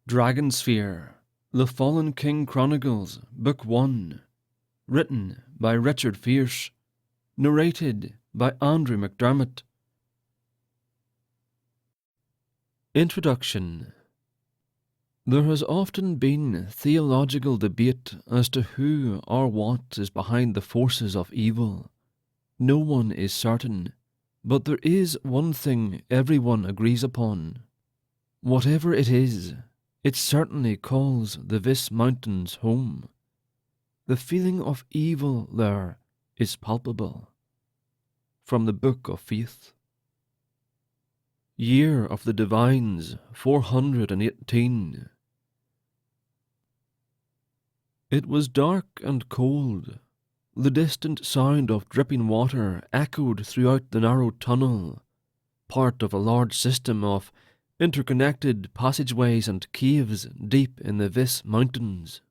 Dragonsphere, The Fallen King Chronicles, Book 1. Written by Richard Fierce. Narrated by Andrew McDermott. Introduction. There has often been theological debate as to who or what is behind the forces of evil. No one is certain, but there is one thing everyone agrees upon. Whatever it is, it certainly calls the Vis Mountains home. The feeling of evil there is palpable. From the Book of Faith. Year of the Divines, 418. It was dark and cold. The distant sound of dripping water echoed throughout the narrow tunnel, part of a large system of interconnected passageways and caves deep in the Vis Mountains.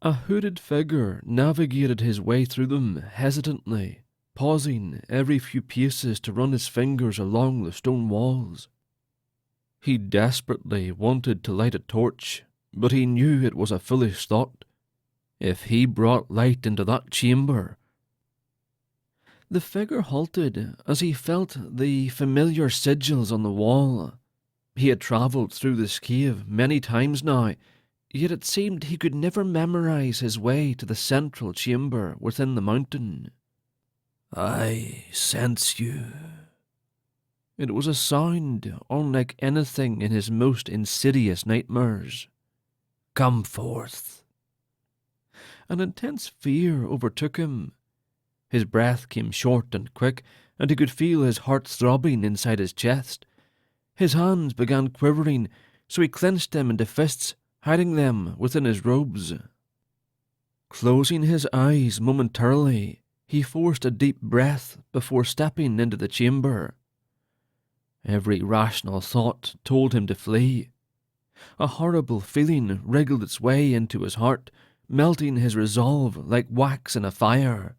A hooded figure navigated his way through them hesitantly, pausing every few paces to run his fingers along the stone walls. He desperately wanted to light a torch, but he knew it was a foolish thought. If he brought light into that chamber... The figure halted as he felt the familiar sigils on the wall. He had travelled through this cave many times now, yet it seemed he could never memorize his way to the central chamber within the mountain. "I sense you." It was a sound unlike anything in his most insidious nightmares. "Come forth." An intense fear overtook him. His breath came short and quick, and he could feel his heart throbbing inside his chest. His hands began quivering, so he clenched them into fists, hiding them within his robes. Closing his eyes momentarily, he forced a deep breath before stepping into the chamber. Every rational thought told him to flee. A horrible feeling wriggled its way into his heart, melting his resolve like wax in a fire.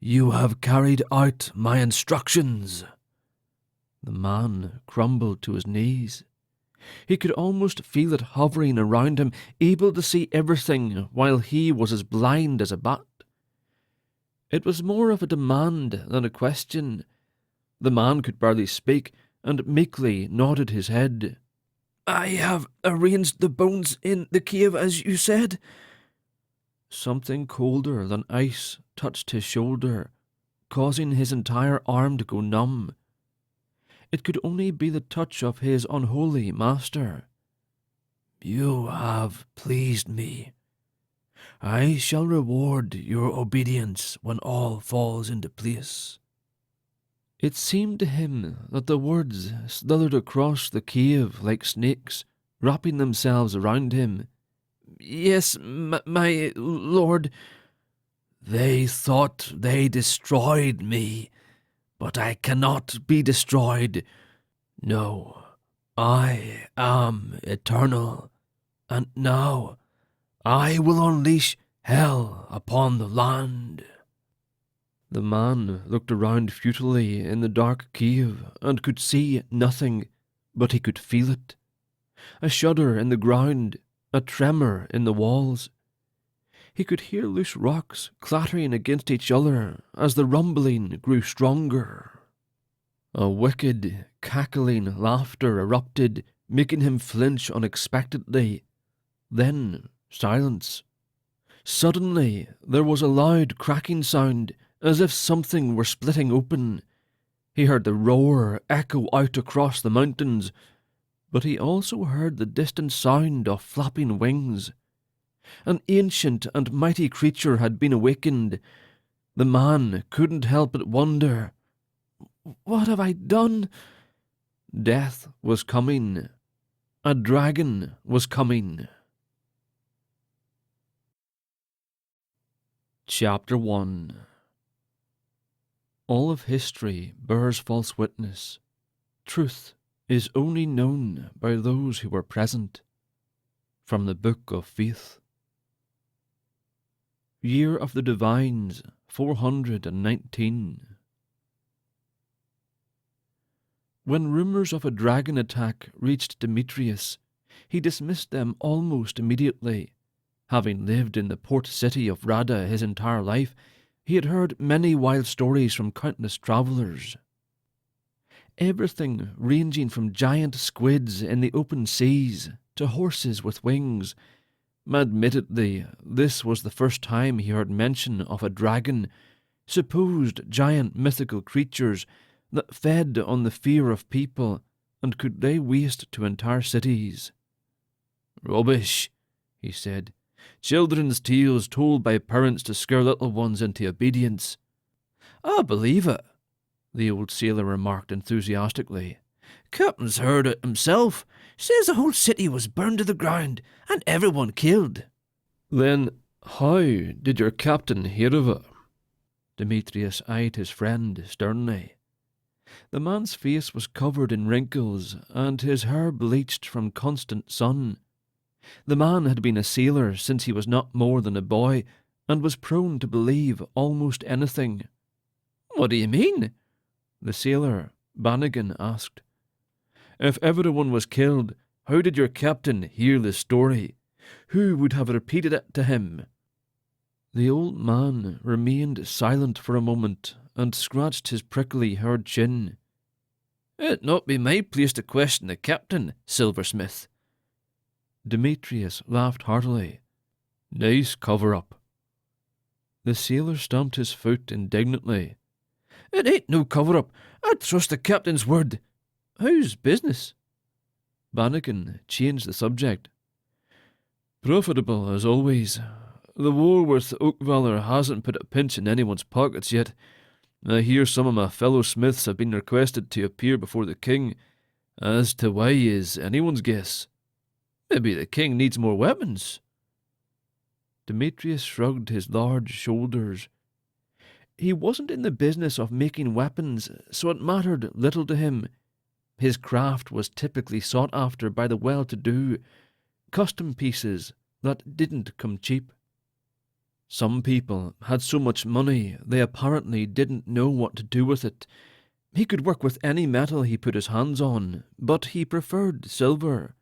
"You have carried out my instructions." The man crumbled to his knees. He could almost feel it hovering around him, able to see everything while he was as blind as a bat. It was more of a demand than a question. The man could barely speak, and meekly nodded his head. "I have arranged the bones in the cave as you said." Something colder than ice touched his shoulder, causing his entire arm to go numb. It could only be the touch of his unholy master. "You have pleased me. I shall reward your obedience when all falls into place." It seemed to him that the words slithered across the cave like snakes, wrapping themselves around him. "Yes, my lord." "They thought they destroyed me, but I cannot be destroyed. No, I am eternal, and now I will unleash hell upon the land." The man looked around futilely in the dark cave and could see nothing, but he could feel it. A shudder in the ground, a tremor in the walls. He could hear loose rocks clattering against each other as the rumbling grew stronger. A wicked, cackling laughter erupted, making him flinch unexpectedly. Then silence. Suddenly there was a loud cracking sound, as if something were splitting open. He heard the roar echo out across the mountains, but he also heard the distant sound of flapping wings. An ancient and mighty creature had been awakened. The man couldn't help but wonder, "What have I done?" Death was coming. A dragon was coming. Chapter 1. All of history bears false witness. Truth is only known by those who were present. From the Book of Faith. Year of the Divines, 419. When rumours of a dragon attack reached Demetrius, He dismissed them almost immediately. Having lived in the port city of Rada his entire life, he had heard many wild stories from countless travellers. Everything ranging from giant squids in the open seas to horses with wings. Admittedly, this was the first time he heard mention of a dragon, supposed giant mythical creatures that fed on the fear of people and could lay waste to entire cities. "Rubbish," he said. "Children's tales told by parents to scare little ones into obedience." "I believe it," the old sailor remarked enthusiastically. "Captain's heard it himself. Says the whole city was burned to the ground and everyone killed." "Then how did your captain hear of it?" Demetrius eyed his friend sternly. The man's face was covered in wrinkles and his hair bleached from constant sun. The man had been a sailor since he was not more than a boy and was prone to believe almost anything. "What do you mean?" the sailor, Bannigan, asked. "If everyone was killed, how did your captain hear the story? Who would have repeated it to him?" The old man remained silent for a moment and scratched his prickly-haired chin. "It not be my place to question the captain, silversmith." Demetrius laughed heartily. "Nice cover-up." The sailor stamped his foot indignantly. "It ain't no cover-up. I'd trust the captain's word. How's business?" Bannigan changed the subject. "Profitable, as always. The war with Oakvalor hasn't put a pinch in anyone's pockets yet. I hear some of my fellow smiths have been requested to appear before the king. As to why is anyone's guess. Maybe the king needs more weapons." Demetrius shrugged his large shoulders. He wasn't in the business of making weapons, so it mattered little to him. His craft was typically sought after by the well-to-do, custom pieces that didn't come cheap. Some people had so much money they apparently didn't know what to do with it. He could work with any metal he put his hands on, but he preferred silver.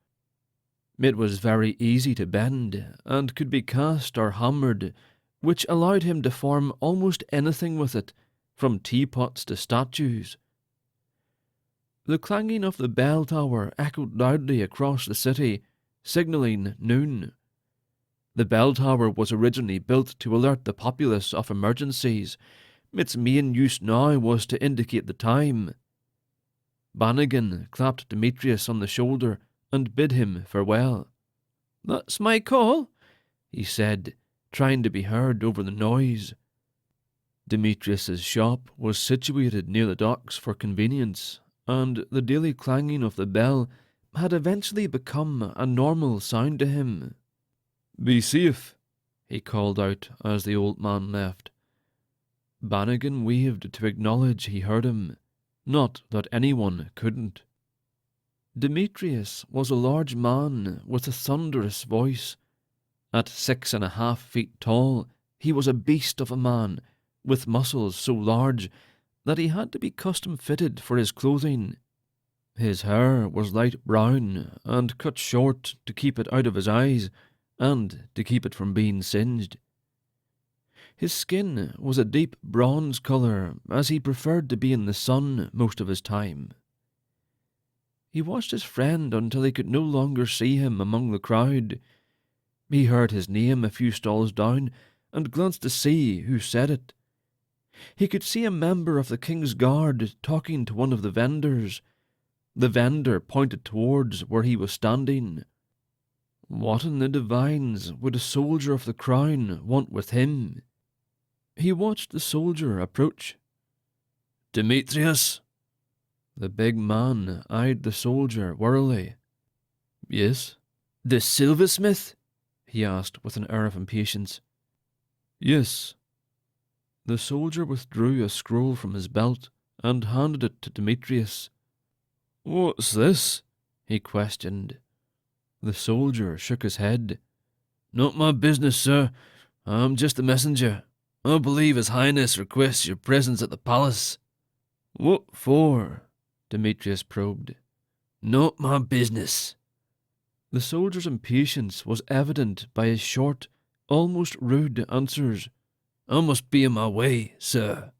It was very easy to bend, and could be cast or hammered, which allowed him to form almost anything with it, from teapots to statues. The clanging of the bell tower echoed loudly across the city, signalling noon. The bell tower was originally built to alert the populace of emergencies. Its main use now was to indicate the time. Bannigan clapped Demetrius on the shoulder and bid him farewell. "That's my call," he said, trying to be heard over the noise. Demetrius's shop was situated near the docks for convenience, and the daily clanging of the bell had eventually become a normal sound to him. "Be safe," he called out as the old man left. Bannigan waved to acknowledge he heard him, not that anyone couldn't. Demetrius was a large man with a thunderous voice. At 6.5 feet tall, he was a beast of a man, with muscles so large that he had to be custom-fitted for his clothing. His hair was light brown and cut short to keep it out of his eyes, and to keep it from being singed. His skin was a deep bronze colour, as he preferred to be in the sun most of his time. He watched his friend until he could no longer see him among the crowd. He heard his name a few stalls down, and glanced to see who said it. He could see a member of the king's guard talking to one of the vendors. The vendor pointed towards where he was standing. What in the divines would a soldier of the crown want with him? He watched the soldier approach. "Demetrius?" The big man eyed the soldier warily. "Yes?" "The silversmith?" he asked with an air of impatience. "Yes." The soldier withdrew a scroll from his belt and handed it to Demetrius. "What's this?" he questioned. The soldier shook his head. "Not my business, sir. I'm just a messenger. I believe His Highness requests your presence at the palace." "What for?" Demetrius probed. "Not my business." The soldier's impatience was evident by his short, almost rude answers. "I must be on my way, sir."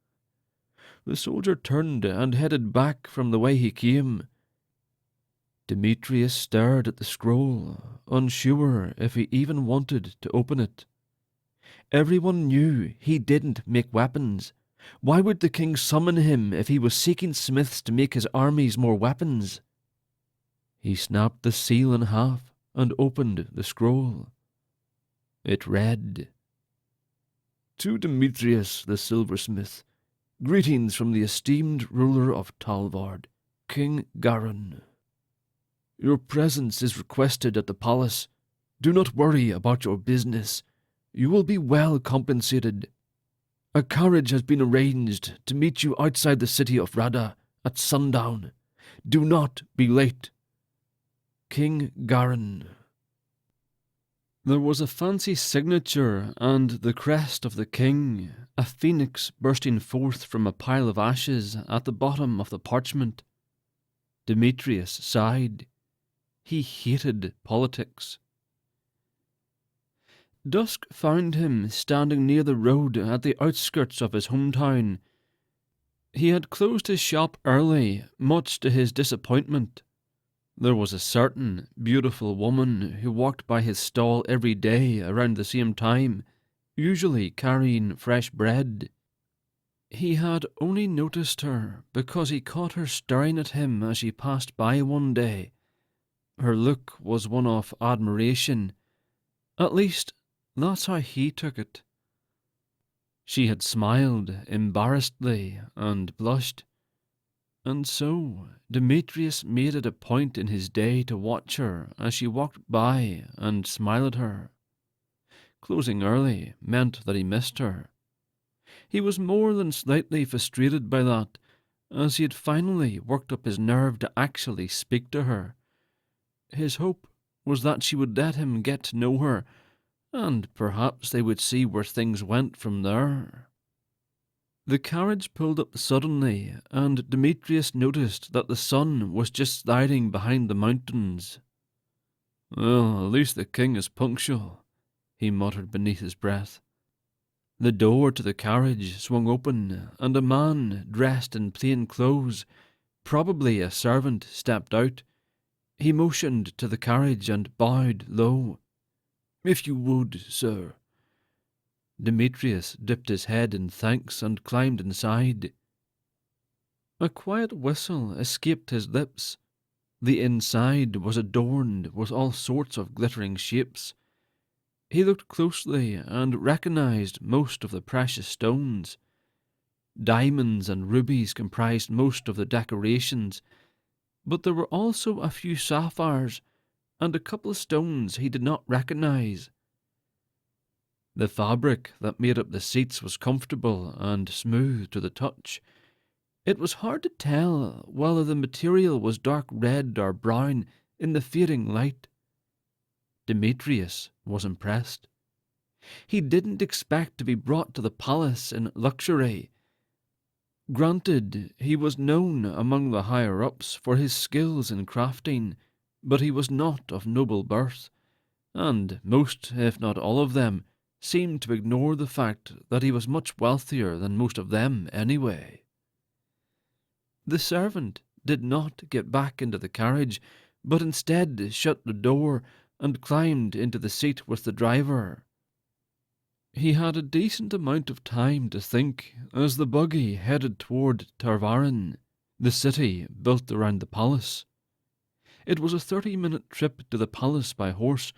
The soldier turned and headed back from the way he came. Demetrius stared at the scroll, unsure if he even wanted to open it. Everyone knew he didn't make weapons. Why would the king summon him if he was seeking smiths to make his armies more weapons? He snapped the seal in half and opened the scroll. It read, "To Demetrius the silversmith, greetings from the esteemed ruler of Talvard, King Garin. Your presence is requested at the palace. Do not worry about your business. You will be well compensated. A carriage has been arranged to meet you outside the city of Rada at sundown. Do not be late. King Garin." There was a fancy signature and the crest of the king, a phoenix bursting forth from a pile of ashes at the bottom of the parchment. Demetrius sighed. He hated politics. Dusk found him standing near the road at the outskirts of his hometown. He had closed his shop early, much to his disappointment. There was a certain beautiful woman who walked by his stall every day around the same time, usually carrying fresh bread. He had only noticed her because he caught her staring at him as she passed by one day. Her look was one of admiration. At least, that's how he took it. She had smiled embarrassedly and blushed. And so, Demetrius made it a point in his day to watch her as she walked by and smile at her. Closing early meant that he missed her. He was more than slightly frustrated by that, as he had finally worked up his nerve to actually speak to her. His hope was that she would let him get to know her, and perhaps they would see where things went from there. The carriage pulled up suddenly, and Demetrius noticed that the sun was just sliding behind the mountains. "Well, at least the king is punctual," he muttered beneath his breath. The door to the carriage swung open, and a man dressed in plain clothes, probably a servant, stepped out. He motioned to the carriage and bowed low. "If you would, sir." Demetrius dipped his head in thanks and climbed inside. A quiet whistle escaped his lips. The inside was adorned with all sorts of glittering shapes. He looked closely and recognized most of the precious stones. Diamonds and rubies comprised most of the decorations, but there were also a few sapphires and a couple of stones he did not recognize. The fabric that made up the seats was comfortable and smooth to the touch. It was hard to tell whether the material was dark red or brown in the fading light. Demetrius was impressed. He didn't expect to be brought to the palace in luxury. Granted, he was known among the higher-ups for his skills in crafting, but he was not of noble birth, and most, if not all of them, seemed to ignore the fact that he was much wealthier than most of them anyway. The servant did not get back into the carriage, but instead shut the door and climbed into the seat with the driver. He had a decent amount of time to think as the buggy headed toward Tarvarin, the city built around the palace. It was a 30-minute trip to the palace by horse.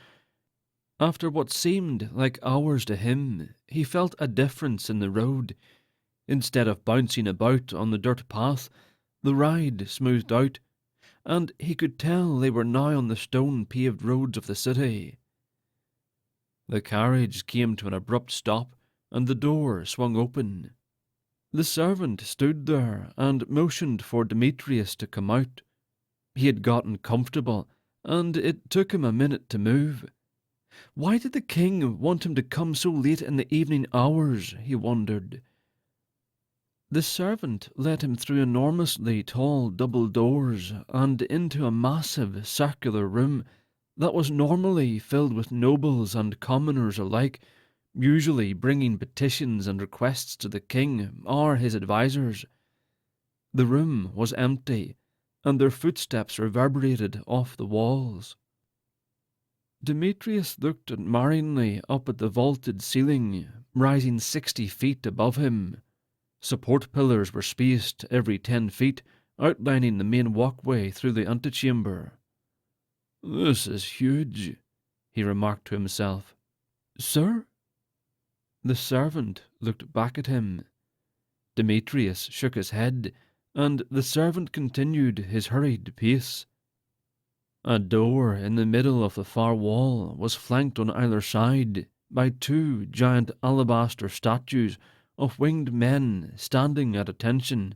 After what seemed like hours to him, he felt a difference in the road. Instead of bouncing about on the dirt path, the ride smoothed out, and he could tell they were now on the stone-paved roads of the city. The carriage came to an abrupt stop, and the door swung open. The servant stood there and motioned for Demetrius to come out. He had gotten comfortable, and it took him a minute to move. Why did the king want him to come so late in the evening hours, he wondered. The servant led him through enormously tall double doors and into a massive circular room that was normally filled with nobles and commoners alike, usually bringing petitions and requests to the king or his advisers. The room was empty, and their footsteps reverberated off the walls. Demetrius looked admiringly up at the vaulted ceiling, rising 60 feet above him. Support pillars were spaced every 10 feet, outlining the main walkway through the antechamber. "This is huge," he remarked to himself. "Sir?" The servant looked back at him. Demetrius shook his head, and the servant continued his hurried pace. A door in the middle of the far wall was flanked on either side by 2 giant alabaster statues of winged men standing at attention,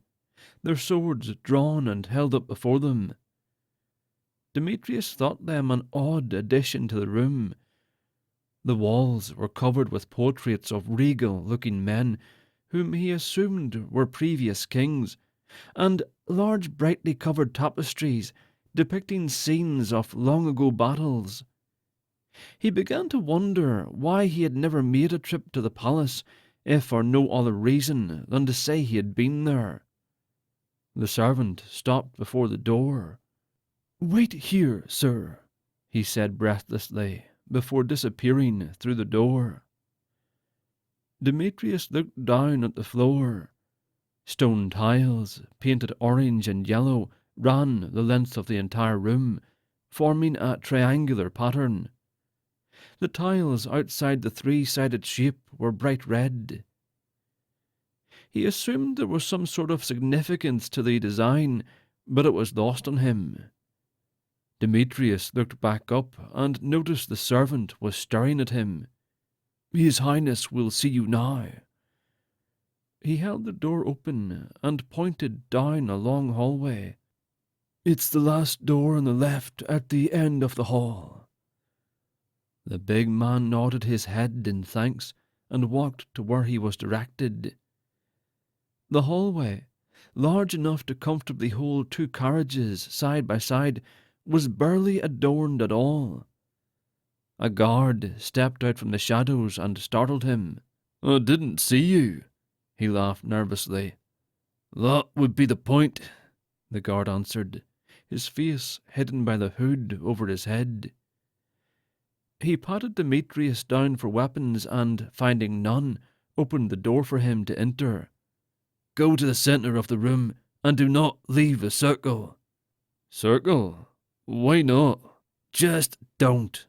their swords drawn and held up before them. Demetrius thought them an odd addition to the room. The walls were covered with portraits of regal-looking men whom he assumed were previous kings, and large brightly covered tapestries depicting scenes of long-ago battles. He began to wonder why he had never made a trip to the palace, if for no other reason than to say he had been there. The servant stopped before the door. "Wait here, sir," he said breathlessly, before disappearing through the door. Demetrius looked down at the floor. Stone tiles, painted orange and yellow, ran the length of the entire room, forming a triangular pattern. The tiles outside the 3-sided shape were bright red. He assumed there was some sort of significance to the design, but it was lost on him. Demetrius looked back up and noticed the servant was staring at him. "His Highness will see you now." He held the door open and pointed down a long hallway. "It's the last door on the left at the end of the hall." The big man nodded his head in thanks and walked to where he was directed. The hallway, large enough to comfortably hold 2 carriages side by side, was barely adorned at all. A guard stepped out from the shadows and startled him. "I didn't see you," he laughed nervously. "That would be the point," the guard answered, his face hidden by the hood over his head. He patted Demetrius down for weapons and, finding none, opened the door for him to enter. "Go to the centre of the room and do not leave the circle." "Circle? Why not?" "Just don't."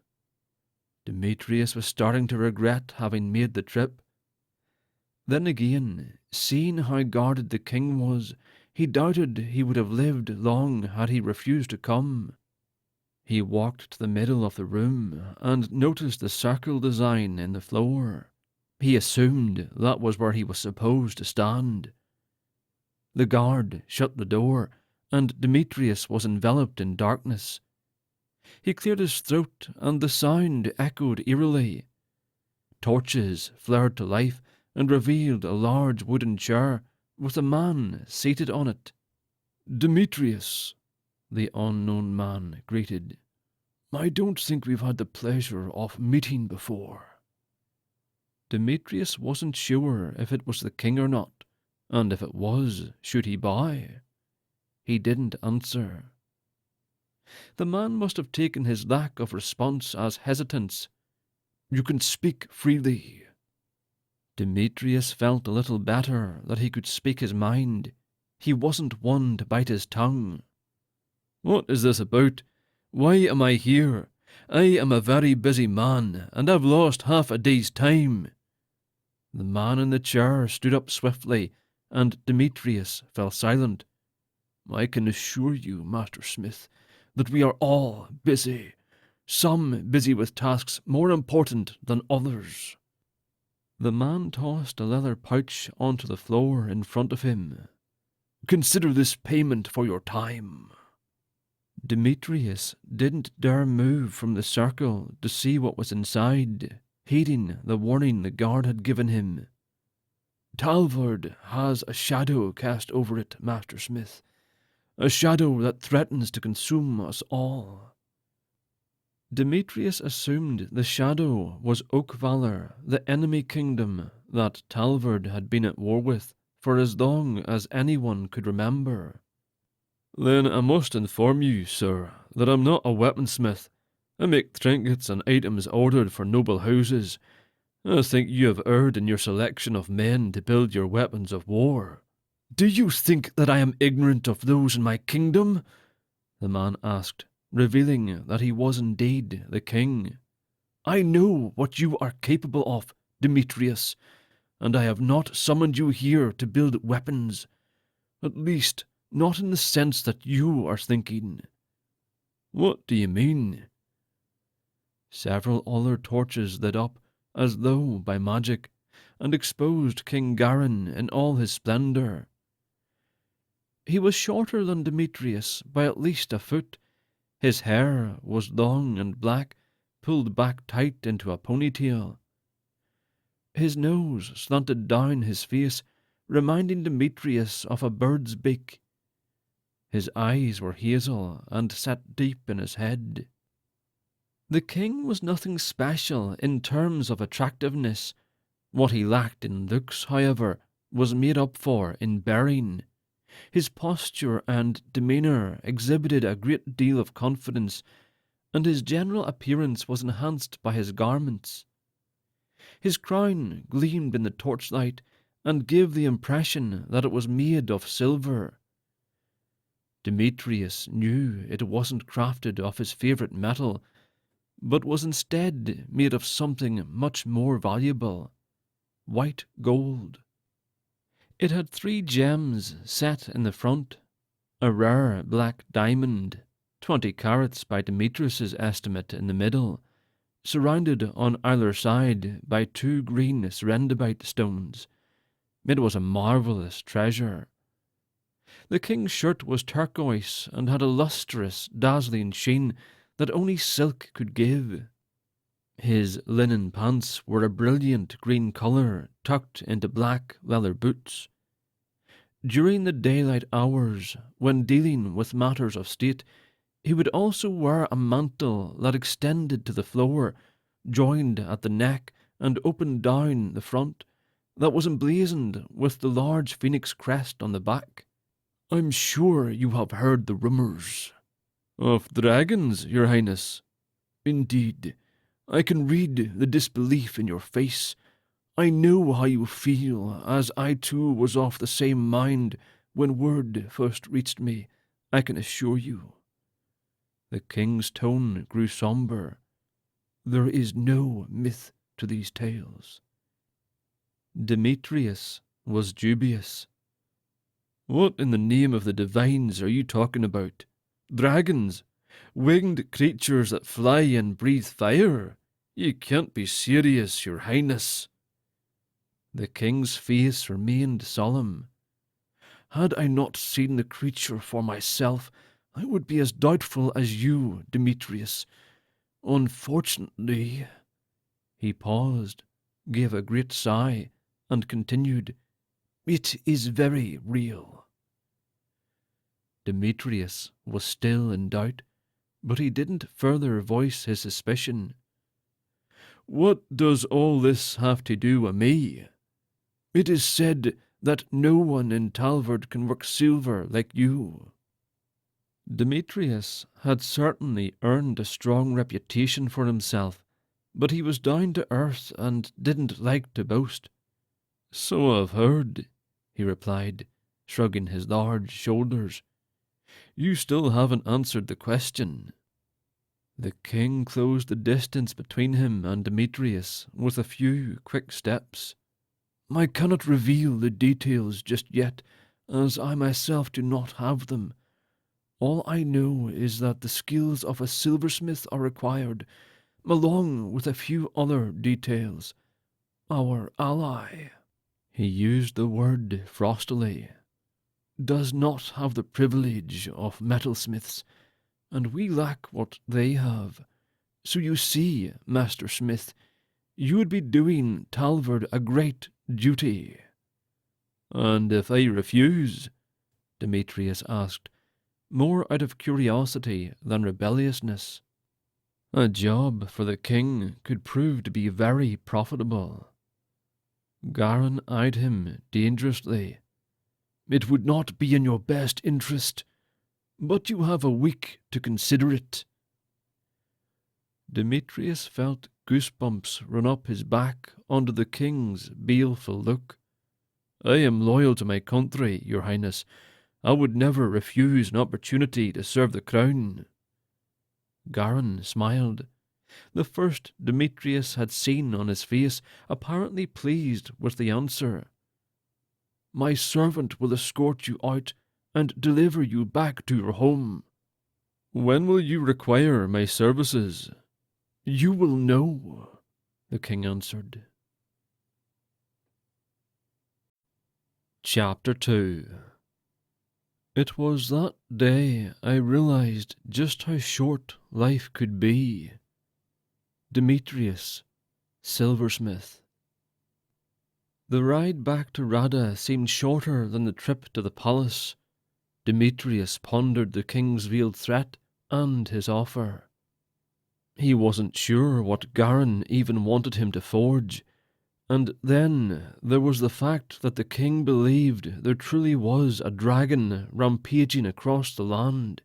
Demetrius was starting to regret having made the trip. Then again, seeing how guarded the king was, he doubted he would have lived long had he refused to come. He walked to the middle of the room and noticed the circle design in the floor. He assumed that was where he was supposed to stand. The guard shut the door, and Demetrius was enveloped in darkness. He cleared his throat, and the sound echoed eerily. Torches flared to life and revealed a large wooden chair with a man seated on it. "Demetrius," the unknown man greeted. "I don't think we've had the pleasure of meeting before." Demetrius wasn't sure if it was the king or not, and if it was, should he bow? He didn't answer. The man must have taken his lack of response as hesitance. "You can speak freely." Demetrius felt a little better that he could speak his mind. He wasn't one to bite his tongue. "What is this about? Why am I here? I am a very busy man, and I've lost half a day's time." The man in the chair stood up swiftly, and Demetrius fell silent. "I can assure you, Master Smith, that we are all busy, some busy with tasks more important than others." The man tossed a leather pouch onto the floor in front of him. "Consider this payment for your time." Demetrius didn't dare move from the circle to see what was inside, heeding the warning the guard had given him. "Talvard has a shadow cast over it, Master Smith, a shadow that threatens to consume us all." Demetrius assumed the Shadow was Oakvalor, the enemy kingdom that Talvard had been at war with for as long as anyone could remember. "Then I must inform you, sir, that I'm not a weaponsmith. I make trinkets and items ordered for noble houses. I think you have erred in your selection of men to build your weapons of war." "Do you think that I am ignorant of those in my kingdom?" the man asked, revealing that he was indeed the king. "I know what you are capable of, Demetrius, and I have not summoned you here to build weapons. At least, not in the sense that you are thinking." "What do you mean?" Several other torches lit up, as though by magic, and exposed King Garin in all his splendour. He was shorter than Demetrius by at least a foot. His hair was long and black, pulled back tight into a ponytail. His nose slanted down his face, reminding Demetrius of a bird's beak. His eyes were hazel and set deep in his head. The king was nothing special in terms of attractiveness. What he lacked in looks, however, was made up for in bearing. His posture and demeanour exhibited a great deal of confidence, and his general appearance was enhanced by his garments. His crown gleamed in the torchlight and gave the impression that it was made of silver. Demetrius knew it wasn't crafted of his favourite metal, but was instead made of something much more valuable: white gold. It had 3 gems set in the front, a rare black diamond, 20 carats by Demetrius's estimate, in the middle, surrounded on either side by 2 green serendibite stones. It was a marvellous treasure. The king's shirt was turquoise and had a lustrous, dazzling sheen that only silk could give. His linen pants were a brilliant green colour tucked into black leather boots. During the daylight hours, when dealing with matters of state, he would also wear a mantle that extended to the floor, joined at the neck and opened down the front, that was emblazoned with the large phoenix crest on the back. "I'm sure you have heard the rumours." "Of dragons, your highness?" "Indeed. I can read the disbelief in your face. I know how you feel, as I too was of the same mind when word first reached me, I can assure you." The king's tone grew sombre. "There is no myth to these tales." Demetrius was dubious. "What in the name of the divines are you talking about? Dragons? Winged creatures that fly and breathe fire? You can't be serious, your highness." The king's face remained solemn. "Had I not seen the creature for myself, I would be as doubtful as you, Demetrius. Unfortunately—" He paused, gave a great sigh, and continued, "It is very real." Demetrius was still in doubt, but he didn't further voice his suspicion. "What does all this have to do with me?" "It is said that no one in Talvard can work silver like you." Demetrius had certainly earned a strong reputation for himself, but he was down to earth and didn't like to boast. "So I've heard," he replied, shrugging his large shoulders. "You still haven't answered the question." The king closed the distance between him and Demetrius with a few quick steps. "I cannot reveal the details just yet, as I myself do not have them. All I know is that the skills of a silversmith are required, along with a few other details. Our ally," he used the word frostily, "does not have the privilege of metalsmiths, and we lack what they have. So you see, Master Smith, you would be doing Talvard a great duty." "And if I refuse?" Demetrius asked, more out of curiosity than rebelliousness. A job for the king could prove to be very profitable. Garin eyed him dangerously. "It would not be in your best interest, but you have a week to consider it." Demetrius felt goosebumps run up his back under the king's baleful look. "I am loyal to my country, your highness. I would never refuse an opportunity to serve the crown." Garin smiled, the first Demetrius had seen on his face, apparently pleased with the answer. "My servant will escort you out and deliver you back to your home." "When will you require my services?" "You will know," the king answered. Chapter 2. It was that day I realized just how short life could be. Demetrius, silversmith. The ride back to Rada seemed shorter than the trip to the palace. Demetrius pondered the king's veiled threat and his offer. He wasn't sure what Garin even wanted him to forge. And then there was the fact that the king believed there truly was a dragon rampaging across the land.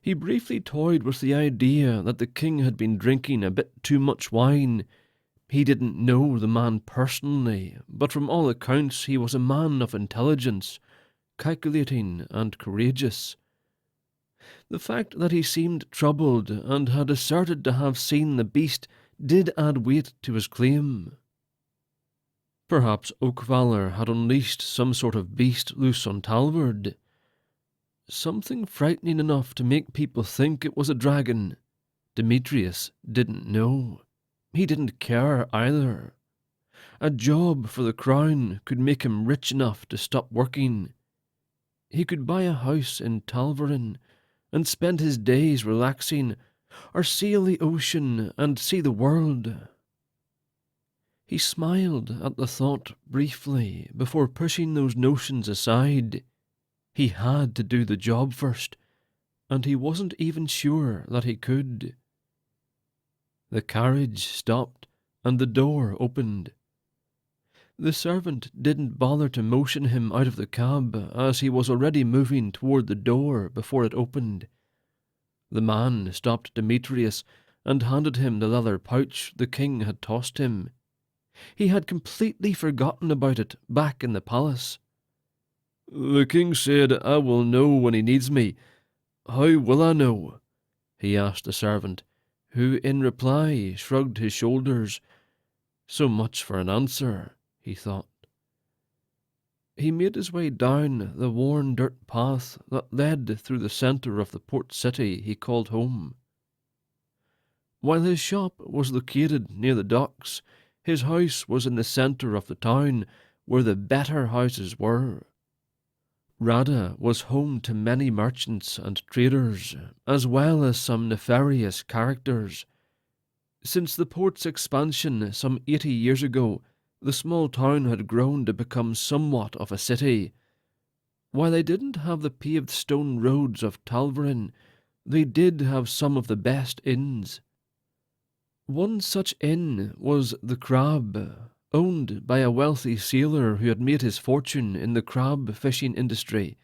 He briefly toyed with the idea that the king had been drinking a bit too much wine. He didn't know the man personally, but from all accounts he was a man of intelligence, calculating and courageous. The fact that he seemed troubled and had asserted to have seen the beast did add weight to his claim. Perhaps Oakvalor had unleashed some sort of beast loose on Talvard. Something frightening enough to make people think it was a dragon. Demetrius didn't know. He didn't care either. A job for the crown could make him rich enough to stop working. He could buy a house in Talvarin and spend his days relaxing, or sail the ocean and see the world. He smiled at the thought briefly before pushing those notions aside. He had to do the job first, and he wasn't even sure that he could. The carriage stopped and the door opened. The servant didn't bother to motion him out of the cab, as he was already moving toward the door before it opened. The man stopped Demetrius and handed him the leather pouch the king had tossed him. He had completely forgotten about it back in the palace. "The king said I will know when he needs me. How will I know?" he asked the servant, who in reply shrugged his shoulders. So much for an answer, he thought. He made his way down the worn dirt path that led through the centre of the port city he called home. While his shop was located near the docks, his house was in the centre of the town, where the better houses were. Rada was home to many merchants and traders, as well as some nefarious characters. Since the port's expansion some 80 years ago, the small town had grown to become somewhat of a city. While they didn't have the paved stone roads of Talvarin, they did have some of the best inns. One such inn was the Crab, owned by a wealthy sailor who had made his fortune in the crab fishing industry.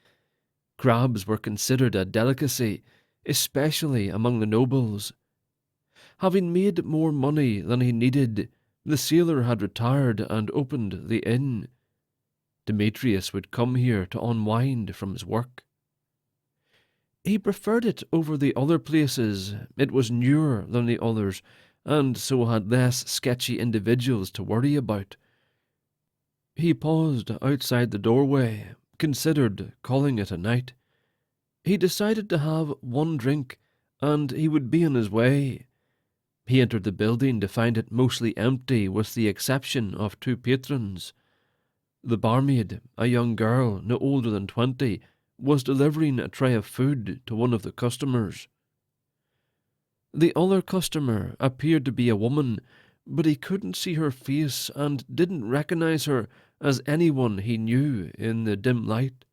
Crabs were considered a delicacy, especially among the nobles. Having made more money than he needed, the sailor had retired and opened the inn. Demetrius would come here to unwind from his work. He preferred it over the other places. It was newer than the others, and so had less sketchy individuals to worry about. He paused outside the doorway, considered calling it a night. He decided to have one drink, and he would be on his way. He entered the building to find it mostly empty with the exception of 2 patrons. The barmaid, a young girl no older than 20, was delivering a tray of food to one of the customers. The other customer appeared to be a woman, but he couldn't see her face and didn't recognize her as anyone he knew in the dim light.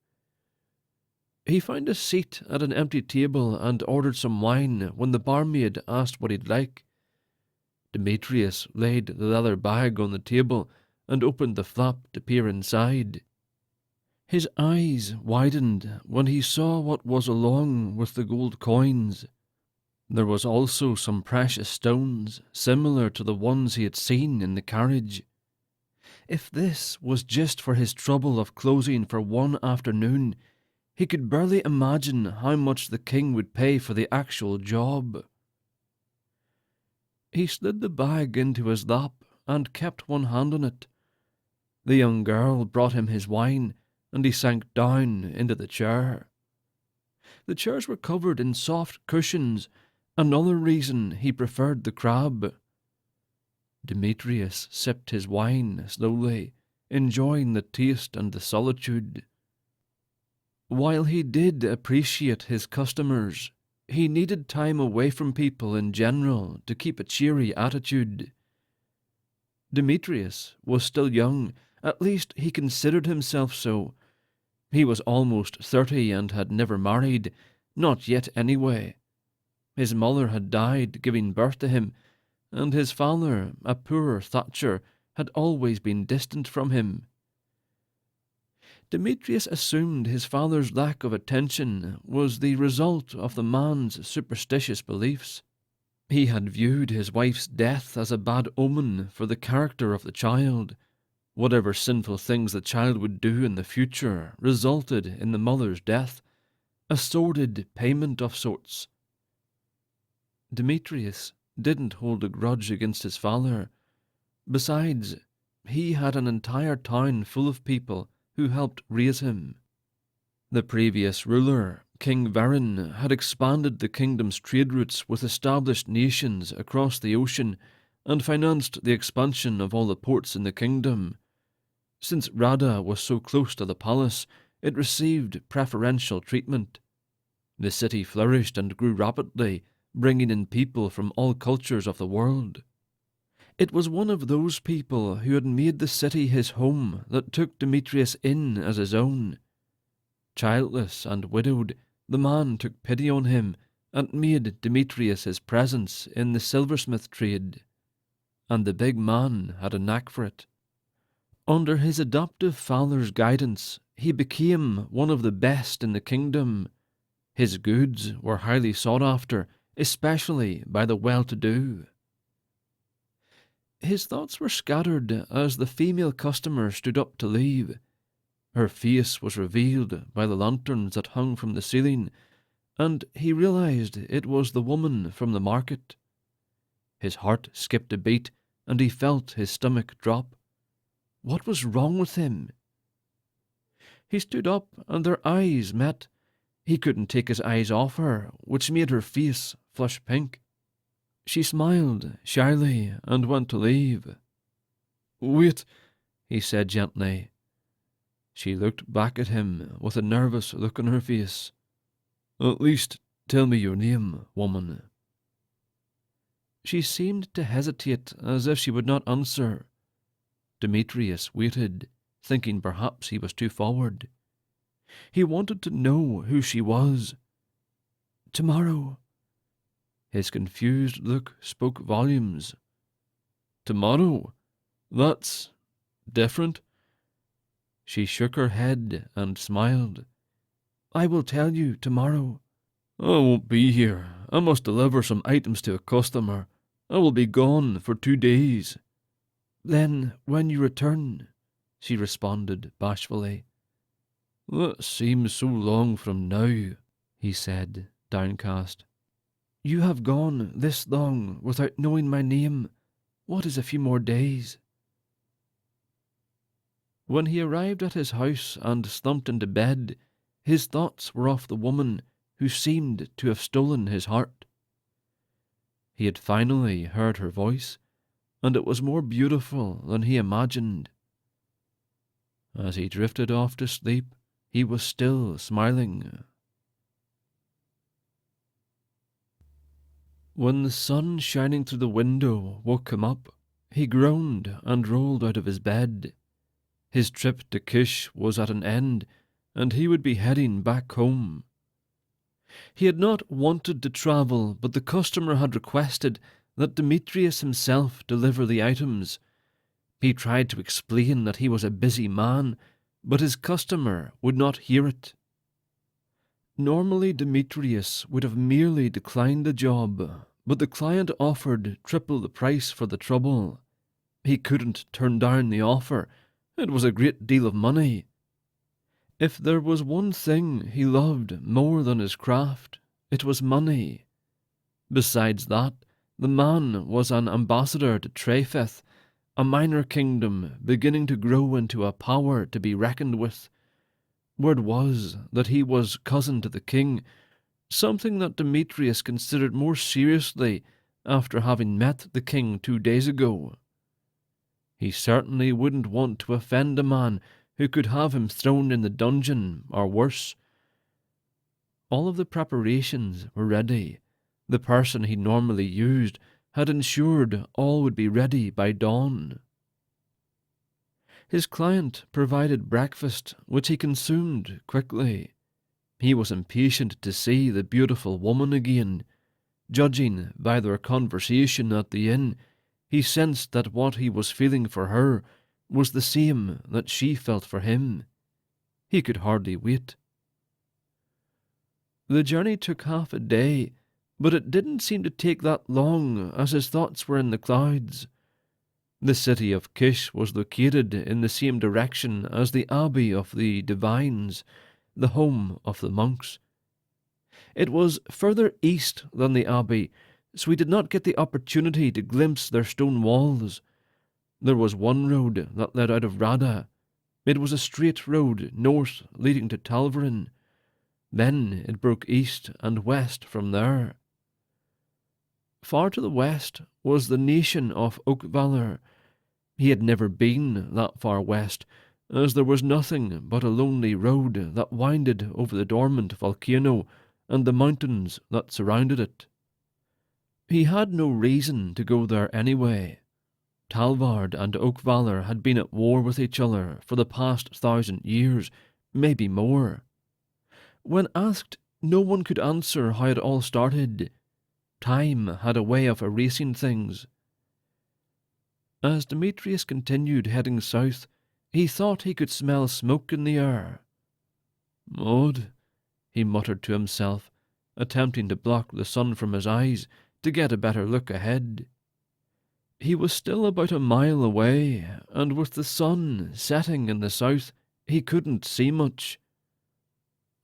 He found a seat at an empty table and ordered some wine when the barmaid asked what he'd like. Demetrius laid the leather bag on the table and opened the flap to peer inside. His eyes widened when he saw what was along with the gold coins. There was also some precious stones, similar to the ones he had seen in the carriage. If this was just for his trouble of closing for one afternoon, he could barely imagine how much the king would pay for the actual job. He slid the bag into his lap and kept one hand on it. The young girl brought him his wine, and he sank down into the chair. The chairs were covered in soft cushions, another reason he preferred the crab. Demetrius sipped his wine slowly, enjoying the taste and the solitude. While he did appreciate his customers, he needed time away from people in general to keep a cheery attitude. Demetrius was still young, at least he considered himself so. He was almost 30 and had never married, not yet anyway. His mother had died giving birth to him, and his father, a poor thatcher, had always been distant from him. Demetrius assumed his father's lack of attention was the result of the man's superstitious beliefs. He had viewed his wife's death as a bad omen for the character of the child. Whatever sinful things the child would do in the future resulted in the mother's death, a sordid payment of sorts. Demetrius didn't hold a grudge against his father. Besides, he had an entire town full of people who helped raise him. The previous ruler, King Varin, had expanded the kingdom's trade routes with established nations across the ocean and financed the expansion of all the ports in the kingdom. Since Rada was so close to the palace, it received preferential treatment. The city flourished and grew rapidly, bringing in people from all cultures of the world. It was one of those people who had made the city his home that took Demetrius in as his own. Childless and widowed, the man took pity on him and made Demetrius his presence in the silversmith trade. And the big man had a knack for it. Under his adoptive father's guidance, he became one of the best in the kingdom. His goods were highly sought after, especially by the well-to-do. His thoughts were scattered as the female customer stood up to leave. Her face was revealed by the lanterns that hung from the ceiling, and he realized it was the woman from the market. His heart skipped a beat, and he felt his stomach drop. What was wrong with him? He stood up, and their eyes met. He couldn't take his eyes off her, which made her face flush pink. She smiled shyly and went to leave. "Wait," he said gently. She looked back at him with a nervous look on her face. "At least tell me your name, woman." She seemed to hesitate as if she would not answer. Demetrius waited, thinking perhaps he was too forward. He wanted to know who she was. "Tomorrow." His confused look spoke volumes. "Tomorrow? That's different." She shook her head and smiled. "I will tell you tomorrow." "I won't be here. I must deliver some items to a customer. I will be gone for 2 days. "Then, when you return," she responded bashfully. "That seems so long from now," he said, downcast. "You have gone this long without knowing my name. What is a few more days?" When he arrived at his house and slumped into bed, his thoughts were of the woman who seemed to have stolen his heart. He had finally heard her voice, and it was more beautiful than he imagined. As he drifted off to sleep, he was still smiling. When the sun shining through the window woke him up, he groaned and rolled out of his bed. His trip to Kish was at an end, and he would be heading back home. He had not wanted to travel, but the customer had requested that Demetrius himself deliver the items. He tried to explain that he was a busy man, but his customer would not hear it. Normally Demetrius would have merely declined the job, but the client offered triple the price for the trouble. He couldn't turn down the offer. It was a great deal of money. If there was one thing he loved more than his craft, it was money. Besides that, the man was an ambassador to Trefeth, a minor kingdom beginning to grow into a power to be reckoned with. Word was that he was cousin to the king, something that Demetrius considered more seriously after having met the king 2 days ago. He certainly wouldn't want to offend a man who could have him thrown in the dungeon, or worse. All of the preparations were ready. The person he normally used had ensured all would be ready by dawn. His client provided breakfast, which he consumed quickly. He was impatient to see the beautiful woman again. Judging by their conversation at the inn, he sensed that what he was feeling for her was the same that she felt for him. He could hardly wait. The journey took half a day, but it didn't seem to take that long as his thoughts were in the clouds. The city of Kish was located in the same direction as the Abbey of the Divines, the home of the monks. It was further east than the Abbey, so he did not get the opportunity to glimpse their stone walls. There was one road that led out of Rada. It was a straight road north leading to Talvarin. Then it broke east and west from there. Far to the west was the nation of Oakvalor. He had never been that far west, as there was nothing but a lonely road that winded over the dormant volcano and the mountains that surrounded it. He had no reason to go there anyway. Talvard and Oakvalor had been at war with each other for the past 1,000 years, maybe more. When asked, no one could answer how it all started. Time had a way of erasing things. As Demetrius continued heading south, he thought he could smell smoke in the air. "Odd," he muttered to himself, attempting to block the sun from his eyes to get a better look ahead. He was still about a mile away, and with the sun setting in the south, he couldn't see much.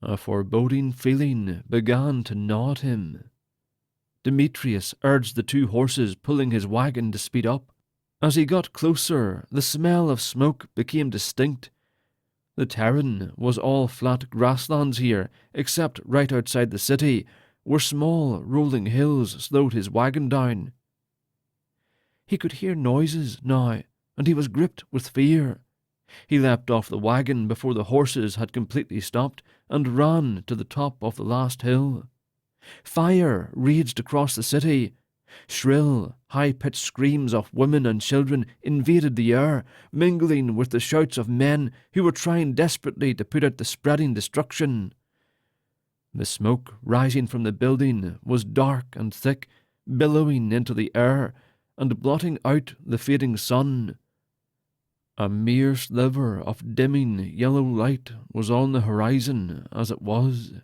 A foreboding feeling began to gnaw at him. Demetrius urged the 2 horses pulling his wagon to speed up. As he got closer, the smell of smoke became distinct. The terrain was all flat grasslands here, except right outside the city, where small rolling hills slowed his wagon down. He could hear noises now, and he was gripped with fear. He leapt off the wagon before the horses had completely stopped and ran to the top of the last hill. Fire raged across the city. Shrill, high-pitched screams of women and children invaded the air, mingling with the shouts of men who were trying desperately to put out the spreading destruction. The smoke rising from the building was dark and thick, billowing into the air and blotting out the fading sun. A mere sliver of dimming yellow light was on the horizon as it was.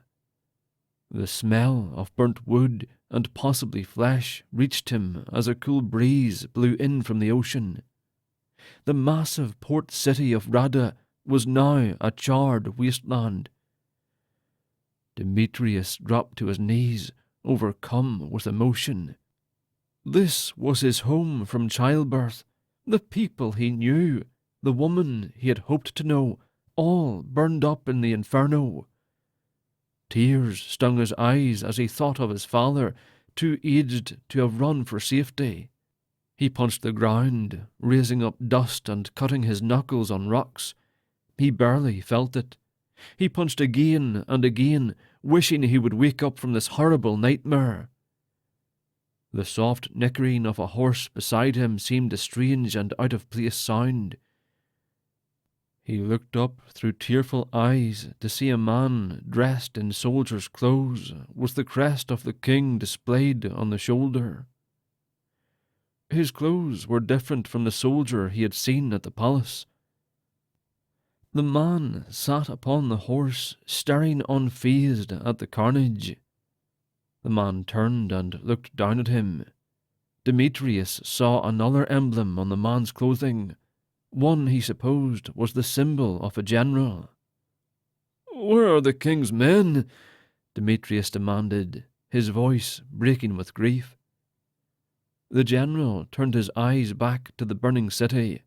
The smell of burnt wood and possibly flesh reached him as a cool breeze blew in from the ocean. The massive port city of Rada was now a charred wasteland. Demetrius dropped to his knees, overcome with emotion. This was his home from childbirth, the people he knew, the woman he had hoped to know, all burned up in the inferno. Tears stung his eyes as he thought of his father, too aged to have run for safety. He punched the ground, raising up dust and cutting his knuckles on rocks. He barely felt it. He punched again and again, wishing he would wake up from this horrible nightmare. The soft nickering of a horse beside him seemed a strange and out-of-place sound. He looked up through tearful eyes to see a man dressed in soldier's clothes with the crest of the king displayed on the shoulder. His clothes were different from the soldier he had seen at the palace. The man sat upon the horse, staring unfazed at the carnage. The man turned and looked down at him. Demetrius saw another emblem on the man's clothing. One he supposed was the symbol of a general. "Where are the king's men?" Demetrius demanded, his voice breaking with grief. The general turned his eyes back to the burning city.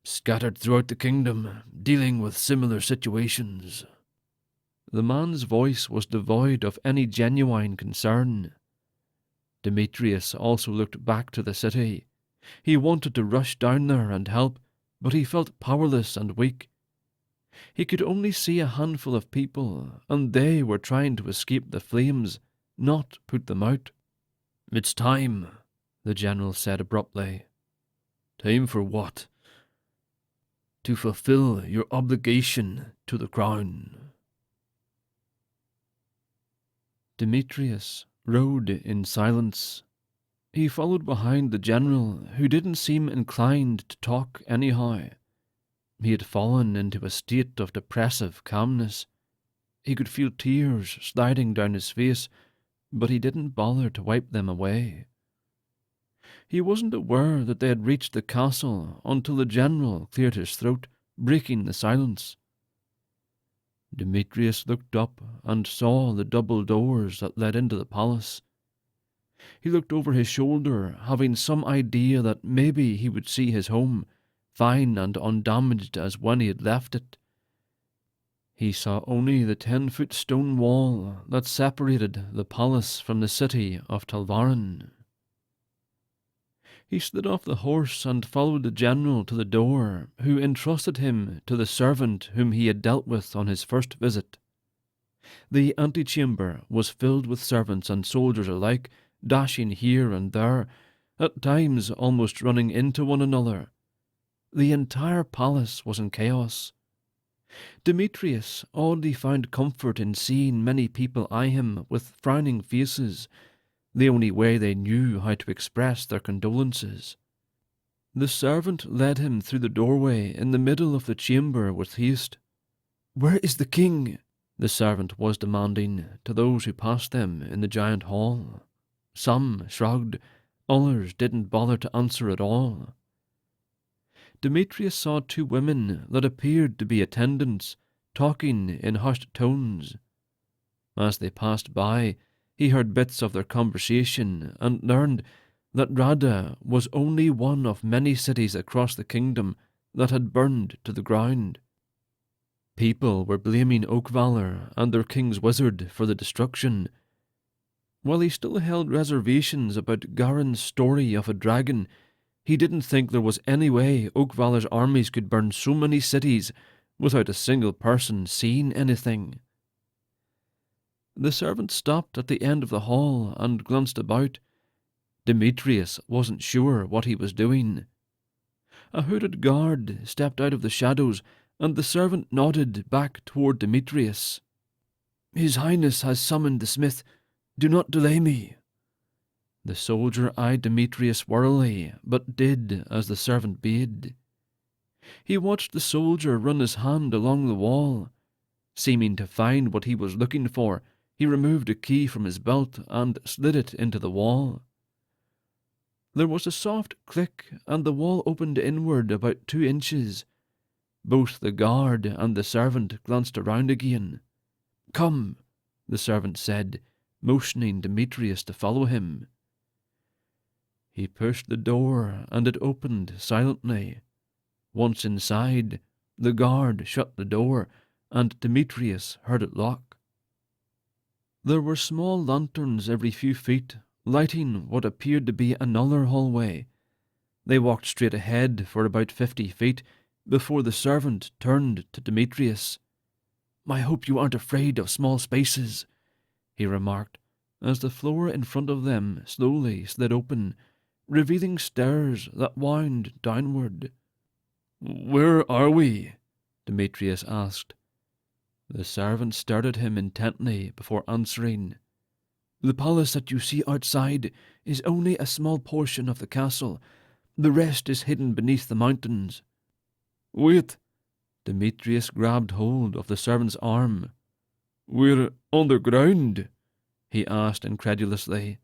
"Scattered throughout the kingdom, dealing with similar situations." The man's voice was devoid of any genuine concern. Demetrius also looked back to the city. He wanted to rush down there and help, but he felt powerless and weak. He could only see a handful of people, and they were trying to escape the flames, not put them out. "It's time," the general said abruptly. "Time for what?" "To fulfill your obligation to the crown." Demetrius rode in silence. He followed behind the general, who didn't seem inclined to talk anyhow. He had fallen into a state of depressive calmness. He could feel tears sliding down his face, but he didn't bother to wipe them away. He wasn't aware that they had reached the castle until the general cleared his throat, breaking the silence. Demetrius looked up and saw the double doors that led into the palace. He looked over his shoulder, having some idea that maybe he would see his home, fine and undamaged as when he had left it. He saw only the 10-foot stone wall that separated the palace from the city of Talvaran. He slid off the horse and followed the general to the door, who entrusted him to the servant whom he had dealt with on his first visit. The antechamber was filled with servants and soldiers alike, dashing here and there, at times almost running into one another. The entire palace was in chaos. Demetrius oddly found comfort in seeing many people eye him with frowning faces, the only way they knew how to express their condolences. The servant led him through the doorway in the middle of the chamber with haste. "Where is the king?" the servant was demanding to those who passed them in the giant hall. Some shrugged, others didn't bother to answer at all. Demetrius saw two women that appeared to be attendants, talking in hushed tones. As they passed by, he heard bits of their conversation and learned that Rada was only one of many cities across the kingdom that had burned to the ground. People were blaming Oakvalor and their king's wizard for the destruction. While he still held reservations about Garen's story of a dragon, he didn't think there was any way Oakvalor's armies could burn so many cities without a single person seeing anything. The servant stopped at the end of the hall and glanced about. Demetrius wasn't sure what he was doing. A hooded guard stepped out of the shadows, and the servant nodded back toward Demetrius. "His Highness has summoned the smith. Do not delay me." The soldier eyed Demetrius warily, but did as the servant bade. He watched the soldier run his hand along the wall. Seeming to find what he was looking for, he removed a key from his belt and slid it into the wall. There was a soft click, and the wall opened inward about 2 inches. Both the guard and the servant glanced around again. "Come," the servant said, motioning Demetrius to follow him. He pushed the door, and it opened silently. Once inside, the guard shut the door, and Demetrius heard it lock. There were small lanterns every few feet, lighting what appeared to be another hallway. They walked straight ahead for about 50 feet before the servant turned to Demetrius. "I hope you aren't afraid of small spaces," he remarked, as the floor in front of them slowly slid open, revealing stairs that wound downward. "Where are we?" Demetrius asked. The servant stared at him intently before answering. The palace that you see outside is only a small portion of the castle. The rest is hidden beneath the mountains. Wait. Demetrius grabbed hold of the servant's arm. We're underground? He asked incredulously.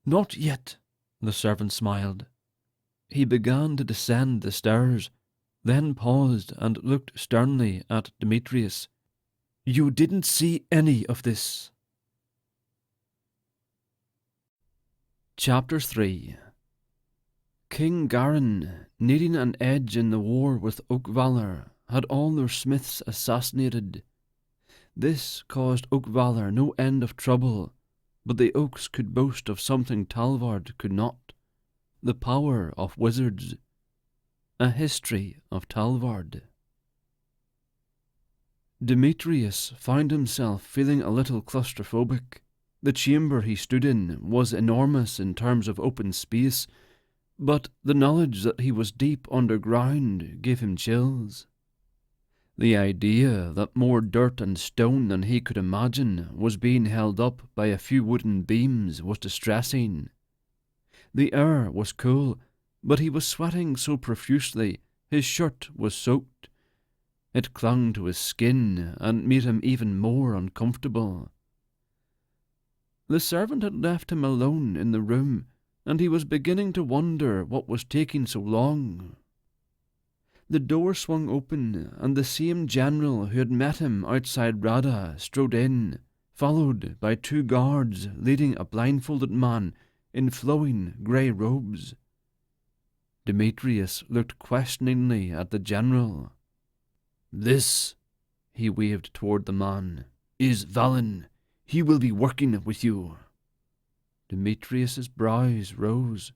Not yet, the servant smiled. He began to descend the stairs, then paused and looked sternly at Demetrius. You didn't see any of this. Chapter 3. King Garin, needing an edge in the war with Oakvalor, had all their smiths assassinated. This caused Oakvalor no end of trouble, but the Oaks could boast of something Talvard could not: the power of wizards. A history of Talvard. Demetrius found himself feeling a little claustrophobic. The chamber he stood in was enormous in terms of open space, but the knowledge that he was deep underground gave him chills. The idea that more dirt and stone than he could imagine was being held up by a few wooden beams was distressing. The air was cool, but he was sweating so profusely his shirt was soaked. It clung to his skin and made him even more uncomfortable. The servant had left him alone in the room, and he was beginning to wonder what was taking so long. The door swung open, and the same general who had met him outside Rada strode in, followed by 2 guards leading a blindfolded man in flowing grey robes. Demetrius looked questioningly at the general. This, he waved toward the man, is Valen. He will be working with you. Demetrius's brows rose.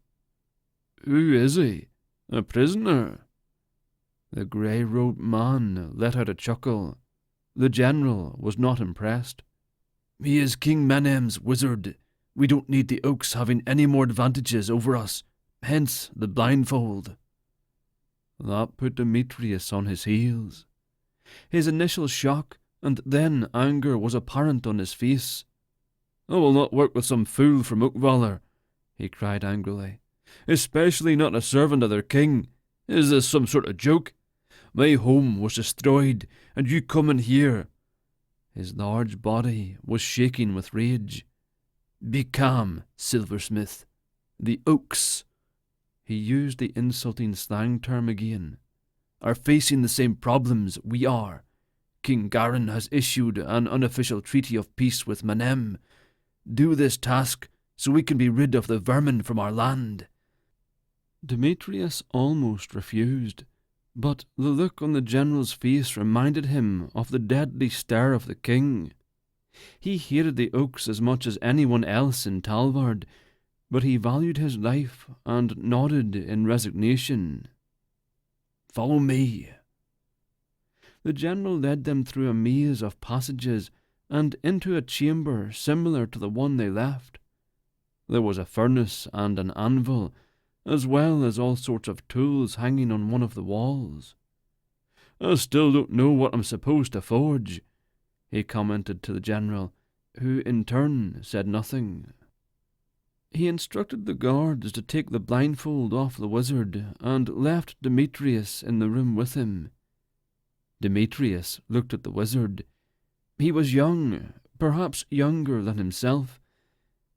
Who is he? A prisoner? The grey-robed man let out a chuckle. The general was not impressed. He is King Menem's wizard. We don't need the Oaks having any more advantages over us, hence the blindfold. That put Demetrius on his heels. His initial shock and then anger was apparent on his face. I will not work with some fool from Oakvalor, he cried angrily, especially not a servant of their king. Is this some sort of joke? My home was destroyed, and you come in here. His large body was shaking with rage. Be calm, silversmith. The Oaks, he used the insulting slang term again, are facing the same problems we are. King Garin has issued an unofficial treaty of peace with Menem. Do this task so we can be rid of the vermin from our land. Demetrius almost refused, but the look on the general's face reminded him of the deadly stare of the king. He hated the Oaks as much as anyone else in Talvard, but he valued his life and nodded in resignation. Follow me. The general led them through a maze of passages and into a chamber similar to the one they left. There was a furnace and an anvil, as well as all sorts of tools hanging on one of the walls. I still don't know what I'm supposed to forge, he commented to the general, who in turn said nothing. He instructed the guards to take the blindfold off the wizard and left Demetrius in the room with him. Demetrius looked at the wizard. He was young, perhaps younger than himself.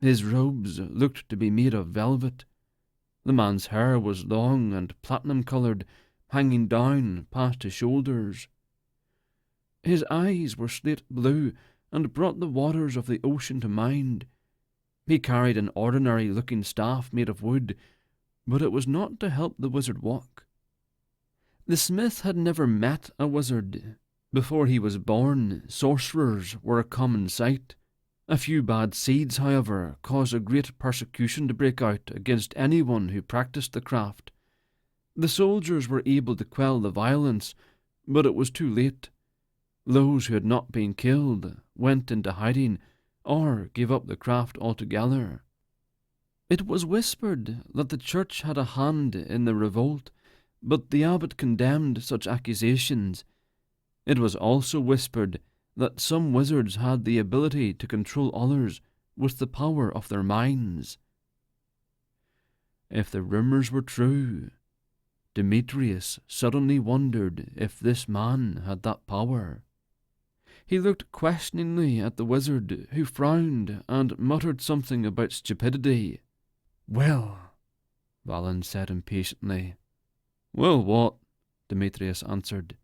His robes looked to be made of velvet. The man's hair was long and platinum-coloured, hanging down past his shoulders. His eyes were slate blue and brought the waters of the ocean to mind. He carried an ordinary-looking staff made of wood, but it was not to help the wizard walk. The smith had never met a wizard. Before he was born, sorcerers were a common sight. A few bad seeds, however, caused a great persecution to break out against anyone who practiced the craft. The soldiers were able to quell the violence, but it was too late. Those who had not been killed went into hiding or gave up the craft altogether. It was whispered that the church had a hand in the revolt, but the abbot condemned such accusations. It was also whispered that some wizards had the ability to control others with the power of their minds. If the rumours were true, Demetrius suddenly wondered if this man had that power. He looked questioningly at the wizard, who frowned and muttered something about stupidity. "Well," Valen said impatiently. "Well, what?" Demetrius answered.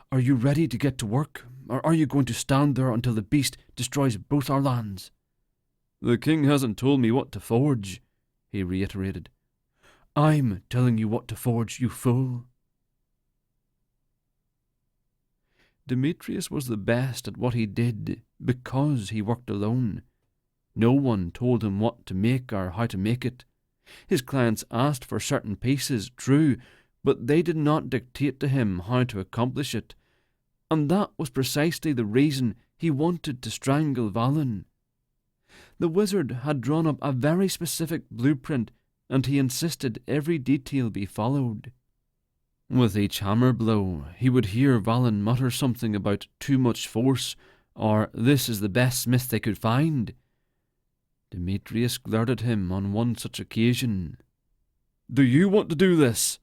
"Are you ready to get to work, or are you going to stand there until the beast destroys both our lands?" "The king hasn't told me what to forge," he reiterated. "I'm telling you what to forge, you fool." Demetrius was the best at what he did because he worked alone. No one told him what to make or how to make it. His clients asked for certain pieces, true, but they did not dictate to him how to accomplish it, and that was precisely the reason he wanted to strangle Valen. The wizard had drawn up a very specific blueprint, and he insisted every detail be followed. With each hammer blow, he would hear Valen mutter something about too much force, or this is the best smith they could find. Demetrius glared at him on one such occasion. "Do you want to do this?"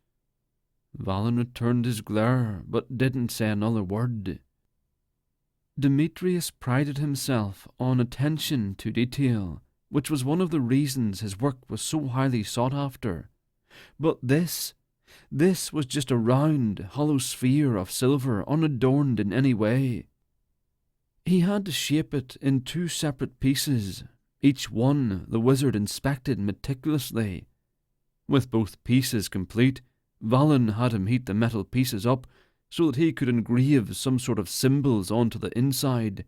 Valen returned his glare, but didn't say another word. Demetrius prided himself on attention to detail, which was one of the reasons his work was so highly sought after. But this was just a round, hollow sphere of silver, unadorned in any way. He had to shape it in 2 separate pieces, each one the wizard inspected meticulously. With both pieces complete, Valen had him heat the metal pieces up so that he could engrave some sort of symbols onto the inside.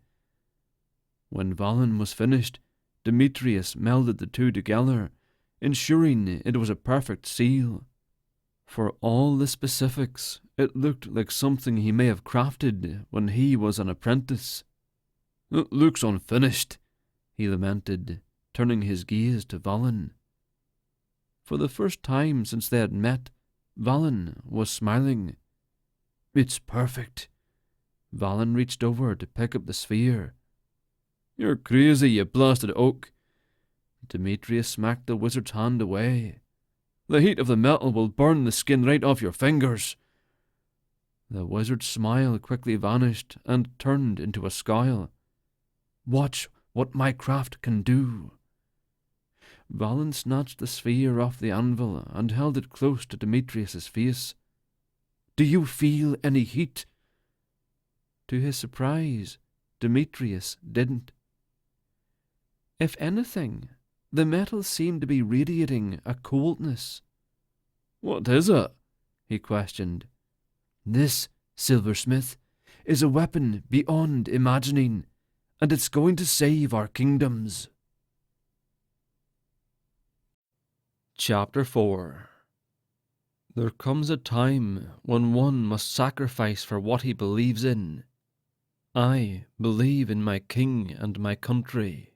When Valen was finished, Demetrius melded the 2 together, ensuring it was a perfect seal. For all the specifics, it looked like something he may have crafted when he was an apprentice. "It looks unfinished," he lamented, turning his gaze to Valen. For the first time since they had met, Valen was smiling. "It's perfect." Valen reached over to pick up the sphere. "You're crazy, you blasted oak." Demetrius smacked the wizard's hand away. "The heat of the metal will burn the skin right off your fingers." The wizard's smile quickly vanished and turned into a scowl. "Watch what my craft can do." Valen snatched the sphere off the anvil and held it close to Demetrius's face. "Do you feel any heat?" To his surprise, Demetrius didn't. If anything, the metal seemed to be radiating a coldness. "What is it?" he questioned. "This, silversmith, is a weapon beyond imagining, and it's going to save our kingdoms." Chapter 4. There comes a time when one must sacrifice for what he believes in. I believe in my king and my country,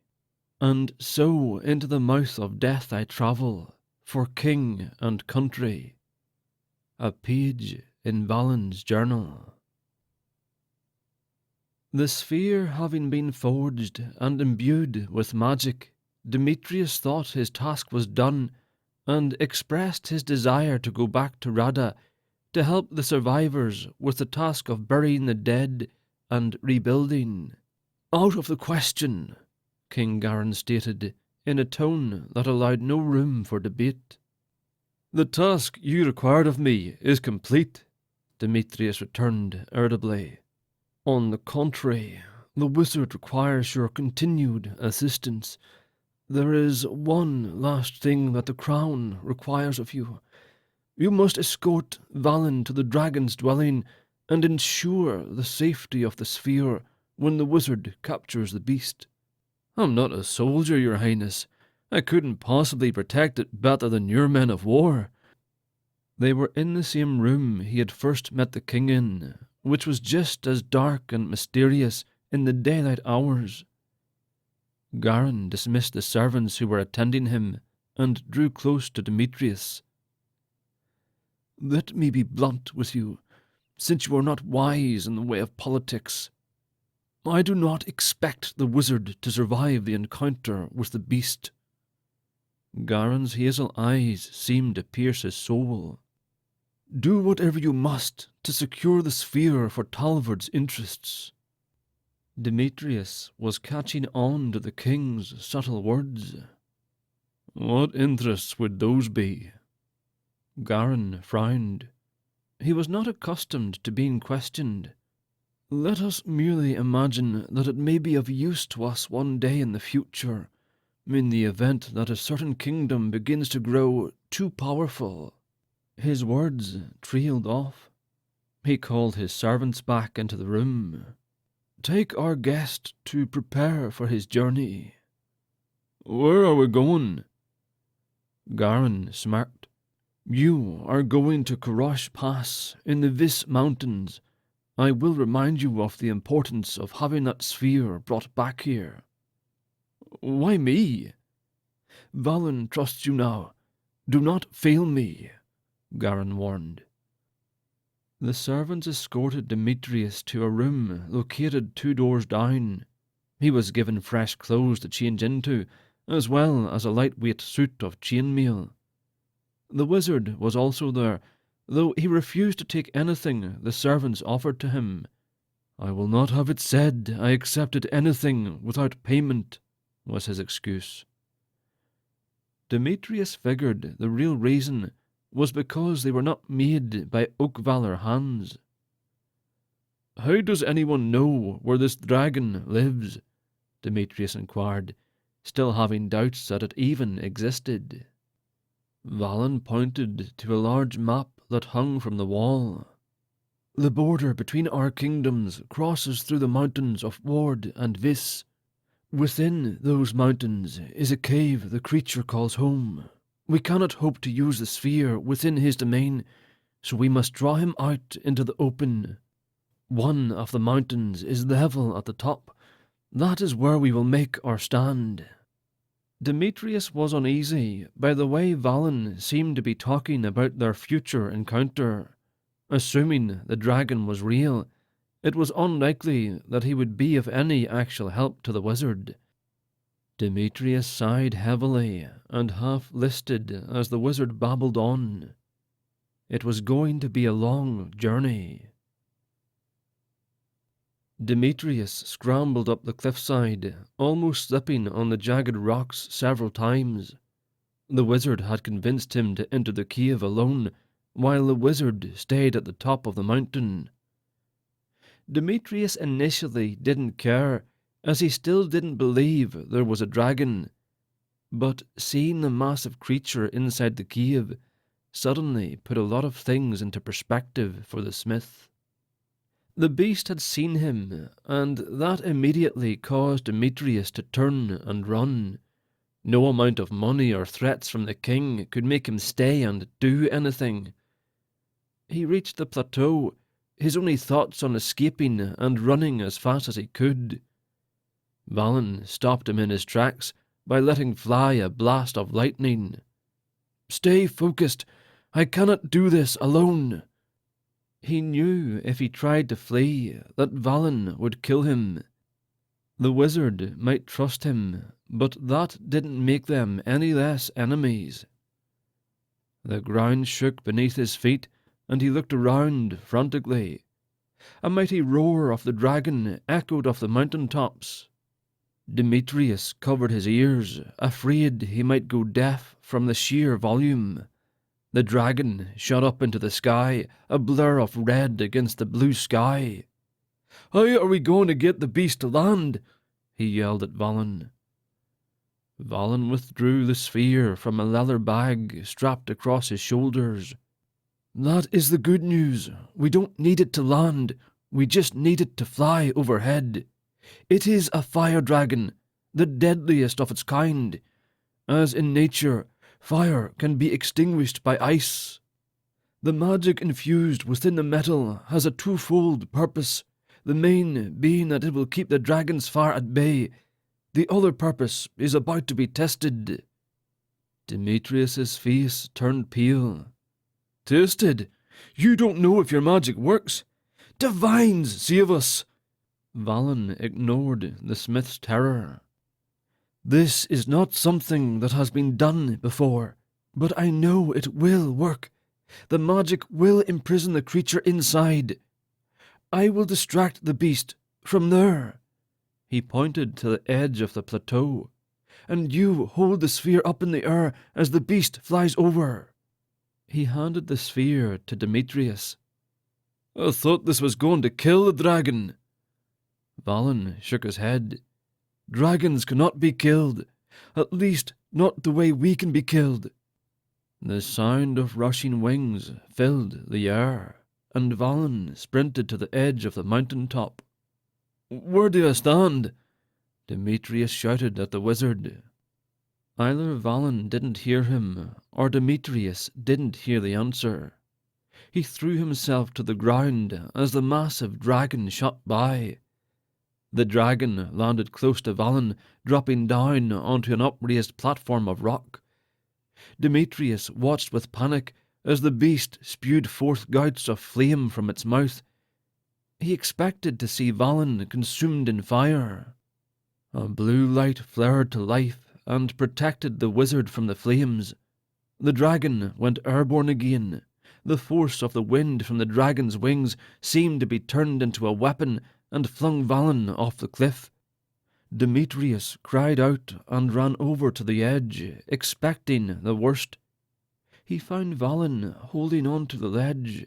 and so into the mouth of death I travel, for king and country. A page in Valen's journal. The sphere having been forged and imbued with magic, Demetrius thought his task was done, and expressed his desire to go back to Rada to help the survivors with the task of burying the dead and rebuilding. "Out of the question," King Garin stated, in a tone that allowed no room for debate. "The task you required of me is complete," Demetrius returned irritably. "On the contrary, the wizard requires your continued assistance. There is one last thing that the crown requires of you. You must escort Valen to the dragon's dwelling and ensure the safety of the sphere when the wizard captures the beast." "I'm not a soldier, your highness. I couldn't possibly protect it better than your men of war." They were in the same room he had first met the king in, which was just as dark and mysterious in the daylight hours. Garin dismissed the servants who were attending him and drew close to Demetrius. "Let me be blunt with you. since you are not wise in the way of politics. I do not expect the wizard to survive the encounter with the beast." Garen's hazel eyes seemed to pierce his soul. "Do whatever you must to secure the sphere for Talvard's interests." Demetrius was catching on to the king's subtle words. "What interests would those be?" Garen frowned. He was not accustomed to being questioned. "Let us merely imagine that it may be of use to us one day in the future, in the event that a certain kingdom begins to grow too powerful." His words trailed off. He called his servants back into the room. "Take our guest to prepare for his journey." "Where are we going?" Garen smirked. "You are going to Korosh Pass in the Vis Mountains. I will remind you of the importance of having that sphere brought back here." "Why me?" "Valen trusts you now. Do not fail me," Garen warned. The servants escorted Demetrius to a room located 2 doors down. He was given fresh clothes to change into, as well as a lightweight suit of chainmail. The wizard was also there, though he refused to take anything the servants offered to him. "I will not have it said I accepted anything without payment," was his excuse. Demetrius figured the real reason was because they were not made by Oakvalor hands. "How does anyone know where this dragon lives?" Demetrius inquired, still having doubts that it even existed. Valen pointed to a large map that hung from the wall. "The border between our kingdoms crosses through the mountains of Ward and Vis. Within those mountains is a cave the creature calls home. We cannot hope to use the sphere within his domain, so we must draw him out into the open. One of the mountains is level at the top. That is where we will make our stand." Demetrius was uneasy by the way Valen seemed to be talking about their future encounter. Assuming the dragon was real, it was unlikely that he would be of any actual help to the wizard. Demetrius sighed heavily and half-listed as the wizard babbled on. It was going to be a long journey. Demetrius scrambled up the cliffside, almost slipping on the jagged rocks several times. The wizard had convinced him to enter the cave alone, while the wizard stayed at the top of the mountain. Demetrius initially didn't care, as he still didn't believe there was a dragon. But seeing the massive creature inside the cave suddenly put a lot of things into perspective for the smith. The beast had seen him, and that immediately caused Demetrius to turn and run. No amount of money or threats from the king could make him stay and do anything. He reached the plateau, his only thoughts on escaping and running as fast as he could. Valen stopped him in his tracks by letting fly a blast of lightning. "Stay focused. I cannot do this alone." He knew if he tried to flee that Valen would kill him. The wizard might trust him, but that didn't make them any less enemies. The ground shook beneath his feet, and he looked around frantically. A mighty roar of the dragon echoed off the mountain tops. Demetrius covered his ears, afraid he might go deaf from the sheer volume. The dragon shot up into the sky, a blur of red against the blue sky. "How are we going to get the beast to land?" he yelled at Valen. Valen withdrew the sphere from a leather bag strapped across his shoulders. "That is the good news. We don't need it to land. We just need it to fly overhead. It is a fire dragon, the deadliest of its kind. As in nature, fire can be extinguished by ice. The magic infused within the metal has a twofold purpose, the main being that it will keep the dragon's fire at bay. The other purpose is about to be tested." Demetrius's face turned pale. "Tested? You don't know if your magic works. Divines, save us! Valen ignored the smith's terror. This is not something that has been done before, but I know it will work. The magic will imprison the creature inside. I will distract the beast from there. He pointed to the edge of the plateau. And you hold the sphere up in the air as the beast flies over. He handed the sphere to Demetrius. I thought this was going to kill the dragon. Valen shook his head. Dragons cannot be killed, at least not the way we can be killed. The sound of rushing wings filled the air, and Valen sprinted to the edge of the mountain top. Where do I stand? Demetrius shouted at the wizard. Either Valen didn't hear him, or Demetrius didn't hear the answer. He threw himself to the ground as the massive dragon shot by. The dragon landed close to Valen, dropping down onto an upraised platform of rock. Demetrius watched with panic as the beast spewed forth gouts of flame from its mouth. He expected to see Valen consumed in fire. A blue light flared to life and protected the wizard from the flames. The dragon went airborne again. The force of the wind from the dragon's wings seemed to be turned into a weapon and flung Valen off the cliff. Demetrius cried out and ran over to the edge, expecting the worst. He found Valen holding on to the ledge.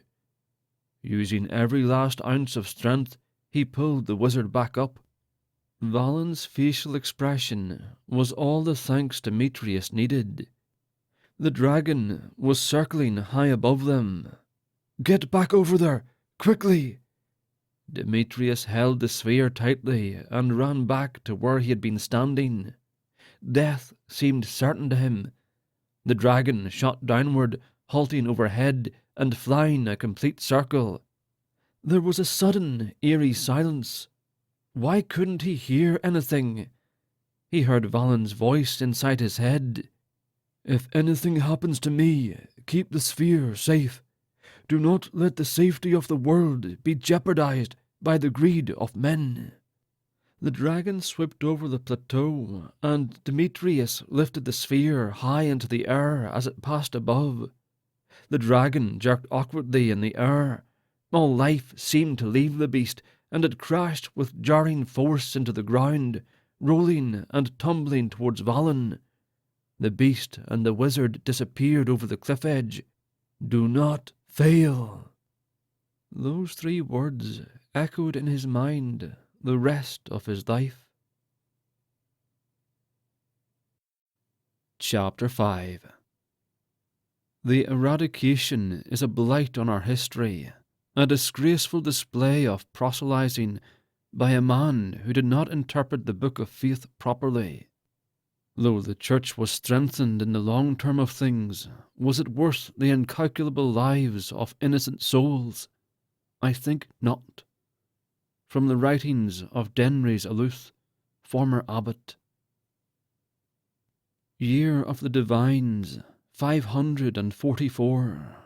Using every last ounce of strength, he pulled the wizard back up. Valen's facial expression was all the thanks Demetrius needed. The dragon was circling high above them. Get back over there, quickly! Demetrius held the sphere tightly and ran back to where he had been standing. Death seemed certain to him. The dragon shot downward, halting overhead and flying a complete circle. There was a sudden, eerie silence. Why couldn't he hear anything? He heard Valen's voice inside his head. If anything happens to me, keep the sphere safe. Do not let the safety of the world be jeopardized by the greed of men. The dragon swooped over the plateau, and Demetrius lifted the sphere high into the air as it passed above. The dragon jerked awkwardly in the air. All life seemed to leave the beast, and it crashed with jarring force into the ground, rolling and tumbling towards Valen. The beast and the wizard disappeared over the cliff edge. Do not fail. Those 3 words echoed in his mind the rest of his life. Chapter 5. The eradication is a blight on our history, a disgraceful display of proselytizing by a man who did not interpret the Book of Faith properly. Though the Church was strengthened in the long term of things, was it worth the incalculable lives of innocent souls? I think not. From the writings of Denry's Aluth, former abbot. Year of the Divines, 544.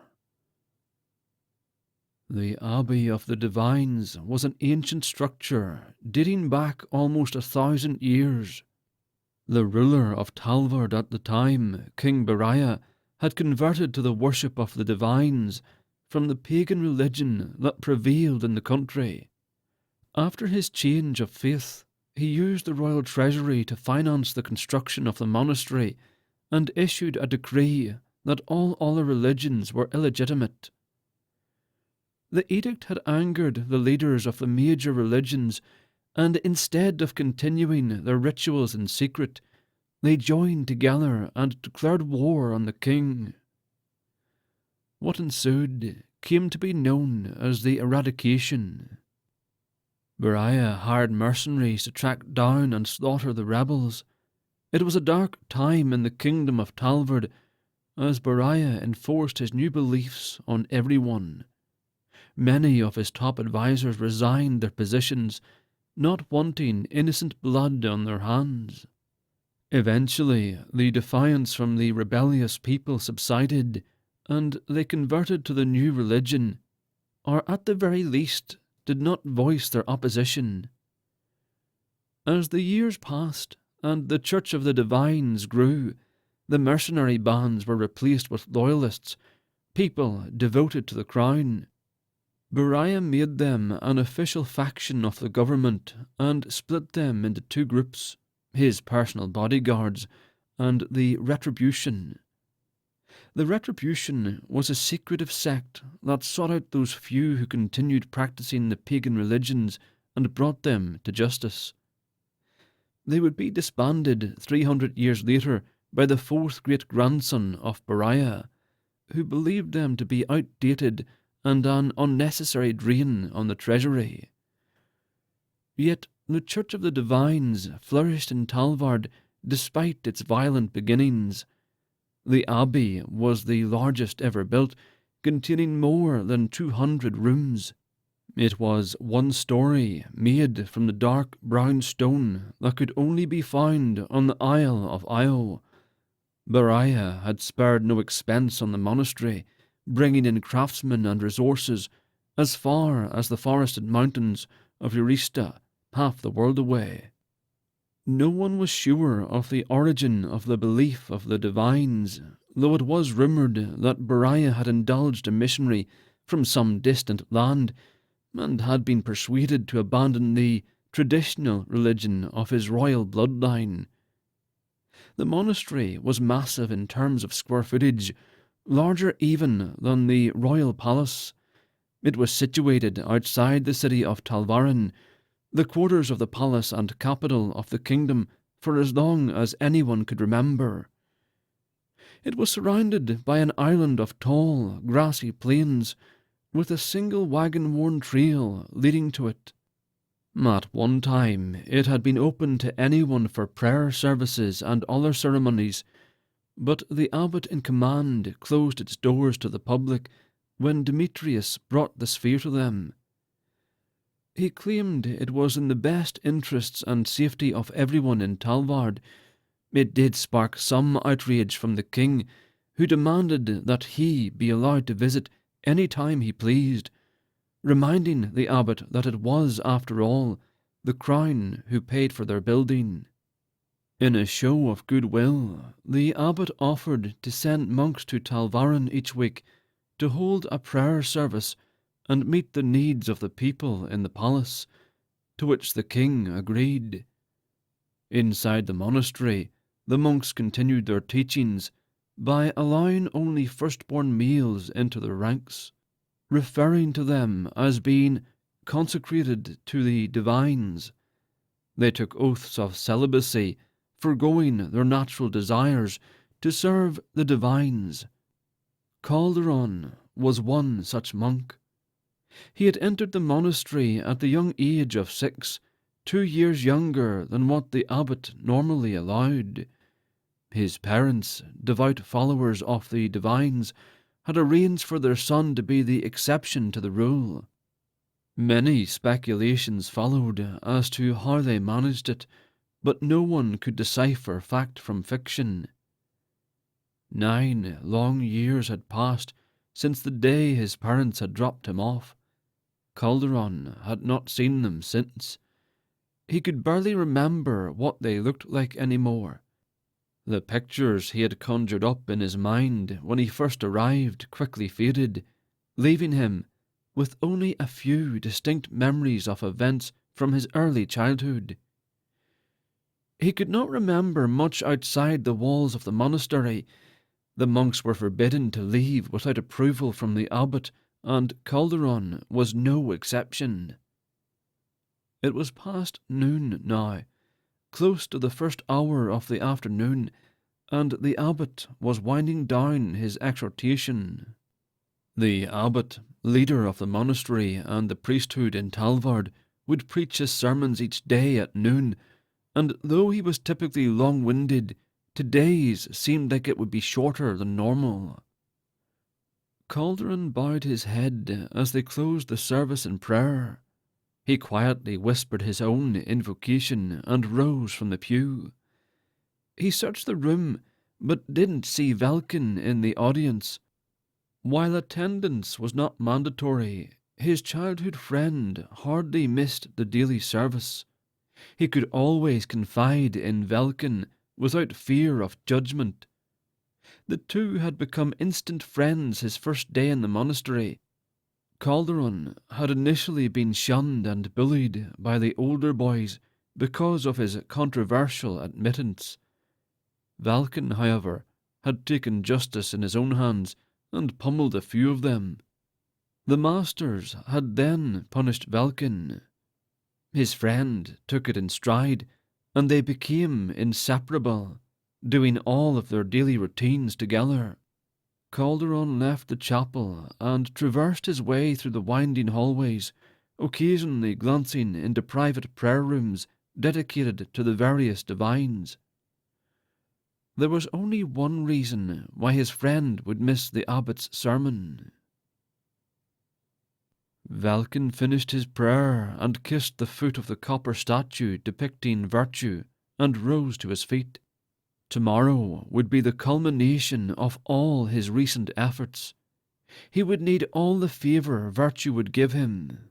The Abbey of the Divines was an ancient structure dating back almost 1,000 years. The ruler of Talvard at the time, King Beriah, had converted to the worship of the Divines from the pagan religion that prevailed in the country. After his change of faith, he used the royal treasury to finance the construction of the monastery and issued a decree that all other religions were illegitimate. The edict had angered the leaders of the major religions, and instead of continuing their rituals in secret, they joined together and declared war on the king. What ensued came to be known as the Eradication. Beriah hired mercenaries to track down and slaughter the rebels. It was a dark time in the kingdom of Talvard, as Beriah enforced his new beliefs on everyone. Many of his top advisers resigned their positions, not wanting innocent blood on their hands. Eventually, the defiance from the rebellious people subsided, and they converted to the new religion, or at the very least, did not voice their opposition. As the years passed and the Church of the Divines grew, the mercenary bands were replaced with loyalists, people devoted to the crown. Beriah made them an official faction of the government and split them into two groups, his personal bodyguards and the Retribution. The Retribution was a secretive sect that sought out those few who continued practicing the pagan religions and brought them to justice. They would be disbanded 300 years later by the fourth great-grandson of Beriah, who believed them to be outdated and an unnecessary drain on the treasury. Yet the Church of the Divines flourished in Talvard despite its violent beginnings. The abbey was the largest ever built, containing more than 200 rooms. It was one story, made from the dark brown stone that could only be found on the Isle of Io. Beriah had spared no expense on the monastery, bringing in craftsmen and resources as far as the forested mountains of Eurista, half the world away. No one was sure of the origin of the belief of the Divines, though it was rumoured that Beriah had indulged a missionary from some distant land and had been persuaded to abandon the traditional religion of his royal bloodline. The monastery was massive in terms of square footage, larger even than the royal palace. It was situated outside the city of Talvarin, the quarters of the palace and capital of the kingdom for as long as anyone could remember. It was surrounded by an island of tall, grassy plains, with a single wagon-worn trail leading to it. At one time, it had been open to anyone for prayer services and other ceremonies, but the abbot in command closed its doors to the public when Demetrius brought the sphere to them. He claimed it was in the best interests and safety of everyone in Talvard. It did spark some outrage from the king, who demanded that he be allowed to visit any time he pleased, reminding the abbot that it was, after all, the crown who paid for their building. In a show of goodwill, the abbot offered to send monks to Talvarin each week to hold a prayer service and meet the needs of the people in the palace, to which the king agreed. Inside the monastery, the monks continued their teachings by allowing only firstborn males into their ranks, referring to them as being consecrated to the Divines. They took oaths of celibacy, forgoing their natural desires to serve the Divines. Calderon was one such monk. He had entered the monastery at the young age of 6, 2 years younger than what the abbot normally allowed. His parents, devout followers of the Divines, had arranged for their son to be the exception to the rule. Many speculations followed as to how they managed it, but no one could decipher fact from fiction. 9 long years had passed since the day his parents had dropped him off. Calderon had not seen them since. He could barely remember what they looked like anymore. The pictures he had conjured up in his mind when he first arrived quickly faded, leaving him with only a few distinct memories of events from his early childhood. He could not remember much outside the walls of the monastery. The monks were forbidden to leave without approval from the abbot, and Calderon was no exception. It was past noon now, close to the first hour of the afternoon, and the abbot was winding down his exhortation. The abbot, leader of the monastery and the priesthood in Talvard, would preach his sermons each day at noon, and though he was typically long-winded, today's seemed like it would be shorter than normal. Calderon bowed his head as they closed the service in prayer. He quietly whispered his own invocation and rose from the pew. He searched the room, but didn't see Velkyn in the audience. While attendance was not mandatory, His childhood friend hardly missed the daily service. He could always confide in Velkyn without fear of judgment. The two had become instant friends his first day in the monastery. Calderon had initially been shunned and bullied by the older boys because of his controversial admittance. Velkyn, however, had taken justice in his own hands and pummeled a few of them. The masters had then punished Velkyn. His friend took it in stride, and they became inseparable, doing all of their daily routines together. Calderon left the chapel and traversed his way through the winding hallways, occasionally glancing into private prayer rooms dedicated to the various divines. There was only one reason why his friend would miss the abbot's sermon. Velkyn finished his prayer and kissed the foot of the copper statue depicting virtue and rose to his feet. Tomorrow would be the culmination of all his recent efforts. He would need all the favour virtue would give him.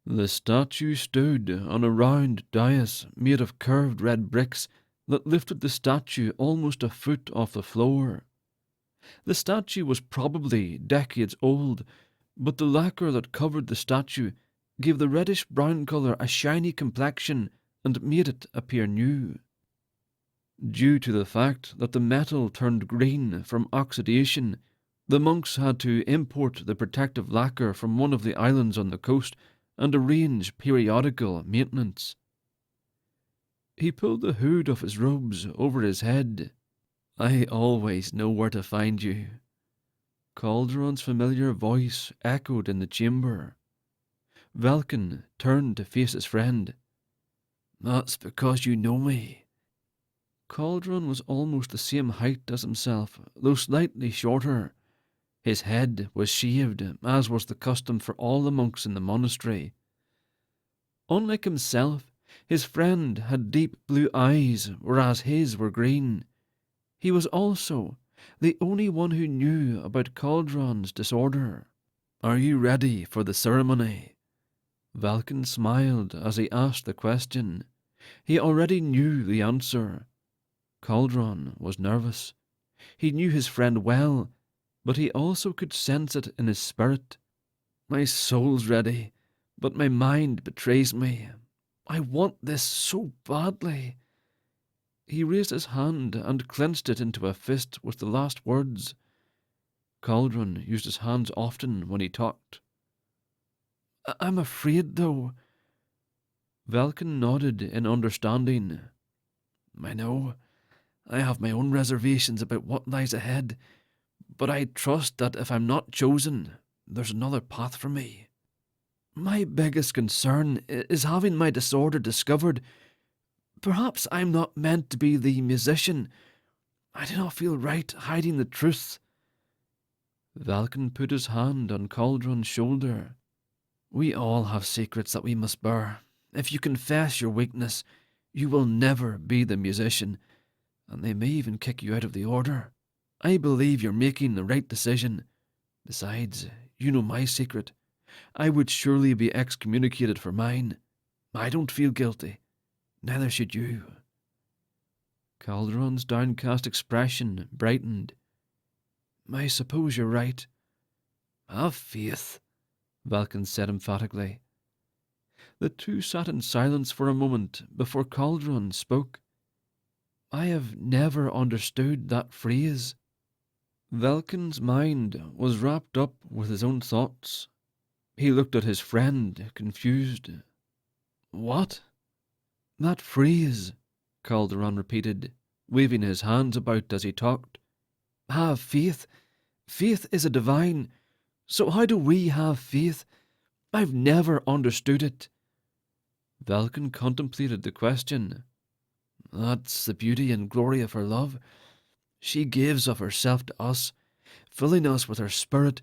The statue stood on a round dais made of curved red bricks that lifted the statue almost a foot off the floor. The statue was probably decades old, but the lacquer that covered the statue gave the reddish-brown colour a shiny complexion and made it appear new. Due to the fact that the metal turned green from oxidation, the monks had to import the protective lacquer from one of the islands on the coast and arrange periodical maintenance. He pulled the hood of his robes over his head. "I always know where to find you." Calderon's familiar voice echoed in the chamber. Velkyn turned to face his friend. "That's because you know me." Calderon was almost the same height as himself, though slightly shorter. His head was shaved, as was the custom for all the monks in the monastery. Unlike himself, his friend had deep blue eyes, whereas his were green. He was also the only one who knew about Calderon's disorder. "Are you ready for the ceremony?" Velkyn smiled as he asked the question. He already knew the answer. Calderon was nervous. He knew his friend well, but he also could sense it in his spirit. "My soul's ready, but my mind betrays me. I want this so badly." He raised his hand and clenched it into a fist with the last words. Calderon used his hands often when he talked. "I'm afraid, though." Velkyn nodded in understanding. "I know. I have my own reservations about what lies ahead, but I trust that if I'm not chosen, there's another path for me. My biggest concern is having my disorder discovered. Perhaps I'm not meant to be the musician. I do not feel right hiding the truth." Velkyn put his hand on Calderon's shoulder. "We all have secrets that we must bear. If you confess your weakness, you will never be the musician, and they may even kick you out of the order. I believe you're making the right decision. Besides, you know my secret. I would surely be excommunicated for mine. I don't feel guilty. Neither should you." Calderon's downcast expression brightened. "I suppose you're right." "Have faith," Velkyn said emphatically. The two sat in silence for a moment before Calderon spoke. "I have never understood that phrase." Velkyn's mind was wrapped up with his own thoughts. He looked at his friend, confused. "What?" "That phrase," Calderon repeated, waving his hands about as he talked. "Have faith. Faith is a divine. So how do we have faith? I've never understood it." Velkyn contemplated the question. "That's the beauty and glory of her love. She gives of herself to us, filling us with her spirit,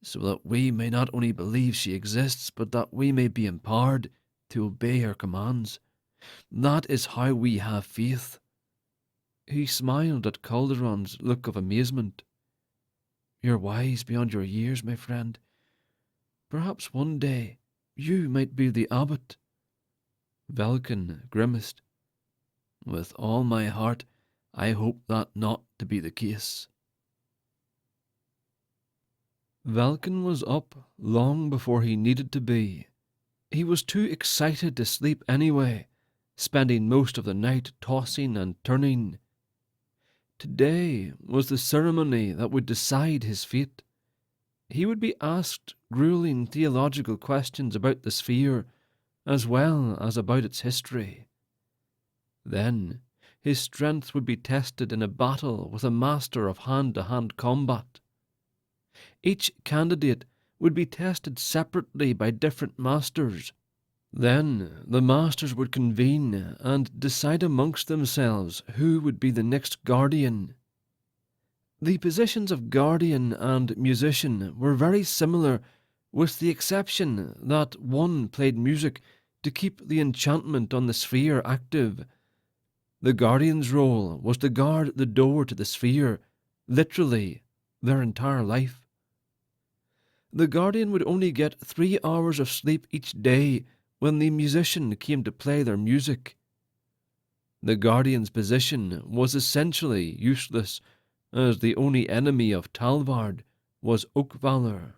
so that we may not only believe she exists, but that we may be empowered to obey her commands. That is how we have faith." He smiled at Calderon's look of amazement. "You're wise beyond your years, my friend. Perhaps one day you might be the abbot." Velkyn grimaced. "With all my heart, I hope that not to be the case." Velkyn was up long before he needed to be. He was too excited to sleep anyway, spending most of the night tossing and turning. Today was the ceremony that would decide his fate. He would be asked grueling theological questions about the sphere, as well as about its history. Then his strength would be tested in a battle with a master of hand-to-hand combat. Each candidate would be tested separately by different masters. Then the masters would convene and decide amongst themselves who would be the next guardian. The positions of guardian and musician were very similar, with the exception that one played music to keep the enchantment on the sphere active. The guardian's role was to guard the door to the sphere, literally their entire life. The guardian would only get 3 hours of sleep each day when the musician came to play their music. The guardian's position was essentially useless, as the only enemy of Talvard was Oakvalor.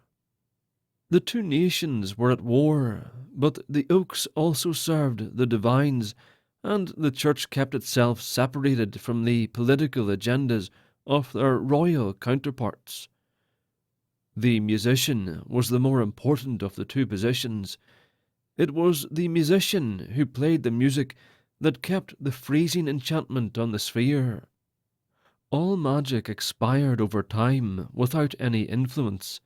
The two nations were at war, but the Oaks also served the divines, and the church kept itself separated from the political agendas of their royal counterparts. The musician was the more important of the two positions. It was the musician who played the music that kept the freezing enchantment on the sphere. All magic expired over time without any influence.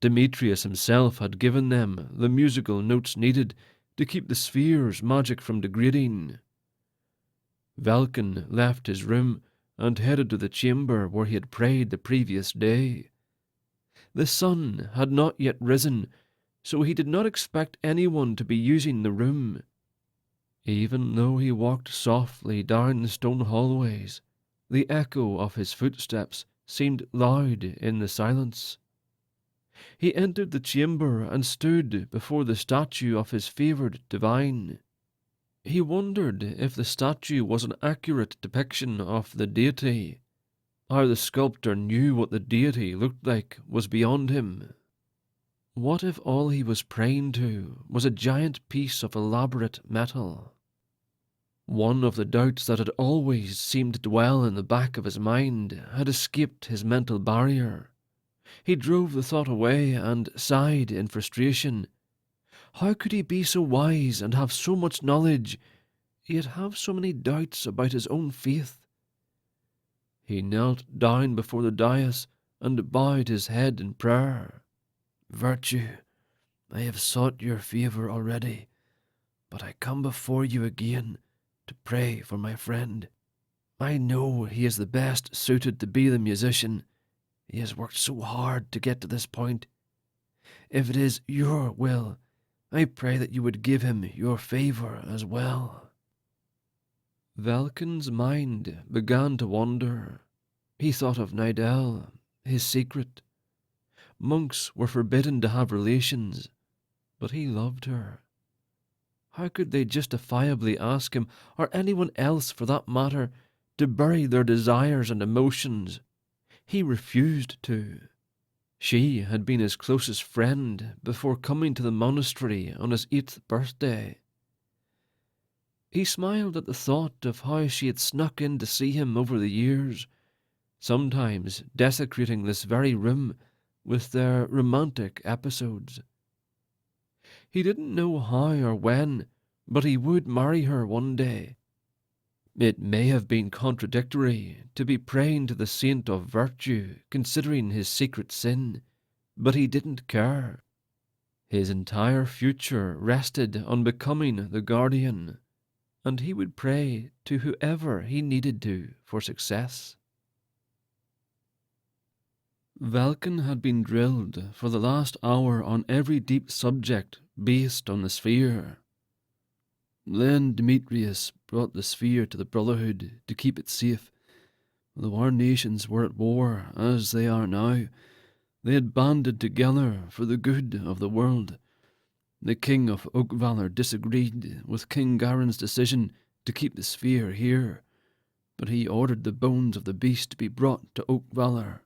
Demetrius himself had given them the musical notes needed to keep the sphere's magic from degrading. Velkyn left his room and headed to the chamber where he had prayed the previous day. The sun had not yet risen, so he did not expect anyone to be using the room. Even though he walked softly down the stone hallways, the echo of his footsteps seemed loud in the silence. He entered the chamber and stood before the statue of his favoured divine. He wondered if the statue was an accurate depiction of the deity. How the sculptor knew what the deity looked like was beyond him. What if all he was praying to was a giant piece of elaborate metal? One of the doubts that had always seemed to dwell in the back of his mind had escaped his mental barrier. He drove the thought away and sighed in frustration. How could he be so wise and have so much knowledge, yet have so many doubts about his own faith? He knelt down before the dais and bowed his head in prayer. "Virtue, I have sought your favour already, but I come before you again to pray for my friend. I know he is the best suited to be the musician. He has worked so hard to get to this point. If it is your will, I pray that you would give him your favour as well." Velkyn's mind began to wander. He thought of Nidell, his secret. Monks were forbidden to have relations, but he loved her. How could they justifiably ask him, or anyone else for that matter, to bury their desires and emotions? He refused to. She had been his closest friend before coming to the monastery on his 8th birthday. He smiled at the thought of how she had snuck in to see him over the years, sometimes desecrating this very room with their romantic episodes. He didn't know how or when, but he would marry her one day. It may have been contradictory to be praying to the saint of virtue, considering his secret sin, but he didn't care. His entire future rested on becoming the guardian, and he would pray to whoever he needed to for success. Velkyn had been drilled for the last hour on every deep subject based on the sphere. Then Demetrius brought the sphere to the Brotherhood to keep it safe. Though our nations were at war, as they are now, They had banded together for the good of the world. The King of Oakvalor disagreed with King Garen's decision to keep the sphere here, but he ordered the bones of the beast to be brought to Oakvalor.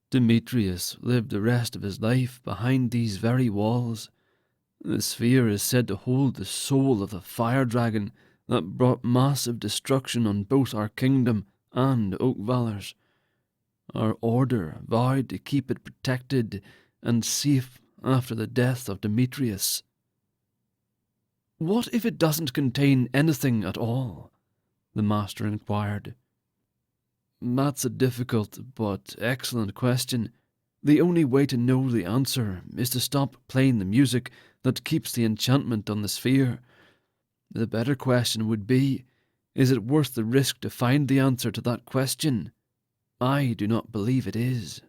Demetrius lived the rest of his life behind these very walls. The sphere is said to hold the soul of the fire dragon that brought massive destruction on both our kingdom and Oakvalor's. Our order vowed to keep it protected and safe after the death of Demetrius. "What if it doesn't contain anything at all?" the master inquired. "That's a difficult but excellent question. The only way to know the answer is to stop playing the music that keeps the enchantment on the sphere. The better question would be, is it worth the risk to find the answer to that question? I do not believe it is.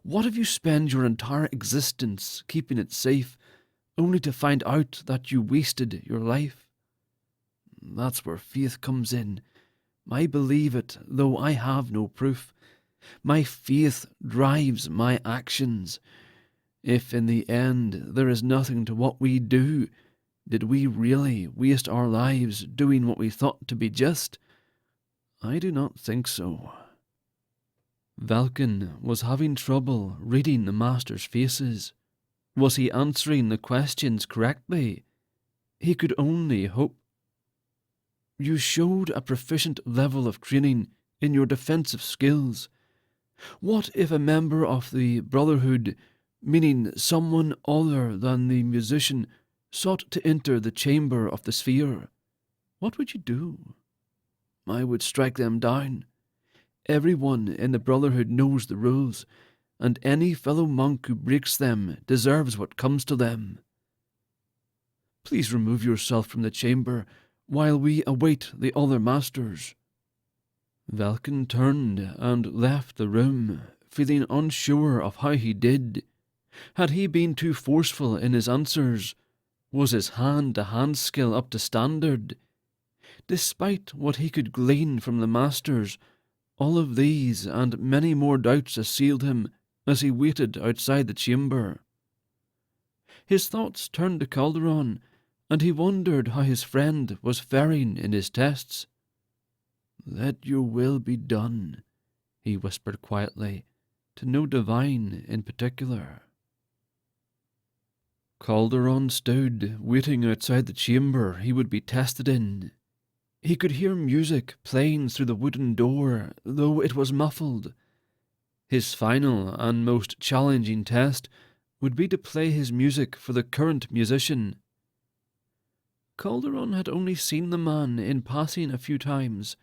What if you spend your entire existence keeping it safe, only to find out that you wasted your life? That's where faith comes in. I believe it, though I have no proof. My faith drives my actions. If in the end there is nothing to what we do, did we really waste our lives doing what we thought to be just? I do not think so." Velkyn was having trouble reading the master's faces. Was he answering the questions correctly? He could only hope. "You showed a proficient level of training in your defensive skills. What if a member of the Brotherhood, meaning someone other than the musician, sought to enter the chamber of the sphere? What would you do?" "I would strike them down. Everyone in the Brotherhood knows the rules, and any fellow monk who breaks them deserves what comes to them." "Please remove yourself from the chamber while we await the other masters." Velkyn turned and left the room, feeling unsure of how he did. Had he been too forceful in his answers? Was his hand-to-hand skill up to standard? Despite what he could glean from the masters, all of these and many more doubts assailed him as he waited outside the chamber. His thoughts turned to Calderon, and he wondered how his friend was faring in his tests. "Let your will be done," he whispered quietly, to no divine in particular. Calderon stood, waiting outside the chamber he would be tested in. He could hear music playing through the wooden door, though it was muffled. His final and most challenging test would be to play his music for the current musician. Calderon had only seen the man in passing a few times.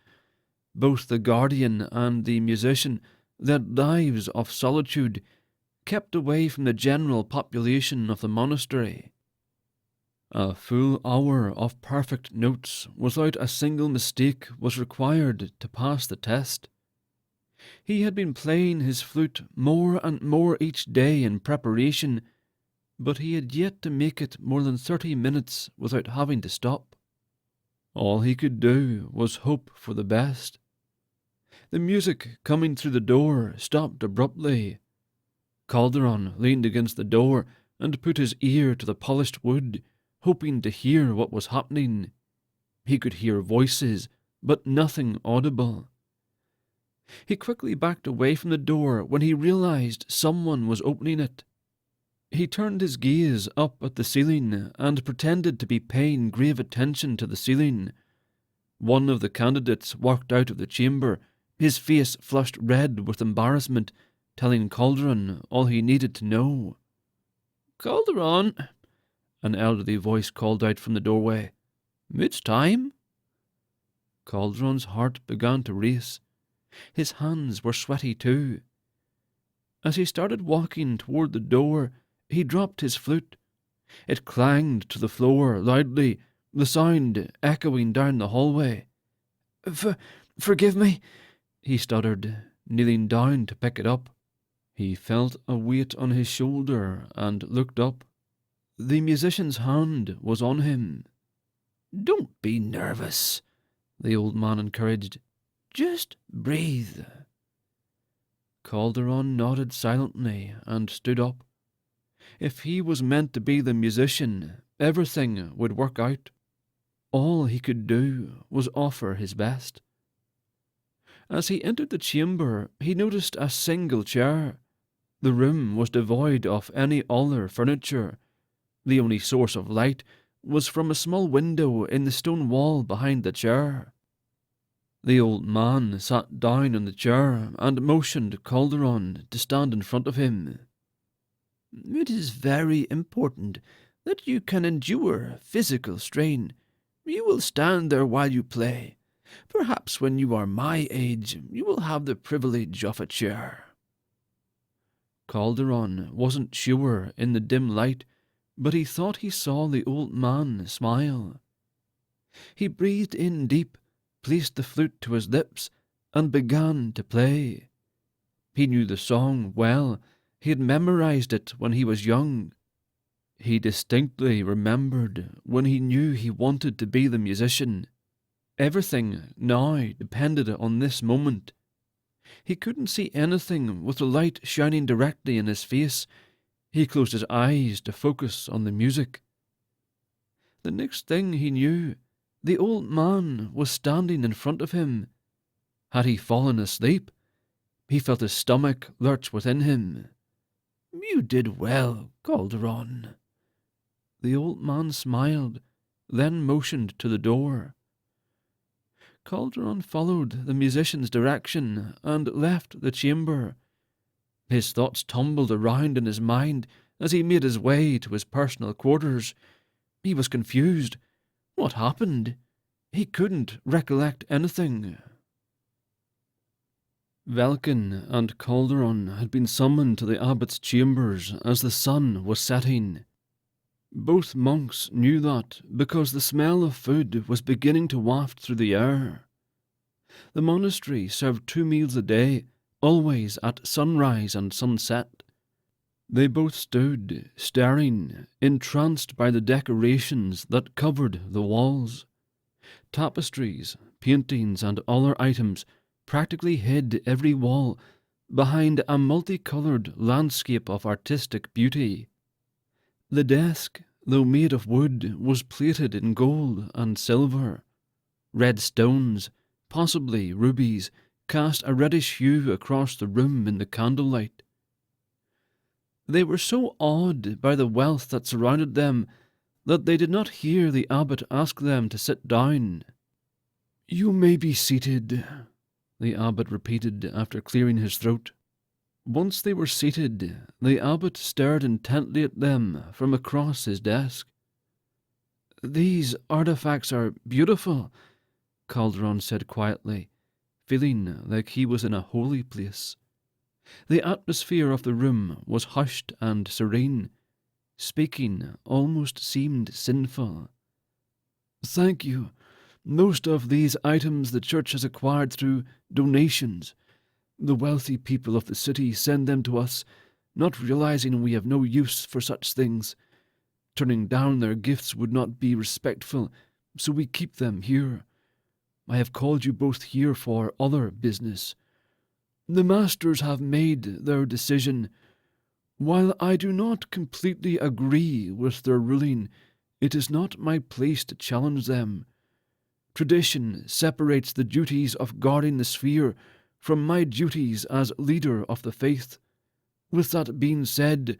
Both the guardian and the musician led lives of solitude, kept away from the general population of the monastery. A full hour of perfect notes without a single mistake was required to pass the test. He had been playing his flute more and more each day in preparation, but he had yet to make it more than 30 minutes without having to stop. All he could do was hope for the best. The music coming through the door stopped abruptly. Calderon leaned against the door and put his ear to the polished wood, hoping to hear what was happening. He could hear voices, but nothing audible. He quickly backed away from the door when he realized someone was opening it. He turned his gaze up at the ceiling and pretended to be paying grave attention to the ceiling. One of the candidates walked out of the chamber, his face flushed red with embarrassment, telling Calderon all he needed to know. "Calderon," an elderly voice called out from the doorway. "It's time." Calderon's heart began to race. His hands were sweaty too. As he started walking toward the door, he dropped his flute. It clanged to the floor loudly, the sound echoing down the hallway. Forgive me," he stuttered, kneeling down to pick it up. He felt a weight on his shoulder and looked up. The musician's hand was on him. "Don't be nervous," the old man encouraged. "Just breathe." Calderon nodded silently and stood up. If he was meant to be the musician, everything would work out. All he could do was offer his best. As he entered the chamber, he noticed a single chair. The room was devoid of any other furniture. The only source of light was from a small window in the stone wall behind the chair. The old man sat down on the chair and motioned Calderon to stand in front of him. "It is very important that you can endure physical strain. You will stand there while you play. Perhaps when you are my age, you will have the privilege of a chair." Calderon wasn't sure in the dim light, but he thought he saw the old man smile. He breathed in deep, placed the flute to his lips, and began to play. He knew the song well. He had memorized it when he was young. He distinctly remembered when he knew he wanted to be the musician. Everything now depended on this moment. He couldn't see anything with the light shining directly in his face. He closed his eyes to focus on the music. The next thing he knew, the old man was standing in front of him. Had he fallen asleep? He felt his stomach lurch within him. "You did well, Calderon." The old man smiled, then motioned to the door. Calderon followed the musician's direction and left the chamber. His thoughts tumbled around in his mind as he made his way to his personal quarters. He was confused. What happened? He couldn't recollect anything. Velkyn and Calderon had been summoned to the abbot's chambers as the sun was setting. Both monks knew that because the smell of food was beginning to waft through the air. The monastery served 2 meals a day, always at sunrise and sunset. They both stood, staring, entranced by the decorations that covered the walls. Tapestries, paintings, and other items practically hid every wall behind a multicoloured landscape of artistic beauty. The desk, though made of wood, was plated in gold and silver. Red stones, possibly rubies, cast a reddish hue across the room in the candlelight. They were so awed by the wealth that surrounded them that they did not hear the abbot ask them to sit down. "You may be seated," the abbot repeated after clearing his throat. Once they were seated, the abbot stared intently at them from across his desk. "These artifacts are beautiful," Calderon said quietly, feeling like he was in a holy place. The atmosphere of the room was hushed and serene. Speaking almost seemed sinful. "Thank you. Most of these items the church has acquired through donations. The wealthy people of the city send them to us, not realizing we have no use for such things. Turning down their gifts would not be respectful, so we keep them here. I have called you both here for other business. The masters have made their decision. While I do not completely agree with their ruling, it is not my place to challenge them. Tradition separates the duties of guarding the sphere from my duties as leader of the faith. With that being said,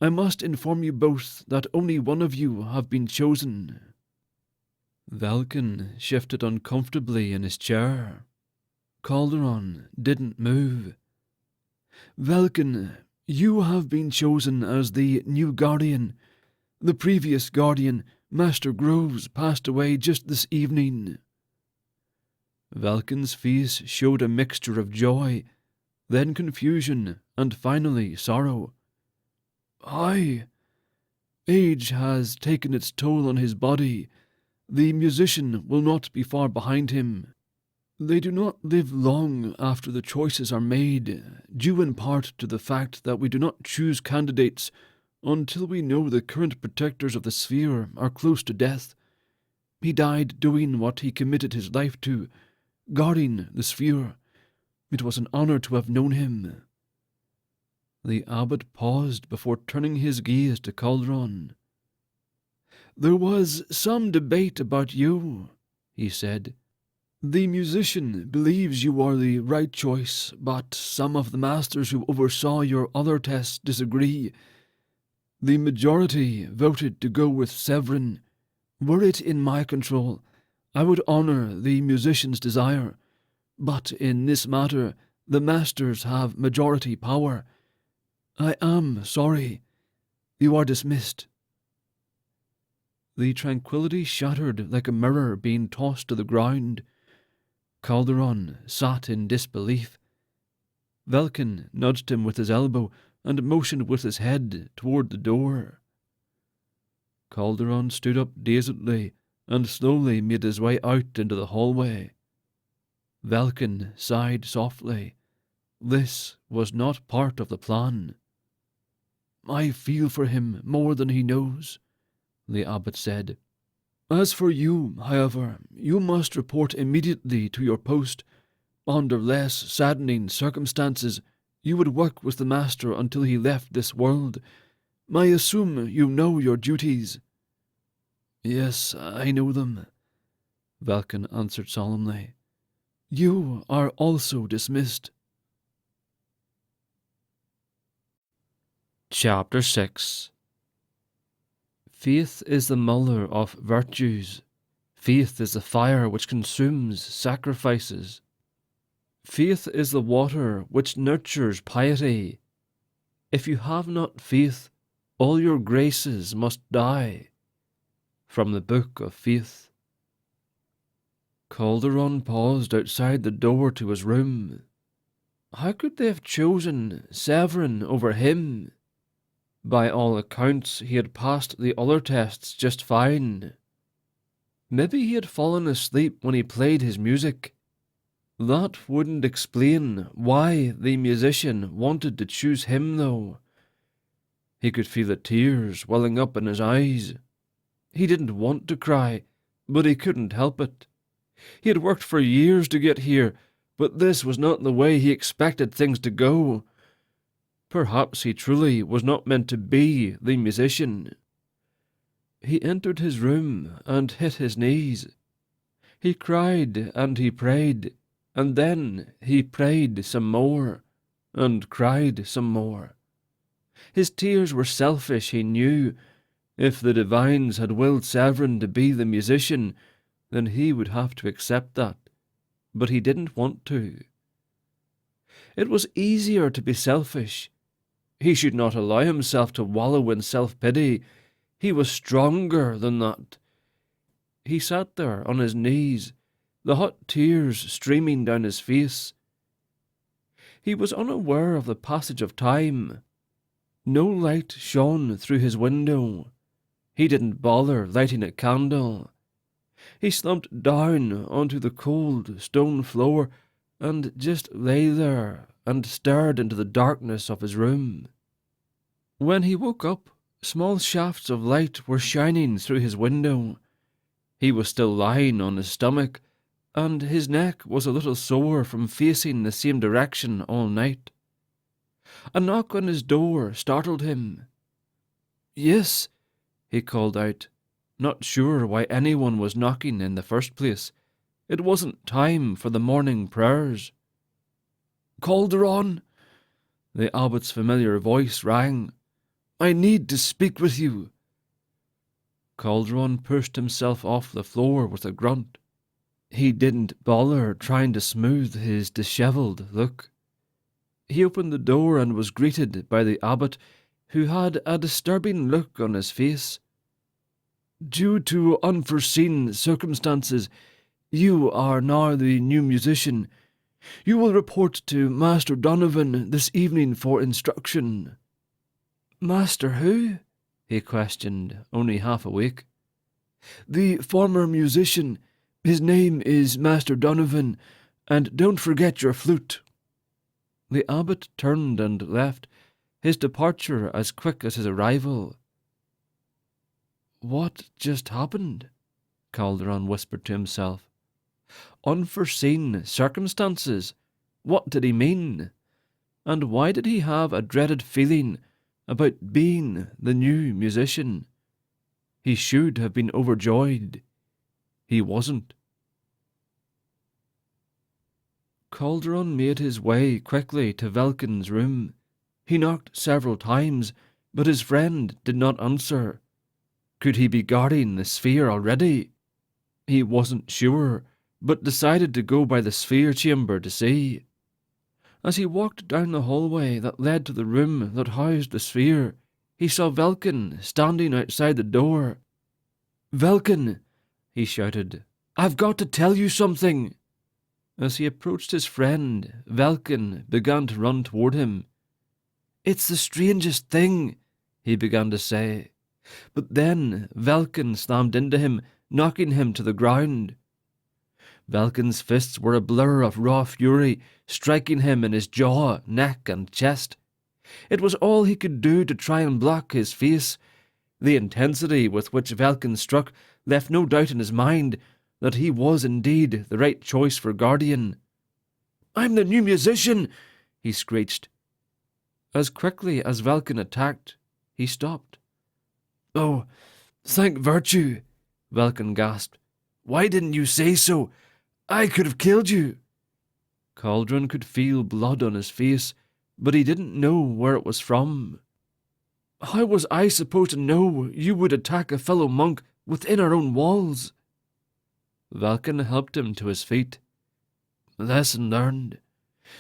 I must inform you both that only one of you have been chosen." Velkyn shifted uncomfortably in his chair. Calderon didn't move. "Velkyn, you have been chosen as the new guardian. The previous guardian, Master Groves, passed away just this evening." Velkyn's face showed a mixture of joy, then confusion, and finally sorrow. "Aye. Age has taken its toll on his body. The musician will not be far behind him. They do not live long after the choices are made, due in part to the fact that we do not choose candidates until we know the current protectors of the sphere are close to death. He died doing what he committed his life to, guarding the sphere. It was an honor to have known him." The abbot paused before turning his gaze to Calderon. "There was some debate about you," he said. "The musician believes you are the right choice, but some of the masters who oversaw your other tests disagree. The majority voted to go with Severin. Were it in my control, I would honor the musician's desire, but in this matter, the masters have majority power. I am sorry. You are dismissed." The tranquillity shattered like a mirror being tossed to the ground. Calderon sat in disbelief. Velkyn nudged him with his elbow and motioned with his head toward the door. Calderon stood up dazedly and slowly made his way out into the hallway. Velkyn sighed softly. This was not part of the plan. "I feel for him more than he knows," the abbot said. "As for you, however, you must report immediately to your post. Under less saddening circumstances, you would work with the master until he left this world. I assume you know your duties." "Yes, I know them," Velkyn answered solemnly. "You are also dismissed." Chapter 6. Faith is the mother of virtues. Faith is the fire which consumes sacrifices. Faith is the water which nurtures piety. If you have not faith, all your graces must die. From the Book of Faith. Calderon paused outside the door to his room. How could they have chosen Severin over him? By all accounts, he had passed the other tests just fine. Maybe he had fallen asleep when he played his music. That wouldn't explain why the musician wanted to choose him, though. He could feel the tears welling up in his eyes. He didn't want to cry, but he couldn't help it. He had worked for years to get here, but this was not the way he expected things to go. Perhaps he truly was not meant to be the musician. He entered his room and hit his knees. He cried and he prayed, and then he prayed some more, and cried some more. His tears were selfish, he knew. If the divines had willed Severin to be the musician, then he would have to accept that. But he didn't want to. It was easier to be selfish. He should not allow himself to wallow in self-pity. He was stronger than that. He sat there on his knees, the hot tears streaming down his face. He was unaware of the passage of time. No light shone through his window. He didn't bother lighting a candle. He slumped down onto the cold stone floor and just lay there and stared into the darkness of his room. When he woke up, small shafts of light were shining through his window. He was still lying on his stomach, and his neck was a little sore from facing the same direction all night. A knock on his door startled him. "Yes," he called out, not sure why anyone was knocking in the first place. It wasn't time for the morning prayers. "Calderon," the abbot's familiar voice rang. "I need to speak with you." Calderon pushed himself off the floor with a grunt. He didn't bother trying to smooth his dishevelled look. He opened the door and was greeted by the abbot, who had a disturbing look on his face. "Due to unforeseen circumstances, you are now the new musician. You will report to Master Donovan this evening for instruction." "Master who?" he questioned, only half awake. "The former musician. His name is Master Donovan, and don't forget your flute." The abbot turned and left, his departure as quick as his arrival. "What just happened?" Calderon whispered to himself. Unforeseen circumstances? What did he mean? And why did he have a dreaded feeling about being the new musician? He should have been overjoyed. He wasn't. Calderon made his way quickly to Velkyn's room. He knocked several times, but his friend did not answer. Could he be guarding the sphere already? He wasn't sure, but decided to go by the sphere chamber to see. As he walked down the hallway that led to the room that housed the sphere, he saw Velkyn standing outside the door. "Velkyn," he shouted, "I've got to tell you something." As he approached his friend, Velkyn began to run toward him. "It's the strangest thing," he began to say. But then Velkyn slammed into him, knocking him to the ground. Velkyn's fists were a blur of raw fury, striking him in his jaw, neck, and chest. It was all he could do to try and block his face. The intensity with which Velkyn struck left no doubt in his mind that he was indeed the right choice for guardian. "I'm the new musician," he screeched. As quickly as Velkyn attacked, he stopped. "Oh, thank virtue," Velkyn gasped. "Why didn't you say so? I could have killed you." Calderon could feel blood on his face, but he didn't know where it was from. "How was I supposed to know you would attack a fellow monk within our own walls?" Velkyn helped him to his feet. "Lesson learned.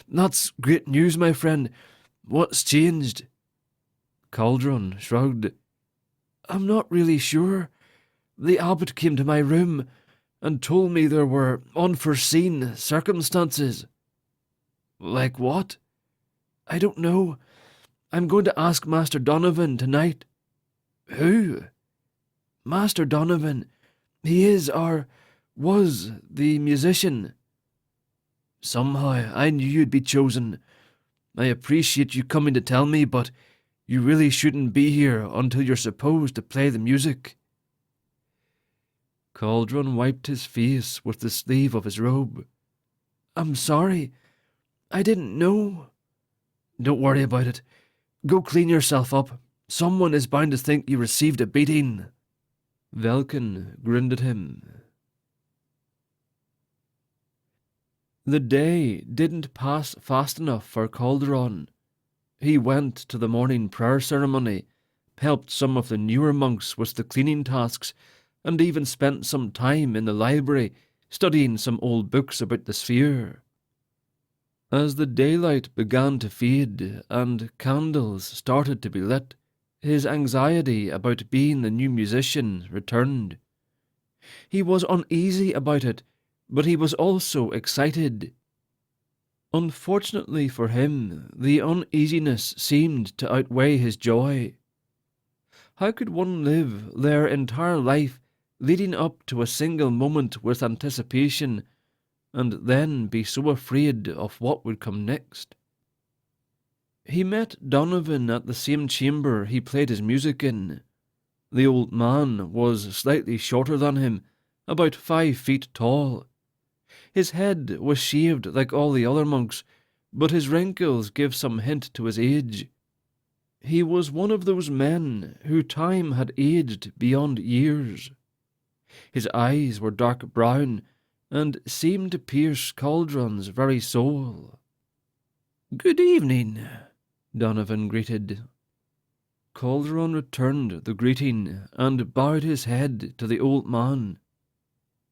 That's great news, my friend. What's changed?" Calderon shrugged. "I'm not really sure. The abbot came to my room and told me there were unforeseen circumstances." "Like what?" "I don't know. I'm going to ask Master Donovan tonight." "Who?" "Master Donovan. He is, or was, the musician." "Somehow I knew you'd be chosen. I appreciate you coming to tell me, but you really shouldn't be here until you're supposed to play the music." Calderon wiped his face with the sleeve of his robe. "I'm sorry. I didn't know." "Don't worry about it. Go clean yourself up. Someone is bound to think you received a beating." Velkyn grinned at him. The day didn't pass fast enough for Calderon. He went to the morning prayer ceremony, helped some of the newer monks with the cleaning tasks, and even spent some time in the library studying some old books about the sphere. As the daylight began to fade and candles started to be lit, his anxiety about being the new musician returned. He was uneasy about it, but he was also excited. Unfortunately for him, the uneasiness seemed to outweigh his joy. How could one live their entire life leading up to a single moment with anticipation, and then be so afraid of what would come next? He met Donovan at the same chamber he played his music in. The old man was slightly shorter than him, about 5 feet tall. His head was shaved like all the other monks, but his wrinkles gave some hint to his age. He was one of those men who time had aged beyond years. His eyes were dark brown, and seemed to pierce Calderon's very soul. "Good evening," Donovan greeted. Calderon returned the greeting and bowed his head to the old man.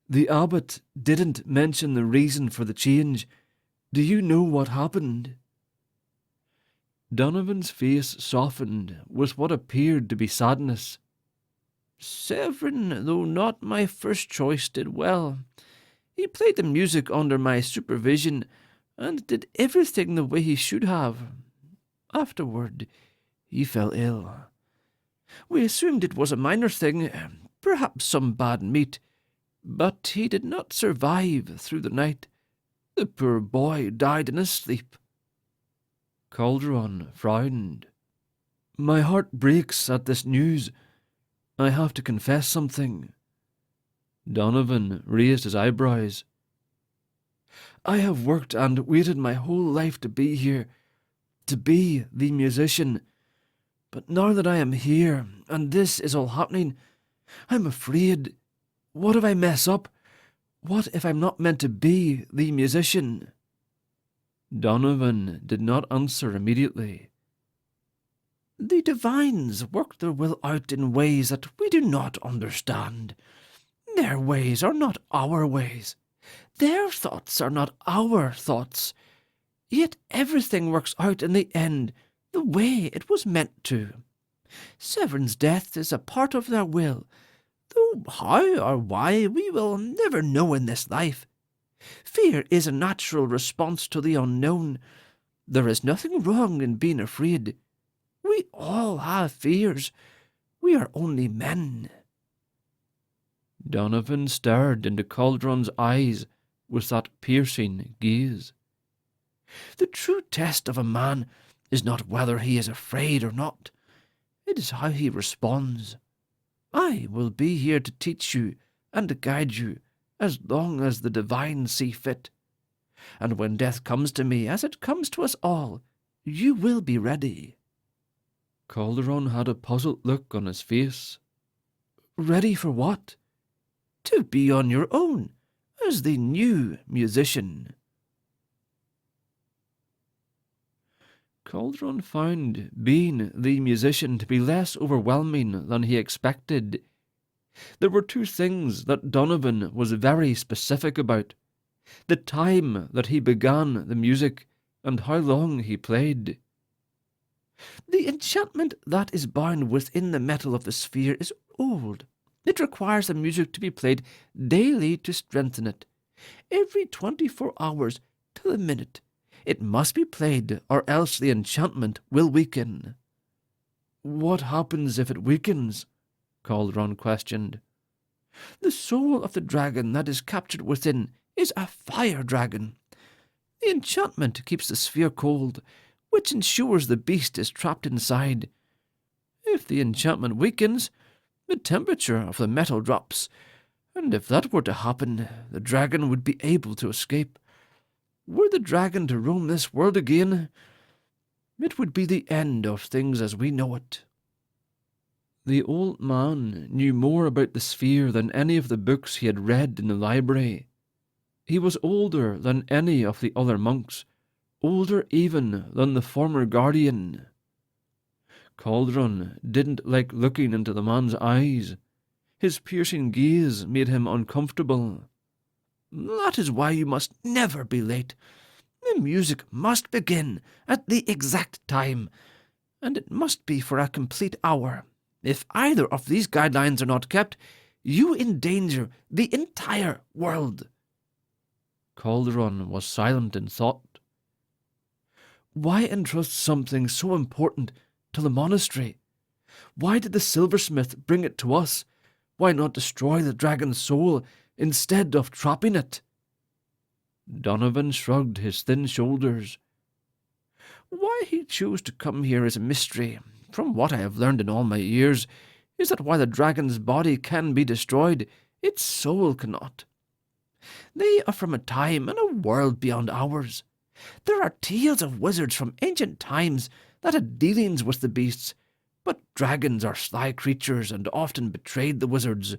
"The abbot didn't mention the reason for the change. Do you know what happened?" Donovan's face softened with what appeared to be sadness. "Severin, though not my first choice, did well. He played the music under my supervision and did everything the way he should have. Afterward, he fell ill. We assumed it was a minor thing, perhaps some bad meat, but he did not survive through the night. The poor boy died in his sleep." Calderon frowned. "My heart breaks at this news. I have to confess something." Donovan raised his eyebrows. "I have worked and waited my whole life to be here. to be the musician. But now that I am here, and this is all happening, I'm afraid. What if I mess up? What if I'm not meant to be the musician? Donovan did not answer immediately. The divines work their will out in ways that we do not understand. Their ways are not our ways. Their thoughts are not our thoughts. Yet everything works out in the end the way it was meant to. Severn's death is a part of their will, though how or why we will never know in this life. Fear is a natural response to the unknown. There is nothing wrong in being afraid. We all have fears. We are only men. Donovan stared into Calderon's eyes with that piercing gaze. The true test of a man is not whether he is afraid or not. It is how he responds. I will be here to teach you and to guide you as long as the divines see fit. And when death comes to me, as it comes to us all, you will be ready. Calderon had a puzzled look on his face. Ready for what? To be on your own, as the new musician. Calderon found being the musician to be less overwhelming than he expected. There were two things that Donovan was very specific about: the time that he began the music and how long he played. The enchantment that is bound within the metal of the sphere is old. It requires the music to be played daily to strengthen it. Every 24 hours to the minute. It must be played, or else the enchantment will weaken. What happens if it weakens? Calderon questioned. The soul of the dragon that is captured within is a fire dragon. The enchantment keeps the sphere cold, which ensures the beast is trapped inside. If the enchantment weakens, the temperature of the metal drops, and if that were to happen, the dragon would be able to escape. Were the dragon to roam this world again, it would be the end of things as we know it. The old man knew more about the sphere than any of the books he had read in the library. He was older than any of the other monks, older even than the former guardian. Calderon didn't like looking into the man's eyes. His piercing gaze made him uncomfortable. That is why you must never be late. The music must begin at the exact time, and it must be for a complete hour. If either of these guidelines are not kept, you endanger the entire world. Calderon was silent in thought. Why entrust something so important to the monastery? Why did the silversmith bring it to us? Why not destroy the dragon's soul instead of trapping it? Donovan shrugged his thin shoulders. Why he chose to come here is a mystery. From what I have learned in all my years, is that while the dragon's body can be destroyed, its soul cannot. They are from a time and a world beyond ours. There are tales of wizards from ancient times that had dealings with the beasts, but dragons are sly creatures and often betrayed the wizards.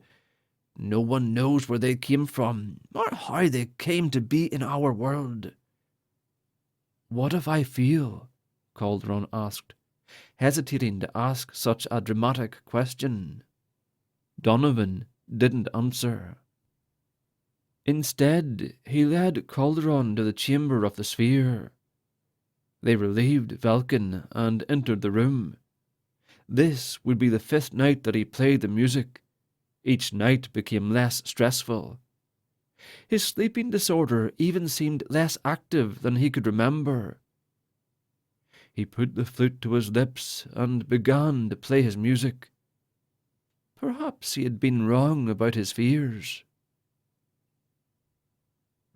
No one knows where they came from, or how they came to be in our world. What if I feel? Calderon asked, hesitating to ask such a dramatic question. Donovan didn't answer. Instead, he led Calderon to the chamber of the sphere. They relieved Velkyn and entered the room. This would be the 5th night that he played the music. Each night became less stressful. His sleeping disorder even seemed less active than he could remember. He put the flute to his lips and began to play his music. Perhaps he had been wrong about his fears.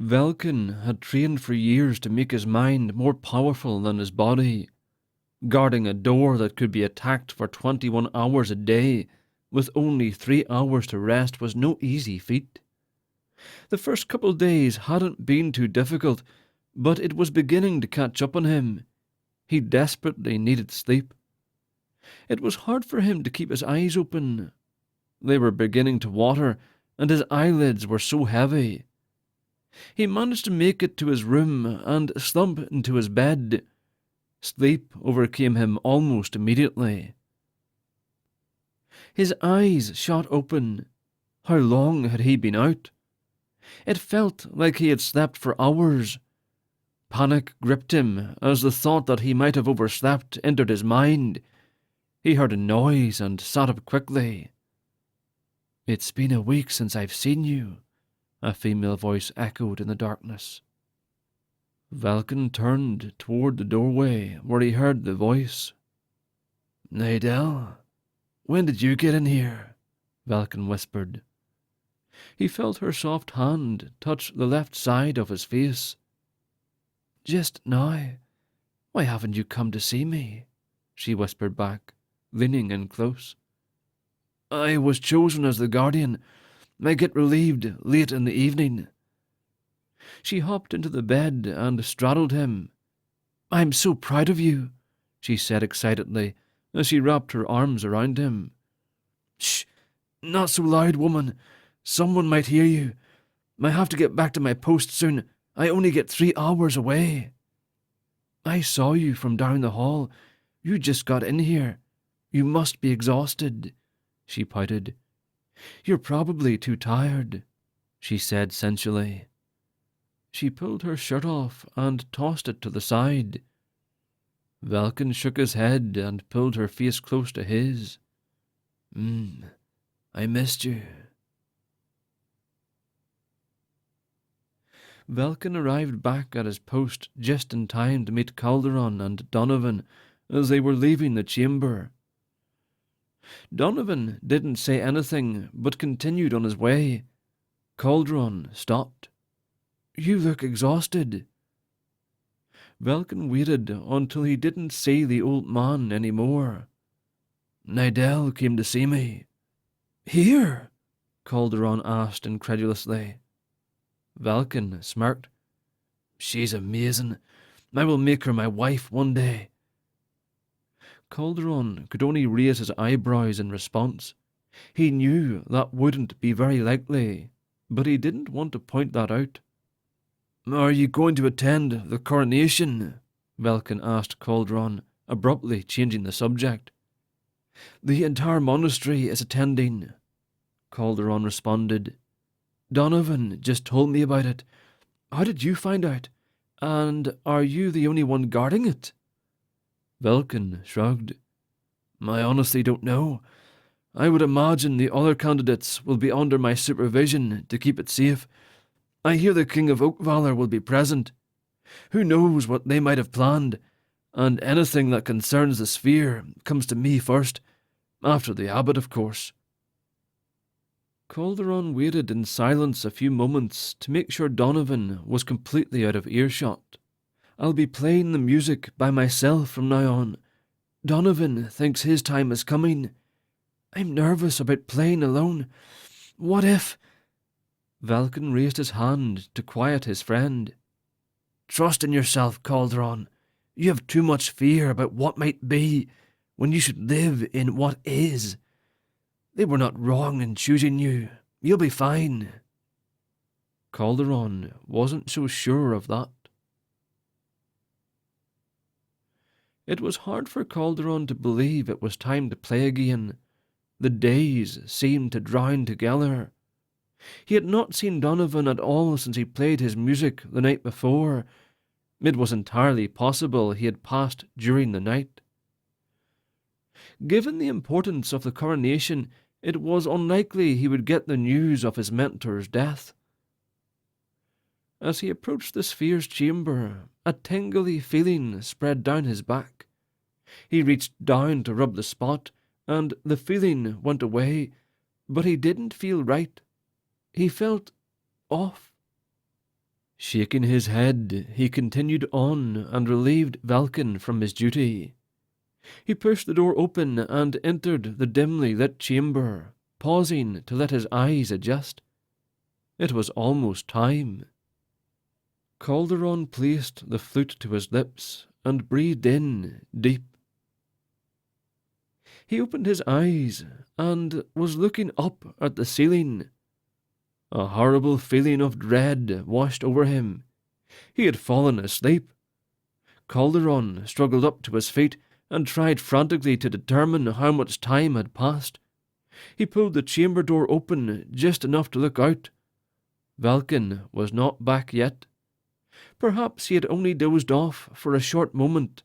Velkyn had trained for years to make his mind more powerful than his body. Guarding a door that could be attacked for 21 hours a day, with only 3 hours to rest, was no easy feat. The first couple days hadn't been too difficult, but it was beginning to catch up on him. He desperately needed sleep. It was hard for him to keep his eyes open. They were beginning to water, and his eyelids were so heavy. He managed to make it to his room and slump into his bed. Sleep overcame him almost immediately. His eyes shot open. How long had he been out? It felt like he had slept for hours. Panic gripped him as the thought that he might have overslept entered his mind. He heard a noise and sat up quickly. "It's been a week since I've seen you," a female voice echoed in the darkness. Velkyn turned toward the doorway where he heard the voice. "Nadel, when did you get in here?" Velkyn whispered. He felt her soft hand touch the left side of his face. "Just now. Why haven't you come to see me?" she whispered back, leaning in close. "I was chosen as the guardian. I get relieved late in the evening." She hopped into the bed and straddled him. "I'm so proud of you," she said excitedly as she wrapped her arms around him. "Shh! Not so loud, woman. Someone might hear you. I have to get back to my post soon. I only get 3 hours away." "I saw you from down the hall. You just got in here. You must be exhausted," she pouted. "You're probably too tired," she said sensually. She pulled her shirt off and tossed it to the side. Velkyn shook his head and pulled her face close to his. I missed you." Velkyn arrived back at his post just in time to meet Calderon and Donovan as they were leaving the chamber. Donovan didn't say anything but continued on his way. Calderon stopped. "You look exhausted." Velkyn waited until he didn't see the old man any more. "Nadel came to see me." "Here?" Calderon asked incredulously. Velkyn smirked. "She's amazing. I will make her my wife one day." Calderon could only raise his eyebrows in response. He knew that wouldn't be very likely, but he didn't want to point that out. "Are you going to attend the coronation?" Velkyn asked Calderon, abruptly changing the subject. "The entire monastery is attending," Calderon responded. "Donovan just told me about it. How did you find out? And are you the only one guarding it?" Velkyn shrugged. "I honestly don't know. I would imagine the other candidates will be under my supervision to keep it safe. I hear the King of Oakvalor will be present. Who knows what they might have planned, and anything that concerns the sphere comes to me first, after the abbot, of course." Calderon waited in silence a few moments to make sure Donovan was completely out of earshot. "I'll be playing the music by myself from now on. Donovan thinks his time is coming. I'm nervous about playing alone. What if—" Velkyn raised his hand to quiet his friend. "Trust in yourself, Calderon. You have too much fear about what might be, when you should live in what is. They were not wrong in choosing you. You'll be fine." Calderon wasn't so sure of that. It was hard for Calderon to believe it was time to play again. The days seemed to drown together. He had not seen Donovan at all since he played his music the night before. It was entirely possible he had passed during the night. Given the importance of the coronation, it was unlikely he would get the news of his mentor's death. As he approached the sphere's chamber, a tingly feeling spread down his back. He reached down to rub the spot, and the feeling went away, but he didn't feel right. He felt off. Shaking his head, he continued on and relieved Velkyn from his duty. He pushed the door open and entered the dimly lit chamber, pausing to let his eyes adjust. It was almost time. Calderon placed the flute to his lips and breathed in deep. He opened his eyes and was looking up at the ceiling. A horrible feeling of dread washed over him. He had fallen asleep. Calderon struggled up to his feet and tried frantically to determine how much time had passed. He pulled the chamber door open just enough to look out. Velkyn was not back yet. Perhaps he had only dozed off for a short moment.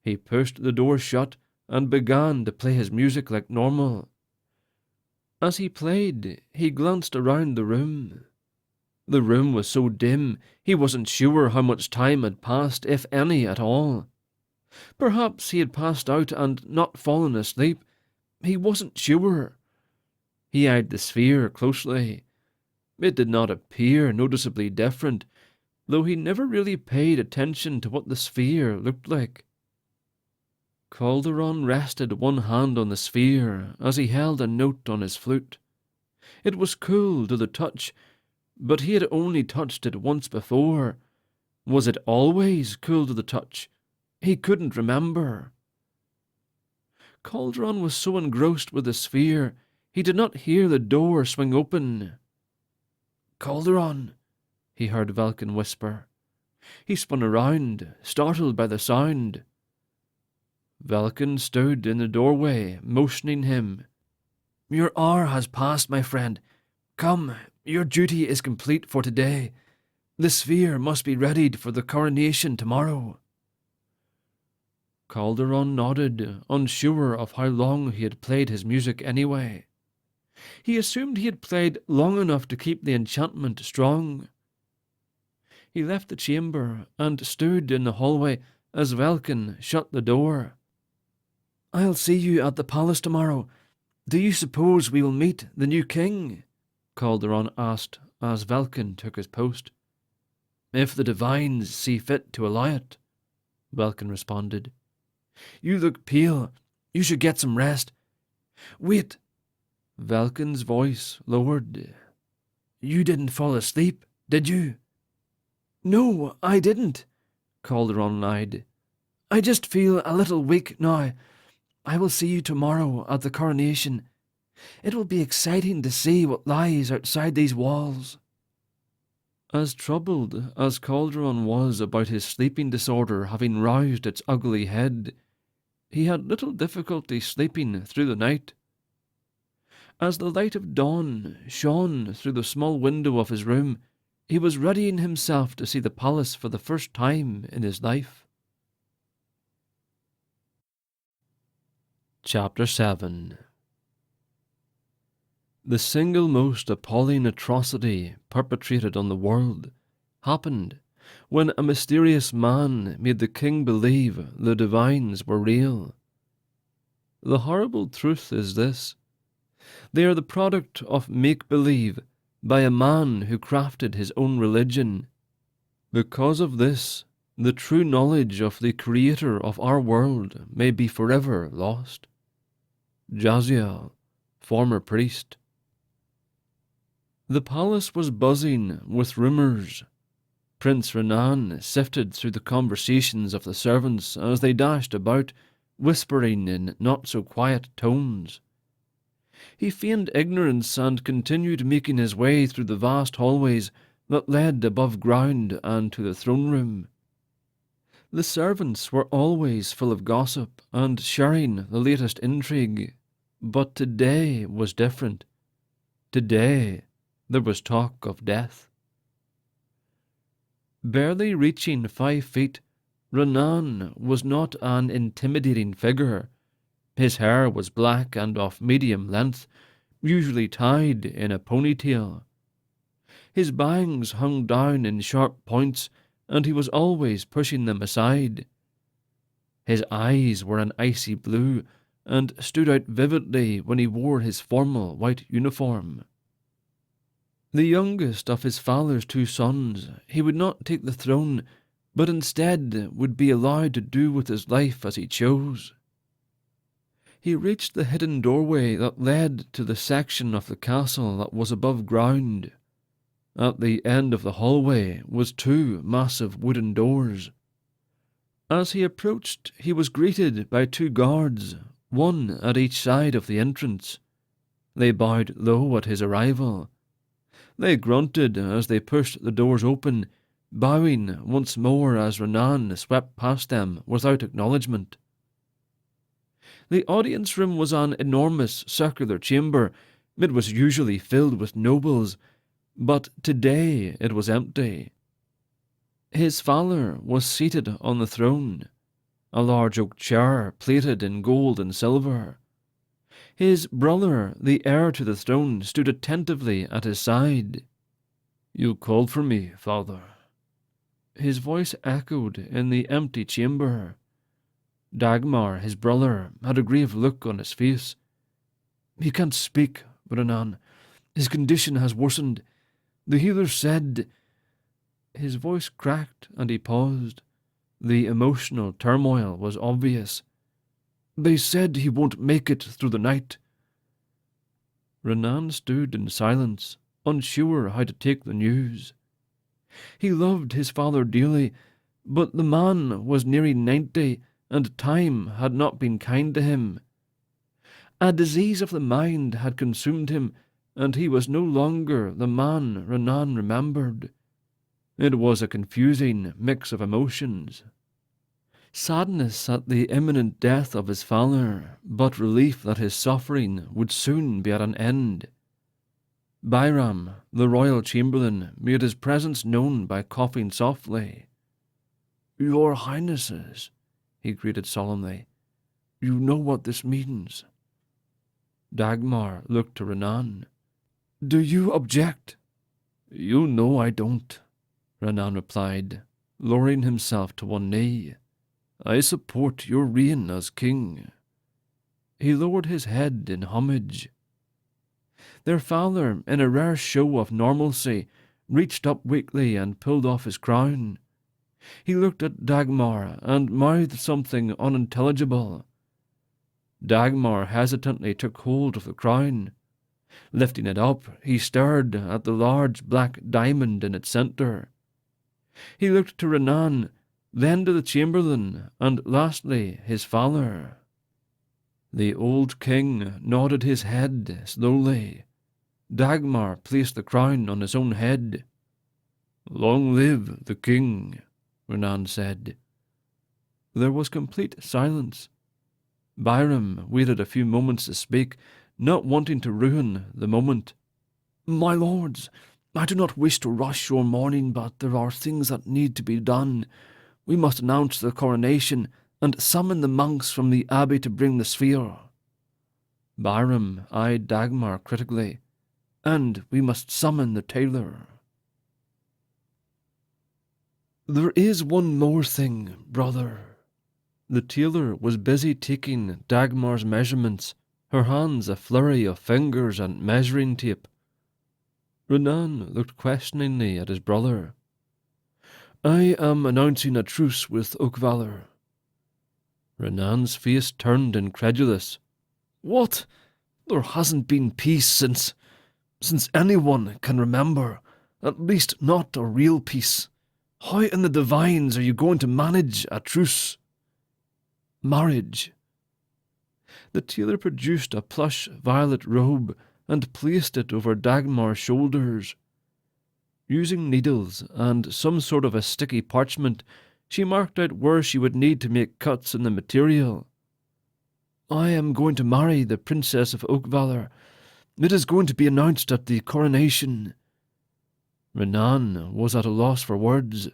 He pushed the door shut and began to play his music like normal. As he played, he glanced around the room. The room was so dim, he wasn't sure how much time had passed, if any at all. Perhaps he had passed out and not fallen asleep. He wasn't sure. He eyed the sphere closely. It did not appear noticeably different, though he never really paid attention to what the sphere looked like. Calderon rested one hand on the sphere as he held a note on his flute. It was cool to the touch, but he had only touched it once before. Was it always cool to the touch? He couldn't remember. Calderon was so engrossed with the sphere, he did not hear the door swing open. "Calderon," he heard Velkyn whisper. He spun around, startled by the sound. Velkyn stood in the doorway, motioning him. "Your hour has passed, my friend. Come, your duty is complete for today. The sphere must be readied for the coronation tomorrow." Calderon nodded, unsure of how long he had played his music anyway. He assumed he had played long enough to keep the enchantment strong. He left the chamber and stood in the hallway as Velkyn shut the door. "I'll see you at the palace tomorrow. Do you suppose we will meet the new king?" Calderon asked as Velkyn took his post. "If the divines see fit to allow it," Velkyn responded. "You look pale. You should get some rest." "Wait." Velkyn's voice lowered. "You didn't fall asleep, did you?" "No, I didn't," Calderon lied. "I just feel a little weak now. I will see you tomorrow at the coronation. It will be exciting to see what lies outside these walls." As troubled as Calderon was about his sleeping disorder having roused its ugly head, he had little difficulty sleeping through the night. As the light of dawn shone through the small window of his room, he was readying himself to see the palace for the first time in his life. Chapter 7. The single most appalling atrocity perpetrated on the world happened when a mysterious man made the king believe the divines were real. The horrible truth is this: they are the product of make-believe by a man who crafted his own religion. Because of this, the true knowledge of the creator of our world may be forever lost. Jaziel, former priest. The palace was buzzing with rumours. Prince Renan sifted through the conversations of the servants as they dashed about, whispering in not-so-quiet tones. He feigned ignorance and continued making his way through the vast hallways that led above ground and to the throne room. The servants were always full of gossip and sharing the latest intrigue, but today was different. Today there was talk of death. Barely reaching 5 feet, Renan was not an intimidating figure. His hair was black and of medium length, usually tied in a ponytail. His bangs hung down in sharp points, and he was always pushing them aside. His eyes were an icy blue, and stood out vividly when he wore his formal white uniform. The youngest of his father's 2 sons, he would not take the throne, but instead would be allowed to do with his life as he chose. He reached the hidden doorway that led to the section of the castle that was above ground. At the end of the hallway was 2 massive wooden doors. As he approached, he was greeted by 2 guards, one at each side of the entrance. They bowed low at his arrival. They grunted as they pushed the doors open, bowing once more as Renan swept past them without acknowledgment. The audience room was an enormous circular chamber. It was usually filled with nobles, but today it was empty. His father was seated on the throne, a large oak chair plated in gold and silver. His brother, the heir to the throne, stood attentively at his side. "You called for me, father." His voice echoed in the empty chamber. Dagmar, his brother, had a grave look on his face. "He can't speak, Renan. His condition has worsened. The healer said—" His voice cracked and he paused. The emotional turmoil was obvious. "They said he won't make it through the night." Renan stood in silence, unsure how to take the news. He loved his father dearly, but the man was nearing 90, and time had not been kind to him. A disease of the mind had consumed him, and he was no longer the man Renan remembered. It was a confusing mix of emotions. Sadness at the imminent death of his father, but relief that his suffering would soon be at an end. Byram, the royal chamberlain, made his presence known by coughing softly. "Your Highnesses," he greeted solemnly, "you know what this means." Dagmar looked to Renan. "Do you object?" "You know I don't," Renan replied, lowering himself to one knee. "I support your reign as king." He lowered his head in homage. Their father, in a rare show of normalcy, reached up weakly and pulled off his crown. He looked at Dagmar and mouthed something unintelligible. Dagmar hesitantly took hold of the crown. Lifting it up, he stared at the large black diamond in its centre. He looked to Renan, then to the chamberlain, and lastly his father. The old king nodded his head slowly. Dagmar placed the crown on his own head. "Long live the king," Renan said. There was complete silence. Byram waited a few moments to speak, not wanting to ruin the moment. "My lords, I do not wish to rush your mourning, but there are things that need to be done. We must announce the coronation and summon the monks from the abbey to bring the sphere." Byram eyed Dagmar critically. "And we must summon the tailor." "There is one more thing, brother." The tailor was busy taking Dagmar's measurements, her hands a flurry of fingers and measuring tape. Renan looked questioningly at his brother. "I am announcing a truce with Oakvalor." Renan's face turned incredulous. "What? There hasn't been peace since anyone can remember. At least not a real peace. How in the divines are you going to manage a truce?" "Marriage." The tailor produced a plush violet robe and placed it over Dagmar's shoulders. Using needles and some sort of a sticky parchment, she marked out where she would need to make cuts in the material. "I am going to marry the Princess of Oakvalor. It is going to be announced at the coronation." Renan was at a loss for words.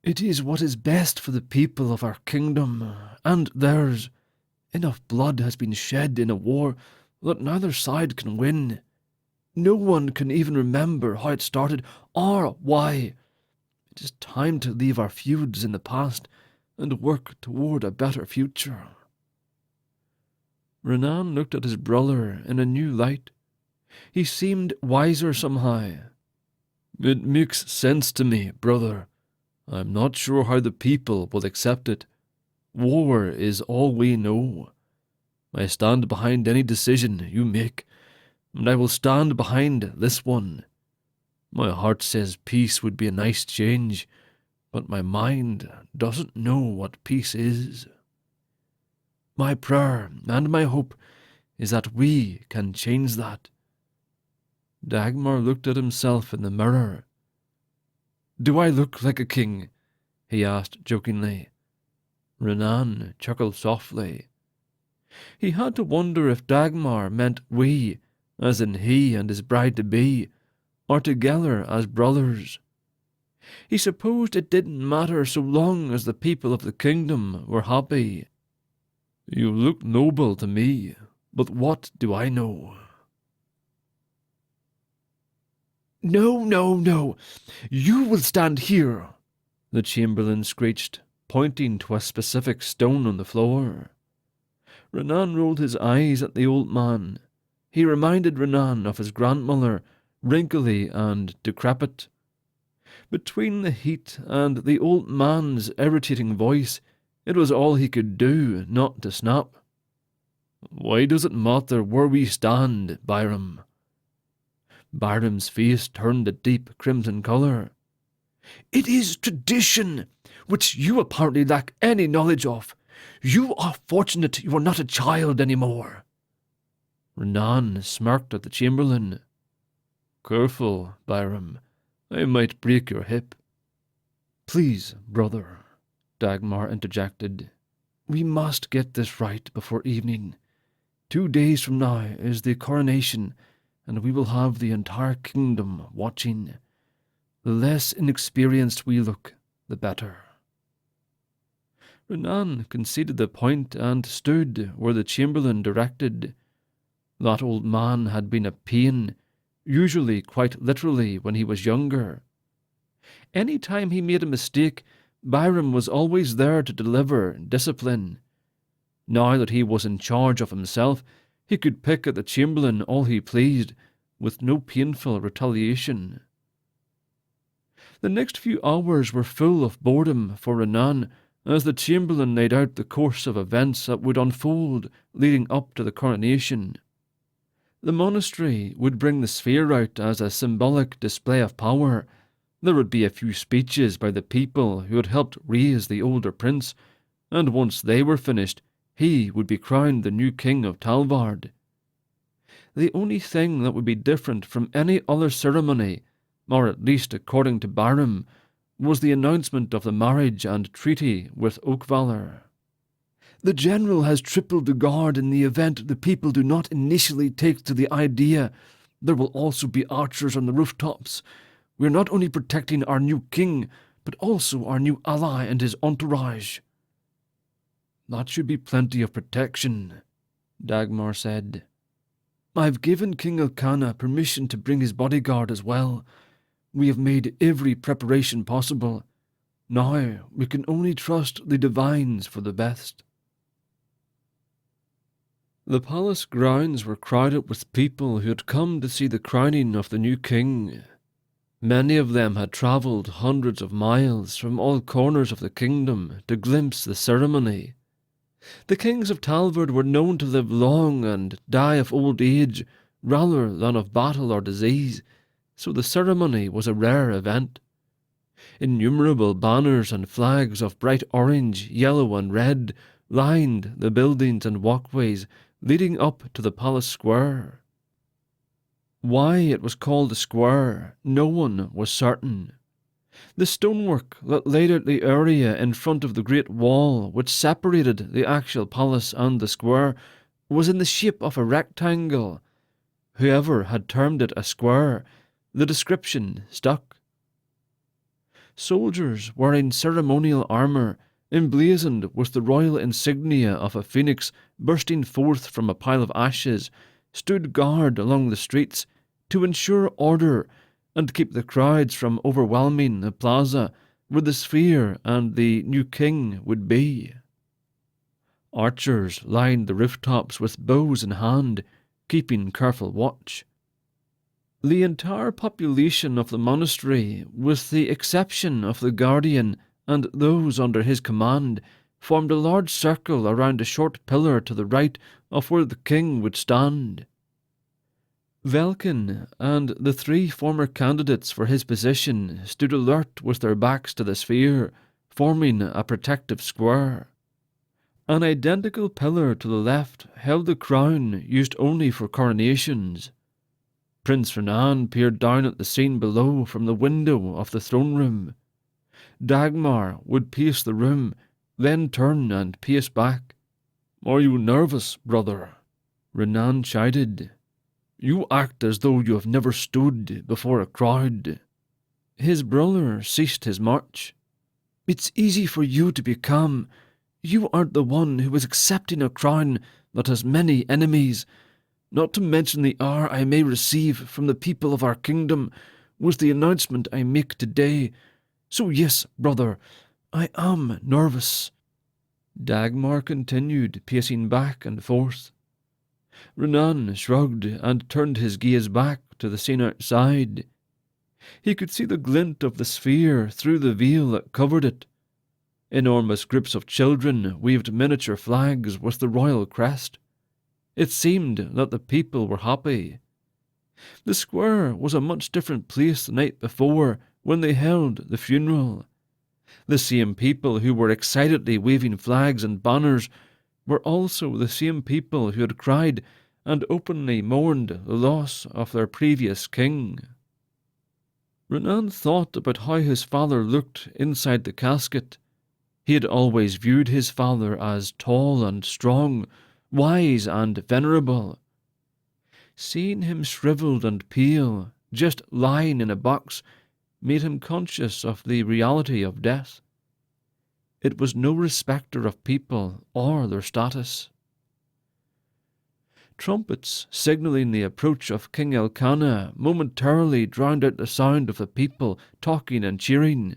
"It is what is best for the people of our kingdom, and theirs. Enough blood has been shed in a war that neither side can win. No one can even remember how it started or why. It is time to leave our feuds in the past and work toward a better future." Renan looked at his brother in a new light. He seemed wiser somehow. "It makes sense to me, brother. I'm not sure how the people will accept it. War is all we know. I stand behind any decision you make, and I will stand behind this one. My heart says peace would be a nice change, but my mind doesn't know what peace is. My prayer and my hope is that we can change that." Dagmar looked at himself in the mirror. "Do I look like a king?" he asked jokingly. Renan chuckled softly. He had to wonder if Dagmar meant we, as in he and his bride-to-be, or together as brothers. He supposed it didn't matter so long as the people of the kingdom were happy. "You look noble to me, but what do I know?" "No, no, no! You will stand here!" the chamberlain screeched, pointing to a specific stone on the floor. Renan rolled his eyes at the old man. He reminded Renan of his grandmother, wrinkly and decrepit. Between the heat and the old man's irritating voice, it was all he could do not to snap. "Why does it matter where we stand, Byram?" Byram's face turned a deep crimson colour. "It is tradition, which you apparently lack any knowledge of. You are fortunate you are not a child any more." Renan smirked at the chamberlain. "Careful, Byram. I might break your hip." "Please, brother," Dagmar interjected. "We must get this right before evening. 2 days from now is the coronation, and we will have the entire kingdom watching. The less inexperienced we look, the better." Renan conceded the point and stood where the chamberlain directed. That old man had been a pain, usually quite literally when he was younger. Any time he made a mistake, Byram was always there to deliver discipline. Now that he was in charge of himself, he could pick at the chamberlain all he pleased, with no painful retaliation. The next few hours were full of boredom for Renan, as the chamberlain laid out the course of events that would unfold leading up to the coronation. The monastery would bring the sphere out as a symbolic display of power. There would be a few speeches by the people who had helped raise the older prince, and once they were finished, he would be crowned the new king of Talvard. The only thing that would be different from any other ceremony, or at least according to Byram, was the announcement of the marriage and treaty with Oakvalor. "The general has tripled the guard in the event the people do not initially take to the idea. There will also be archers on the rooftops. We are not only protecting our new king, but also our new ally and his entourage." "That should be plenty of protection," Dagmar said. "I've given King Elkanah permission to bring his bodyguard as well. We have made every preparation possible. Now we can only trust the divines for the best." The palace grounds were crowded with people who had come to see the crowning of the new king. Many of them had travelled hundreds of miles from all corners of the kingdom to glimpse the ceremony. The kings of Talvard were known to live long and die of old age rather than of battle or disease, so the ceremony was a rare event. Innumerable banners and flags of bright orange, yellow and red lined the buildings and walkways leading up to the palace square. Why it was called a square, no one was certain. The stonework that laid out the area in front of the great wall which separated the actual palace and the square was in the shape of a rectangle. Whoever had termed it a square, the description stuck. Soldiers wearing ceremonial armour, emblazoned with the royal insignia of a phoenix bursting forth from a pile of ashes, stood guard along the streets to ensure order and keep the crowds from overwhelming the plaza where the sphere and the new king would be. Archers lined the rooftops with bows in hand, keeping careful watch. The entire population of the monastery, with the exception of the guardian and those under his command, formed a large circle around a short pillar to the right of where the king would stand. Velkyn and the 3 former candidates for his position stood alert with their backs to the sphere, forming a protective square. An identical pillar to the left held the crown used only for coronations. Prince Renan peered down at the scene below from the window of the throne room. Dagmar would pace the room, then turn and pace back. "Are you nervous, brother?" Renan chided. "You act as though you have never stood before a crowd." His brother ceased his march. "It's easy for you to be calm. You aren't the one who is accepting a crown that has many enemies, not to mention the hour I may receive from the people of our kingdom with the announcement I make today. So yes, brother, I am nervous." Dagmar continued pacing back and forth. Renan shrugged and turned his gaze back to the scene outside. He could see the glint of the sphere through the veil that covered it. Enormous groups of children waved miniature flags with the royal crest. It seemed that the people were happy. The square was a much different place the night before when they held the funeral. The same people who were excitedly waving flags and banners were also the same people who had cried and openly mourned the loss of their previous king. Renan thought about how his father looked inside the casket. He had always viewed his father as tall and strong, wise and venerable. Seeing him shriveled and pale, just lying in a box, made him conscious of the reality of death. It was no respecter of people or their status. Trumpets signalling the approach of King Elkanah momentarily drowned out the sound of the people talking and cheering.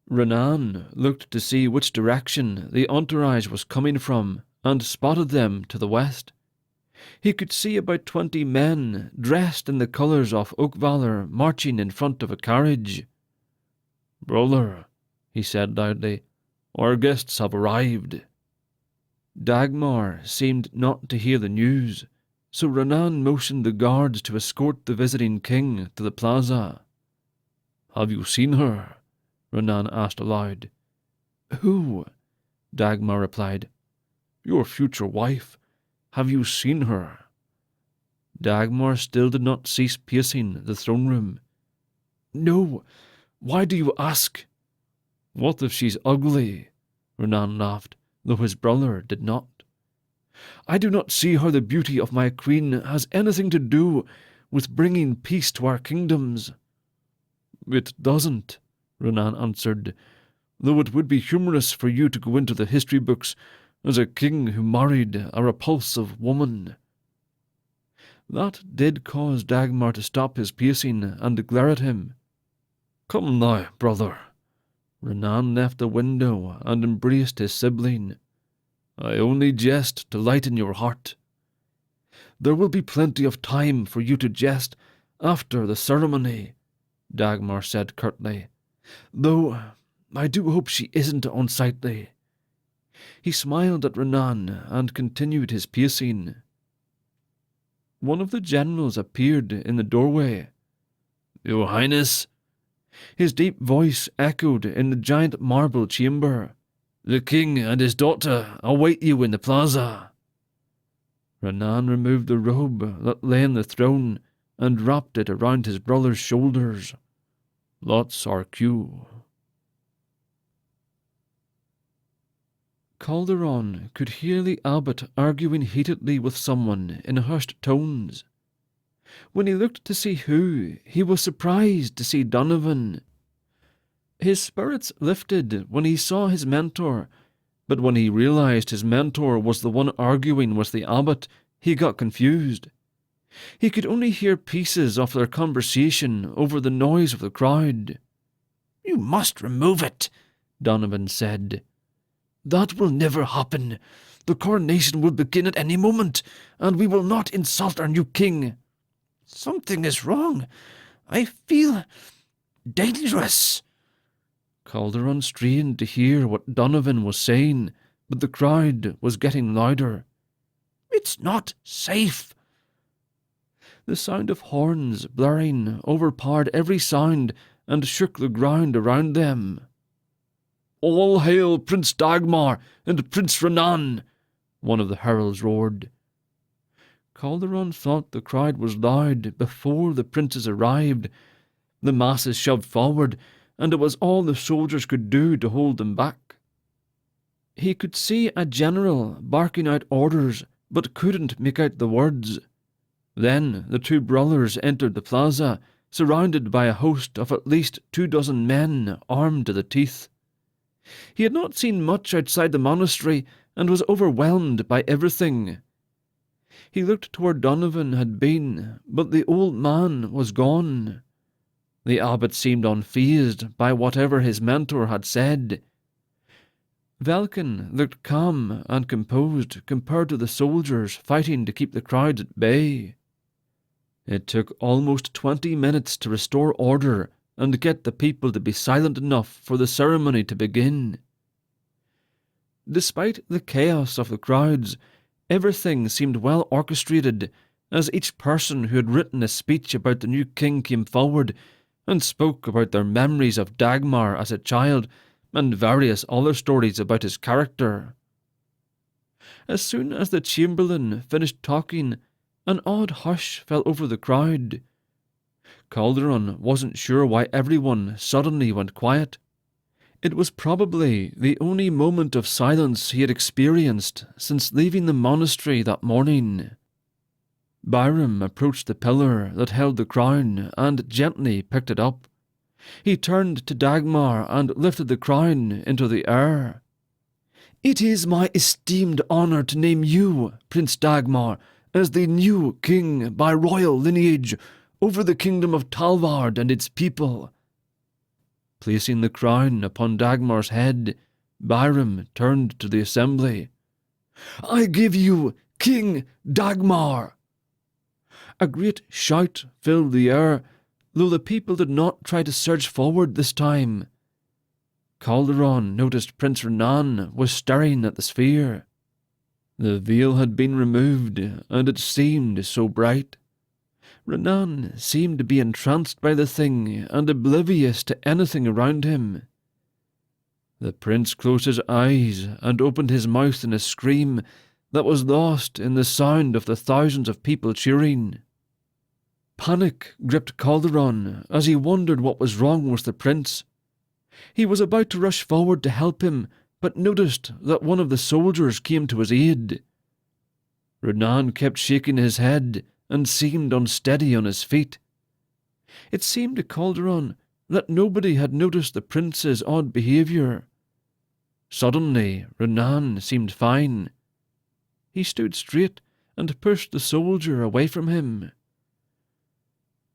Renan looked to see which direction the entourage was coming from and spotted them to the west. He could see about 20 men dressed in the colours of Oakvalor marching in front of a carriage. "Brother," he said loudly, "our guests have arrived." Dagmar seemed not to hear the news, so Renan motioned the guards to escort the visiting king to the plaza. "Have you seen her?" Renan asked aloud. "Who?" Dagmar replied. "Your future wife. Have you seen her?" Dagmar still did not cease pacing the throne room. "No. Why do you ask?" "What if she's ugly?" Renan laughed, though his brother did not. "I do not see how the beauty of my queen has anything to do with bringing peace to our kingdoms." "It doesn't," Renan answered, "though it would be humorous for you to go into the history books as a king who married a repulsive woman." That did cause Dagmar to stop his pacing and glare at him. "Come now, brother." Renan left the window and embraced his sibling. "I only jest to lighten your heart." "There will be plenty of time for you to jest after the ceremony," Dagmar said curtly. "Though I do hope she isn't unsightly." He smiled at Renan and continued his pacing. One of the generals appeared in the doorway. "Your Highness." His deep voice echoed in the giant marble chamber. "The king and his daughter await you in the plaza." Renan removed the robe that lay on the throne and wrapped it around his brother's shoulders. "That's our cue." Calderon could hear the abbot arguing heatedly with someone in hushed tones. When he looked to see who, he was surprised to see Donovan. His spirits lifted when he saw his mentor, but when he realized his mentor was the one arguing with the abbot, he got confused. He could only hear pieces of their conversation over the noise of the crowd. "You must remove it," Donovan said. "That will never happen. The coronation will begin at any moment, and we will not insult our new king." "Something is wrong. I feel dangerous." Calderon strained to hear what Donovan was saying, but the crowd was getting louder. "It's not safe." The sound of horns, blaring, overpowered every sound and shook the ground around them. "All hail Prince Dagmar and Prince Renan!" one of the heralds roared. Calderon thought the crowd was loud before the princes arrived. The masses shoved forward, and it was all the soldiers could do to hold them back. He could see a general barking out orders, but couldn't make out the words. Then the two brothers entered the plaza, surrounded by a host of at least 24 men armed to the teeth. He had not seen much outside the monastery and was overwhelmed by everything. He looked toward Donovan had been, but the old man was gone. The abbot seemed unfazed by whatever his mentor had said. Velkyn looked calm and composed compared to the soldiers fighting to keep the crowds at bay. It took almost 20 minutes to restore order and get the people to be silent enough for the ceremony to begin. Despite the chaos of the crowds, everything seemed well orchestrated, as each person who had written a speech about the new king came forward and spoke about their memories of Dagmar as a child and various other stories about his character. As soon as the chamberlain finished talking, an odd hush fell over the crowd. Calderon wasn't sure why everyone suddenly went quiet. It was probably the only moment of silence he had experienced since leaving the monastery that morning. Byram approached the pillar that held the crown and gently picked it up. He turned to Dagmar and lifted the crown into the air. "It is my esteemed honour to name you, Prince Dagmar, as the new king by royal lineage over the kingdom of Talvard and its people." Placing the crown upon Dagmar's head, Byram turned to the assembly. "I give you King Dagmar!" A great shout filled the air, though the people did not try to surge forward this time. Calderon noticed Prince Renan was staring at the sphere. The veil had been removed, and it seemed so bright. Renan seemed to be entranced by the thing and oblivious to anything around him. The prince closed his eyes and opened his mouth in a scream that was lost in the sound of the thousands of people cheering. Panic gripped Calderon as he wondered what was wrong with the prince. He was about to rush forward to help him, but noticed that one of the soldiers came to his aid. Renan kept shaking his head and seemed unsteady on his feet. It seemed to Calderon that nobody had noticed the prince's odd behaviour. Suddenly, Renan seemed fine. He stood straight and pushed the soldier away from him.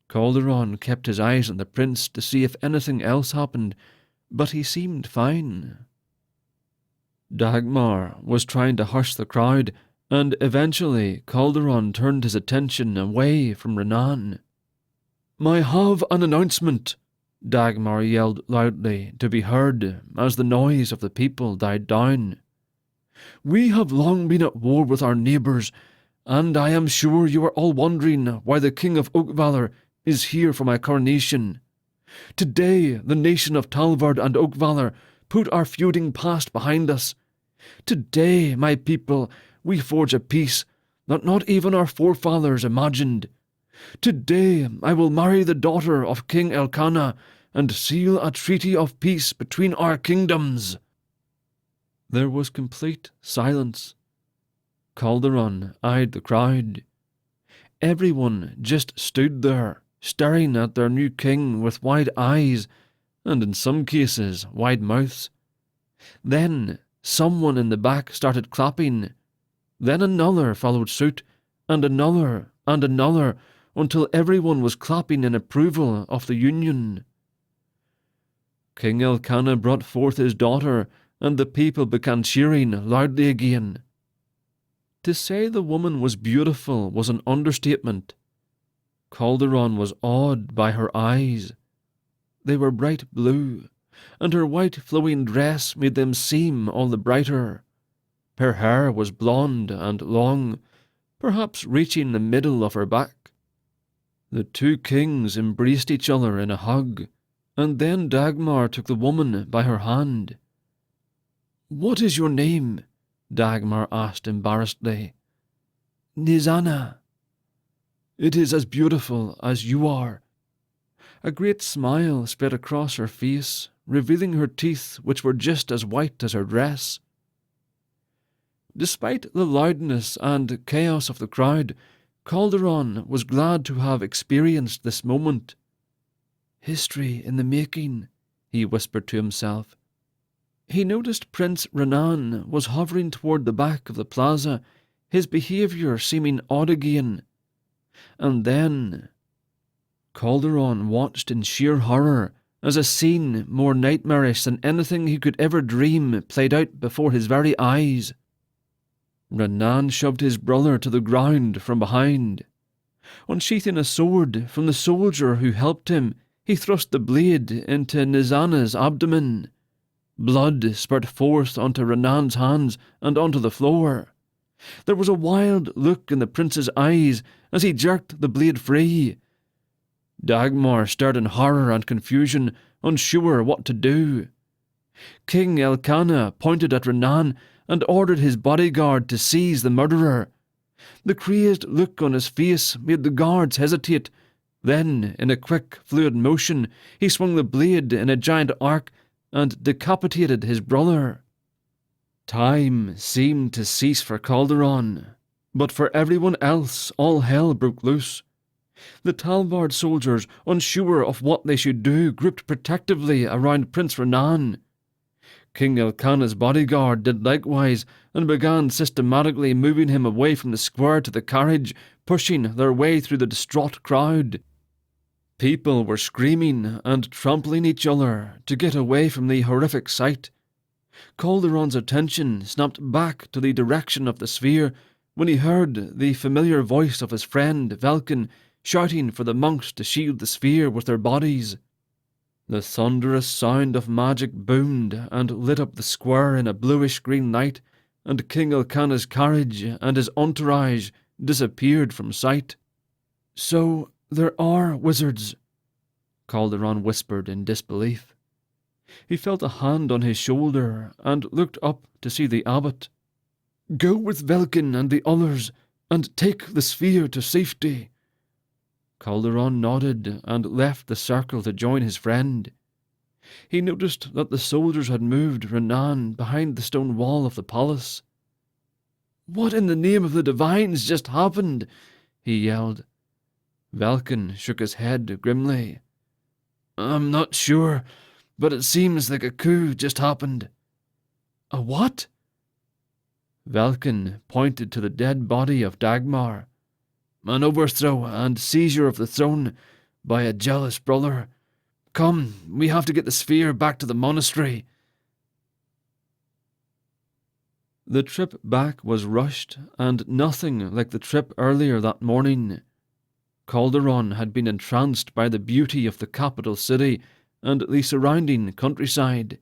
Calderon kept his eyes on the prince to see if anything else happened, but he seemed fine. Dagmar was trying to hush the crowd, and eventually Calderon turned his attention away from Renan. "I have an announcement," Dagmar yelled loudly to be heard as the noise of the people died down. "We have long been at war with our neighbours, and I am sure you are all wondering why the King of Oakvalor is here for my coronation. Today the nation of Talvard and Oakvalor put our feuding past behind us. Today, my people, we forge a peace that not even our forefathers imagined. Today I will marry the daughter of King Elkanah and seal a treaty of peace between our kingdoms." There was complete silence. Calderon eyed the crowd. Everyone just stood there, staring at their new king with wide eyes, and in some cases wide mouths. Then someone in the back started clapping. Then another followed suit, and another, until everyone was clapping in approval of the union. King Elkanah brought forth his daughter, and the people began cheering loudly again. To say the woman was beautiful was an understatement. Calderon was awed by her eyes. They were bright blue, and her white flowing dress made them seem all the brighter. Her hair was blonde and long, perhaps reaching the middle of her back. The two kings embraced each other in a hug, and then Dagmar took the woman by her hand. "What is your name?" Dagmar asked embarrassedly. "Nizana." "It is as beautiful as you are." A great smile spread across her face, revealing her teeth, which were just as white as her dress. Despite the loudness and chaos of the crowd, Calderon was glad to have experienced this moment. "History in the making," he whispered to himself. He noticed Prince Renan was hovering toward the back of the plaza, his behaviour seeming odd again. And then Calderon watched in sheer horror as a scene more nightmarish than anything he could ever dream played out before his very eyes. Renan shoved his brother to the ground from behind. Unsheathing a sword from the soldier who helped him, he thrust the blade into Nizana's abdomen. Blood spurted forth onto Renan's hands and onto the floor. There was a wild look in the prince's eyes as he jerked the blade free. Dagmar stared in horror and confusion, unsure what to do. King Elkanah pointed at Renan and ordered his bodyguard to seize the murderer. The crazed look on his face made the guards hesitate. Then, in a quick, fluid motion, he swung the blade in a giant arc and decapitated his brother. Time seemed to cease for Calderon, but for everyone else all hell broke loose. The Talvard soldiers, unsure of what they should do, grouped protectively around Prince Renan. King Elkanah's bodyguard did likewise and began systematically moving him away from the square to the carriage, pushing their way through the distraught crowd. People were screaming and trampling each other to get away from the horrific sight. Calderon's attention snapped back to the direction of the sphere when he heard the familiar voice of his friend Velkyn shouting for the monks to shield the sphere with their bodies. The thunderous sound of magic boomed and lit up the square in a bluish-green light, and King Elkanah's carriage and his entourage disappeared from sight. "So there are wizards," Calderon whispered in disbelief. He felt a hand on his shoulder and looked up to see the abbot. "Go with Velkyn and the others, and take the sphere to safety." Calderon nodded and left the circle to join his friend. He noticed that the soldiers had moved Renan behind the stone wall of the palace. "What in the name of the divines just happened?" he yelled. Velkyn shook his head grimly. "I'm not sure, but it seems like a coup just happened." "A what?" Velkyn pointed to the dead body of Dagmar. "An overthrow and seizure of the throne by a jealous brother. Come, we have to get the sphere back to the monastery." The trip back was rushed and nothing like the trip earlier that morning. Calderon had been entranced by the beauty of the capital city and the surrounding countryside.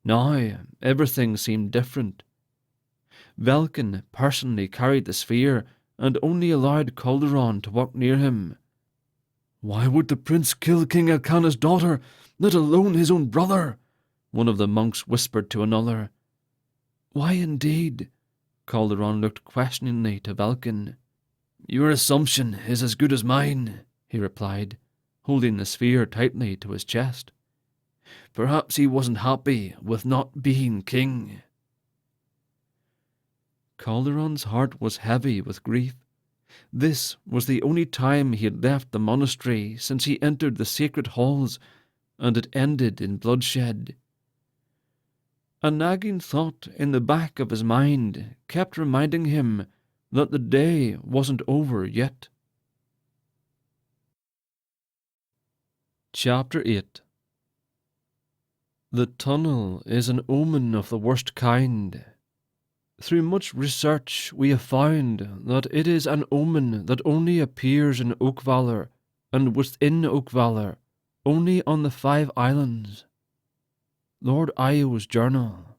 Now everything seemed different. Velkyn personally carried the sphere and only allowed Calderon to walk near him. "Why would the prince kill King Elkanah's daughter, let alone his own brother?" one of the monks whispered to another. "Why indeed?" Calderon looked questioningly to Velkyn. "Your assumption is as good as mine," he replied, holding the sphere tightly to his chest. "Perhaps he wasn't happy with not being king." Calderon's heart was heavy with grief. This was the only time he had left the monastery since he entered the sacred halls, and it ended in bloodshed. A nagging thought in the back of his mind kept reminding him that the day wasn't over yet. Chapter 8. The tunnel is an omen of the worst kind. Through much research we have found that it is an omen that only appears in Oakvalor, and within Oakvalor, only on the 5 islands. Lord Io's Journal.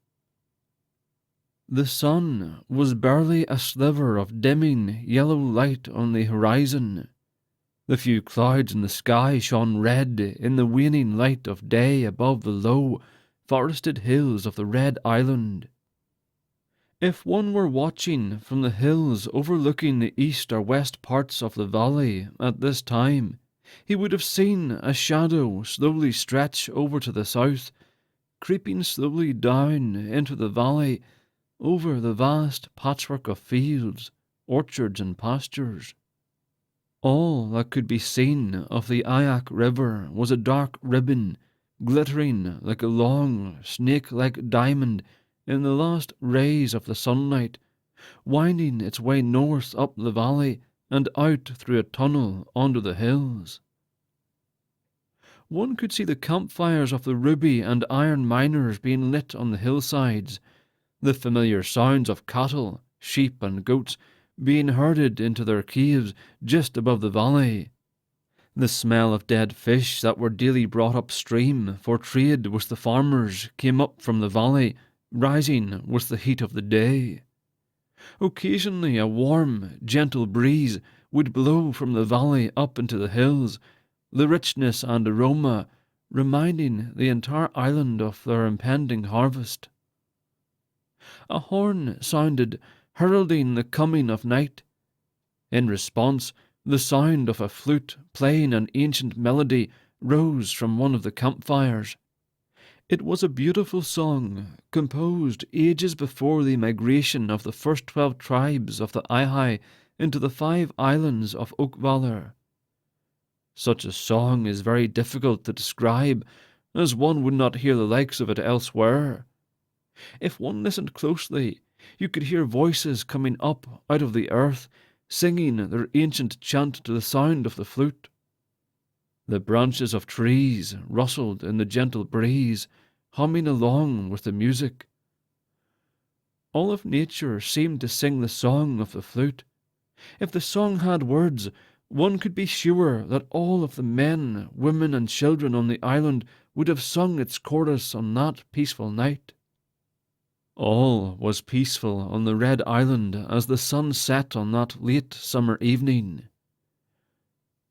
The sun was barely a sliver of dimming yellow light on the horizon. The few clouds in the sky shone red in the waning light of day above the low, forested hills of the Red Island. If one were watching from the hills overlooking the east or west parts of the valley at this time, he would have seen a shadow slowly stretch over to the south, creeping slowly down into the valley over the vast patchwork of fields, orchards, and pastures. All that could be seen of the Ayak River was a dark ribbon, glittering like a long, snake-like diamond in the last rays of the sunlight, winding its way north up the valley and out through a tunnel onto the hills. One could see the campfires of the ruby and iron miners being lit on the hillsides, the familiar sounds of cattle, sheep, and goats being herded into their caves just above the valley. The smell of dead fish that were daily brought upstream for trade with the farmers came up from the valley, rising with the heat of the day. Occasionally a warm, gentle breeze would blow from the valley up into the hills, the richness and aroma reminding the entire island of their impending harvest. A horn sounded, heralding the coming of night. In response, the sound of a flute playing an ancient melody rose from one of the campfires. It was a beautiful song, composed ages before the migration of the first 12 tribes of the Ihai into the 5 islands of Oakvalor. Such a song is very difficult to describe, as one would not hear the likes of it elsewhere. If one listened closely, you could hear voices coming up out of the earth, singing their ancient chant to the sound of the flute. The branches of trees rustled in the gentle breeze, humming along with the music. All of nature seemed to sing the song of the flute. If the song had words, one could be sure that all of the men, women, and children on the island would have sung its chorus on that peaceful night. All was peaceful on the Red Island as the sun set on that late summer evening.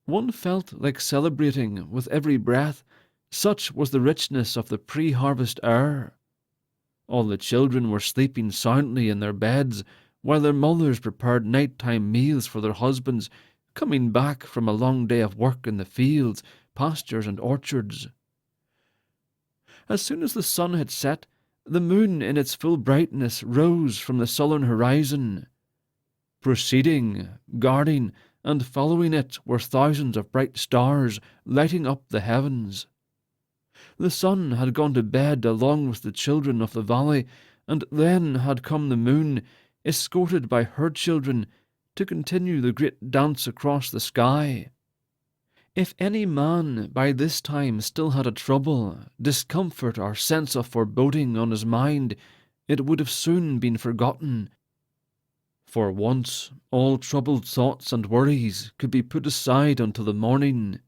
One felt like celebrating with every breath, such was the richness of the pre-harvest air. All the children were sleeping soundly in their beds, while their mothers prepared nighttime meals for their husbands, coming back from a long day of work in the fields, pastures, and orchards. As soon as the sun had set, the moon in its full brightness rose from the sullen horizon. Preceding, guarding, and following it were thousands of bright stars lighting up the heavens. The sun had gone to bed along with the children of the valley, and then had come the moon, escorted by her children, to continue the great dance across the sky. If any man by this time still had a trouble, discomfort, or sense of foreboding on his mind, it would have soon been forgotten. For once, all troubled thoughts and worries could be put aside until the morning.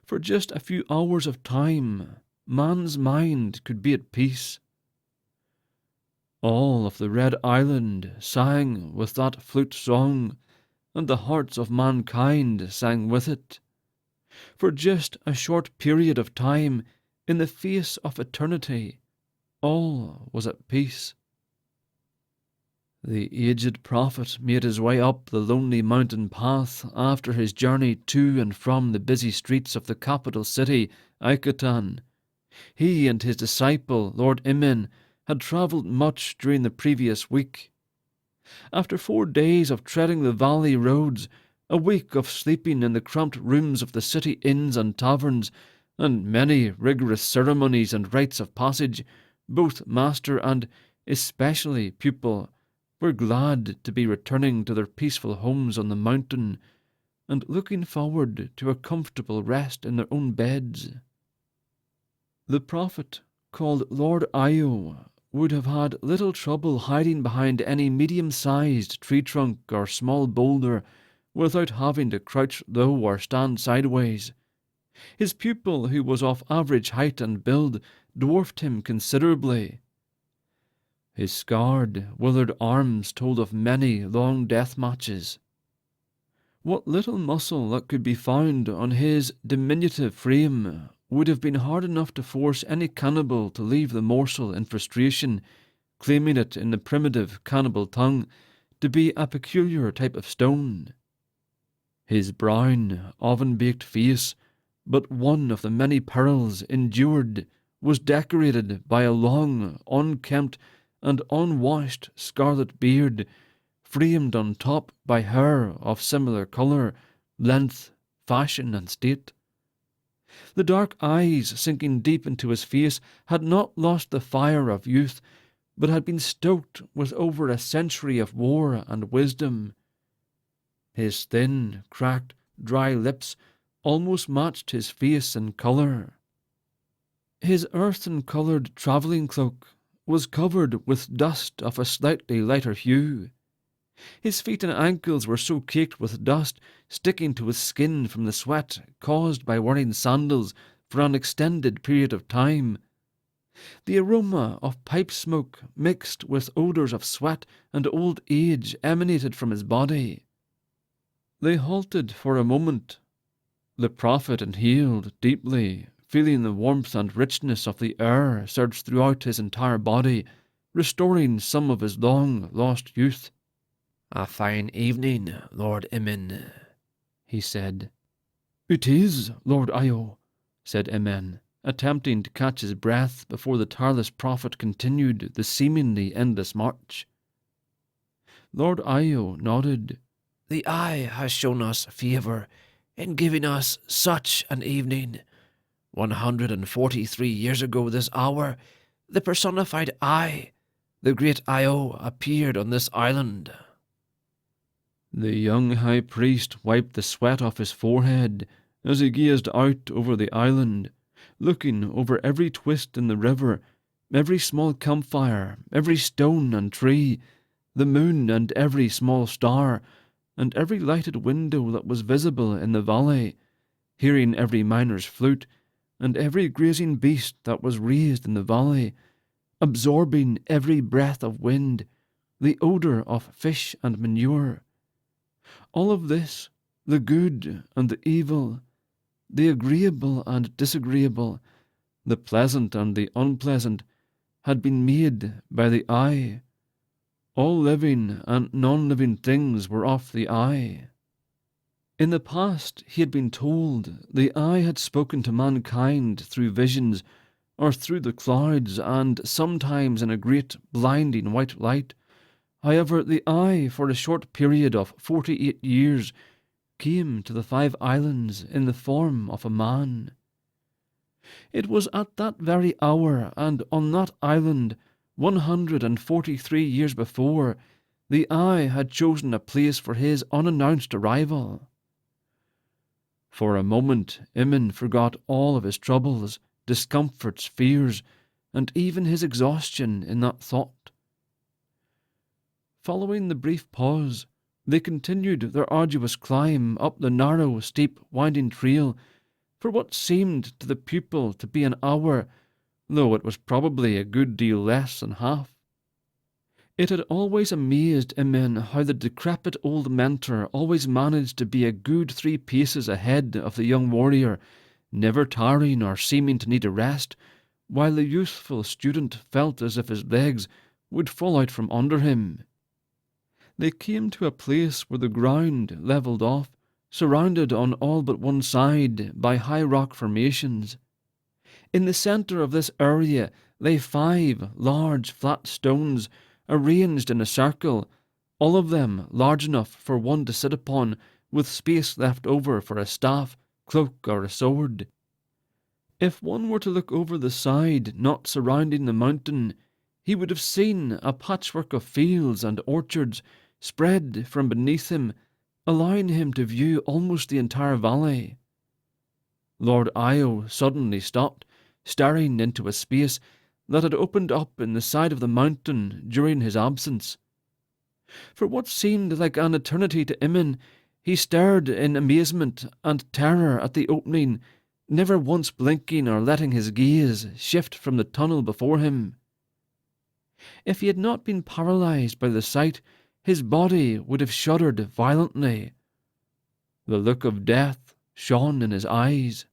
For just a few hours of time, man's mind could be at peace. All of the Red Island sang with that flute song, and the hearts of mankind sang with it. For just a short period of time, in the face of eternity, all was at peace. The aged prophet made his way up the lonely mountain path after his journey to and from the busy streets of the capital city, Icatan. He and his disciple, Lord Imen, had travelled much during the previous week. After 4 days of treading the valley roads, a week of sleeping in the cramped rooms of the city inns and taverns, and many rigorous ceremonies and rites of passage, both master and, especially, pupil were glad to be returning to their peaceful homes on the mountain, and looking forward to a comfortable rest in their own beds. The prophet, called Lord Io, would have had little trouble hiding behind any medium-sized tree trunk or small boulder without having to crouch low or stand sideways. His pupil, who was of average height and build, dwarfed him considerably. His scarred, withered arms told of many long death matches. What little muscle that could be found on his diminutive frame would have been hard enough to force any cannibal to leave the morsel in frustration, claiming it in the primitive cannibal tongue to be a peculiar type of stone. His brown, oven-baked face, but one of the many perils endured, was decorated by a long, unkempt, and unwashed scarlet beard, framed on top by hair of similar colour, length, fashion, and state. The dark eyes sinking deep into his face had not lost the fire of youth, but had been stoked with over a century of war and wisdom. His thin, cracked, dry lips almost matched his face in colour. His earthen-coloured travelling cloak was covered with dust of a slightly lighter hue. His feet and ankles were so caked with dust, sticking to his skin from the sweat caused by wearing sandals for an extended period of time. The aroma of pipe smoke mixed with odours of sweat and old age emanated from his body. They halted for a moment. The prophet inhaled deeply, feeling the warmth and richness of the air surge throughout his entire body, restoring some of his long-lost youth. "A fine evening, Lord Emin," he said. "It is, Lord Io," said Emin, attempting to catch his breath before the tireless prophet continued the seemingly endless march. Lord Io nodded. "The Eye has shown us favour in giving us such an evening. 143 years ago this hour, the personified Eye, the great Io, appeared on this island." The young high priest wiped the sweat off his forehead as he gazed out over the island, looking over every twist in the river, every small campfire, every stone and tree, the moon and every small star, and every lighted window that was visible in the valley, hearing every miner's flute, and every grazing beast that was raised in the valley, absorbing every breath of wind, the odour of fish and manure. All of this, the good and the evil, the agreeable and disagreeable, the pleasant and the unpleasant, had been made by the Eye. All living and non-living things were of the Eye. In the past, he had been told, the Eye had spoken to mankind through visions, or through the clouds, and sometimes in a great blinding white light. However, the Eye, for a short period of 48 years, came to the 5 islands in the form of a man. It was at that very hour, and on that island, 143 years before, the Eye had chosen a place for his unannounced arrival. For a moment, Emin forgot all of his troubles, discomforts, fears, and even his exhaustion in that thought. Following the brief pause, they continued their arduous climb up the narrow, steep, winding trail for what seemed to the pupil to be an hour, though it was probably a good deal less than half. It had always amazed Emin how the decrepit old mentor always managed to be a good 3 paces ahead of the young warrior, never tiring or seeming to need a rest, while the youthful student felt as if his legs would fall out from under him. They came to a place where the ground levelled off, surrounded on all but one side by high rock formations. In the centre of this area lay 5 large flat stones arranged in a circle, all of them large enough for one to sit upon, with space left over for a staff, cloak, or a sword. If one were to look over the side not surrounding the mountain, he would have seen a patchwork of fields and orchards spread from beneath him, allowing him to view almost the entire valley. Lord Io suddenly stopped, staring into a space that had opened up in the side of the mountain during his absence. For what seemed like an eternity to Emin, he stared in amazement and terror at the opening, never once blinking or letting his gaze shift from the tunnel before him. If he had not been paralysed by the sight, his body would have shuddered violently. The look of death shone in his eyes.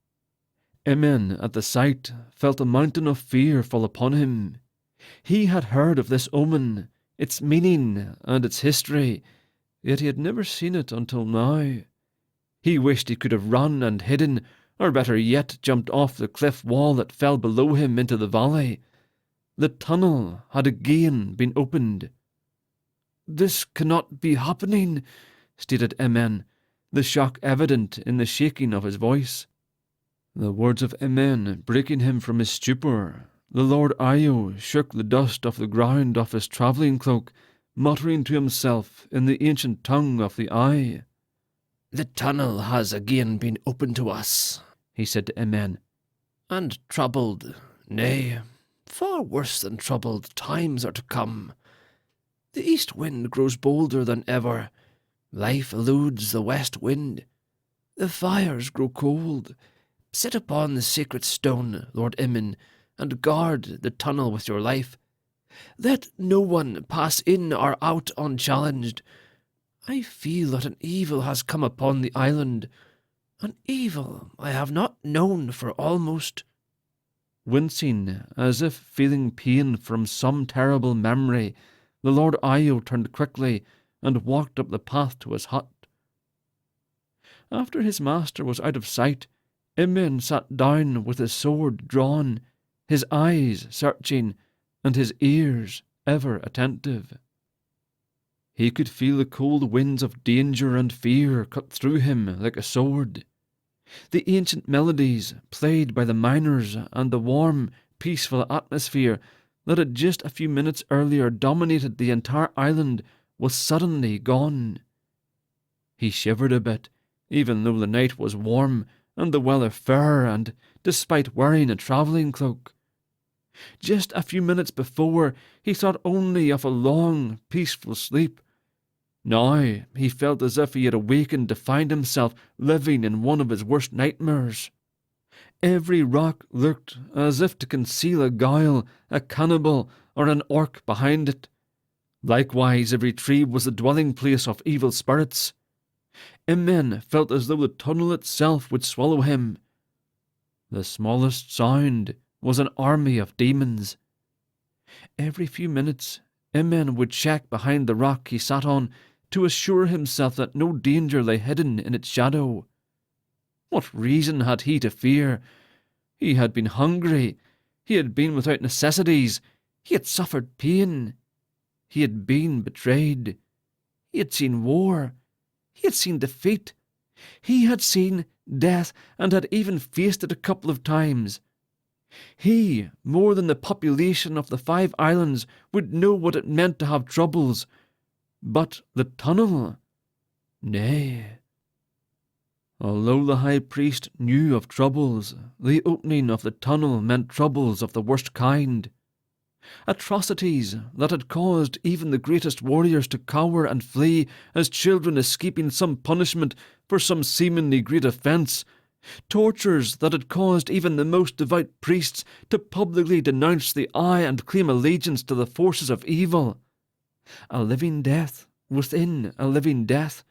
Emin, at the sight, felt a mountain of fear fall upon him. He had heard of this omen, its meaning and its history, yet he had never seen it until now. He wished he could have run and hidden, or better yet, jumped off the cliff wall that fell below him into the valley. The tunnel had again been opened. "This cannot be happening," stated Emin, the shock evident in the shaking of his voice. The words of Emin breaking him from his stupor, the Lord Io shook the dust off the ground off his travelling cloak, muttering to himself in the ancient tongue of the Eye. "The tunnel has again been opened to us," he said to Emin, "and troubled, nay, far worse than troubled, times are to come. The east wind grows bolder than ever. Life eludes the west wind. The fires grow cold. Sit upon the sacred stone, Lord Emin, and guard the tunnel with your life. Let no one pass in or out unchallenged. I feel that an evil has come upon the island, an evil I have not known for almost—" Wincing, as if feeling pain from some terrible memory, the Lord Io turned quickly and walked up the path to his hut. After his master was out of sight, Emin sat down with his sword drawn, his eyes searching, and his ears ever attentive. He could feel the cold winds of danger and fear cut through him like a sword. The ancient melodies played by the miners and the warm, peaceful atmosphere that had just a few minutes earlier dominated the entire island was suddenly gone. He shivered a bit, even though the night was warm and the weather fair, and despite wearing a travelling cloak. Just a few minutes before, he thought only of a long, peaceful sleep. Now he felt as if he had awakened to find himself living in one of his worst nightmares. Every rock looked as if to conceal a guile, a cannibal, or an orc behind it. Likewise, every tree was the dwelling place of evil spirits. Emin felt as though the tunnel itself would swallow him. The smallest sound was an army of demons. Every few minutes, Emin would check behind the rock he sat on to assure himself that no danger lay hidden in its shadow. What reason had he to fear? He had been hungry. He had been without necessities. He had suffered pain. He had been betrayed. He had seen war. He had seen defeat. He had seen death and had even faced it a couple of times. He, more than the population of the 5 islands, would know what it meant to have troubles. But the tunnel? Nay. Although the high priest knew of troubles, the opening of the tunnel meant troubles of the worst kind. Atrocities that had caused even the greatest warriors to cower and flee as children escaping some punishment for some seemingly great offence. Tortures that had caused even the most devout priests to publicly denounce the Eye and claim allegiance to the forces of evil. A living death within a living death,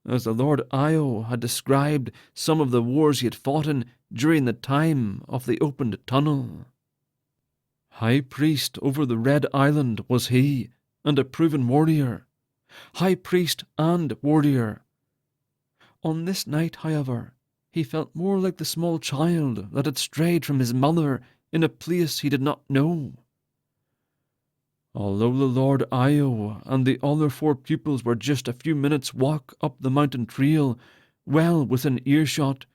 as the Lord Io had described some of the wars he had fought in during the time of the opened tunnel. High priest over the Red Island was he, and a proven warrior. High priest and warrior. On this night, however, he felt more like the small child that had strayed from his mother in a place he did not know. Although the Lord Io and the other 4 pupils were just a few minutes' walk up the mountain trail, well within earshot,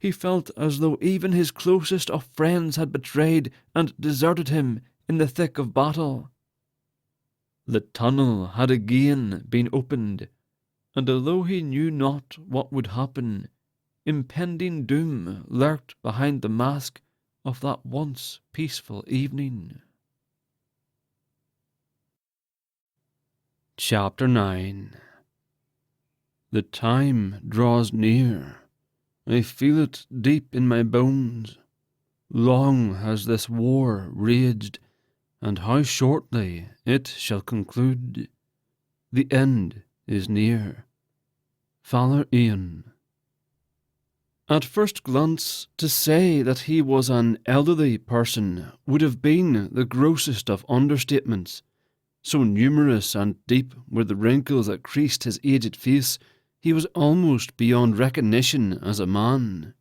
he felt as though even his closest of friends had betrayed and deserted him in the thick of battle. The tunnel had again been opened, and although he knew not what would happen, impending doom lurked behind the mask of that once peaceful evening. Chapter 9. The time draws near. I feel it deep in my bones. Long has this war raged, and how shortly it shall conclude. The end is near. Fallen King. At first glance, to say that he was an elderly person would have been the grossest of understatements. So numerous and deep were the wrinkles that creased his aged face, he was almost beyond recognition as a man.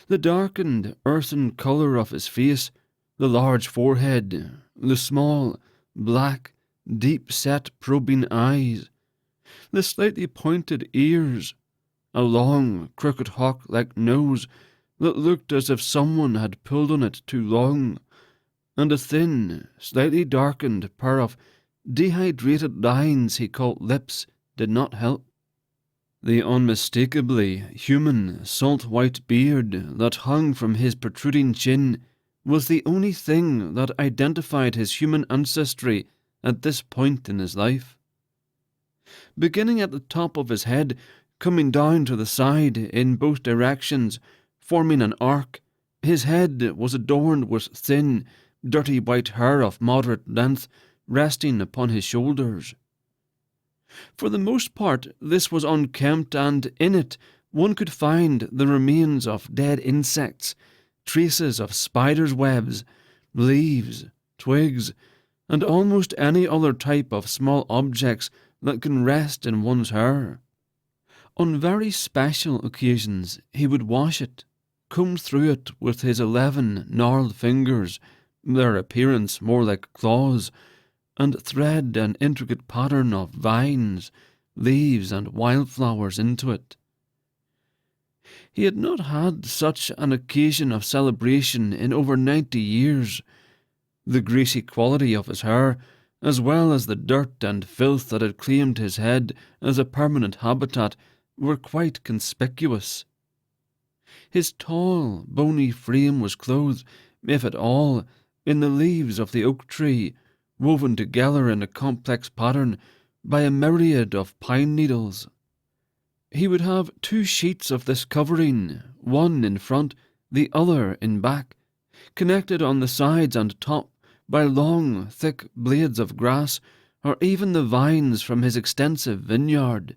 The darkened, earthen colour of his face, the large forehead, the small, black, deep-set probing eyes, the slightly pointed ears, a long, crooked hawk-like nose that looked as if someone had pulled on it too long, and a thin, slightly darkened pair of dehydrated lines he called lips did not help. The unmistakably human salt-white beard that hung from his protruding chin was the only thing that identified his human ancestry at this point in his life. Beginning at the top of his head, coming down to the side in both directions, forming an arc, his head was adorned with thin, dirty white hair of moderate length resting upon his shoulders. For the most part, this was unkempt, and in it one could find the remains of dead insects, traces of spiders' webs, leaves, twigs, and almost any other type of small objects that can rest in one's hair. On very special occasions he would wash it, comb through it with his 11 gnarled fingers, their appearance more like claws, and thread an intricate pattern of vines, leaves, and wildflowers into it. He had not had such an occasion of celebration in over 90 years. The greasy quality of his hair, as well as the dirt and filth that had claimed his head as a permanent habitat, were quite conspicuous. His tall, bony frame was clothed, if at all, in the leaves of the oak tree, woven together in a complex pattern by a myriad of pine needles. He would have 2 sheets of this covering, one in front, the other in back, connected on the sides and top by long, thick blades of grass, or even the vines from his extensive vineyard.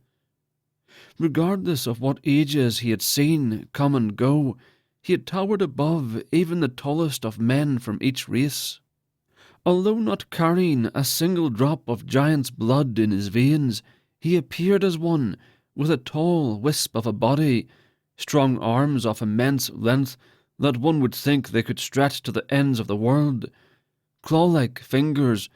Regardless of what ages he had seen come and go, he had towered above even the tallest of men from each race. Although not carrying a single drop of giant's blood in his veins, he appeared as one with a tall wisp of a body, strong arms of immense length that one would think they could stretch to the ends of the world, claw-like fingers,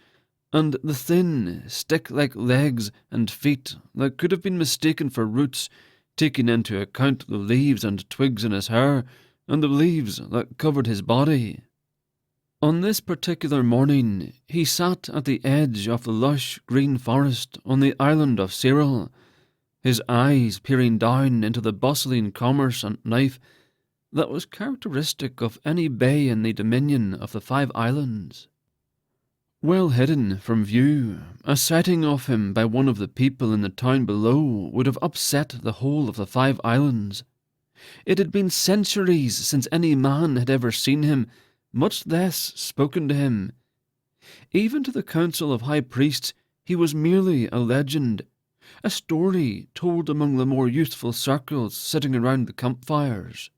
and the thin, stick-like legs and feet that could have been mistaken for roots, taking into account the leaves and twigs in his hair and the leaves that covered his body. On this particular morning, he sat at the edge of the lush green forest on the island of Cyril, his eyes peering down into the bustling commerce and life that was characteristic of any bay in the dominion of the 5 islands. Well hidden from view, a sighting of him by one of the people in the town below would have upset the whole of the 5 islands. It had been centuries since any man had ever seen him, much less spoken to him. Even to the council of high priests he was merely a legend, a story told among the more youthful circles sitting around the campfires.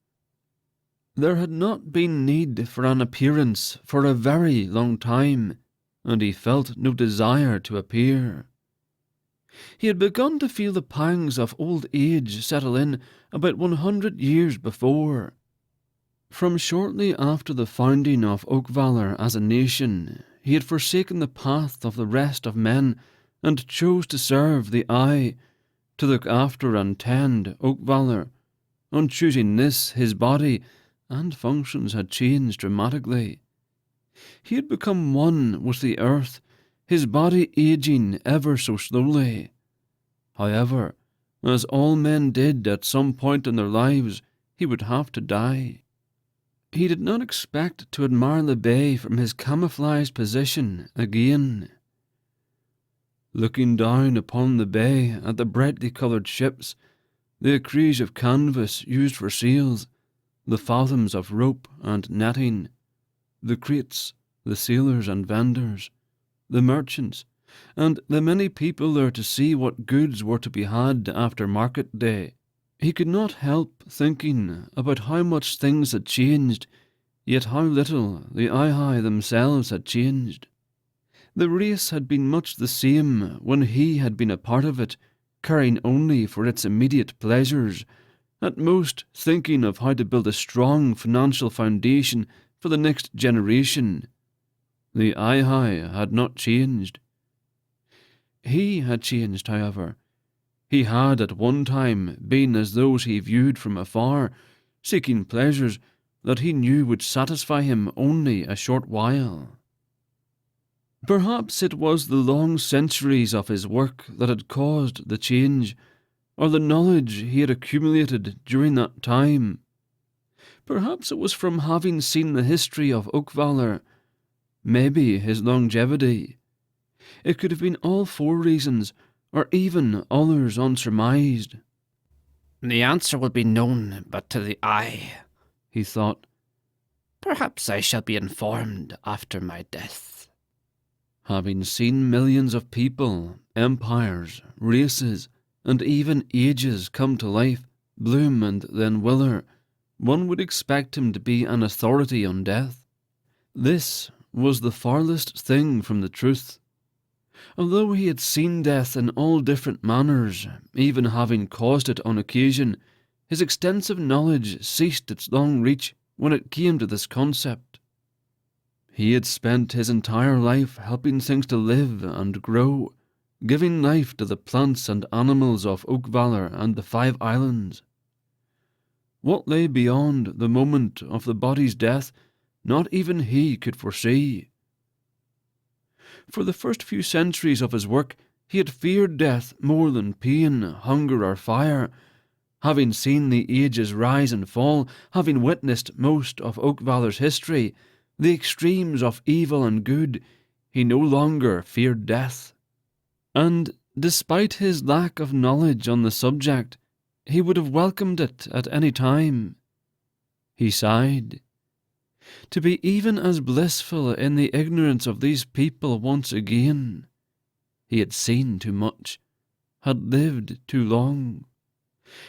There had not been need for an appearance for a very long time, and he felt no desire to appear. He had begun to feel the pangs of old age settle in about 100 years before. From shortly after the founding of Oakvalor as a nation, he had forsaken the path of the rest of men and chose to serve the Eye, to look after and tend Oakvalor. On choosing this, his body and functions had changed dramatically. He had become one with the earth, his body aging ever so slowly. However, as all men did at some point in their lives, he would have to die. He did not expect to admire the bay from his camouflaged position again. Looking down upon the bay at the brightly coloured ships, the ecruges of canvas used for sails, the fathoms of rope and netting, the crates, the sailors and vendors, the merchants, and the many people there to see what goods were to be had after market day, He could not help thinking about how much things had changed, yet how little the Ai themselves had changed. The race had been much the same when he had been a part of it, caring only for its immediate pleasures, at most thinking of how to build a strong financial foundation for the next generation. The Ai had not changed. He had changed, however. He had at one time been as those he viewed from afar, seeking pleasures that he knew would satisfy him only a short while. Perhaps it was the long centuries of his work that had caused the change, or the knowledge he had accumulated during that time. Perhaps it was from having seen the history of Oakvalor, maybe his longevity. It could have been all four reasons, or even others unsurmised. The answer will be known but to the eye, he thought. Perhaps I shall be informed after my death. Having seen millions of people, empires, races, and even ages come to life, bloom and then wither, one would expect him to be an authority on death. This was the farthest thing from the truth. Although he had seen death in all different manners, even having caused it on occasion, his extensive knowledge ceased its long reach when it came to this concept. He had spent his entire life helping things to live and grow, giving life to the plants and animals of Oakvalor and the 5 Islands. What lay beyond the moment of the body's death, not even he could foresee. For the first few centuries of his work, he had feared death more than pain, hunger, or fire. Having seen the ages rise and fall, having witnessed most of Oakvalor's history, the extremes of evil and good, he no longer feared death. And, despite his lack of knowledge on the subject, he would have welcomed it at any time. He sighed. To be even as blissful in the ignorance of these people once again. He had seen too much, had lived too long.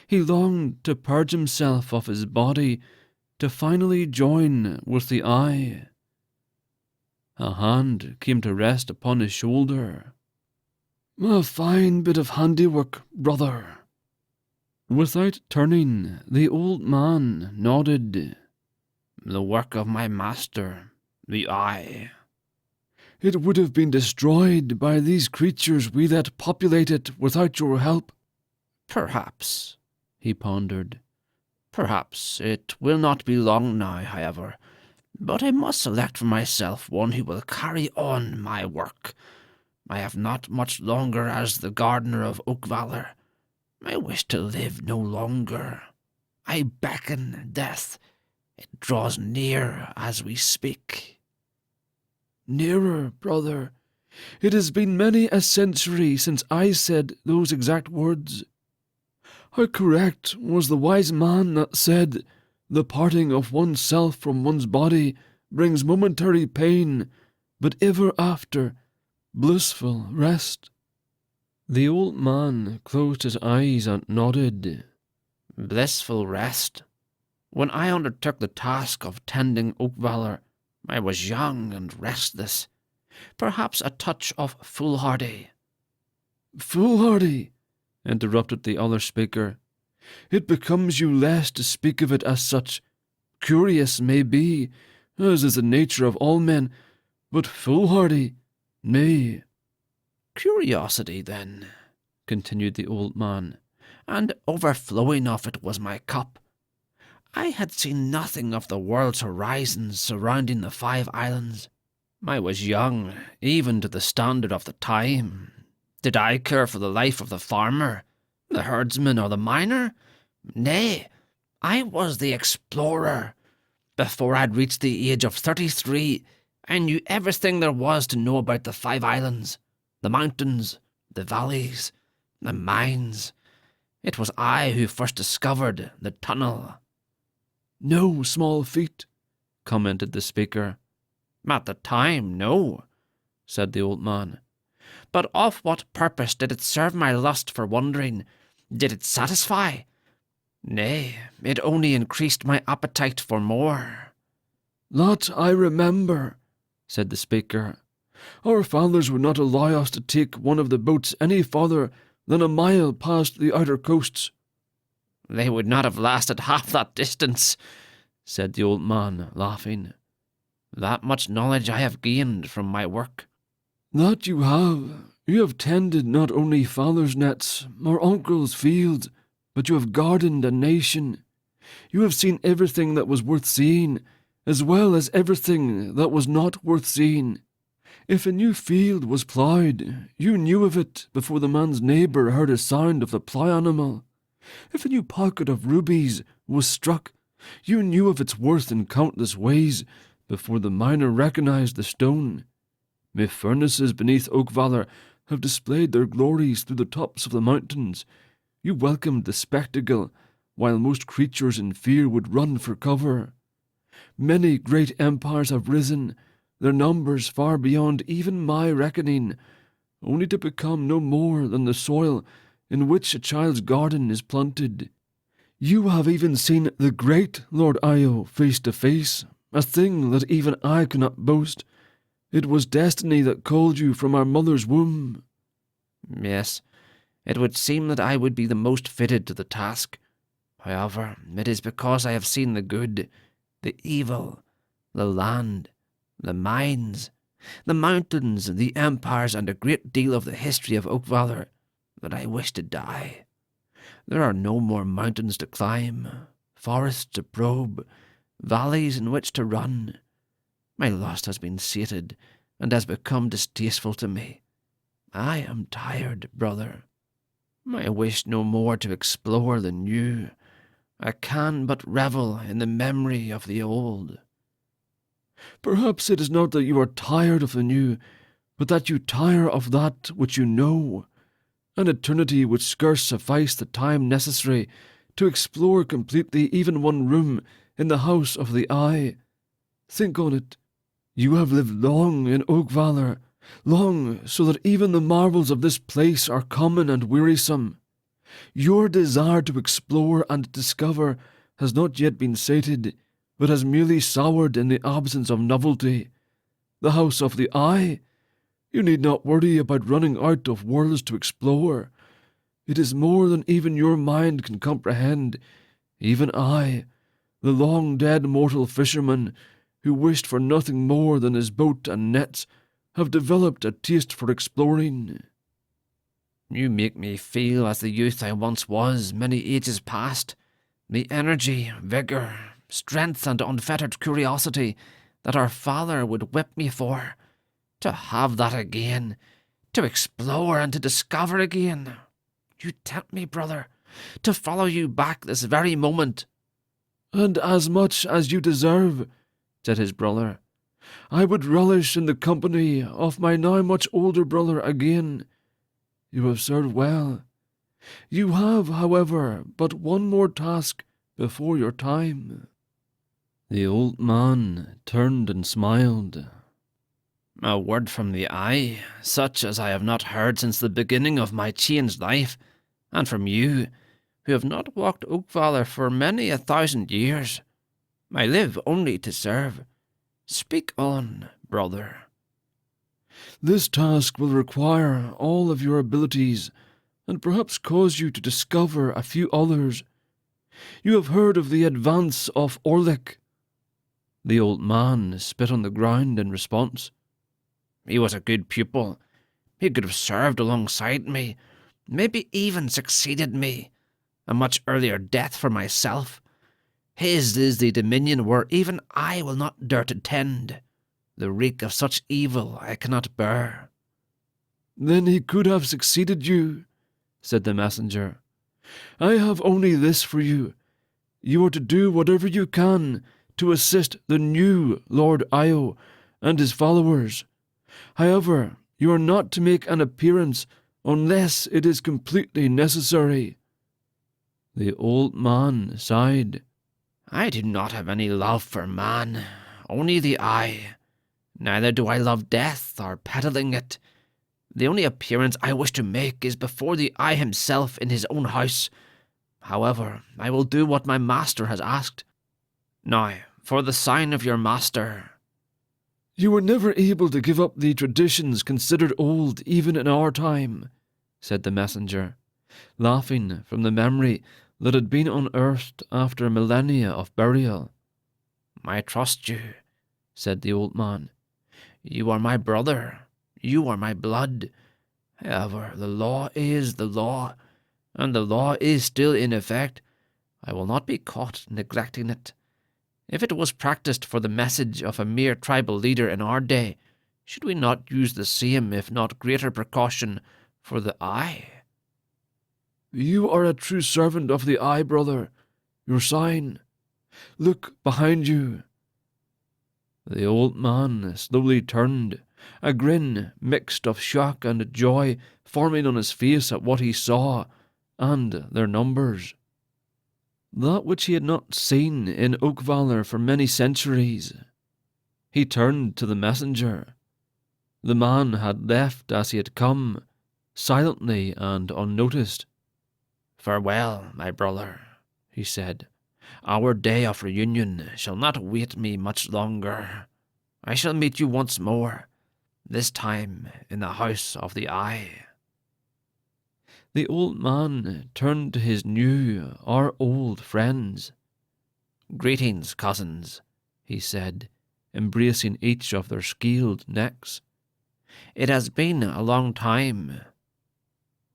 He longed to purge himself of his body, to finally join with the eye. A hand came to rest upon his shoulder. "A fine bit of handiwork, brother." Without turning, the old man nodded. The work of my master, the eye. It would have been destroyed by these creatures we let populate it without your help. Perhaps, he pondered. Perhaps it will not be long now, however, but I must select for myself one who will carry on my work. I have not much longer as the gardener of Oakvalor. I wish to live no longer. I beckon death. It draws near as we speak. Nearer, brother. It has been many a century since I said those exact words. How correct was the wise man that said, "The parting of one's self from one's body brings momentary pain, but ever after, blissful rest." The old man closed his eyes and nodded. Blissful rest. When I undertook the task of tending Oakvalor, I was young and restless, perhaps a touch of foolhardy. Foolhardy, interrupted the other speaker. It becomes you less to speak of it as such. Curious may be, as is the nature of all men, but foolhardy, nay. Curiosity, then, continued the old man, and overflowing of it was my cup. I had seen nothing of the world's horizons surrounding the 5 Islands. I was young, even to the standard of the time. Did I care for the life of the farmer, the herdsman, or the miner? Nay, I was the explorer. Before I'd reached the age of 33, I knew everything there was to know about the 5 Islands, the mountains, the valleys, the mines. It was I who first discovered the tunnel. No small feat, commented the speaker. At the time, no, said the old man. But of what purpose did it serve my lust for wondering? Did it satisfy? Nay, it only increased my appetite for more. That I remember, said the speaker. Our fathers would not allow us to take one of the boats any farther than a mile past the outer coasts. They would not have lasted half that distance, said the old man, laughing. That much knowledge I have gained from my work. That you have. You have tended not only father's nets or uncle's fields, but you have gardened a nation. You have seen everything that was worth seeing, as well as everything that was not worth seeing. If a new field was ploughed, you knew of it before the man's neighbour heard a sound of the plough animal. If a new pocket of rubies was struck, you knew of its worth in countless ways before the miner recognized the stone. May furnaces beneath Oakvalor have displayed their glories through the tops of the mountains. You welcomed the spectacle, while most creatures in fear would run for cover. Many great empires have risen, their numbers far beyond even my reckoning, only to become no more than the soil in which a child's garden is planted. You have even seen the great Lord Io face to face, a thing that even I could not boast. It was destiny that called you from our mother's womb. Yes, it would seem that I would be the most fitted to the task. However, it is because I have seen the good, the evil, the land, the mines, the mountains, the empires, and a great deal of the history of Oakvalor that I wish to die. There are no more mountains to climb, forests to probe, valleys in which to run. My lust has been sated and has become distasteful to me. I am tired, brother. I wish no more to explore the new. I can but revel in the memory of the old. Perhaps it is not that you are tired of the new, but that you tire of that which you know. An eternity would scarce suffice the time necessary to explore completely even one room in the house of the eye. Think on it. You have lived long in Oakvalor, long so that even the marvels of this place are common and wearisome. Your desire to explore and discover has not yet been sated, but has merely soured in the absence of novelty. The house of the eye? You need not worry about running out of worlds to explore. It is more than even your mind can comprehend. Even I, the long-dead mortal fisherman, who wished for nothing more than his boat and nets, have developed a taste for exploring. You make me feel as the youth I once was many ages past. The energy, vigour, strength, and unfettered curiosity that our father would whip me for. To have that again, to explore and to discover again. You tempt me, brother, to follow you back this very moment. And as much as you deserve, said his brother. I would relish in the company of my now much older brother again. You have served well. You have, however, but one more task before your time. The old man turned and smiled. A word from the eye, such as I have not heard since the beginning of my changed life, and from you, who have not walked Oakvalor for many 1,000 years. I live only to serve. Speak on, brother. This task will require all of your abilities, and perhaps cause you to discover a few others. You have heard of the advance of Orlick. The old man spit on the ground in response. He was a good pupil. He could have served alongside me, maybe even succeeded me. A much earlier death for myself. His is the dominion where even I will not dare to tend. The reek of such evil I cannot bear. Then he could have succeeded you, said the messenger. I have only this for you. You are to do whatever you can to assist the new Lord Io and his followers. However, you are not to make an appearance unless it is completely necessary. The old man sighed. I do not have any love for man, only the eye. Neither do I love death or peddling it. The only appearance I wish to make is before the eye himself in his own house. However, I will do what my master has asked. Now, for the sign of your master." "You were never able to give up the traditions considered old even in our time," said the messenger, laughing from the memory that had been unearthed after millennia of burial. "I trust you," said the old man. "You are my brother. You are my blood. However, the law is the law, and the law is still in effect. I will not be caught neglecting it. If it was practiced for the message of a mere tribal leader in our day, should we not use the same, if not greater precaution for the eye?" "You are a true servant of the Eye, brother. Your sign. Look behind you." The old man slowly turned, a grin mixed of shock and joy forming on his face at what he saw, and their numbers. That which he had not seen in Oakvalor for many centuries. He turned to the messenger. The man had left as he had come, silently and unnoticed. "Farewell, my brother," he said. "Our day of reunion shall not wait me much longer. I shall meet you once more, this time in the House of the Eye." The old man turned to his new or old friends. "Greetings, cousins," he said, embracing each of their scaled necks. "It has been a long time."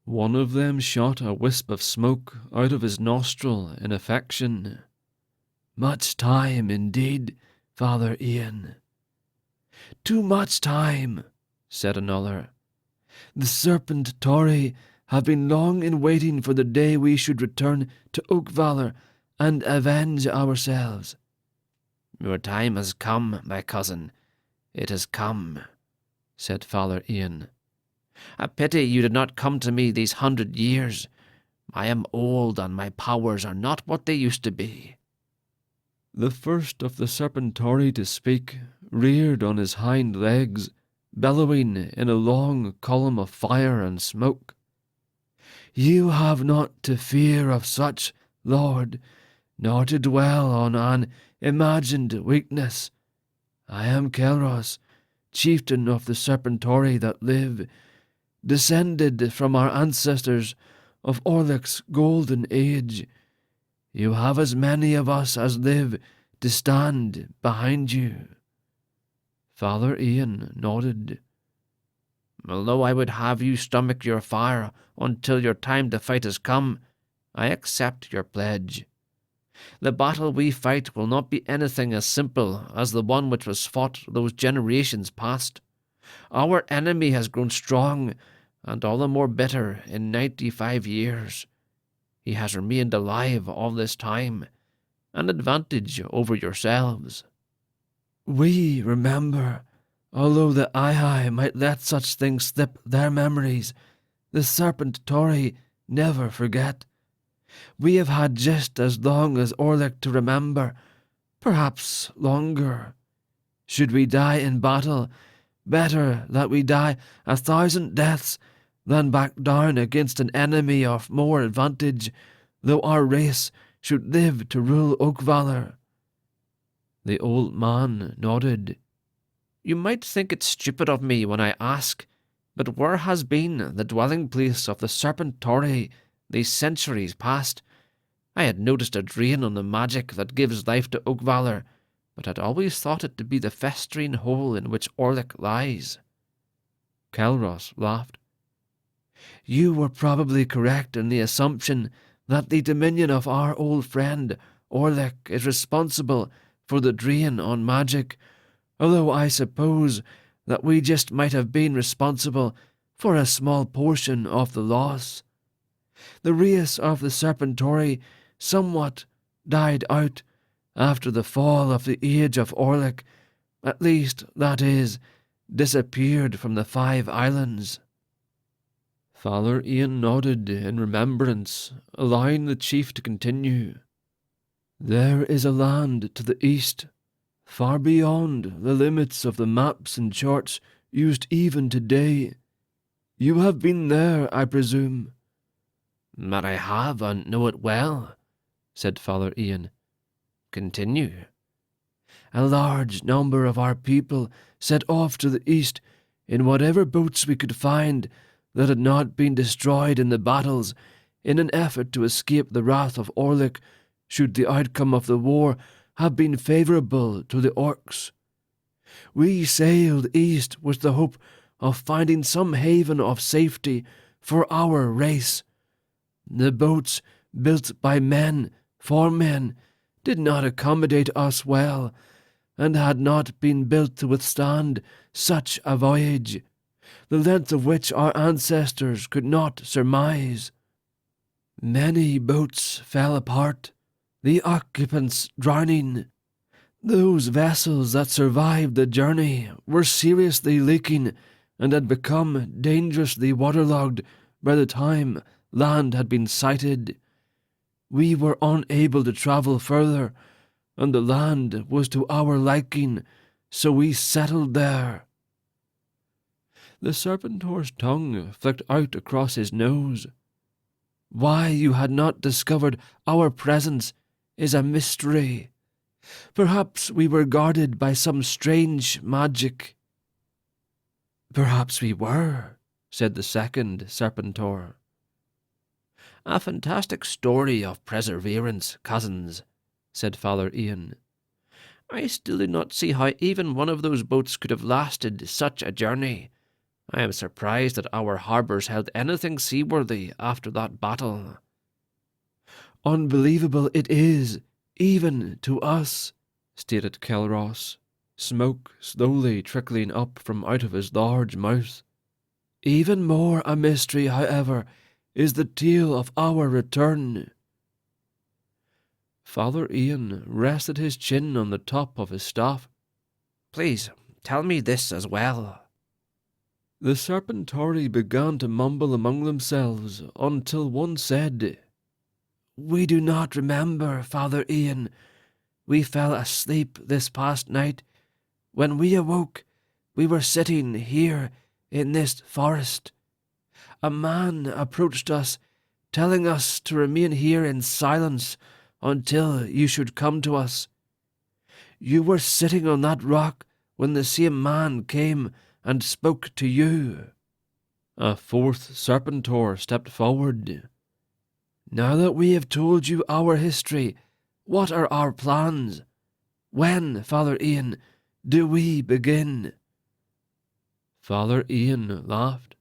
One of them shot a wisp of smoke out of his nostril in affection. "Much time indeed, Father Ian." "Too much time," said another. "The Serpent Tory have been long in waiting for the day we should return to Oakvalor and avenge ourselves." "Your time has come, my cousin. It has come," said Father Ian. "A pity you did not come to me these 100 years. I am old, and my powers are not what they used to be." The first of the Serpentori to speak reared on his hind legs, bellowing in a long column of fire and smoke. "You have not to fear of such, Lord, nor to dwell on an imagined weakness. I am Kelros, chieftain of the Serpentori that live, descended from our ancestors of Orlic's golden age. You have as many of us as live to stand behind you." Father Ian nodded. "Although I would have you stomach your fire until your time to fight has come, I accept your pledge. The battle we fight will not be anything as simple as the one which was fought those generations past. Our enemy has grown strong, and all the more bitter in 95 years. He has remained alive all this time, an advantage over yourselves." "We remember, although the Ai might let such things slip their memories, the Serpent Tory never forget. We have had just as long as Orlick to remember, perhaps longer. Should we die in battle, better that we die 1,000 deaths than back down against an enemy of more advantage, though our race should live to rule Oakvalor." The old man nodded. "You might think it stupid of me when I ask, but where has been the dwelling place of the Serpent Tory these centuries past? I had noticed a drain on the magic that gives life to Oakvalor, but had always thought it to be the festering hole in which Orlick lies." Kelros laughed. "You were probably correct in the assumption that the dominion of our old friend Orlick is responsible for the drain on magic, although I suppose that we just might have been responsible for a small portion of the loss. The race of the Serpentori somewhat died out after the fall of the age of Orlick, at least, that is, disappeared from the 5 islands." Father Ian nodded in remembrance, allowing the chief to continue. "There is a land to the east, far beyond the limits of the maps and charts used even today. You have been there, I presume." But I have and know it well, said Father Ian. Continue. A large number of our people set off to the east in whatever boats we could find that had not been destroyed in the battles, in an effort to escape the wrath of Orlick should the outcome of the war have been favourable to the Orcs. We sailed east with the hope of finding some haven of safety for our race. The boats, built by men for men, did not accommodate us well, and had not been built to withstand such a voyage, the length of which our ancestors could not surmise. Many boats fell apart, the occupants drowning. Those vessels that survived the journey were seriously leaking and had become dangerously waterlogged by the time land had been sighted. We were unable to travel further, and the land was to our liking, so we settled there. The Serpentor's tongue flicked out across his nose. Why you had not discovered our presence is a mystery. Perhaps we were guarded by some strange magic. Perhaps we were, said the second Serpentor. A fantastic story of perseverance, cousins, said Father Ian. I still do not see how even one of those boats could have lasted such a journey. I am surprised that our harbours held anything seaworthy after that battle. Unbelievable it is, even to us, stated Kelros, smoke slowly trickling up from out of his large mouth. Even more a mystery, however, is the tale of our return. Father Ian rested his chin on the top of his staff. Please, tell me this as well. The Serpentori began to mumble among themselves until one said, We do not remember, Father Ian. We fell asleep this past night. When we awoke, we were sitting here in this forest. A man approached us, telling us to remain here in silence until you should come to us. You were sitting on that rock when the same man came and spoke to you. A fourth Serpentor stepped forward. Now that we have told you our history, what are our plans? When, Father Ian, do we begin? Father Ian laughed.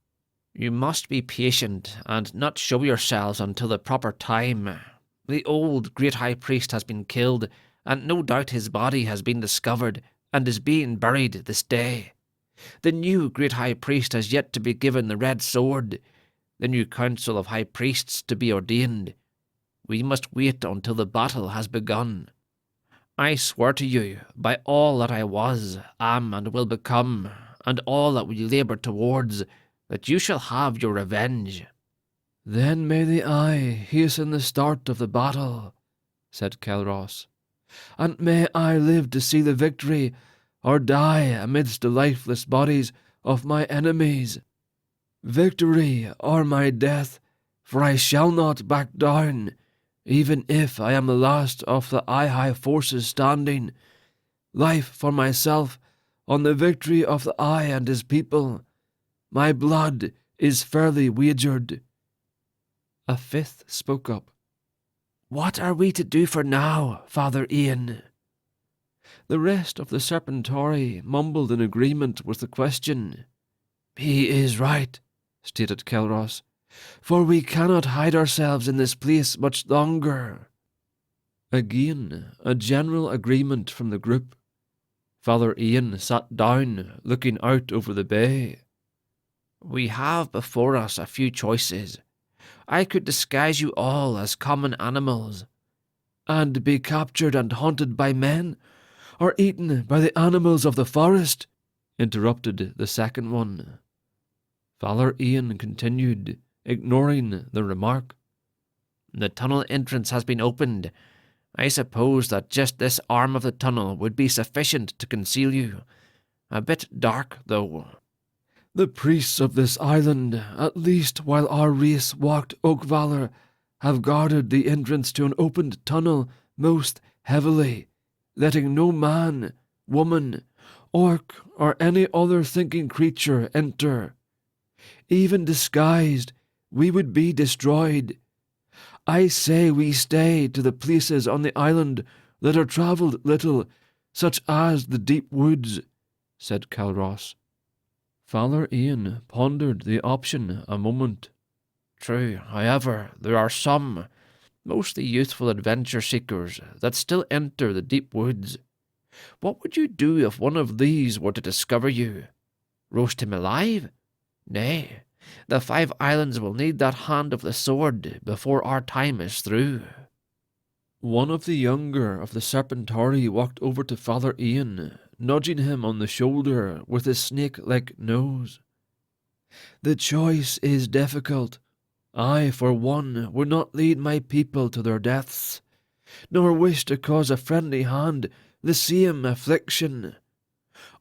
You must be patient and not show yourselves until the proper time. The old great high priest has been killed, and no doubt his body has been discovered and is being buried this day. The new great high priest has yet to be given the red sword, the new council of high priests to be ordained. We must wait until the battle has begun. I swear to you, by all that I was, am, and will become, and all that we labour towards, that you shall have your revenge. Then may the eye hasten the start of the battle, said Kelros, and may I live to see the victory, or die amidst the lifeless bodies of my enemies. Victory or my death, for I shall not back down, even if I am the last of the high forces standing. Life for myself on the victory of the Eye and his people. My blood is fairly wagered. A fifth spoke up. What are we to do for now, Father Ian? The rest of the Serpentori mumbled in agreement with the question. He is right, stated Kelros, for we cannot hide ourselves in this place much longer. Again, a general agreement from the group. Father Ian sat down, looking out over the bay. We have before us a few choices. I could disguise you all as common animals, and be captured and hunted by men, or eaten by the animals of the forest, interrupted the second one. Father Ian continued, ignoring the remark. The tunnel entrance has been opened. I suppose that just this arm of the tunnel would be sufficient to conceal you. A bit dark, though. The priests of this island, at least while our race walked Oakvalor, have guarded the entrance to an opened tunnel most heavily, letting no man, woman, orc, or any other thinking creature enter. Even disguised, we would be destroyed. I say we stay to the places on the island that are travelled little, such as the deep woods, said Calros. Father Ian pondered the option a moment. True, however, there are some, mostly youthful adventure seekers, that still enter the deep woods. What would you do if one of these were to discover you? Roast him alive? Nay, the 5 islands will need that hand of the sword before our time is through. One of the younger of the Serpentari walked over to Father Ian, nudging him on the shoulder with his snake-like nose. The choice is difficult. I, for one, would not lead my people to their deaths, nor wish to cause a friendly hand the same affliction.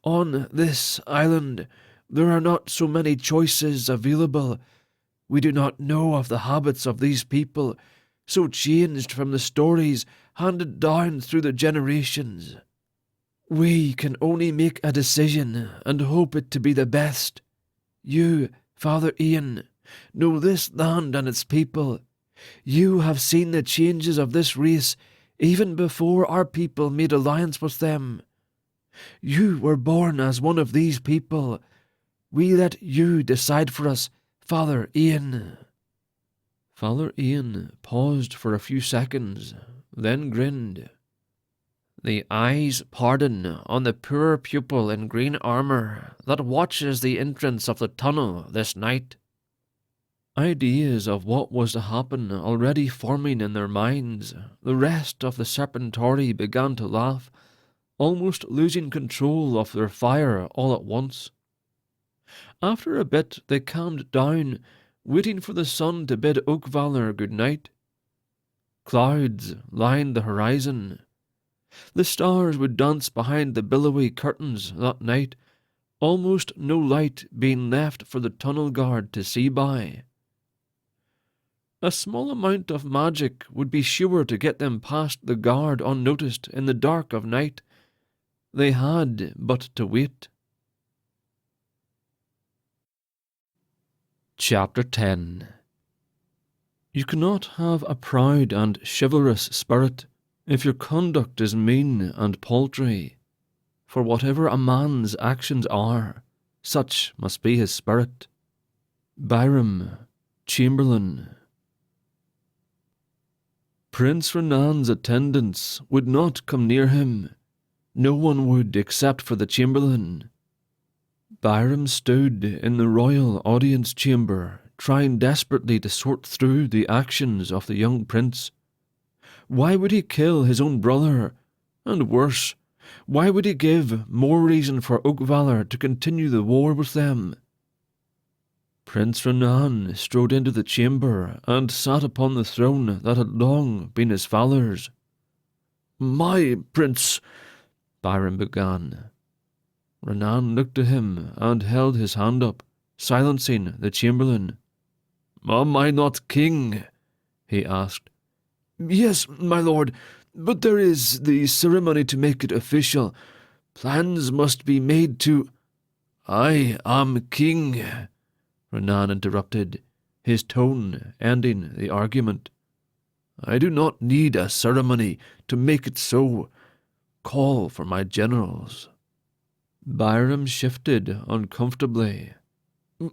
On this island, there are not so many choices available. We do not know of the habits of these people, so changed from the stories handed down through the generations. We can only make a decision and hope it to be the best. You, Father Ian, know this land and its people. You have seen the changes of this race even before our people made alliance with them. You were born as one of these people. We let you decide for us, Father Ian. Father Ian paused for a few seconds, then grinned. The eyes pardon on the poor pupil in green armour that watches the entrance of the tunnel this night. Ideas of what was to happen already forming in their minds, the rest of the Serpentari began to laugh, almost losing control of their fire all at once. After a bit they calmed down, waiting for the sun to bid Oakvalor good night. Clouds lined the horizon. The stars would dance behind the billowy curtains that night, almost no light being left for the tunnel guard to see by. A small amount of magic would be sure to get them past the guard unnoticed in the dark of night. They had but to wait. Chapter 10. You cannot have a proud and chivalrous spirit if your conduct is mean and paltry, for whatever a man's actions are, such must be his spirit. Byram, Chamberlain. Prince Renan's attendants would not come near him. No one would except for the Chamberlain. Byram stood in the royal audience chamber, trying desperately to sort through the actions of the young prince. Why would he kill his own brother? And worse, why would he give more reason for Oakvalor to continue the war with them? Prince Renan strode into the chamber and sat upon the throne that had long been his father's. "My prince," Byram began. Renan looked at him and held his hand up, silencing the chamberlain. "Am I not king?" he asked. "Yes, my lord, but there is the ceremony to make it official. Plans must be made to—" "I am king," Renan interrupted, his tone ending the argument. "I do not need a ceremony to make it so. Call for my generals." Byram shifted uncomfortably.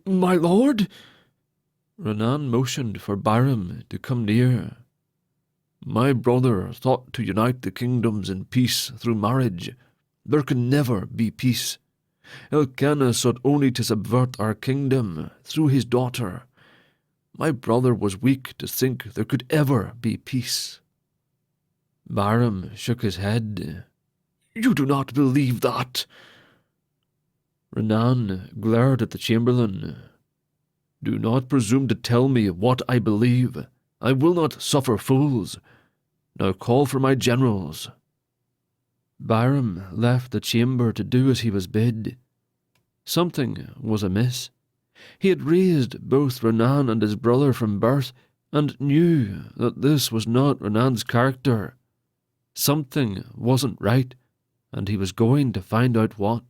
"My lord?" Renan motioned for Byram to come near. "My brother thought to unite the kingdoms in peace through marriage. There can never be peace. Elkanah sought only to subvert our kingdom through his daughter. My brother was weak to think there could ever be peace." Byram shook his head. "You do not believe that?" Renan glared at the chamberlain. "Do not presume to tell me what I believe. I will not suffer fools. Now call for my generals." Byram left the chamber to do as he was bid. Something was amiss. He had raised both Renan and his brother from birth, and knew that this was not Renan's character. Something wasn't right, and he was going to find out what.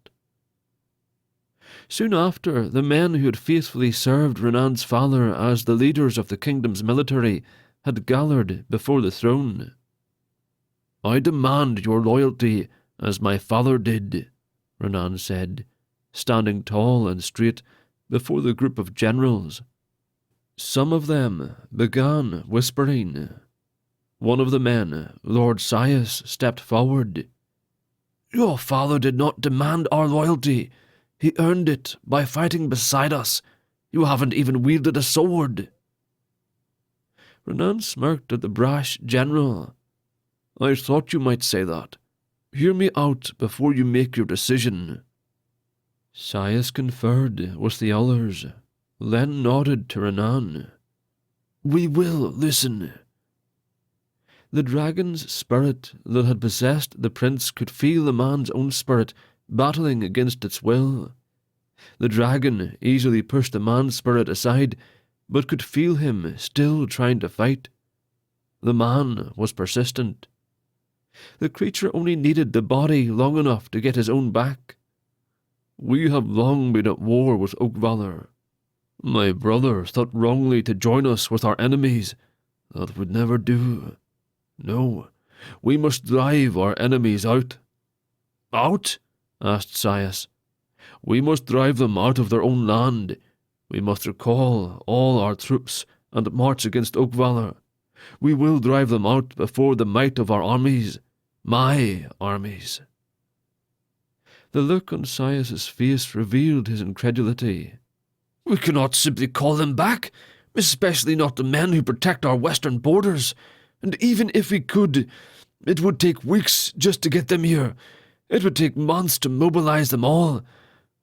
Soon after, the men who had faithfully served Renan's father as the leaders of the kingdom's military had gathered before the throne. "I demand your loyalty, as my father did," Renan said, standing tall and straight before the group of generals. Some of them began whispering. One of the men, Lord Sias, stepped forward. "Your father did not demand our loyalty. He earned it by fighting beside us. You haven't even wielded a sword." Renan smirked at the brash general. "I thought you might say that. Hear me out before you make your decision." Sias conferred with the others, then nodded to Renan. "We will listen." The dragon's spirit that had possessed the prince could feel the man's own spirit battling against its will. The dragon easily pushed the man's spirit aside, but could feel him still trying to fight. The man was persistent. The creature only needed the body long enough to get his own back. "We have long been at war with Oakvalor. My brother thought wrongly to join us with our enemies. That would never do. No, we must drive our enemies out." "Out?" asked Sias. "We must drive them out of their own land. We must recall all our troops and march against Oakvalor. We will drive them out before the might of our armies, my armies." The look on Sias's face revealed his incredulity. "We cannot simply call them back, especially not the men who protect our western borders. And even if we could, it would take weeks just to get them here. It would take months to mobilize them all.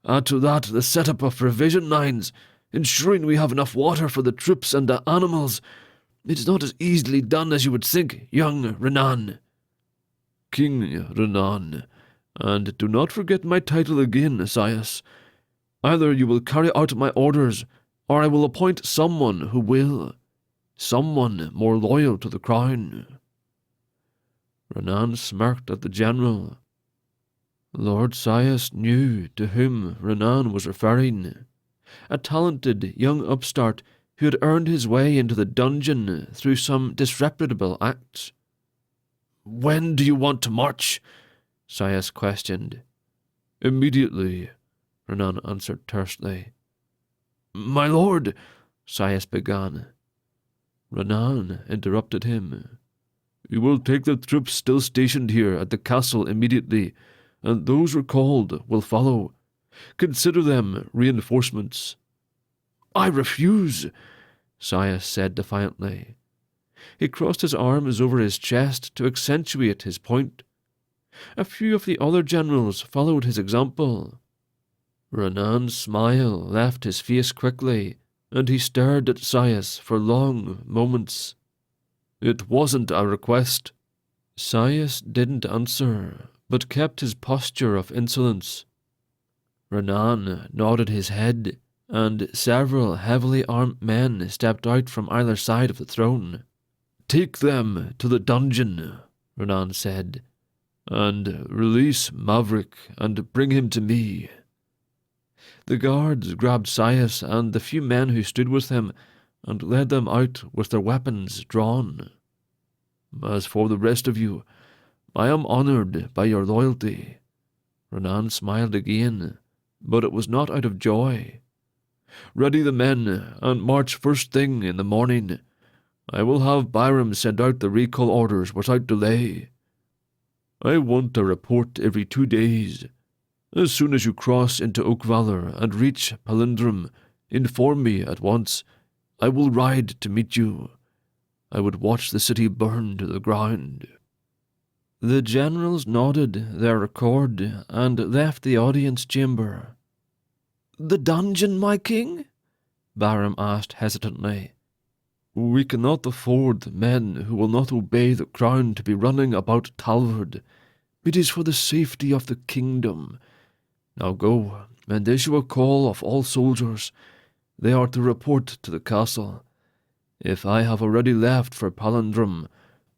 Add to that the setup of provision lines, ensuring we have enough water for the troops and the animals. It's not as easily done as you would think, young Renan." "King Renan, and do not forget my title again, Sias. Either you will carry out my orders, or I will appoint someone who will. Someone more loyal to the crown." Renan smirked at the general. Lord Sias knew to whom Renan was referring. A talented young upstart who had earned his way into the dungeon through some disreputable acts. "When do you want to march?" Sias questioned. "Immediately," Renan answered tersely. "My lord," Sias began. Renan interrupted him. "You will take the troops still stationed here at the castle immediately, and those recalled will follow. Consider them reinforcements." "I refuse," Sias said defiantly. He crossed his arms over his chest to accentuate his point. A few of the other generals followed his example. Renan's smile left his face quickly, and he stared at Sias for long moments. "It wasn't a request." Sias didn't answer, but kept his posture of insolence. Renan nodded his head, and several heavily armed men stepped out from either side of the throne. "Take them to the dungeon," Renan said, "and release Maverick and bring him to me." The guards grabbed Sias and the few men who stood with him and led them out with their weapons drawn. "As for the rest of you, I am honored by your loyalty." Renan smiled again, but it was not out of joy. "Ready the men, and march first thing in the morning. I will have Byram send out the recall orders without delay. I want a report every 2 days. As soon as you cross into Oakvalor and reach Palindrum, inform me at once. I will ride to meet you. I would watch the city burn to the ground." The generals nodded their accord and left the audience chamber. "The dungeon, my king?" Byram asked hesitantly. "We cannot afford men who will not obey the crown to be running about Talvard. It is for the safety of the kingdom. Now go and issue a call of all soldiers. They are to report to the castle. If I have already left for Palindrum,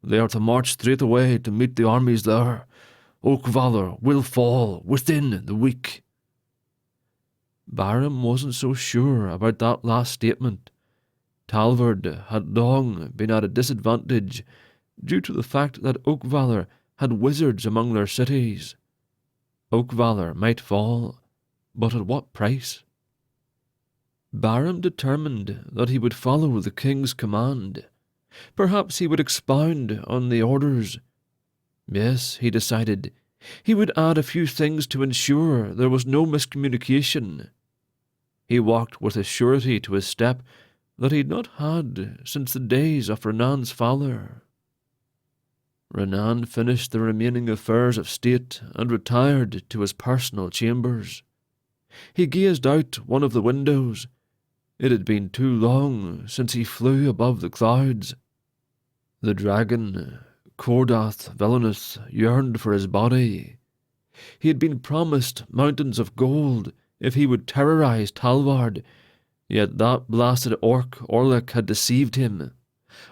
they are to march straight away to meet the armies there. Oakvalor will fall within the week." Barham wasn't so sure about that last statement. Talvard had long been at a disadvantage due to the fact that Oakvalor had wizards among their cities. Oakvalor might fall, but at what price? Barham determined that he would follow the king's command. Perhaps he would expound on the orders. Yes, he decided, he would add a few things to ensure there was no miscommunication. He walked with a surety to his step that he had not had since the days of Renan's father. Renan finished the remaining affairs of state and retired to his personal chambers. He gazed out one of the windows. It had been too long since he flew above the clouds. The dragon, Cordath Villainous, yearned for his body. He had been promised mountains of gold if he would terrorize Talvard, yet that blasted orc Orlick had deceived him.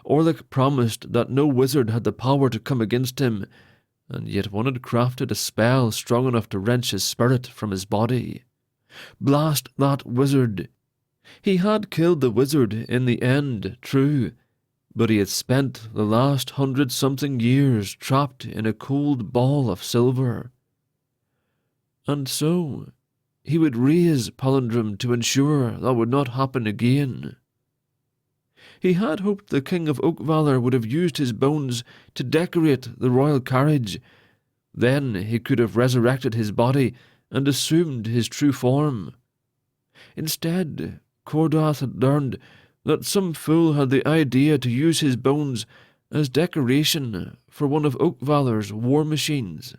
Orlick promised that no wizard had the power to come against him, and yet one had crafted a spell strong enough to wrench his spirit from his body. Blast that wizard! He had killed the wizard in the end, true, but he had spent the last 100-something years trapped in a cold ball of silver. And so, he would raise Palindrum to ensure that would not happen again. He had hoped the King of Oakvalor would have used his bones to decorate the royal carriage. Then he could have resurrected his body and assumed his true form. Instead, Cordath had learned that some fool had the idea to use his bones as decoration for one of Oakvalor's war machines.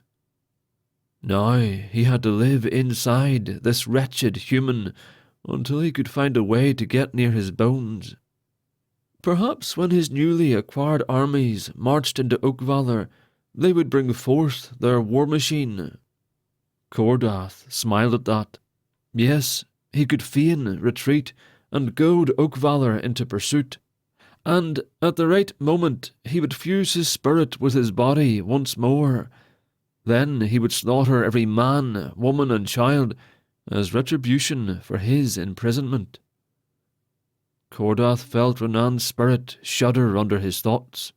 Now he had to live inside this wretched human until he could find a way to get near his bones. Perhaps when his newly acquired armies marched into Oakvalor, they would bring forth their war machine. Cordath smiled at that. Yes, he could feign retreat and goad Oakvalor into pursuit, and at the right moment he would fuse his spirit with his body once more. Then he would slaughter every man, woman, and child as retribution for his imprisonment. Cordath felt Renan's spirit shudder under his thoughts.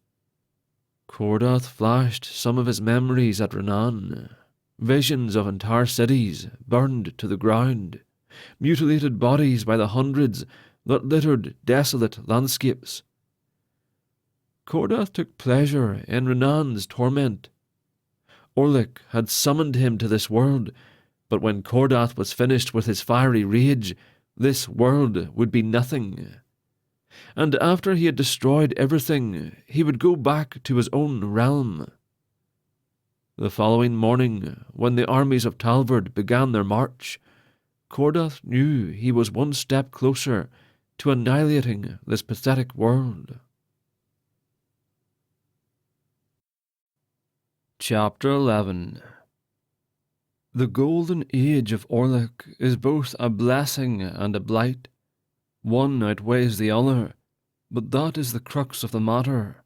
Cordath flashed some of his memories at Renan. Visions of entire cities burned to the ground, mutilated bodies by the hundreds that littered desolate landscapes. Cordath took pleasure in Renan's torment. Orlick had summoned him to this world, but when Cordath was finished with his fiery rage, this world would be nothing. And after he had destroyed everything, he would go back to his own realm. The following morning, when the armies of Talvard began their march, Cordath knew he was one step closer to annihilating this pathetic world. Chapter 11. The golden age of Orlick is both a blessing and a blight. One outweighs the other, but that is the crux of the matter.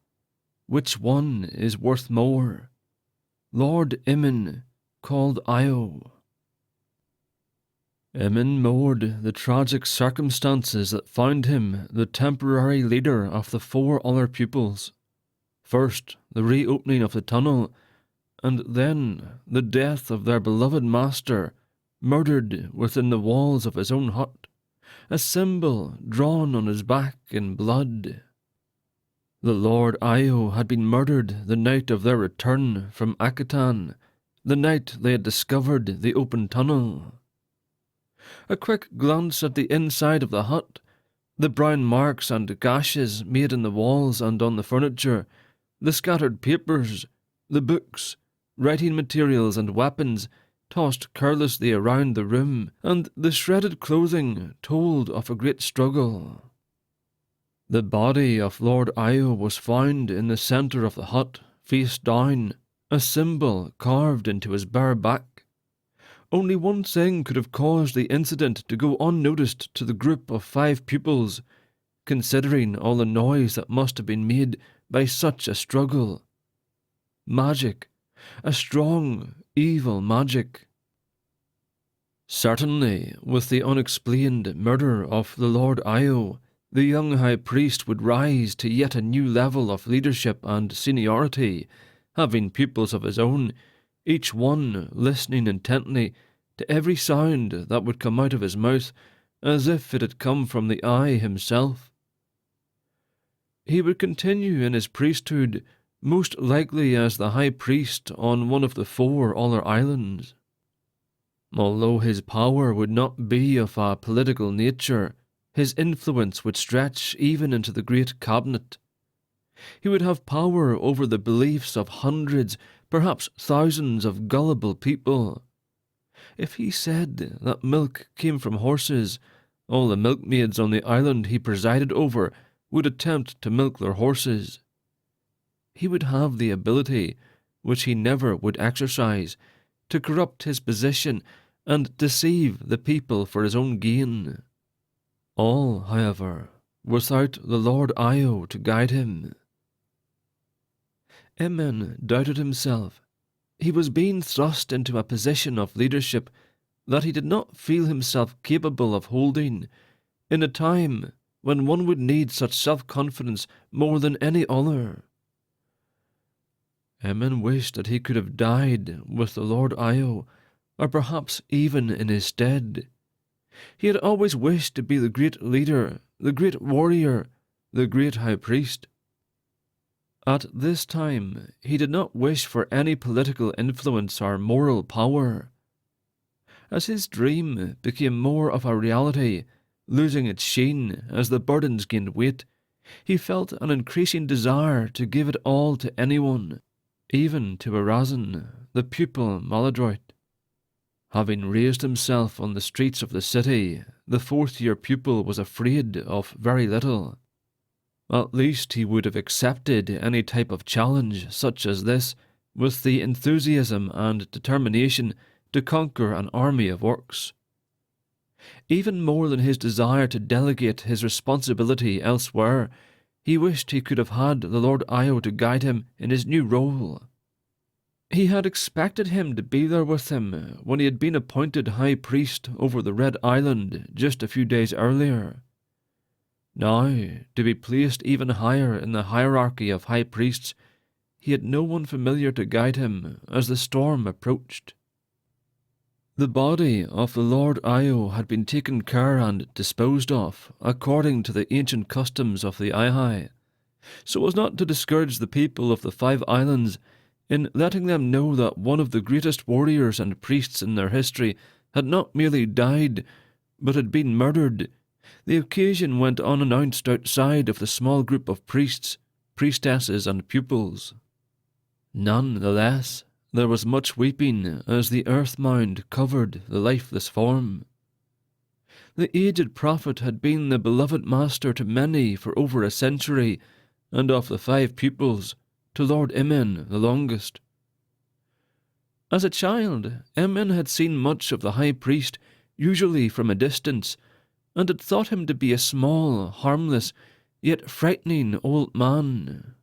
Which one is worth more? Lord Imin, called Io. Imin mourned the tragic circumstances that found him the temporary leader of the 4 other pupils. First, the reopening of the tunnel, and then the death of their beloved master, murdered within the walls of his own hut, a symbol drawn on his back in blood. The Lord Io had been murdered the night of their return from Akatan, the night they had discovered the open tunnel. A quick glance at the inside of the hut, the brown marks and gashes made in the walls and on the furniture, the scattered papers, the books, writing materials and weapons tossed carelessly around the room, and the shredded clothing told of a great struggle. The body of Lord Io was found in the centre of the hut, face down, a symbol carved into his bare back. Only one thing could have caused the incident to go unnoticed to the group of 5 pupils, considering all the noise that must have been made by such a struggle. Magic. A strong, evil magic. Certainly, with the unexplained murder of the Lord Io, the young high priest would rise to yet a new level of leadership and seniority, having pupils of his own, each one listening intently to every sound that would come out of his mouth as if it had come from the Eye himself. He would continue in his priesthood, most likely as the high priest on one of the 4 other islands. Although his power would not be of a political nature, his influence would stretch even into the Great Cabinet. He would have power over the beliefs of hundreds, perhaps thousands of gullible people. If he said that milk came from horses, all the milkmaids on the island he presided over would attempt to milk their horses. He would have the ability, which he never would exercise, to corrupt his position and deceive the people for his own gain. All, however, without the Lord Io to guide him. Emin doubted himself. He was being thrust into a position of leadership that he did not feel himself capable of holding, in a time when one would need such self-confidence more than any other. Emin wished that he could have died with the Lord Io, or perhaps even in his stead. He had always wished to be the great leader, the great warrior, the great high priest. At this time, he did not wish for any political influence or moral power. As his dream became more of a reality, losing its sheen as the burdens gained weight, he felt an increasing desire to give it all to anyone, even to Erasmus, the pupil maladroit. Having raised himself on the streets of the city, the 4th-year pupil was afraid of very little. At least he would have accepted any type of challenge such as this with the enthusiasm and determination to conquer an army of orcs. Even more than his desire to delegate his responsibility elsewhere, he wished he could have had the Lord Io to guide him in his new role. He had expected him to be there with him when he had been appointed High Priest over the Red Island just a few days earlier. Now, to be placed even higher in the hierarchy of High Priests, he had no one familiar to guide him as the storm approached. The body of the Lord Io had been taken care and disposed of according to the ancient customs of the Ihai, so as not to discourage the people of the 5 islands in letting them know that one of the greatest warriors and priests in their history had not merely died, but had been murdered. The occasion went unannounced outside of the small group of priests, priestesses, and pupils. None the less, there was much weeping as the earth mound covered the lifeless form. The aged prophet had been the beloved master to many for over a century, and of the 5 pupils, to Lord Emin the longest. As a child, Emin had seen much of the high priest, usually from a distance, and had thought him to be a small, harmless, yet frightening old man.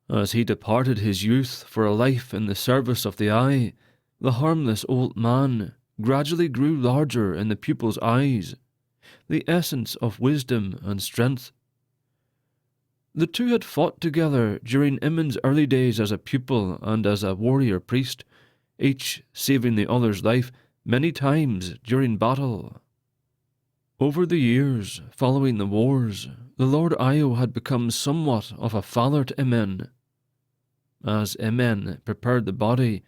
As he departed his youth for a life in the service of the Eye, the harmless old man gradually grew larger in the pupil's eyes, the essence of wisdom and strength. The 2 had fought together during Emin's early days as a pupil and as a warrior priest, each saving the other's life many times during battle. Over the years following the wars, the Lord Io had become somewhat of a father to Emin. As Emin prepared the body,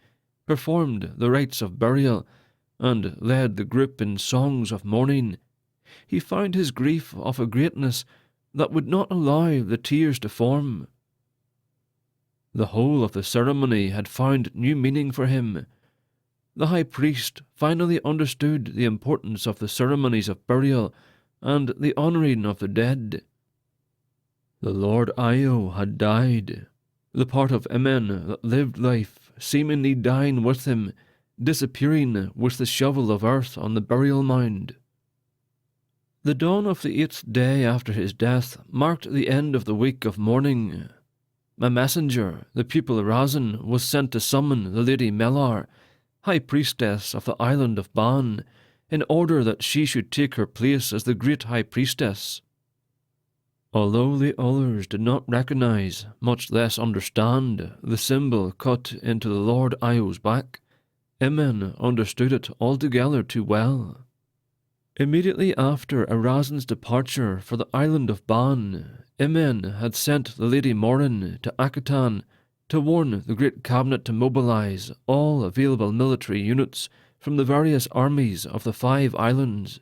performed the rites of burial, and led the group in songs of mourning, he found his grief of a greatness that would not allow the tears to form. The whole of the ceremony had found new meaning for him. The high priest finally understood the importance of the ceremonies of burial and the honouring of the dead. The Lord Io had died, the part of Emin that lived life seemingly dying with him, disappearing with the shovel of earth on the burial mound. The dawn of the 8th day after his death marked the end of the week of mourning. A messenger, the pupil Razin, was sent to summon the Lady Mellar, High Priestess of the island of Ban, in order that she should take her place as the great High Priestess. Although the others did not recognize, much less understand, the symbol cut into the Lord Io's back, Imen understood it altogether too well. Immediately after Arazin's departure for the island of Ban, Imen had sent the Lady Morin to Akatan to warn the Great Cabinet to mobilize all available military units from the various armies of the 5 islands.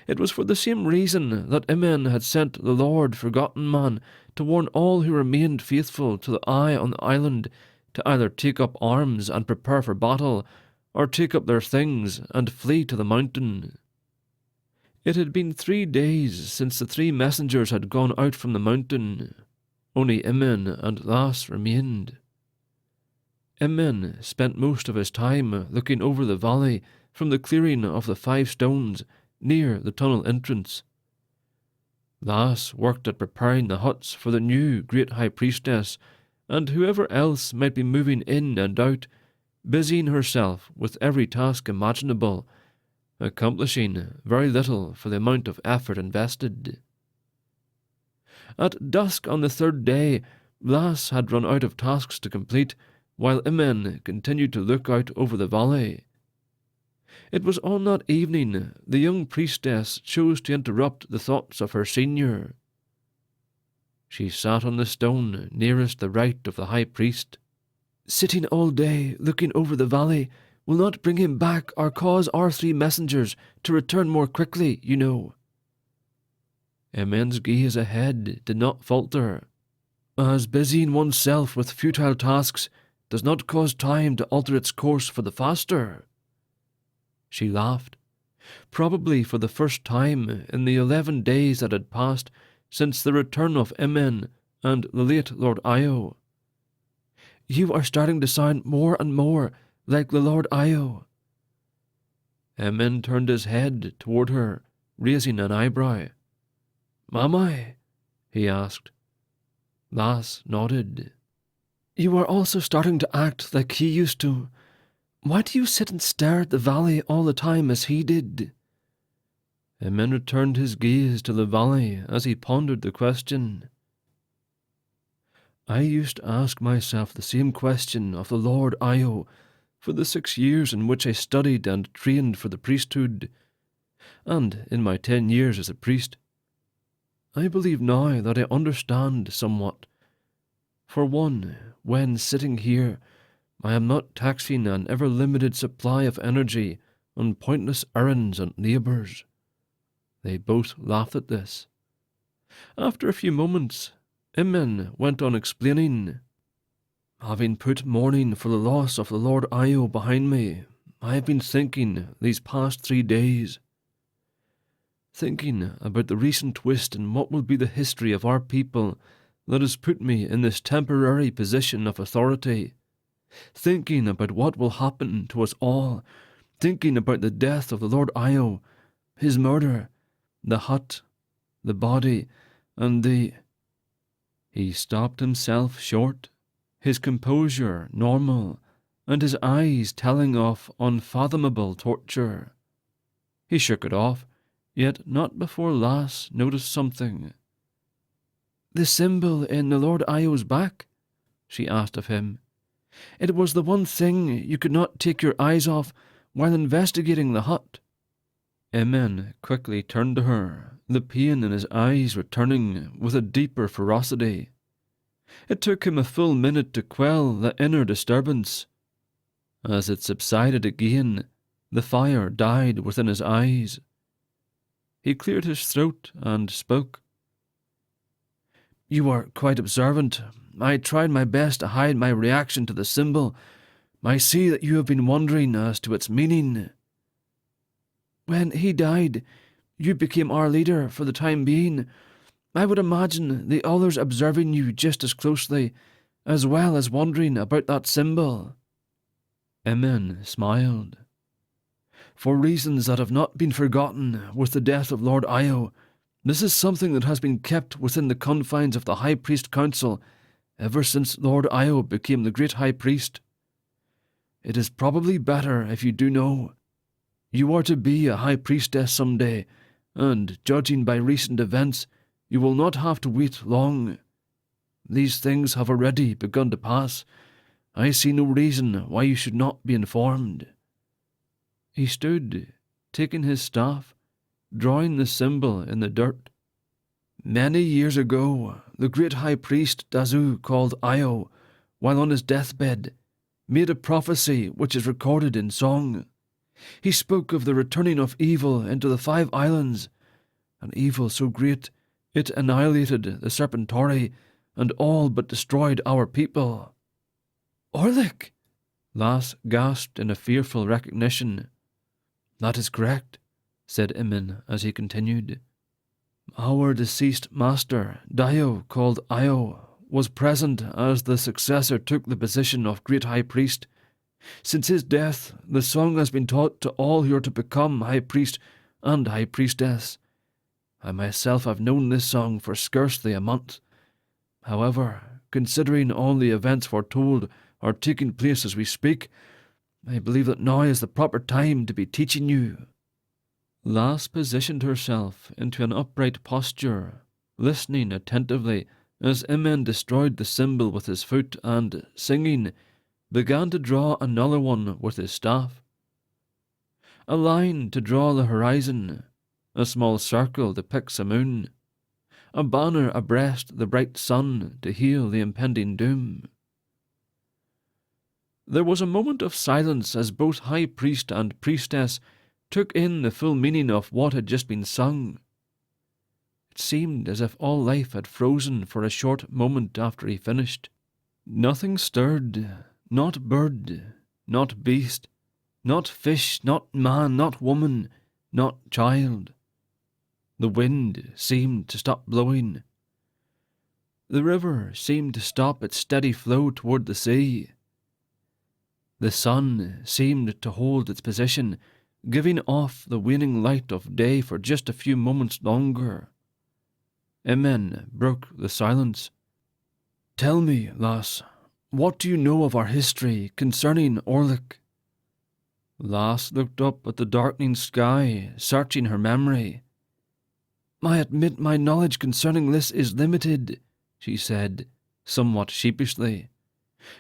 It was for the same reason that Imen had sent the Lord Forgotten Man to warn all who remained faithful to the Eye on the island to either take up arms and prepare for battle, or take up their things and flee to the mountain. It had been 3 days since the 3 messengers had gone out from the mountain. Only Imen and Las remained. Imen spent most of his time looking over the valley from the clearing of the 5 stones near the tunnel entrance. Las worked at preparing the huts for the new great High Priestess, and whoever else might be moving in and out, busying herself with every task imaginable, accomplishing very little for the amount of effort invested. At dusk on the 3rd day, Las had run out of tasks to complete, while Imen continued to look out over the valley. It was on that evening the young priestess chose to interrupt the thoughts of her senior. She sat on the stone nearest the right of the high priest. "Sitting all day looking over the valley will not bring him back or cause our 3 messengers to return more quickly, you know." Imen's gaze ahead did not falter, as busying oneself with futile tasks does not cause time to alter its course for the faster. She laughed, probably for the first time in the 11 days that had passed since the return of Imen and the late Lord Io. "You are starting to sound more and more like the Lord Io." Imen turned his head toward her, raising an eyebrow. "Am I?" he asked. Las nodded. "You are also starting to act like he used to. Why do you sit and stare at the valley all the time as he did?" Imen returned his gaze to the valley as he pondered the question. "I used to ask myself the same question of the Lord Io for the 6 years in which I studied and trained for the priesthood, and in my 10 years as a priest. I believe now that I understand somewhat. For one, when sitting here, I am not taxing an ever-limited supply of energy on pointless errands and labours." They both laughed at this. After a few moments, Imen went on explaining. "Having put mourning for the loss of the Lord Io behind me, I have been thinking these past 3 days. Thinking about the recent twist in what will be the history of our people that has put me in this temporary position of authority. Thinking about what will happen to us all. Thinking about the death of the Lord Io, his murder, the hut, the body, and the—" He stopped himself short, his composure normal, and his eyes telling of unfathomable torture. He shook it off, yet not before Las noticed something. "The symbol in the Lord Io's back?" she asked of him. "It was the one thing you could not take your eyes off while investigating the hut." Imen quickly turned to her, the pain in his eyes returning with a deeper ferocity. It took him a full minute to quell the inner disturbance. As it subsided again, the fire died within his eyes. He cleared his throat and spoke. "You are quite observant. I tried my best to hide my reaction to the symbol. I see that you have been wondering as to its meaning. When he died, you became our leader for the time being. I would imagine the others observing you just as closely, as well as wondering about that symbol." Emin smiled. For reasons that have not been forgotten with the death of Lord Io, this is something that has been kept within the confines of the High Priest Council ever since Lord Io became the great High Priest. It is probably better if you do know. You are to be a High Priestess someday, and, judging by recent events, you will not have to wait long. These things have already begun to pass. I see no reason why you should not be informed. He stood, taking his staff, drawing the symbol in the dirt. Many years ago, the great High Priest Dazu called Io, while on his deathbed, made a prophecy which is recorded in song. He spoke of the returning of evil into the 5 islands, an evil so great it annihilated the Serpentori and all but destroyed our people. Orlick! Lass gasped in a fearful recognition. That is correct, said Imin as he continued. Our deceased master, Dio called Io, was present as the successor took the position of Great High Priest. Since his death, the song has been taught to all who are to become High Priest and High Priestess. I myself have known this song for scarcely a month. However, considering all the events foretold are taking place as we speak, I believe that now is the proper time to be teaching you. Lass positioned herself into an upright posture, listening attentively as Imen destroyed the symbol with his foot and, singing, began to draw another one with his staff. A line to draw the horizon, a small circle depicts a moon, a banner abreast the bright sun to heal the impending doom. There was a moment of silence as both High Priest and Priestess took in the full meaning of what had just been sung. It seemed as if all life had frozen for a short moment after he finished. Nothing stirred, not bird, not beast, not fish, not man, not woman, not child. The wind seemed to stop blowing. The river seemed to stop its steady flow toward the sea. The sun seemed to hold its position, giving off the waning light of day for just a few moments longer. Imen broke the silence. Tell me, lass, what do you know of our history concerning Orlick? Lass looked up at the darkening sky, searching her memory. I admit my knowledge concerning this is limited, she said, somewhat sheepishly.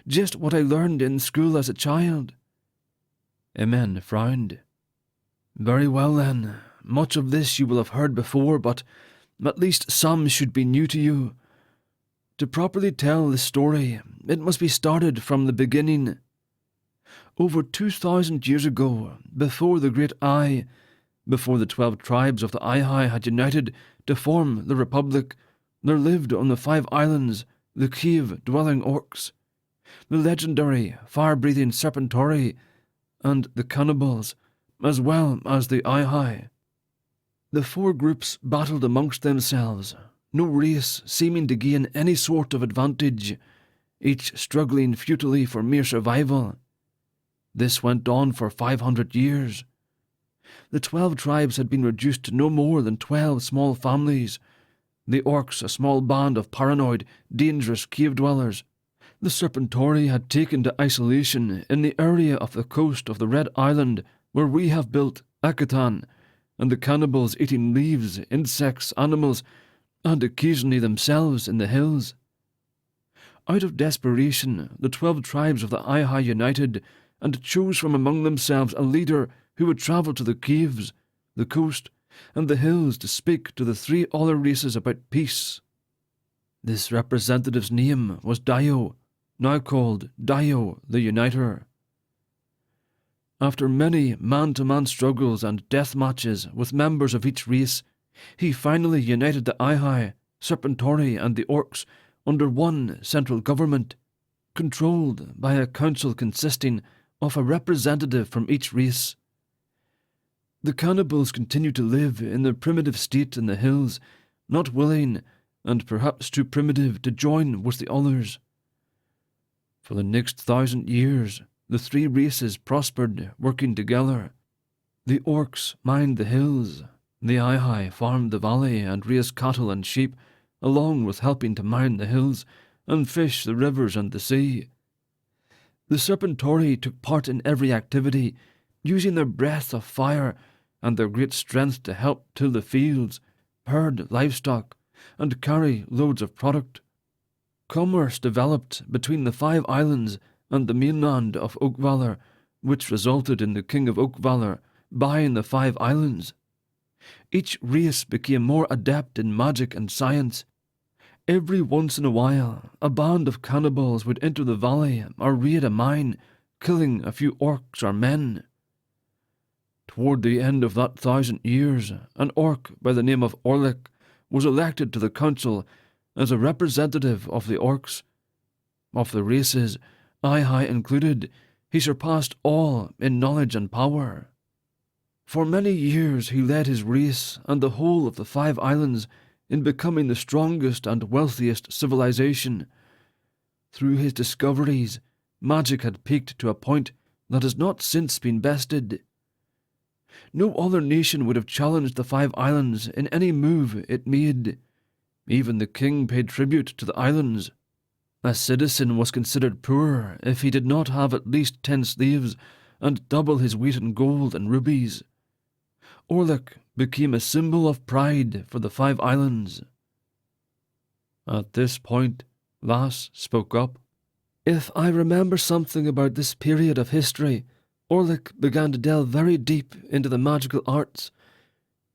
Just what I learned in school as a child. Imen frowned. Very well then, much of this you will have heard before, but at least some should be new to you. To properly tell the story, it must be started from the beginning. Over 2,000 years ago, before the Great Eye, before the 12 tribes of the Eye had united to form the Republic, there lived on the 5 islands the cave-dwelling orcs, the legendary fire-breathing Serpentori, and the cannibals, as well as the Eye. The 4 groups battled amongst themselves, no race seeming to gain any sort of advantage, each struggling futilely for mere survival. This went on for 500 years. The 12 tribes had been reduced to no more than 12 small families, the orcs a small band of paranoid, dangerous cave-dwellers. The Serpentori had taken to isolation in the area of the coast of the Red Island where we have built Akatan, and the cannibals eating leaves, insects, animals, and occasionally themselves in the hills. Out of desperation, the 12 tribes of the Eye united and chose from among themselves a leader who would travel to the caves, the coast, and the hills to speak to the 3 other races about peace. This representative's name was Dio, now called Dio the Uniter. After many man-to-man struggles and death matches with members of each race, he finally united the Eye, Serpentori, and the Orcs under one central government, controlled by a council consisting of a representative from each race. The cannibals continued to live in their primitive state in the hills, not willing, and perhaps too primitive, to join with the others. For the next 1,000 years, the three races prospered, working together. The orcs mined the hills, the Ai farmed the valley and raised cattle and sheep, along with helping to mine the hills and fish the rivers and the sea. The Serpentori took part in every activity, using their breath of fire and their great strength to help till the fields, herd livestock, and carry loads of product. Commerce developed between the 5 islands and the mainland of Oakvalor, which resulted in the King of Oakvalor buying the 5 islands. Each race became more adept in magic and science. Every once in a while, a band of cannibals would enter the valley or raid a mine, killing a few orcs or men. Toward the end of that 1,000 years, an orc by the name of Orlick was elected to the council as a representative of the orcs. Of the races, Ai included, he surpassed all in knowledge and power. For many years he led his race and the whole of the 5 islands in becoming the strongest and wealthiest civilization. Through his discoveries, magic had peaked to a point that has not since been bested. No other nation would have challenged the 5 islands in any move it made. Even the king paid tribute to the islands. A citizen was considered poor if he did not have at least 10 slaves and double his weight in gold and rubies. Orlick became a symbol of pride for the 5 islands. At this point, Lass spoke up. If I remember something about this period of history, Orlick began to delve very deep into the magical arts.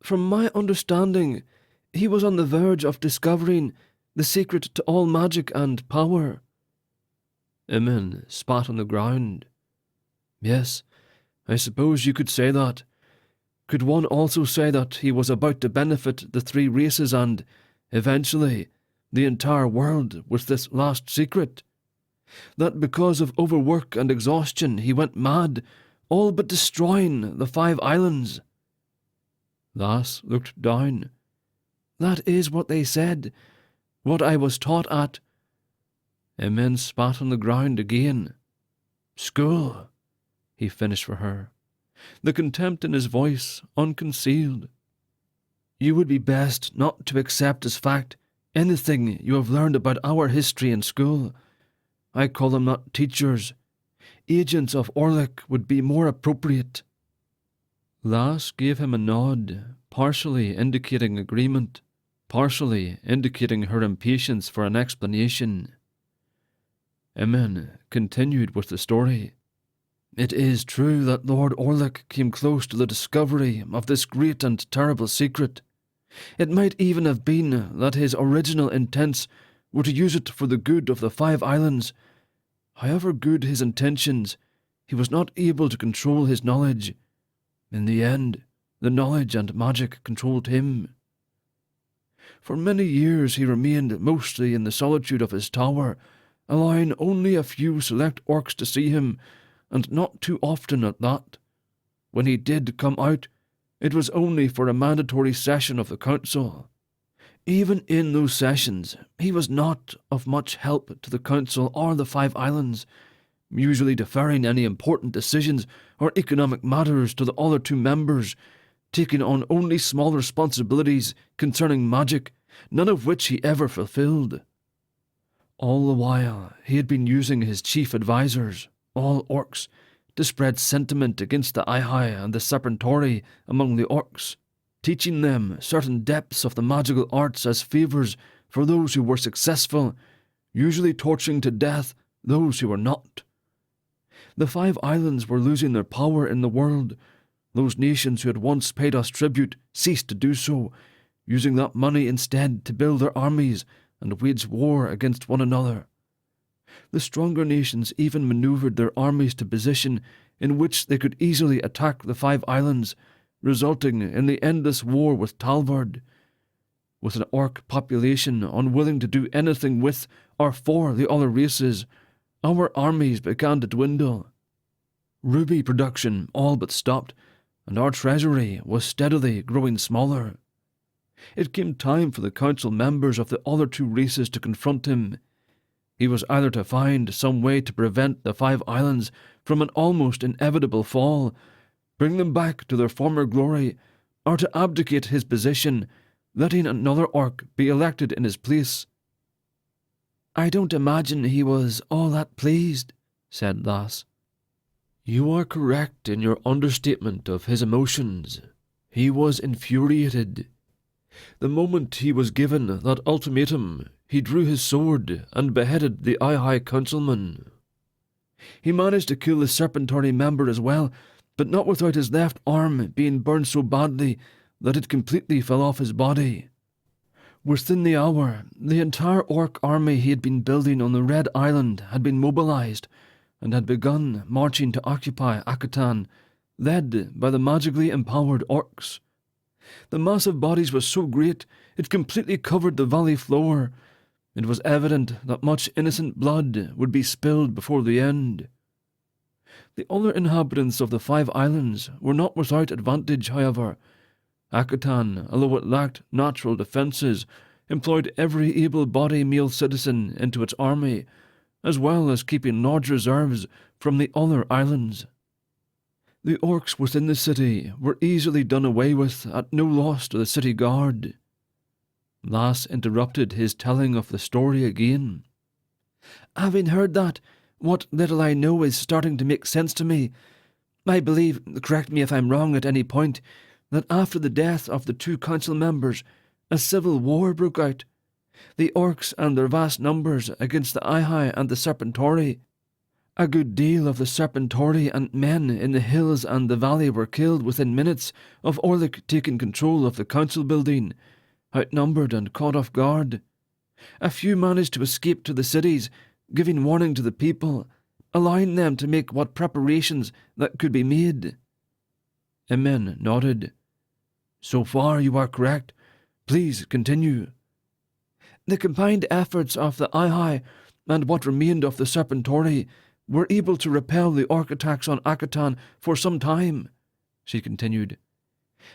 From my understanding, he was on the verge of discovering the secret to all magic and power. Emin spat on the ground. Yes, I suppose you could say that. Could one also say that he was about to benefit the 3 races and, eventually, the entire world with this last secret? That because of overwork and exhaustion he went mad, all but destroying the 5 islands? Lass looked down. That is what they said, what I was taught at. Emin spat on the ground again. School, he finished for her, the contempt in his voice unconcealed. You would be best not to accept as fact anything you have learned about our history in school. I call them not teachers. Agents of Orlick would be more appropriate. Lass gave him a nod, partially indicating agreement, partially indicating her impatience for an explanation. Emin continued with the story. It is true that Lord Orlick came close to the discovery of this great and terrible secret. It might even have been that his original intents were to use it for the good of the 5 islands. However good his intentions, he was not able to control his knowledge. In the end, the knowledge and magic controlled him. For many years he remained mostly in the solitude of his tower, allowing only a few select orcs to see him, and not too often at that. When he did come out, it was only for a mandatory session of the council. Even in those sessions, he was not of much help to the council or the 5 islands, usually deferring any important decisions or economic matters to the other 2 members, taking on only small responsibilities concerning magic, none of which he ever fulfilled. All the while, he had been using his chief advisors, all orcs, to spread sentiment against the Ai and the Serpentori among the orcs, teaching them certain depths of the magical arts as favours for those who were successful, usually torturing to death those who were not. The 5 islands were losing their power in the world. Those nations who had once paid us tribute ceased to do so, using that money instead to build their armies and wage war against one another. The stronger nations even manoeuvred their armies to position in which they could easily attack the 5 islands, resulting in the endless war with Talvard. With an orc population unwilling to do anything with or for the other races, our armies began to dwindle. Ruby production all but stopped, and our treasury was steadily growing smaller. It came time for the council members of the other 2 races to confront him. He was either to find some way to prevent the 5 islands from an almost inevitable fall, bring them back to their former glory, or to abdicate his position, letting another orc be elected in his place. "I don't imagine he was all that pleased," said Lass. "You are correct in your understatement of his emotions. He was infuriated. The moment he was given that ultimatum, he drew his sword and beheaded the High Councilman. He managed to kill the Serpentory member as well, but not without his left arm being burned so badly that it completely fell off his body. Within the hour, the entire orc army he had been building on the Red Island had been mobilized and had begun marching to occupy Akatan, led by the magically empowered orcs. The mass of bodies was so great it completely covered the valley floor. It was evident that much innocent blood would be spilled before the end. The other inhabitants of the 5 islands were not without advantage, however. Akatan, although it lacked natural defences, employed every able-bodied male citizen into its army, as well as keeping large reserves from the other islands. The orcs within the city were easily done away with at no loss to the city guard. Lass interrupted his telling of the story again. "Having heard that, what little I know is starting to make sense to me. I believe, correct me if I'm wrong at any point, that after the death of the 2 council members, a civil war broke out. The orcs and their vast numbers against the Ihai and the Serpentory. A good deal of the Serpentory and men in the hills and the valley were killed within minutes of Orlick taking control of the council building, outnumbered and caught off guard. A few managed to escape to the cities, giving warning to the people, allowing them to make what preparations that could be made." Emin nodded. "So far you are correct. Please continue." "The combined efforts of the Ihai and what remained of the Serpentory were able to repel the orc attacks on Akatan for some time," she continued.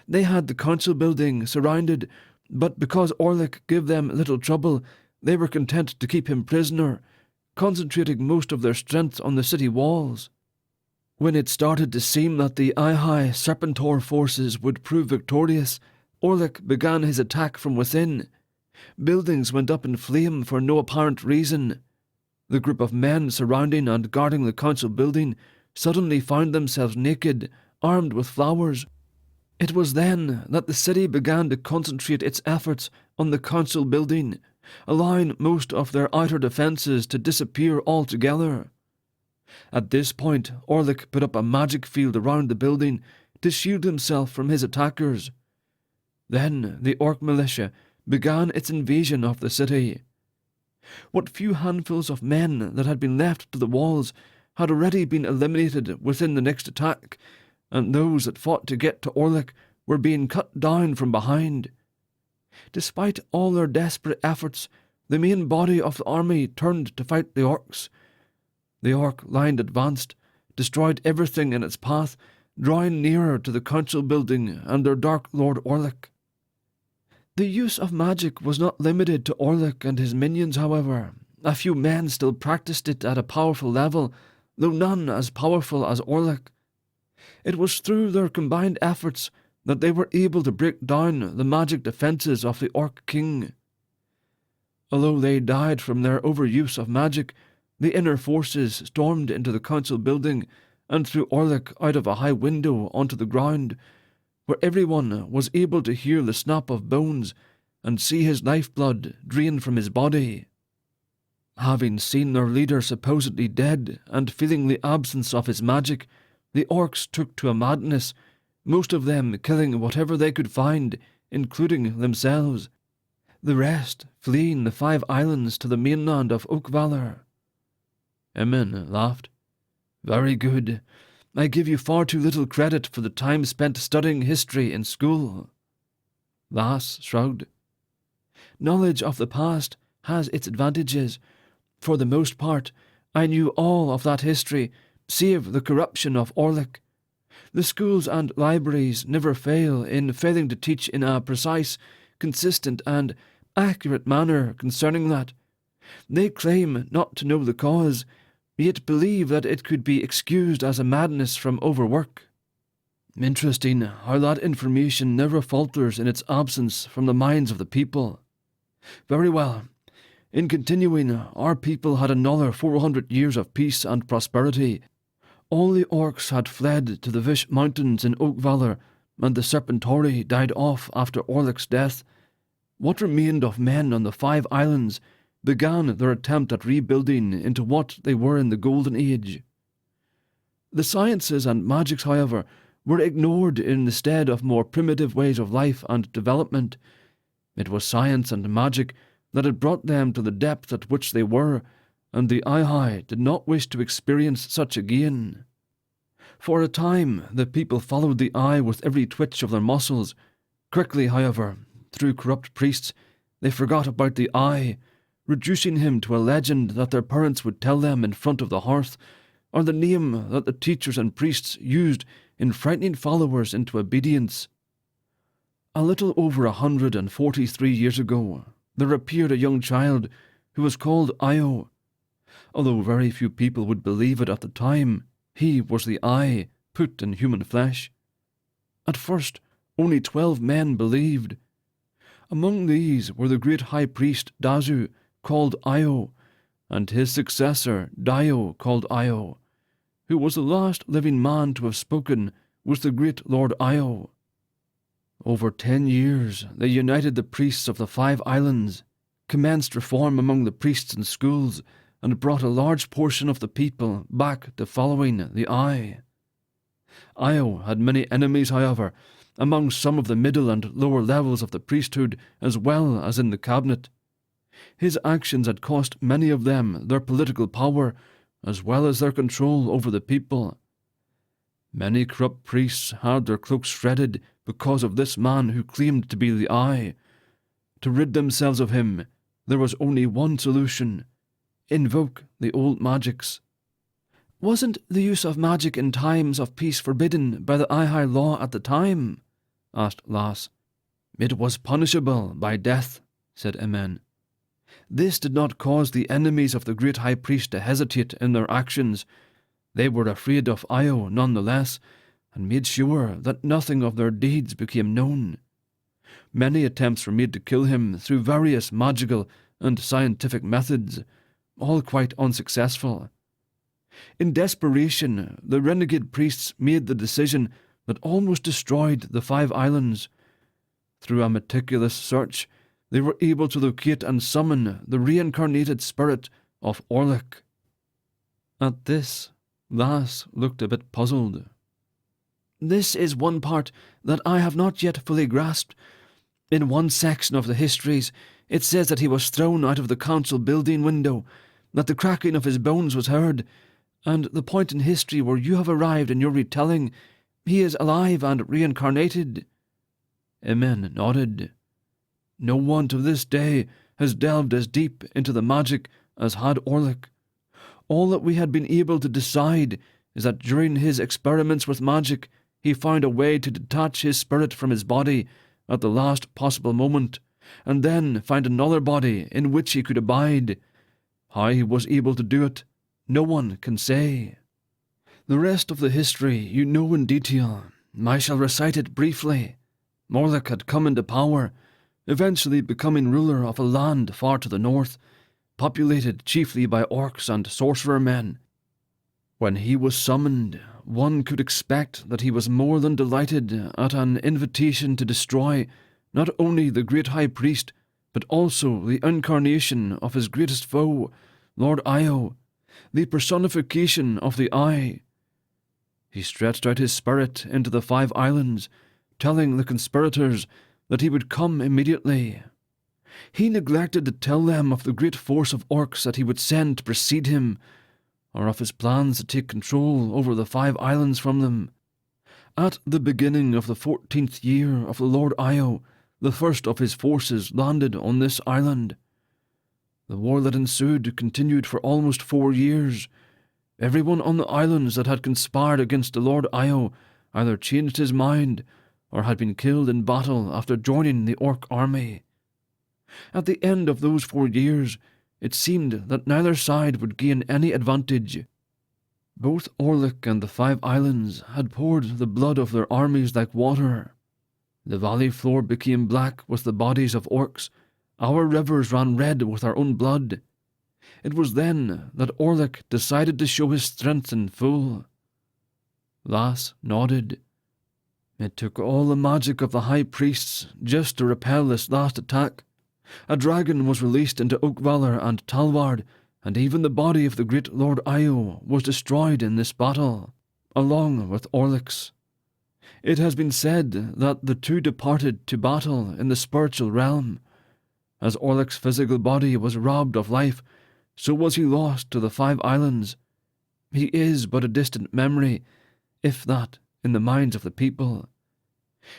"They had the council building surrounded, but because Orlick gave them little trouble, they were content to keep him prisoner, concentrating most of their strength on the city walls. When it started to seem that the Ihai Serpentor forces would prove victorious, Orlick began his attack from within. Buildings went up in flame for no apparent reason. The group of men surrounding and guarding the council building suddenly found themselves naked, armed with flowers. It was then that the city began to concentrate its efforts on the council building, allowing most of their outer defences to disappear altogether. At this point, Orlick put up a magic field around the building to shield himself from his attackers. Then the orc militia began its invasion of the city. What few handfuls of men that had been left to the walls had already been eliminated within the next attack, and those that fought to get to Orlick were being cut down from behind. Despite all their desperate efforts, the main body of the army turned to fight the orcs. The orc line advanced, destroyed everything in its path, drawing nearer to the council building and their Dark Lord Orlick. The use of magic was not limited to Orlick and his minions, however. A few men still practiced it at a powerful level, though none as powerful as Orlick. It was through their combined efforts that they were able to break down the magic defences of the Orc King. Although they died from their overuse of magic, the inner forces stormed into the council building and threw Orlick out of a high window onto the ground, where everyone was able to hear the snap of bones and see his lifeblood drain from his body. Having seen their leader supposedly dead and feeling the absence of his magic, the orcs took to a madness, most of them killing whatever they could find, including themselves, the rest fleeing the 5 islands to the mainland of Oakvalor. Emin laughed. "Very good. I give you far too little credit for the time spent studying history in school." Lass shrugged. "Knowledge of the past has its advantages. For the most part, I knew all of that history, save the corruption of Orlick. The schools and libraries never fail in failing to teach in a precise, consistent, and accurate manner concerning that. They claim not to know the cause, yet believe that it could be excused as a madness from overwork. Interesting how that information never falters in its absence from the minds of the people. Very well. In continuing, our people had another 400 years of peace and prosperity. All the orcs had fled to the Vish Mountains in Oakvalor, and the Serpentori died off after Orlic's death. What remained of men on the 5 islands began their attempt at rebuilding into what they were in the Golden Age. The sciences and magics, however, were ignored in the stead of more primitive ways of life and development. It was science and magic that had brought them to the depth at which they were, and the Ihai did not wish to experience such again. For a time, the people followed the Eye with every twitch of their muscles. Quickly, however, through corrupt priests, they forgot about the Eye, reducing him to a legend that their parents would tell them in front of the hearth, or the name that the teachers and priests used in frightening followers into obedience. A little over 143 years ago, there appeared a young child who was called Io. Although very few people would believe it at the time, he was the Eye put in human flesh. At first, only 12 men believed. Among these were the great high priest Dazu, called Io, and his successor Dio, called Io, who was the last living man to have spoken, was the great Lord Io. Over 10 years, they united the priests of the 5 islands, commenced reform among the priests and schools, and brought a large portion of the people back to following the Eye. Io had many enemies, however, among some of the middle and lower levels of the priesthood as well as in the cabinet. His actions had cost many of them their political power, as well as their control over the people. Many corrupt priests had their cloaks shredded because of this man who claimed to be the Eye. To rid themselves of him, there was only one solution: invoke the old magics. Wasn't the use of magic in times of peace forbidden by the Ihai law at the time? Asked Lass. It was punishable by death, said Emen. This did not cause the enemies of the great high priest to hesitate in their actions. They were afraid of Io nonetheless, and made sure that nothing of their deeds became known. Many attempts were made to kill him through various magical and scientific methods, all quite unsuccessful. In desperation, the renegade priests made the decision that almost destroyed the 5 islands. Through a meticulous search, they were able to locate and summon the reincarnated spirit of Orlick. At this, Lass looked a bit puzzled. This is one part that I have not yet fully grasped. In one section of the histories, it says that he was thrown out of the council building window, that the cracking of his bones was heard, and the point in history where you have arrived in your retelling, he is alive and reincarnated. Emen nodded. No one to this day has delved as deep into the magic as had Orlick. All that we had been able to decide is that during his experiments with magic, he found a way to detach his spirit from his body at the last possible moment, and then find another body in which he could abide. How he was able to do it, no one can say. The rest of the history you know in detail. I shall recite it briefly. Orlick had come into power, eventually becoming ruler of a land far to the north, populated chiefly by orcs and sorcerer men. When he was summoned, one could expect that he was more than delighted at an invitation to destroy not only the great high priest, but also the incarnation of his greatest foe, Lord Io, the personification of the Eye. He stretched out his spirit into the 5 islands, telling the conspirators that he would come immediately. He neglected to tell them of the great force of orcs that he would send to precede him, or of his plans to take control over the 5 islands from them. At the beginning of the 14th year of the Lord Io, the first of his forces landed on this island. The war that ensued continued for almost 4 years. Everyone on the islands that had conspired against the Lord Io either changed his mind or had been killed in battle after joining the orc army. At the end of those 4 years, it seemed that neither side would gain any advantage. Both Orlick and the 5 Islands had poured the blood of their armies like water. The valley floor became black with the bodies of orcs. Our rivers ran red with our own blood. It was then that Orlick decided to show his strength in full. Lass nodded. It took all the magic of the high priests just to repel this last attack. A dragon was released into Oakvalor and Talward, and even the body of the great Lord Io was destroyed in this battle, along with Orlick's. It has been said that the two departed to battle in the spiritual realm. As Orlick's physical body was robbed of life, so was he lost to the 5 Islands. He is but a distant memory, if that, in the minds of the people.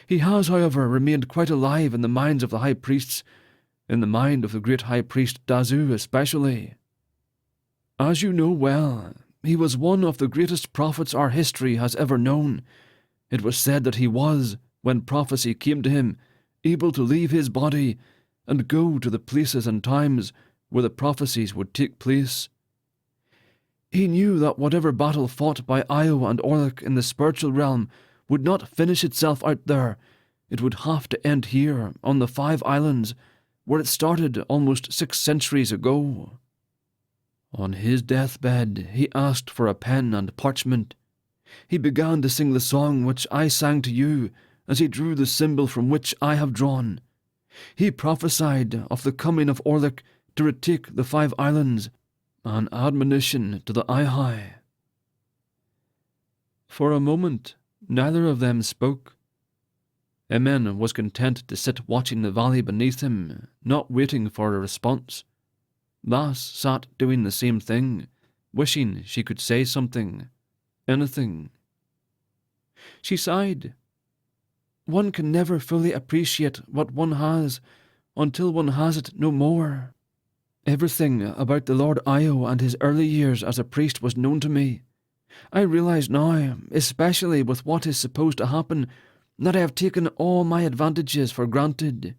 He has, however, remained quite alive in the minds of the high priests, in the mind of the great high priest Dazu especially. As you know well, he was one of the greatest prophets our history has ever known. It was said that he was, when prophecy came to him, able to leave his body and go to the places and times where the prophecies would take place. He knew that whatever battle fought by Io and Orlick in the spiritual realm would not finish itself out there. It would have to end here, on the 5 Islands, where it started almost 6 centuries ago. On his deathbed, he asked for a pen and parchment. He began to sing the song which I sang to you as he drew the symbol from which I have drawn. He prophesied of the coming of Orlick to retake the 5 Islands, an admonition to the Ihai. For a moment, neither of them spoke. Emen was content to sit watching the valley beneath him, not waiting for a response. Lass sat doing the same thing, wishing she could say something, anything. She sighed. One can never fully appreciate what one has until one has it no more. Everything about the Lord Io and his early years as a priest was known to me. I realize now, especially with what is supposed to happen, that I have taken all my advantages for granted.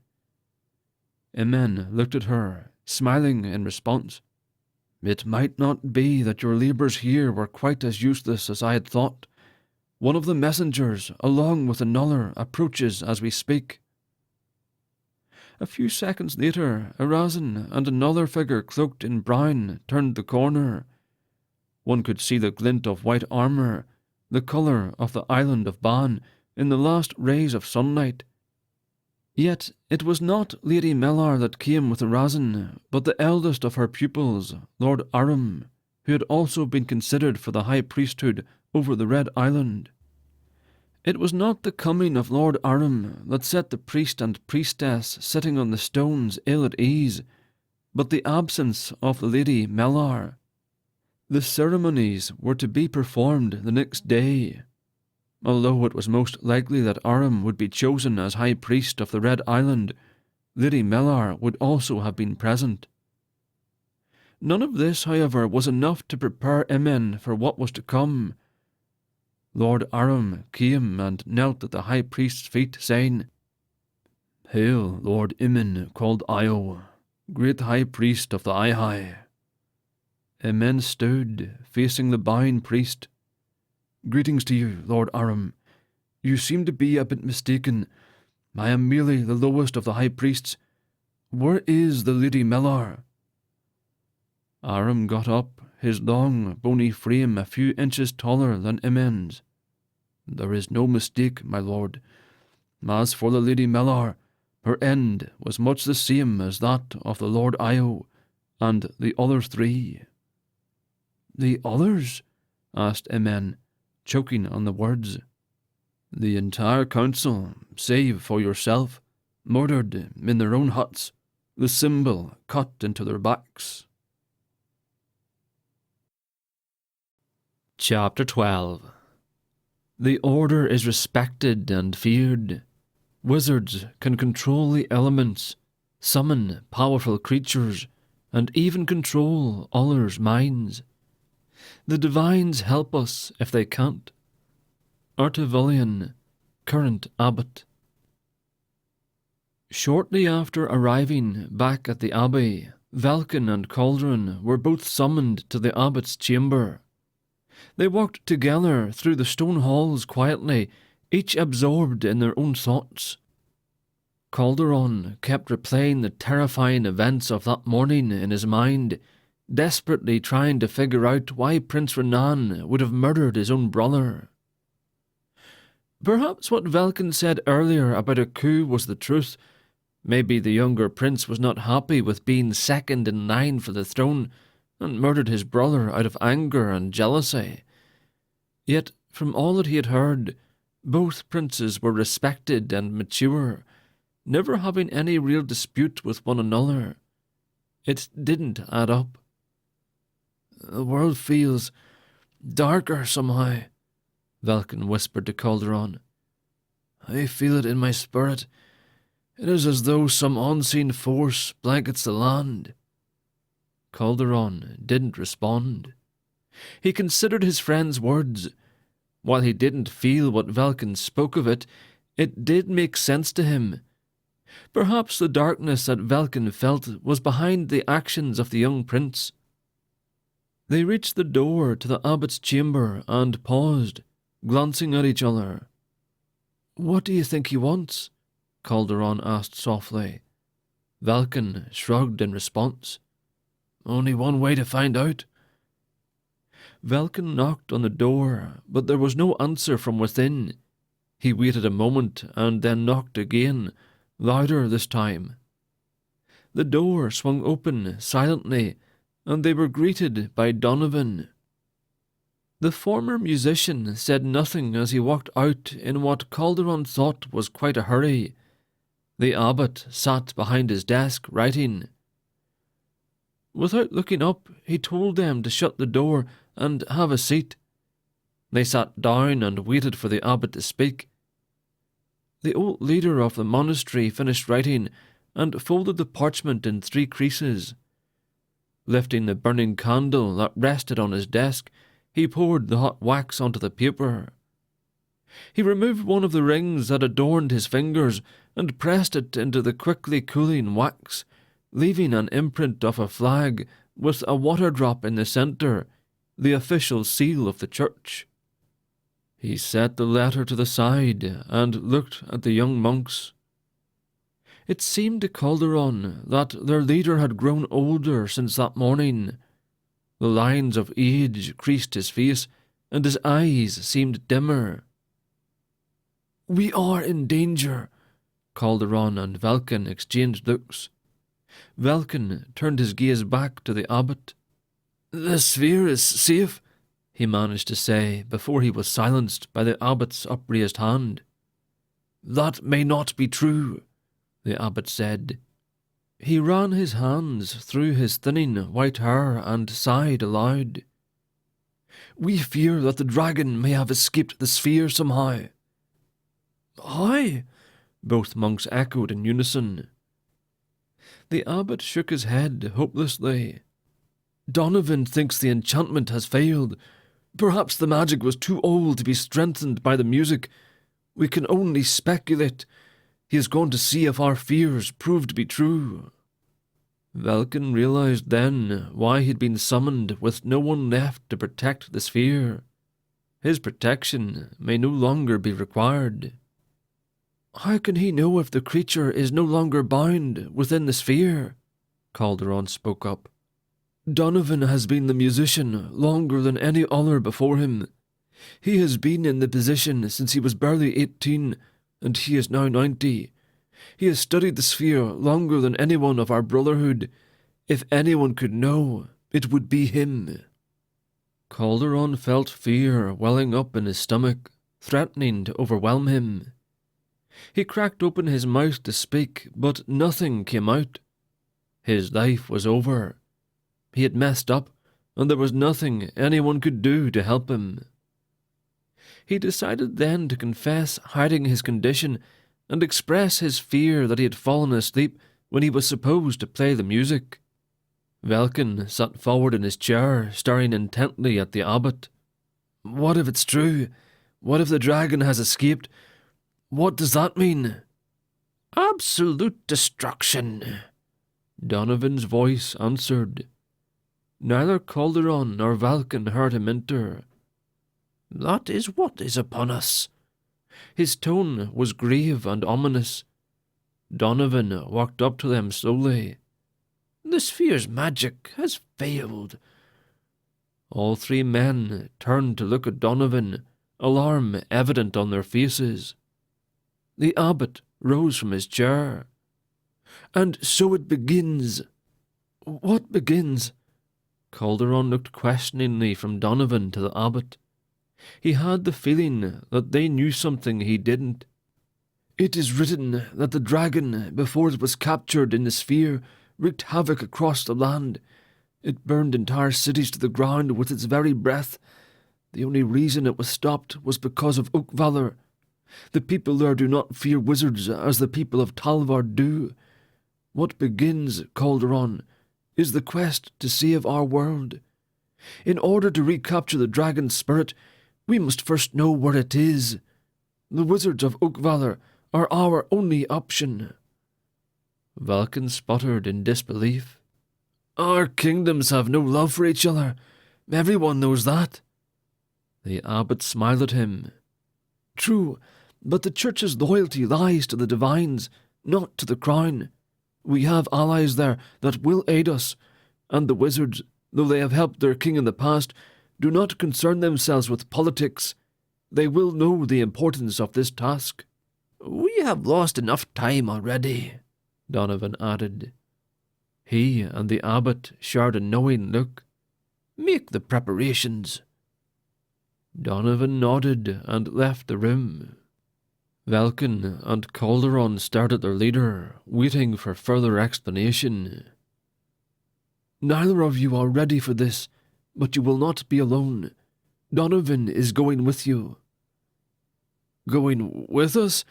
Emen looked at her, smiling in response. It might not be that your labours here were quite as useless as I had thought. One of the messengers, along with another, approaches as we speak. A few seconds later, Erazin and another figure cloaked in brown turned the corner. One could see the glint of white armour, the colour of the island of Ban, in the last rays of sunlight. Yet it was not Lady Mellar that came with Erazin, but the eldest of her pupils, Lord Arum, who had also been considered for the high priesthood over the Red Island. It was not the coming of Lord Arum that set the priest and priestess sitting on the stones ill at ease, but the absence of the Lady Mellar. The ceremonies were to be performed the next day. Although it was most likely that Arum would be chosen as High Priest of the Red Island, Lady Mellar would also have been present. None of this, however, was enough to prepare Emen for what was to come. Lord Arum came and knelt at the High Priest's feet, saying, Hail, Lord Emen called Io, great High Priest of the Ihai. Emen stood, facing the bowing priest. Greetings to you, Lord Arum. You seem to be a bit mistaken. I am merely the lowest of the high priests. Where is the Lady Mellar? Arum got up, his long, bony frame a few inches taller than Emen's. There is no mistake, my lord. As for the Lady Mellar, her end was much the same as that of the Lord Io and the other 3. The others? Asked Emen, choking on the words. The entire council, save for yourself, murdered in their own huts, the symbol cut into their backs. Chapter 12. The Order is respected and feared. Wizards can control the elements, summon powerful creatures, and even control others' minds. The divines help us if they can't. Artevillian, current abbot. Shortly after arriving back at the abbey, Velkyn and Calderon were both summoned to the abbot's chamber. They walked together through the stone halls quietly, each absorbed in their own thoughts. Calderon kept replaying the terrifying events of that morning in his mind, desperately trying to figure out why Prince Renan would have murdered his own brother. Perhaps what Velkyn said earlier about a coup was the truth. Maybe the younger prince was not happy with being second in line for the throne and murdered his brother out of anger and jealousy. Yet, from all that he had heard, both princes were respected and mature, never having any real dispute with one another. It didn't add up. "The world feels darker somehow," Velkyn whispered to Calderon. "I feel it in my spirit. It is as though some unseen force blankets the land." Calderon didn't respond. He considered his friend's words. While he didn't feel what Velkyn spoke of it, it did make sense to him. Perhaps the darkness that Velkyn felt was behind the actions of the young prince. They reached the door to the abbot's chamber and paused, glancing at each other. "What do you think he wants?" Calderon asked softly. Velkyn shrugged in response. "Only one way to find out." Velkyn knocked on the door, but there was no answer from within. He waited a moment and then knocked again, louder this time. The door swung open silently, and they were greeted by Donovan. The former musician said nothing as he walked out in what Calderon thought was quite a hurry. The abbot sat behind his desk, writing. Without looking up, he told them to shut the door and have a seat. They sat down and waited for the abbot to speak. The old leader of the monastery finished writing and folded the parchment in 3 creases. Lifting the burning candle that rested on his desk, he poured the hot wax onto the paper. He removed one of the rings that adorned his fingers and pressed it into the quickly cooling wax, leaving an imprint of a flag with a water drop in the centre, the official seal of the church. He set the letter to the side and looked at the young monks. It seemed to Calderon that their leader had grown older since that morning. The lines of age creased his face, and his eyes seemed dimmer. "We are in danger," Calderon and Velkyn exchanged looks. Velkyn turned his gaze back to the abbot. "The sphere is safe," he managed to say before he was silenced by the abbot's upraised hand. "That may not be true," the abbot said. He ran his hands through his thinning white hair and sighed aloud. "We fear that the dragon may have escaped the sphere somehow." "How?" both monks echoed in unison. The abbot shook his head hopelessly. "Donovan thinks the enchantment has failed. Perhaps the magic was too old to be strengthened by the music. We can only speculate. He is going to see if our fears prove to be true." Velkyn realized then why he had been summoned with no one left to protect the sphere. His protection may no longer be required. "How can he know if the creature is no longer bound within the sphere?" Calderon spoke up. "Donovan has been the musician longer than any other before him. He has been in the position since he was barely 18, and he is now 90. He has studied the sphere longer than anyone of our brotherhood. If anyone could know, it would be him." Calderon felt fear welling up in his stomach, threatening to overwhelm him. He cracked open his mouth to speak, but nothing came out. His life was over. He had messed up, and there was nothing anyone could do to help him. He decided then to confess hiding his condition and express his fear that he had fallen asleep when he was supposed to play the music. Velkyn sat forward in his chair, staring intently at the abbot. "What if it's true? What if the dragon has escaped? What does that mean?" "Absolute destruction," Donovan's voice answered. Neither Calderon nor Velkyn heard him enter. That is what is upon us. His tone was grave and ominous. Donovan walked up to them slowly. The sphere's magic has failed. All three men turned to look at Donovan, alarm evident on their faces. The abbot rose from his chair. And so it begins. What begins? Calderon looked questioningly from Donovan to the abbot. He had the feeling that they knew something he didn't. It is written that the dragon, before it was captured in the sphere, wreaked havoc across the land. It burned entire cities to the ground with its very breath. The only reason it was stopped was because of Oakvalor. The people there do not fear wizards as the people of Talvar do. What begins, Calderon, is the quest to save our world. In order to recapture the dragon's spirit, we must first know where it is. The wizards of Oakvalor are our only option. Velkyn sputtered in disbelief. Our kingdoms have no love for each other. Everyone knows that. The abbot smiled at him. True, but the church's loyalty lies to the divines, not to the crown. We have allies there that will aid us, and the wizards, though they have helped their king in the past, do not concern themselves with politics. They will know the importance of this task. We have lost enough time already, Donovan added. He and the abbot shared a knowing look. Make the preparations. Donovan nodded and left the room. Velkyn and Calderon stared at their leader, waiting for further explanation. Neither of you are ready for this, but you will not be alone. Donovan is going with you. Going with us?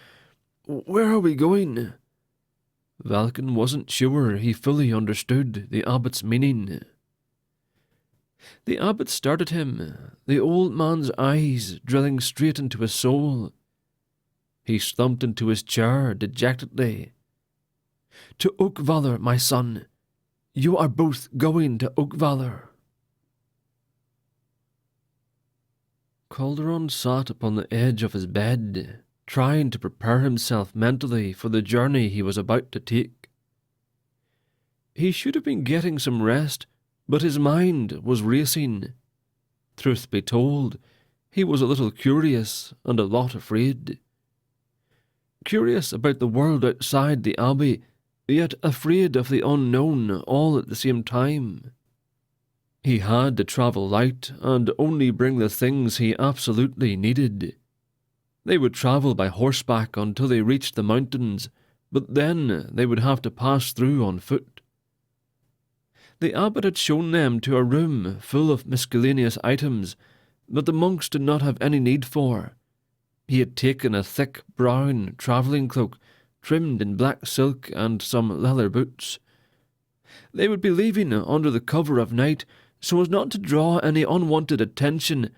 Where are we going? Velkyn wasn't sure he fully understood the abbot's meaning. The abbot stared at him, the old man's eyes drilling straight into his soul. He slumped into his chair dejectedly. To Oakvalor, my son. You are both going to Oakvalor. Calderon sat upon the edge of his bed, trying to prepare himself mentally for the journey he was about to take. He should have been getting some rest, but his mind was racing. Truth be told, he was a little curious and a lot afraid. Curious about the world outside the abbey, yet afraid of the unknown all at the same time. He had to travel light and only bring the things he absolutely needed. They would travel by horseback until they reached the mountains, but then they would have to pass through on foot. The abbot had shown them to a room full of miscellaneous items that the monks did not have any need for. He had taken a thick brown travelling cloak trimmed in black silk and some leather boots. They would be leaving under the cover of night so as not to draw any unwanted attention,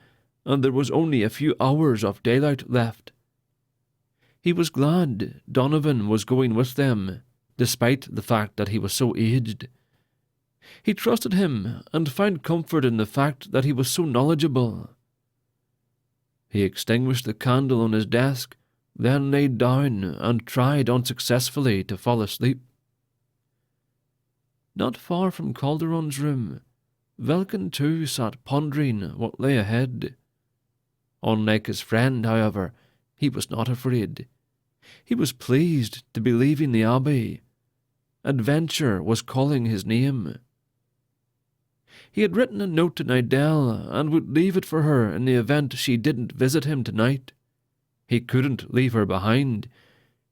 and there was only a few hours of daylight left. He was glad Donovan was going with them, despite the fact that he was so aged. He trusted him and found comfort in the fact that he was so knowledgeable. He extinguished the candle on his desk, then laid down and tried unsuccessfully to fall asleep. Not far from Calderon's room, Velkyn too sat pondering what lay ahead. Unlike his friend, however, he was not afraid. He was pleased to be leaving the abbey. Adventure was calling his name. He had written a note to Nidell and would leave it for her in the event she didn't visit him tonight. He couldn't leave her behind.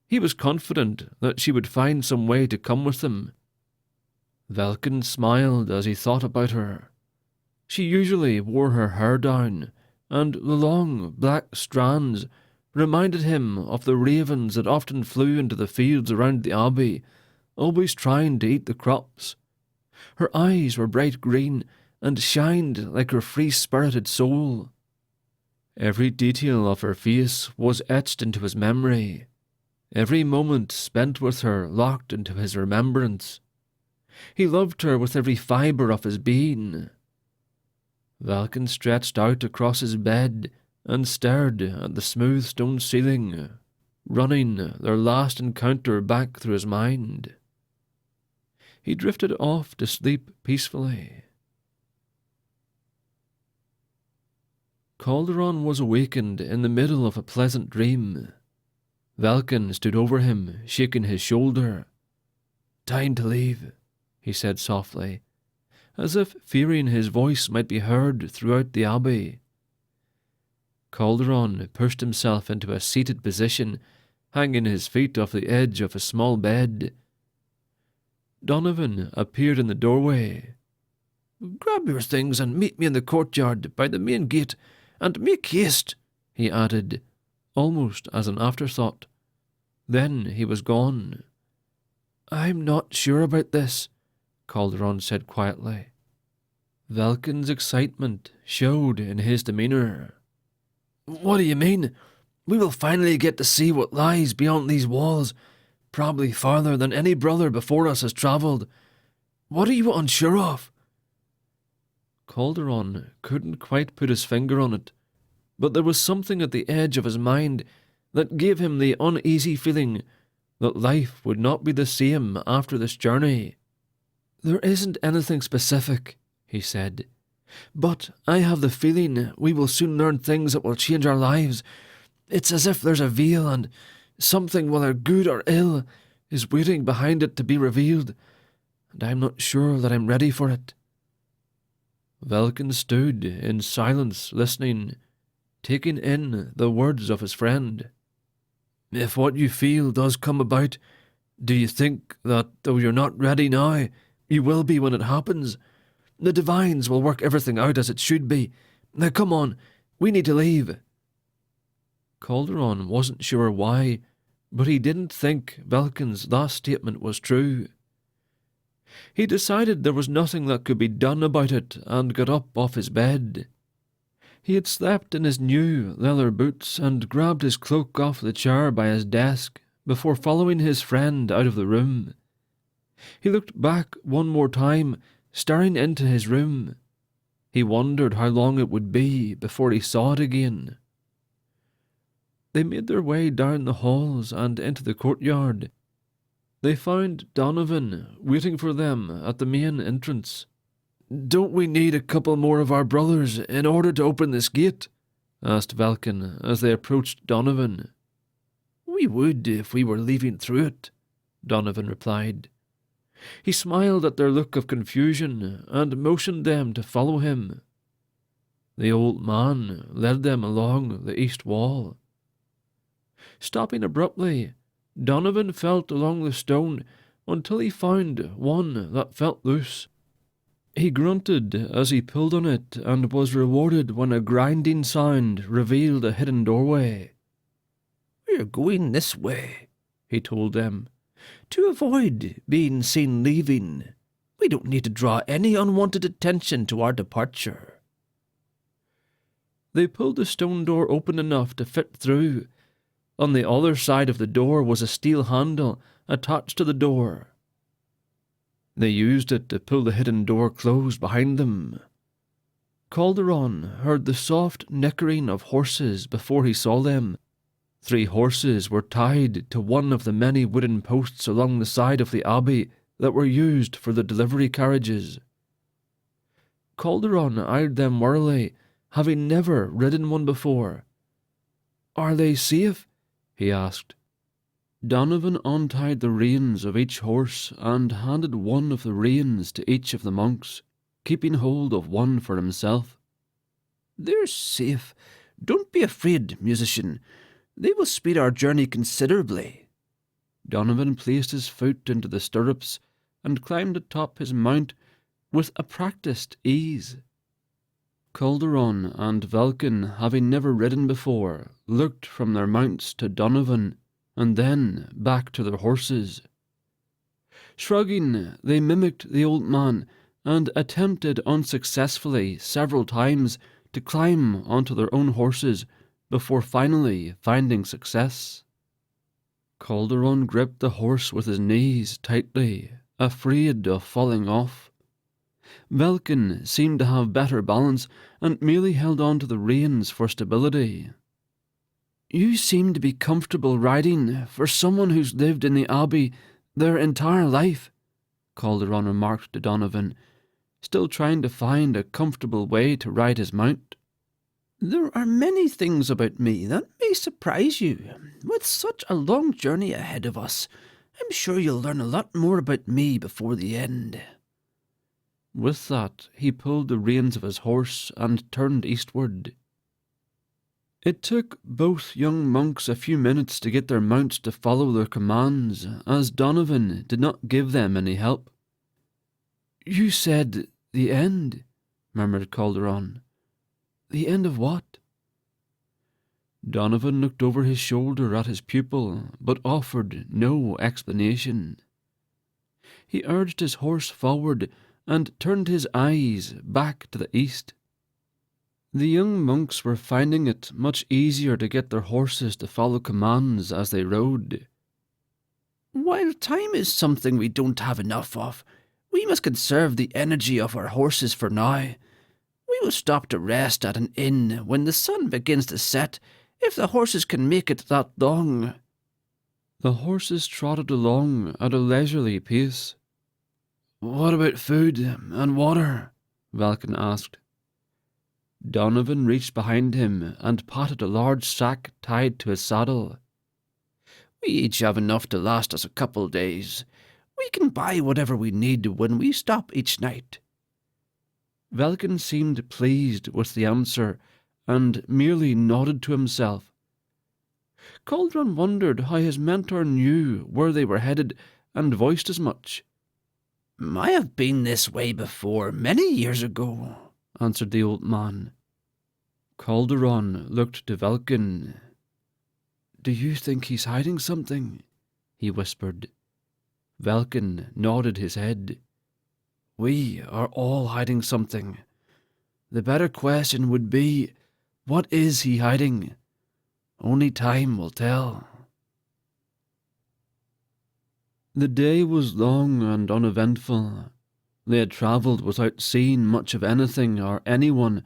He was confident that she would find some way to come with him. Velkyn smiled as he thought about her. She usually wore her hair down, and the long black strands reminded him of the ravens that often flew into the fields around the abbey, always trying to eat the crops. Her eyes were bright green and shined like her free-spirited soul. Every detail of her face was etched into his memory, every moment spent with her locked into his remembrance. He loved her with every fibre of his being. Velkyn stretched out across his bed and stared at the smooth stone ceiling, running their last encounter back through his mind. He drifted off to sleep peacefully. Calderon was awakened in the middle of a pleasant dream. Velkyn stood over him, shaking his shoulder. "Time to leave," he said softly, as if fearing his voice might be heard throughout the abbey. Calderon pushed himself into a seated position, hanging his feet off the edge of a small bed. Donovan appeared in the doorway. "Grab your things and meet me in the courtyard by the main gate, and make haste," he added, almost as an afterthought. Then he was gone. "I'm not sure about this," Calderon said quietly. Velkyn's excitement showed in his demeanour. "What do you mean? We will finally get to see what lies beyond these walls, probably farther than any brother before us has travelled. What are you unsure of?" Calderon couldn't quite put his finger on it, but there was something at the edge of his mind that gave him the uneasy feeling that life would not be the same after this journey. "There isn't anything specific," he said, "but I have the feeling we will soon learn things that will change our lives. It's as if there's a veil and something, whether good or ill, is waiting behind it to be revealed, and I'm not sure that I'm ready for it." Velkyn stood in silence, listening, taking in the words of his friend. "If what you feel does come about, do you think that, though you're not ready now, you will be when it happens? The divines will work everything out as it should be. Now come on, we need to leave." Calderon wasn't sure why, but he didn't think Velkyn's last statement was true. He decided there was nothing that could be done about it and got up off his bed. He had slept in his new leather boots and grabbed his cloak off the chair by his desk before following his friend out of the room. He looked back one more time, staring into his room. He wondered how long it would be before he saw it again. They made their way down the halls and into the courtyard. They found Donovan waiting for them at the main entrance. "Don't we need a couple more of our brothers in order to open this gate?" asked Velkyn as they approached Donovan. "We would if we were leaving through it," Donovan replied. He smiled at their look of confusion and motioned them to follow him. The old man led them along the east wall. Stopping abruptly, Donovan felt along the stone until he found one that felt loose. He grunted as he pulled on it and was rewarded when a grinding sound revealed a hidden doorway. "We're going this way," he told them, "to avoid being seen leaving. We don't need to draw any unwanted attention to our departure." They pulled the stone door open enough to fit through. On the other side of the door was a steel handle attached to the door. They used it to pull the hidden door closed behind them. Calderon heard the soft nickering of horses before he saw them. 3 horses were tied to one of the many wooden posts along the side of the abbey that were used for the delivery carriages. Calderon eyed them warily, having never ridden one before. "Are they safe?" he asked. Donovan untied the reins of each horse and handed one of the reins to each of the monks, keeping hold of one for himself. "They're safe. Don't be afraid, musician. They will speed our journey considerably." Donovan placed his foot into the stirrups and climbed atop his mount with a practised ease. Calderon and Velkyn, having never ridden before, looked from their mounts to Donovan and then back to their horses. Shrugging, they mimicked the old man and attempted unsuccessfully several times to climb onto their own horses before finally finding success. Calderon gripped the horse with his knees tightly afraid of falling off. Velkyn seemed to have better balance and merely held on to the reins for stability. "You seem to be comfortable riding for someone who's lived in the Abbey their entire life," Calderon remarked to Donovan, still trying to find a comfortable way to ride his mount. "There are many things about me that may surprise you. With such a long journey ahead of us, I'm sure you'll learn a lot more about me before the end." With that, he pulled the reins of his horse and turned eastward. It took both young monks a few minutes to get their mounts to follow their commands, as Donovan did not give them any help. "You said the end," murmured Calderon. "The end of what?" Donovan looked over his shoulder at his pupil, but offered no explanation. He urged his horse forward and turned his eyes back to the east. The young monks were finding it much easier to get their horses to follow commands as they rode. "While time is something we don't have enough of, we must conserve the energy of our horses for now. We will stop to rest at an inn when the sun begins to set, if the horses can make it that long." The horses trotted along at a leisurely pace. "What about food and water?" Velkyn asked. Donovan reached behind him and patted a large sack tied to his saddle. "We each have enough to last us a couple days. We can buy whatever we need when we stop each night." Velkyn seemed pleased with the answer and merely nodded to himself. Calderon wondered how his mentor knew where they were headed and voiced as much. "I have been this way before, many years ago," answered the old man. Calderon looked to Velkyn. "Do you think he's hiding something?" he whispered. Velkyn nodded his head. "We are all hiding something. The better question would be, what is he hiding? Only time will tell." The day was long and uneventful. They had travelled without seeing much of anything or anyone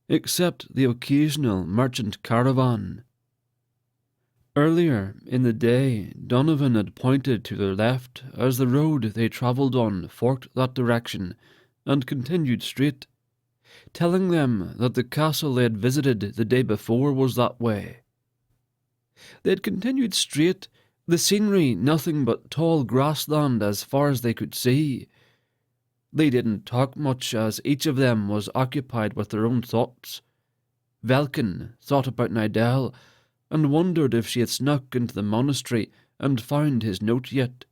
except the occasional merchant caravan. Earlier in the day, Donovan had pointed to their left as the road they travelled on forked that direction and continued straight, telling them that the castle they had visited the day before was that way. They had continued straight, the scenery nothing but tall grassland as far as they could see. They didn't talk much, as each of them was occupied with their own thoughts. Velkyn thought about Nidell and wondered if she had snuck into the monastery and found his note yet.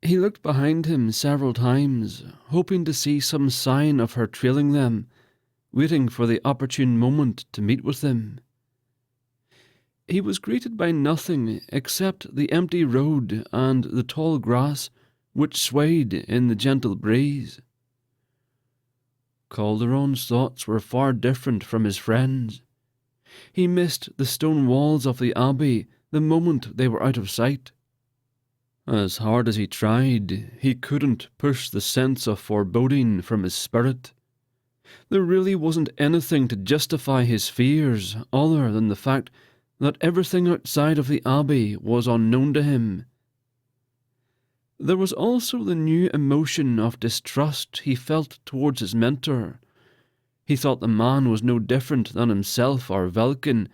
He looked behind him several times, hoping to see some sign of her trailing them, waiting for the opportune moment to meet with them. He was greeted by nothing except the empty road and the tall grass which swayed in the gentle breeze. Calderon's thoughts were far different from his friends. He missed the stone walls of the abbey the moment they were out of sight. As hard as he tried, he couldn't push the sense of foreboding from his spirit. There really wasn't anything to justify his fears other than the fact that everything outside of the abbey was unknown to him. There was also the new emotion of distrust he felt towards his mentor. He thought the man was no different than himself or Velkyn,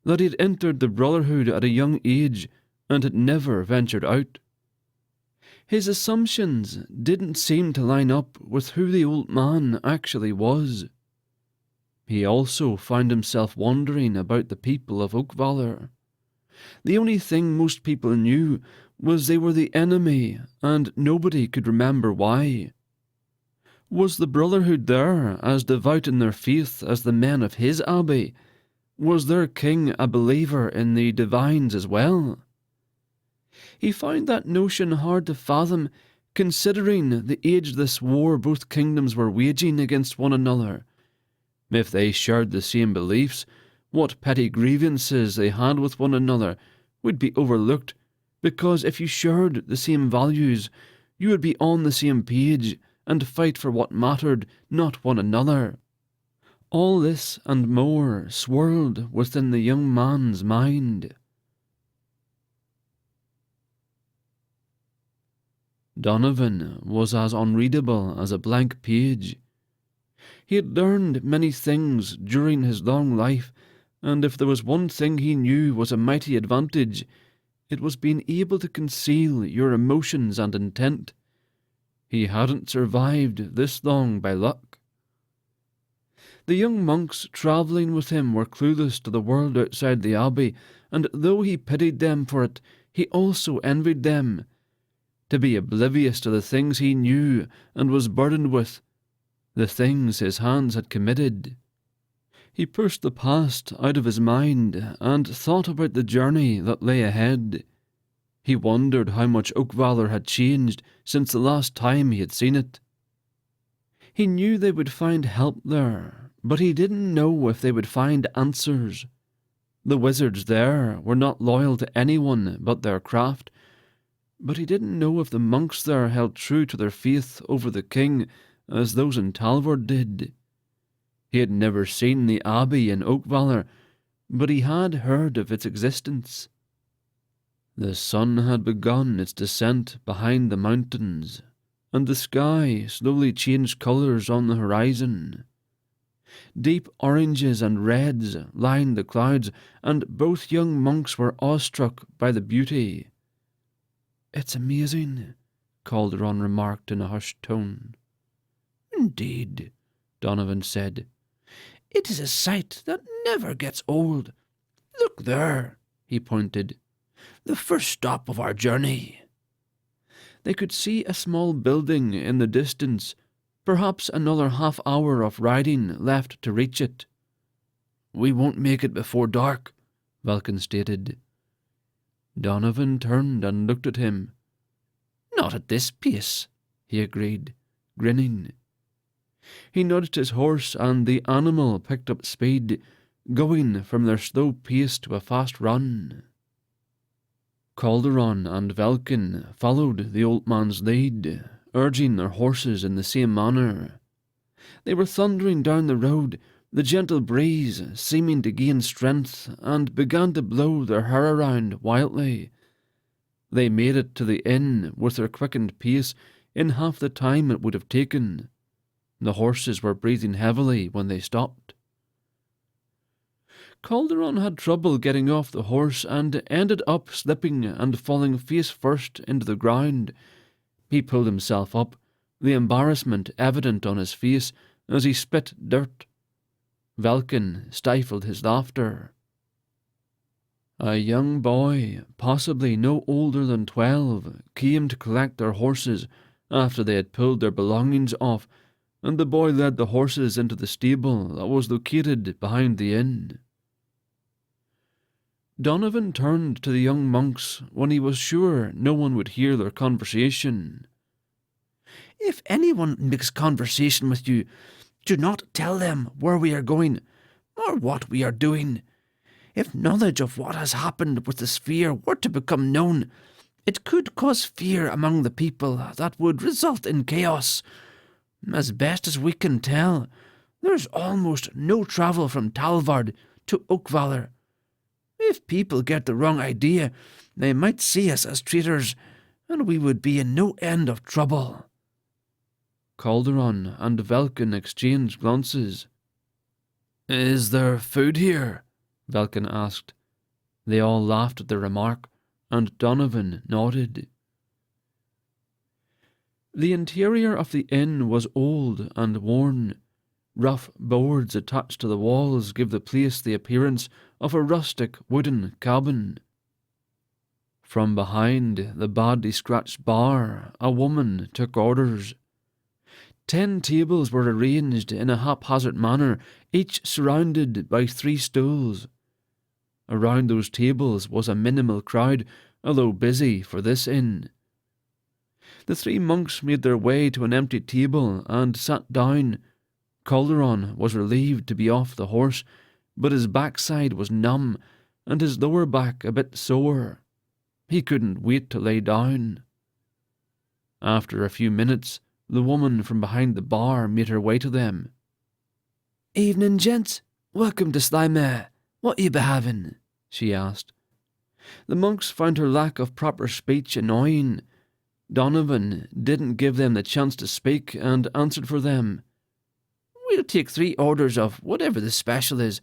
that he had entered the Brotherhood at a young age and had never ventured out. His assumptions didn't seem to line up with who the old man actually was. He also found himself wondering about the people of Oakvalor. The only thing most people knew was they were the enemy, and nobody could remember why. Was the Brotherhood there as devout in their faith as the men of his abbey? Was their king a believer in the divines as well? He found that notion hard to fathom, considering the ageless war both kingdoms were waging against one another. If they shared the same beliefs, what petty grievances they had with one another would be overlooked, because if you shared the same values, you would be on the same page and fight for what mattered, not one another. All this and more swirled within the young man's mind. Donovan was as unreadable as a blank page. He had learned many things during his long life, and if there was one thing he knew was a mighty advantage, it was being able to conceal your emotions and intent. He hadn't survived this long by luck. The young monks travelling with him were clueless to the world outside the abbey, and though he pitied them for it, he also envied them. To be oblivious to the things he knew and was burdened with, the things his hands had committed. He pushed the past out of his mind and thought about the journey that lay ahead. He wondered how much Oakvalor had changed since the last time he had seen it. He knew they would find help there, but he didn't know if they would find answers. The wizards there were not loyal to anyone but their craft, but he didn't know if the monks there held true to their faith over the king as those in Talvard did. He had never seen the abbey in Oakvalor, but he had heard of its existence. The sun had begun its descent behind the mountains, and the sky slowly changed colours on the horizon. Deep oranges and reds lined the clouds, and both young monks were awestruck by the beauty. "It's amazing," Calderon remarked in a hushed tone. "Indeed," Donovan said. "It is a sight that never gets old. Look there," he pointed. "The first stop of our journey." They could see a small building in the distance, perhaps another half-hour of riding left to reach it. "We won't make it before dark," Velkyn stated. Donovan turned and looked at him. "Not at this pace," he agreed, grinning. He nudged his horse and the animal picked up speed, going from their slow pace to a fast run. Calderon and Velkyn followed the old man's lead, urging their horses in the same manner. They were thundering down the road, the gentle breeze seeming to gain strength, and began to blow their hair around wildly. They made it to the inn with their quickened pace in half the time it would have taken. The horses were breathing heavily when they stopped. Calderon had trouble getting off the horse and ended up slipping and falling face first into the ground. He pulled himself up, the embarrassment evident on his face as he spit dirt. Velkyn stifled his laughter. A young boy, possibly no older than 12, came to collect their horses after they had pulled their belongings off, and the boy led the horses into the stable that was located behind the inn. Donovan turned to the young monks when he was sure no one would hear their conversation. "If anyone makes conversation with you, do not tell them where we are going, or what we are doing. If knowledge of what has happened with the sphere were to become known, it could cause fear among the people that would result in chaos. As best as we can tell, there's almost no travel from Talvard to Oakvalor. If people get the wrong idea, they might see us as traitors, and we would be in no end of trouble." Calderon and Velkyn exchanged glances. "Is there food here?" Velkyn asked. They all laughed at the remark, and Donovan nodded. The interior of the inn was old and worn. Rough boards attached to the walls give the place the appearance of a rustic wooden cabin. From behind the badly scratched bar, a woman took orders. 10 tables were arranged in a haphazard manner, each surrounded by 3 stools. Around those tables was a minimal crowd, although busy for this inn. The 3 monks made their way to an empty table and sat down. Calderon was relieved to be off the horse, but his backside was numb and his lower back a bit sore. He couldn't wait to lay down. After a few minutes, the woman from behind the bar made her way to them. "Evening, gents. Welcome to Slimere. What you be having?" she asked. The monks found her lack of proper speech annoying. Donovan didn't give them the chance to speak and answered for them. "We'll take 3 orders of whatever the special is,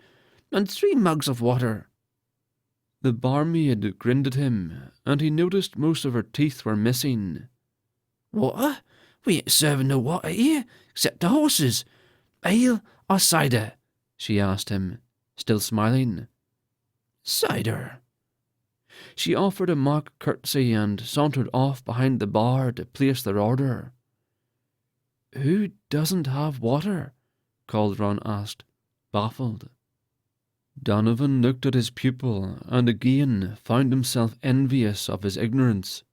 and 3 mugs of water." The barmaid grinned at him, and he noticed most of her teeth were missing. "Water? We ain't serving no water here, except the horses. Ale or cider?" she asked him, still smiling. "Cider." She offered a mock curtsy and sauntered off behind the bar to place their order. "Who doesn't have water?" Calderon asked, baffled. Donovan looked at his pupil and again found himself envious of his ignorance.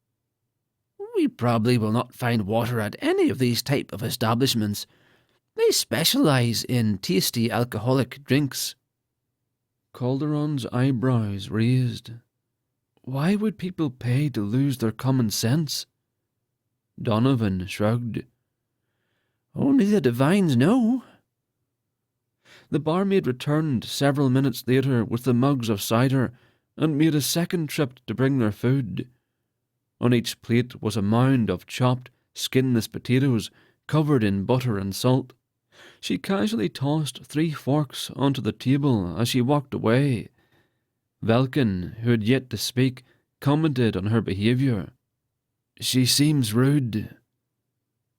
"We probably will not find water at any of these type of establishments. They specialize in tasty alcoholic drinks." Calderon's eyebrows raised. Why would people pay to lose their common sense? Donovan shrugged. "Only the divines know." The barmaid returned several minutes later with the mugs of cider and made a second trip to bring their food. On each plate was a mound of chopped, skinless potatoes covered in butter and salt. She casually tossed 3 forks onto the table as she walked away. Velkyn, who had yet to speak, commented on her behaviour. "She seems rude."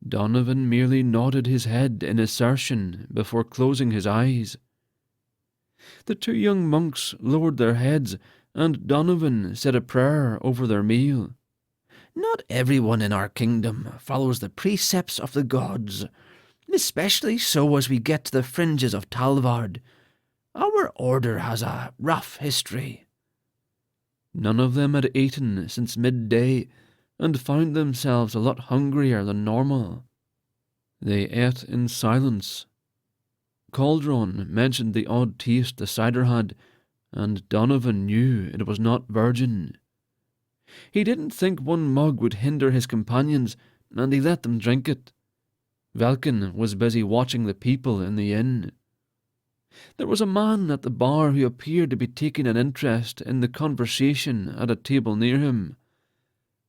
Donovan merely nodded his head in assertion before closing his eyes. The 2 young monks lowered their heads, and Donovan said a prayer over their meal. "Not everyone in our kingdom follows the precepts of the gods, especially so as we get to the fringes of Talvard. Our order has a rough history." None of them had eaten since midday and found themselves a lot hungrier than normal. They ate in silence. Calderon mentioned the odd taste the cider had, and Donovan knew it was not virgin. He didn't think 1 mug would hinder his companions, and he let them drink it. Velkyn was busy watching the people in the inn. There was a man at the bar who appeared to be taking an interest in the conversation at a table near him.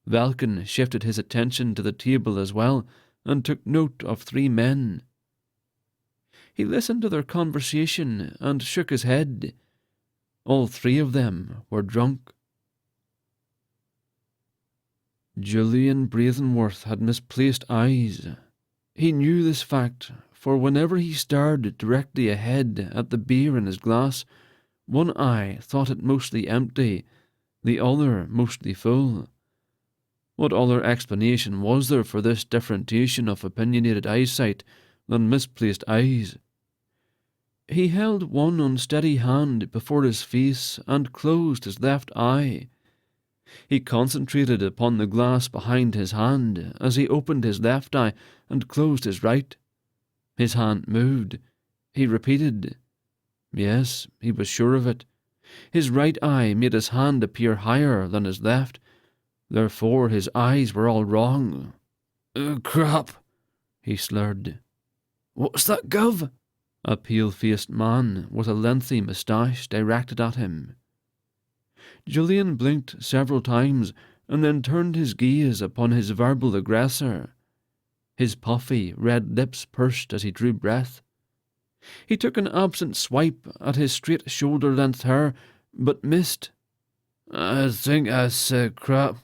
Velkyn shifted his attention to the table as well and took note of 3 men. He listened to their conversation and shook his head. All 3 of them were drunk. Julian Braithenworth had misplaced eyes. He knew this fact, for whenever he stared directly ahead at the beer in his glass, one eye thought it mostly empty, the other mostly full. What other explanation was there for this differentiation of opinionated eyesight than misplaced eyes? He held one unsteady hand before his face and closed his left eye. He concentrated upon the glass behind his hand as he opened his left eye and closed his right. His hand moved. He repeated. Yes, he was sure of it. His right eye made his hand appear higher than his left. Therefore his eyes were all wrong. Crap, he slurred. What's that, Gov? A pale-faced man with a lengthy moustache directed at him. Julian blinked several times and then turned his gaze upon his verbal aggressor. His puffy, red lips pursed as he drew breath. He took an absent swipe at his straight shoulder-length hair, but missed. I think I said crap,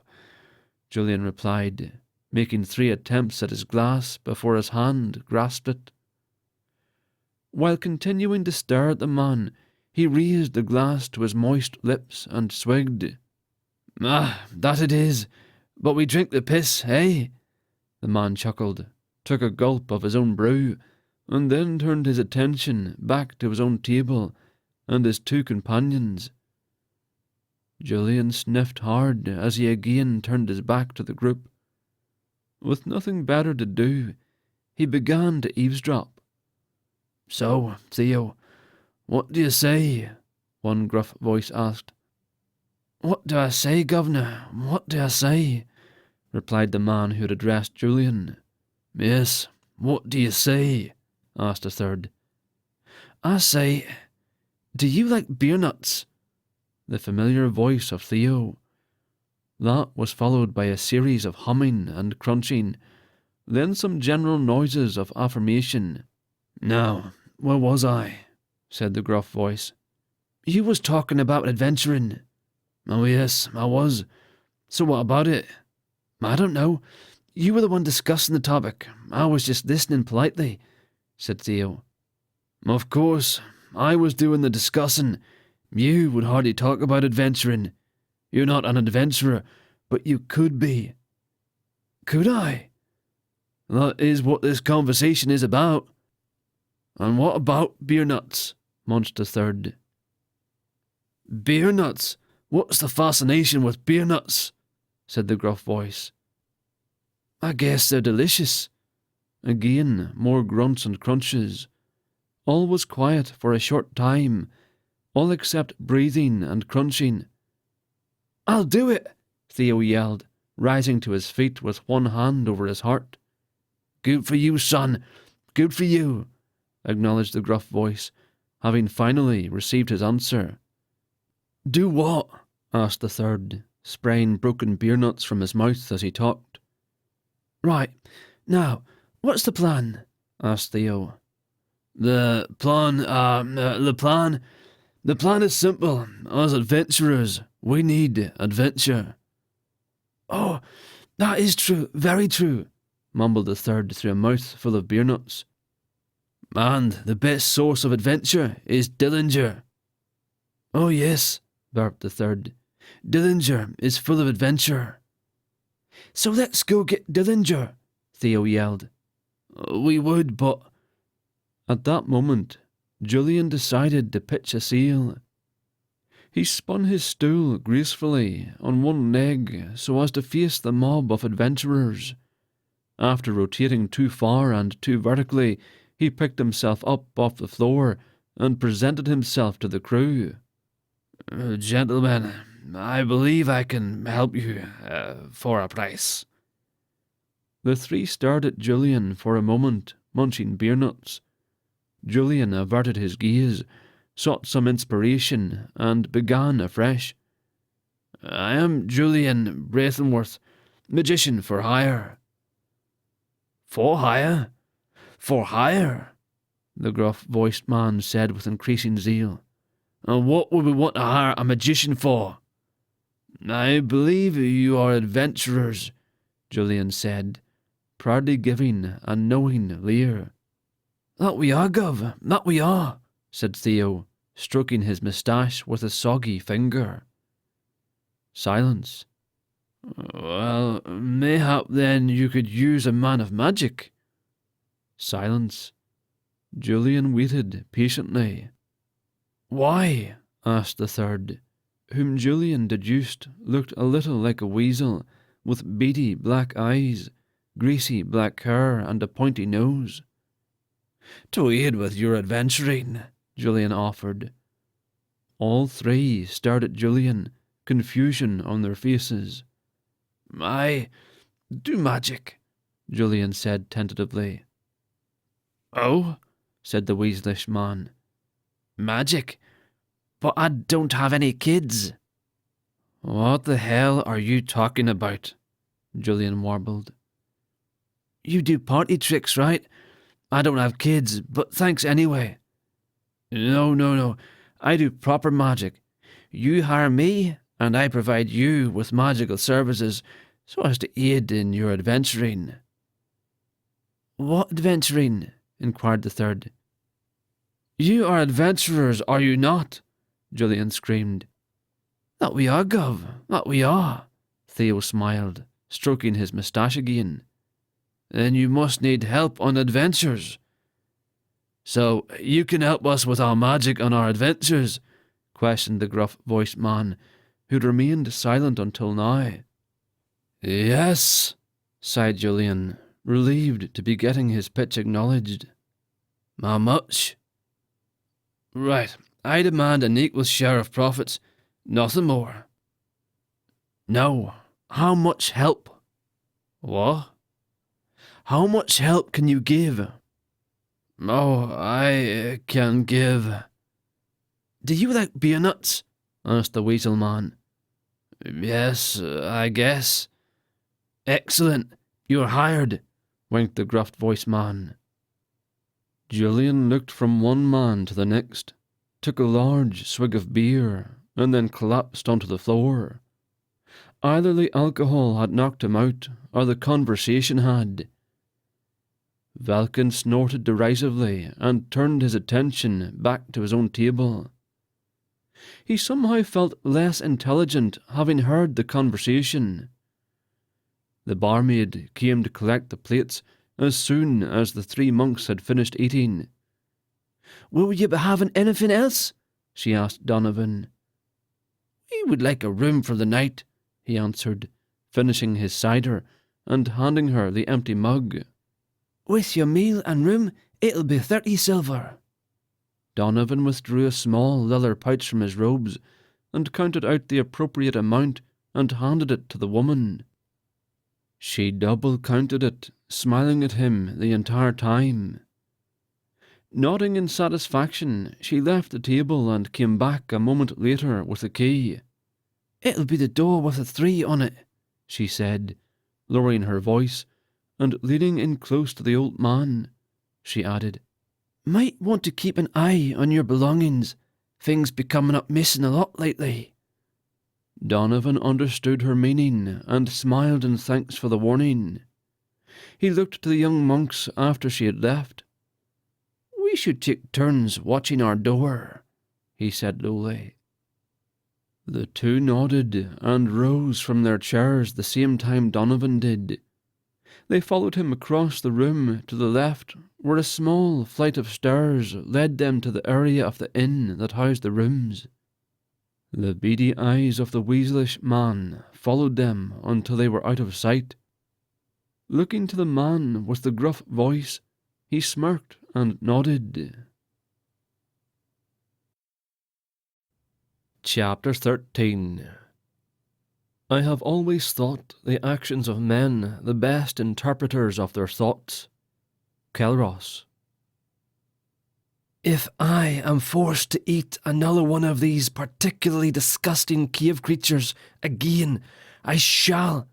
Julian replied, making 3 attempts at his glass before his hand grasped it. While continuing to stare at the man, he raised the glass to his moist lips and swigged. Ah, that it is. But we drink the piss, eh? The man chuckled, took a gulp of his own brew, and then turned his attention back to his own table and his 2 companions. Julian sniffed hard as he again turned his back to the group. With nothing better to do, he began to eavesdrop. So, Theo, what do you say? One gruff voice asked. What do I say, Governor? What do I say? replied the man who had addressed Julian. Yes, what do you say? Asked a third. I say, do you like beer nuts? The familiar voice of Theo. That was followed by a series of humming and crunching, then some general noises of affirmation. Now, where was I? Said the gruff voice. You was talking about adventuring. Oh yes, I was. So what about it? I don't know. You were the one discussing the topic. I was just listening politely, said Theo. Of course, I was doing the discussing. You would hardly talk about adventuring. You're not an adventurer, but you could be. Could I? That is what this conversation is about. And what about beer nuts? Munched a third. Beer nuts? What's the fascination with beer nuts? Said the gruff voice. I guess they're delicious. Again, more grunts and crunches. All was quiet for a short time, all except breathing and crunching. I'll do it, Theo yelled, rising to his feet with one hand over his heart. Good for you, son. Good for you, acknowledged the gruff voice, having finally received his answer. Do what? Asked the third, spraying broken beer nuts from his mouth as he talked. Right. Now, what's the plan? Asked Theo. The plan is simple. As adventurers, we need adventure. Oh, that is true, very true, mumbled the third through a mouth full of beer nuts. And the best source of adventure is Dillinger. Oh yes, burped the third. Dillinger is full of adventure. So let's go get Dillinger, Theo yelled. We would, but... At that moment, Julian decided to pitch a seal. He spun his stool gracefully on one leg so as to face the mob of adventurers. After rotating too far and too vertically, he picked himself up off the floor and presented himself to the crew. Gentlemen, I believe I can help you for a price. The three stared at Julian for a moment, munching beer nuts. Julian averted his gaze, sought some inspiration, and began afresh. I am Julian Braithenworth, magician for hire. For hire? For hire, the gruff-voiced man said with increasing zeal. And what would we want to hire a magician for? I believe you are adventurers, Julian said, proudly giving a knowing leer. That we are, Gov, that we are, said Theo, stroking his moustache with a soggy finger. Silence. Well, mayhap then you could use a man of magic. Silence. Julian waited patiently. Why? Asked the third, whom Julian deduced looked a little like a weasel, with beady black eyes, greasy black hair, and a pointy nose. To aid with your adventuring, Julian offered. All three stared at Julian, confusion on their faces. I do magic, Julian said tentatively. Oh, said the weaselish man. Magic? But I don't have any kids. What the hell are you talking about? Julian warbled. You do party tricks, right? I don't have kids, but thanks anyway. No. I do proper magic. You hire me, and I provide you with magical services so as to aid in your adventuring. What adventuring? Inquired the third. You are adventurers, are you not? Julian screamed. That we are, Gov, that we are, Theo smiled, stroking his moustache again. Then you must need help on adventures. So you can help us with our magic on our adventures? Questioned the gruff-voiced man, who'd remained silent until now. Yes, sighed Julian, relieved to be getting his pitch acknowledged. How much? Right, I demand an equal share of profits, nothing more. No, how much help? What? How much help can you give? Oh, I can give. Do you like bayonets? Asked the weasel man. Yes, I guess. Excellent. You're hired, winked the gruff-voiced man. Julian looked from one man to the next, took a large swig of beer, and then collapsed onto the floor. Either the alcohol had knocked him out, or the conversation had. Velkyn snorted derisively and turned his attention back to his own table. He somehow felt less intelligent having heard the conversation. The barmaid came to collect the plates as soon as the three monks had finished eating. "Will you be having anything else?" she asked Donovan. "We would like a room for the night," he answered, finishing his cider and handing her the empty mug. "With your meal and room, it'll be 30 silver. Donovan withdrew a small leather pouch from his robes and counted out the appropriate amount and handed it to the woman. She double-counted it, smiling at him the entire time. Nodding in satisfaction, she left the table and came back a moment later with the key. "It'll be the door with a 3 on it," she said, lowering her voice, and leaning in close to the old man. She added, "Might want to keep an eye on your belongings. Things be coming up missing a lot lately." Donovan understood her meaning and smiled in thanks for the warning. He looked to the young monks after she had left. "We should take turns watching our door," he said lowly. The two nodded and rose from their chairs the same time Donovan did. They followed him across the room to the left, where a small flight of stairs led them to the area of the inn that housed the rooms. The beady eyes of the weaselish man followed them until they were out of sight. Looking to the man with the gruff voice, he smirked and nodded. Chapter 13. I have always thought the actions of men the best interpreters of their thoughts. Kelros. "If I am forced to eat another one of these particularly disgusting cave creatures again, I shall—"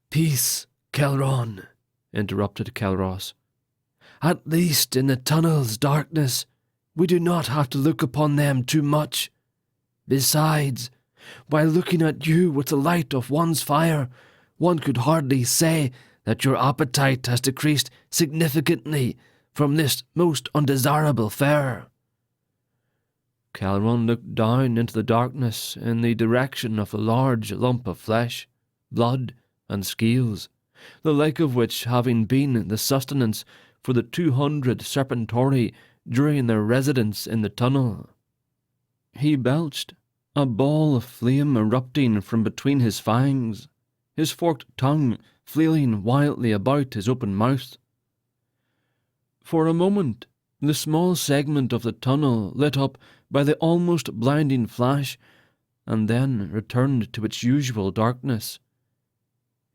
"Peace, Calderon," interrupted Kelros. "At least in the tunnel's darkness, we do not have to look upon them too much. Besides, by looking at you with the light of one's fire, one could hardly say that your appetite has decreased significantly from this most undesirable fare." Calderon looked down into the darkness in the direction of the large lump of flesh, blood, and scales, the like of which having been the sustenance for the 200 serpentori during their residence in the tunnel. He belched, a ball of flame erupting from between his fangs, his forked tongue flailing wildly about his open mouth. For a moment, the small segment of the tunnel lit up by the almost blinding flash, and then returned to its usual darkness.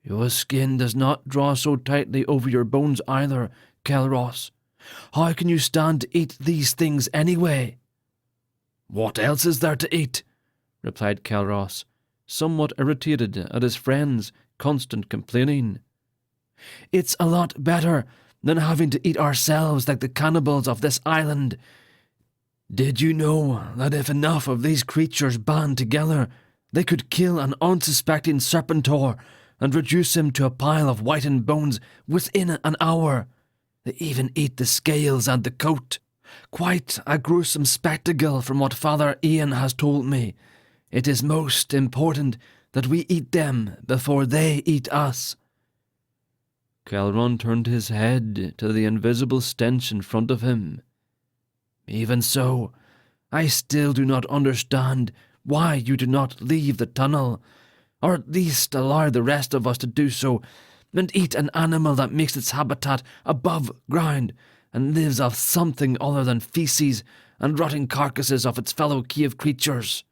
"Your skin does not draw so tightly over your bones either, Kelros. How can you stand to eat these things anyway?" "What else is there to eat?" replied Kelros, somewhat irritated at his friend's constant complaining. "It's a lot better than having to eat ourselves like the cannibals of this island. Did you know that if enough of these creatures band together, they could kill an unsuspecting serpentor and reduce him to a pile of whitened bones within an hour? They even eat the scales and the coat. Quite a gruesome spectacle from what Father Ian has told me. It is most important that we eat them before they eat us." Calderon turned his head to the invisible stench in front of him. "Even so, I still do not understand why you do not leave the tunnel, or at least allow the rest of us to do so, and eat an animal that makes its habitat above ground and lives off something other than feces and rotting carcasses of its fellow cave creatures."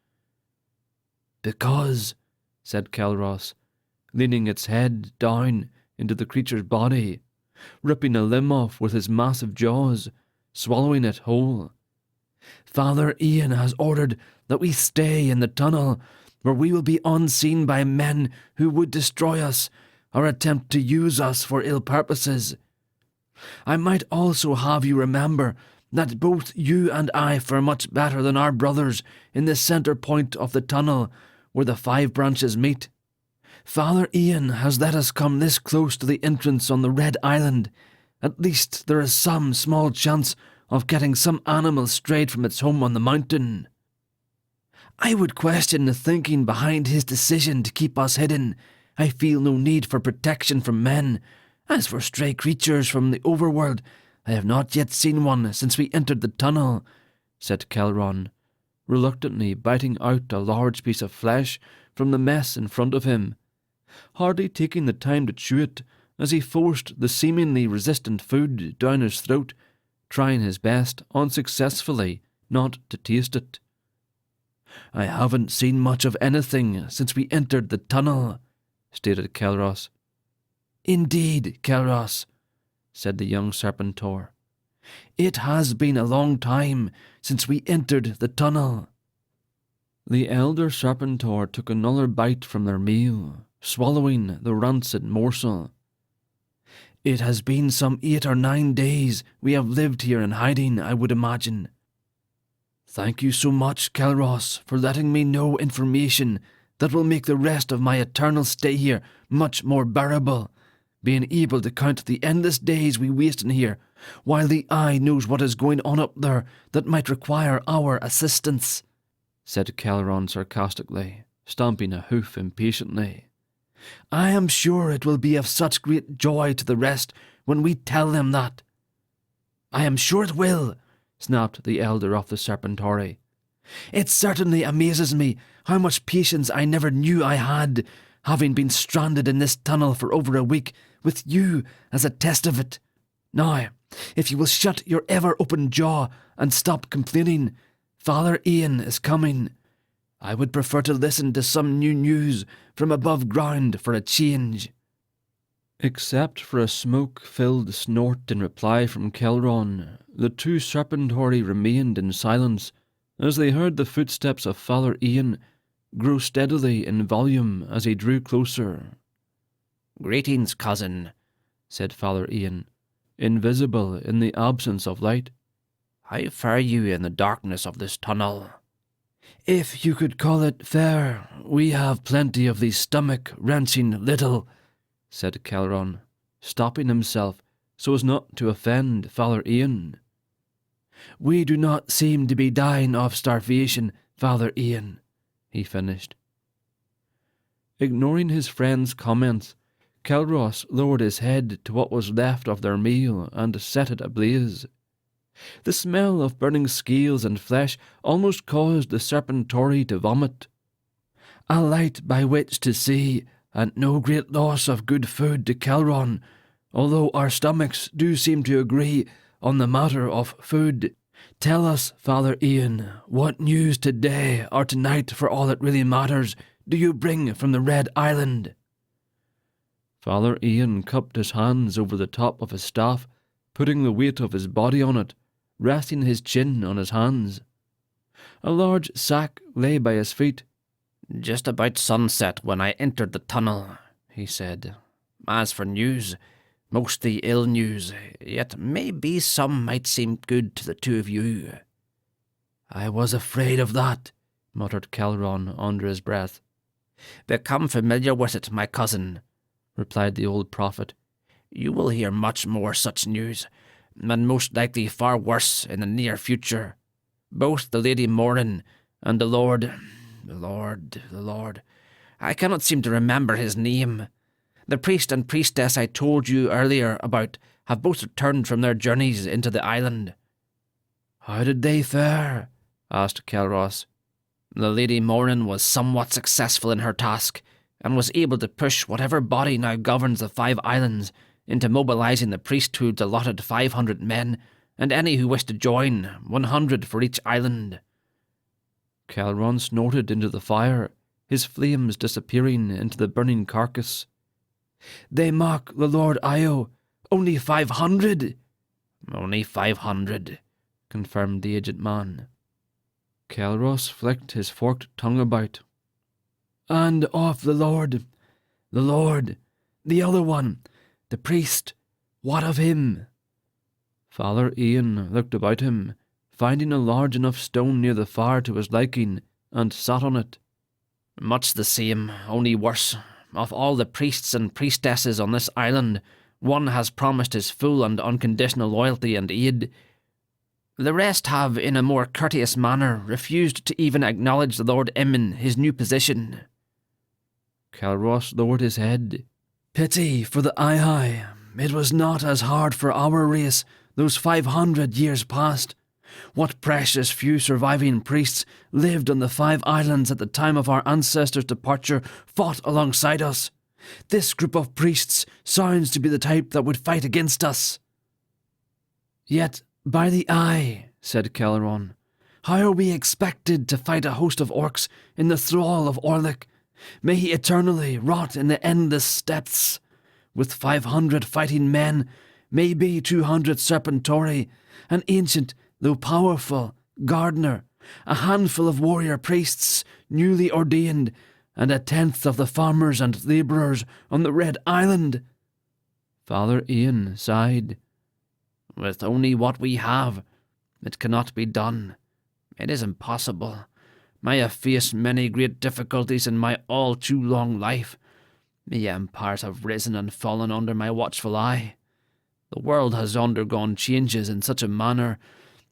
"Because," said Kelros, leaning its head down into the creature's body, ripping a limb off with his massive jaws, swallowing it whole. Father Ian has ordered that we stay in the tunnel, where we will be unseen by men who would destroy us or attempt to use us for ill purposes. I might also have you remember that both you and I fare much better than our brothers in the centre point of the tunnel where the 5 branches meet. Father Ian has let us come this close to the entrance on the Red Island. At least there is some small chance of getting some animal strayed from its home on the mountain. I would question the thinking behind his decision to keep us hidden. I feel no need for protection from men. As for stray creatures from the overworld, I have not yet seen one since we entered the tunnel, said Calderon, reluctantly biting out a large piece of flesh from the mess in front of him, hardly taking the time to chew it as he forced the seemingly resistant food down his throat, trying his best, unsuccessfully, not to taste it. I haven't seen much of anything since we entered the tunnel, stated Kelros. Indeed, Kelros, said the young Serpentor. It has been a long time since we entered the tunnel. The elder Serpentor took another bite from their meal, swallowing the rancid morsel. It has been some 8 or 9 days we have lived here in hiding, I would imagine. Thank you so much, Kelros, for letting me know information that will make the rest of my eternal stay here much more bearable, being able to count the endless days we waste in here, while the eye knows what is going on up there that might require our assistance, said Calderon sarcastically, stamping a hoof impatiently. I am sure it will be of such great joy to the rest when we tell them that. I am sure it will, snapped the elder of the Serpentori. It certainly amazes me how much patience I never knew I had, having been stranded in this tunnel for over a week, with you as a test of it. Now, if you will shut your ever-open jaw and stop complaining, Father Ian is coming. I would prefer to listen to some new news from above ground for a change. Except for a smoke-filled snort in reply from Calderon, the 2 Serpentori remained in silence as they heard the footsteps of Father Ian grow steadily in volume as he drew closer. Greetings, cousin, said Father Ian, invisible in the absence of light. How fare you in the darkness of this tunnel? If you could call it fair, we have plenty of the stomach-wrenching little, said Calderon, stopping himself so as not to offend Father Ian. We do not seem to be dying of starvation, Father Ian, he finished. Ignoring his friend's comments, Kelros lowered his head to what was left of their meal and set it ablaze. The smell of burning scales and flesh almost caused the Serpentori to vomit. A light by which to see, and no great loss of good food to Calderon, although our stomachs do seem to agree on the matter of food. Tell us, Father Ian, what news today or tonight, for all that really matters, do you bring from the Red Island? Father Ian cupped his hands over the top of his staff, putting the weight of his body on it, resting his chin on his hands. A large sack lay by his feet. Just about sunset when I entered the tunnel, he said. As for news, mostly ill news, yet maybe some might seem good to the 2 of you. I was afraid of that, muttered Calderon under his breath. Become familiar with it, my cousin, replied the old prophet. You will hear much more such news, and most likely far worse in the near future. Both the Lady Morin and the Lord, I cannot seem to remember his name. The priest and priestess I told you earlier about have both returned from their journeys into the island. How did they fare? Asked Kelros. The Lady Morin was somewhat successful in her task, and was able to push whatever body now governs the 5 islands into mobilizing the priesthoods allotted 500 men, and any who wish to join, 100 for each island. Calderon snorted into the fire, his flames disappearing into the burning carcass. "They mock the Lord Io. Only 500. "Only 500, confirmed the aged man. Calros flicked his forked tongue about. And of the Lord, the other one, the priest, what of him?" Father Ian looked about him, finding a large enough stone near the fire to his liking, and sat on it. "Much the same, only worse. Of all the priests and priestesses on this island, one has promised his full and unconditional loyalty and aid. The rest have, in a more courteous manner, refused to even acknowledge the Lord Emin, his new position." Calros lowered his head. "Pity for the Ihai. It was not as hard for our race those 500 years past. What precious few surviving priests lived on the 5 islands at the time of our ancestors' departure fought alongside us. This group of priests sounds to be the type that would fight against us." "Yet, by the eye," said Calderon, "how are we expected to fight a host of orcs in the thrall of Orlick? May he eternally rot in the endless depths. With 500 fighting men, maybe 200 serpentori, an ancient though powerful gardener, a handful of warrior priests newly ordained, and 1/10 of the farmers and labourers on the Red Island." Father Ian sighed. "With only what we have, it cannot be done. It is impossible. I have faced many great difficulties in my all too long life. The empires have risen and fallen under my watchful eye. The world has undergone changes in such a manner,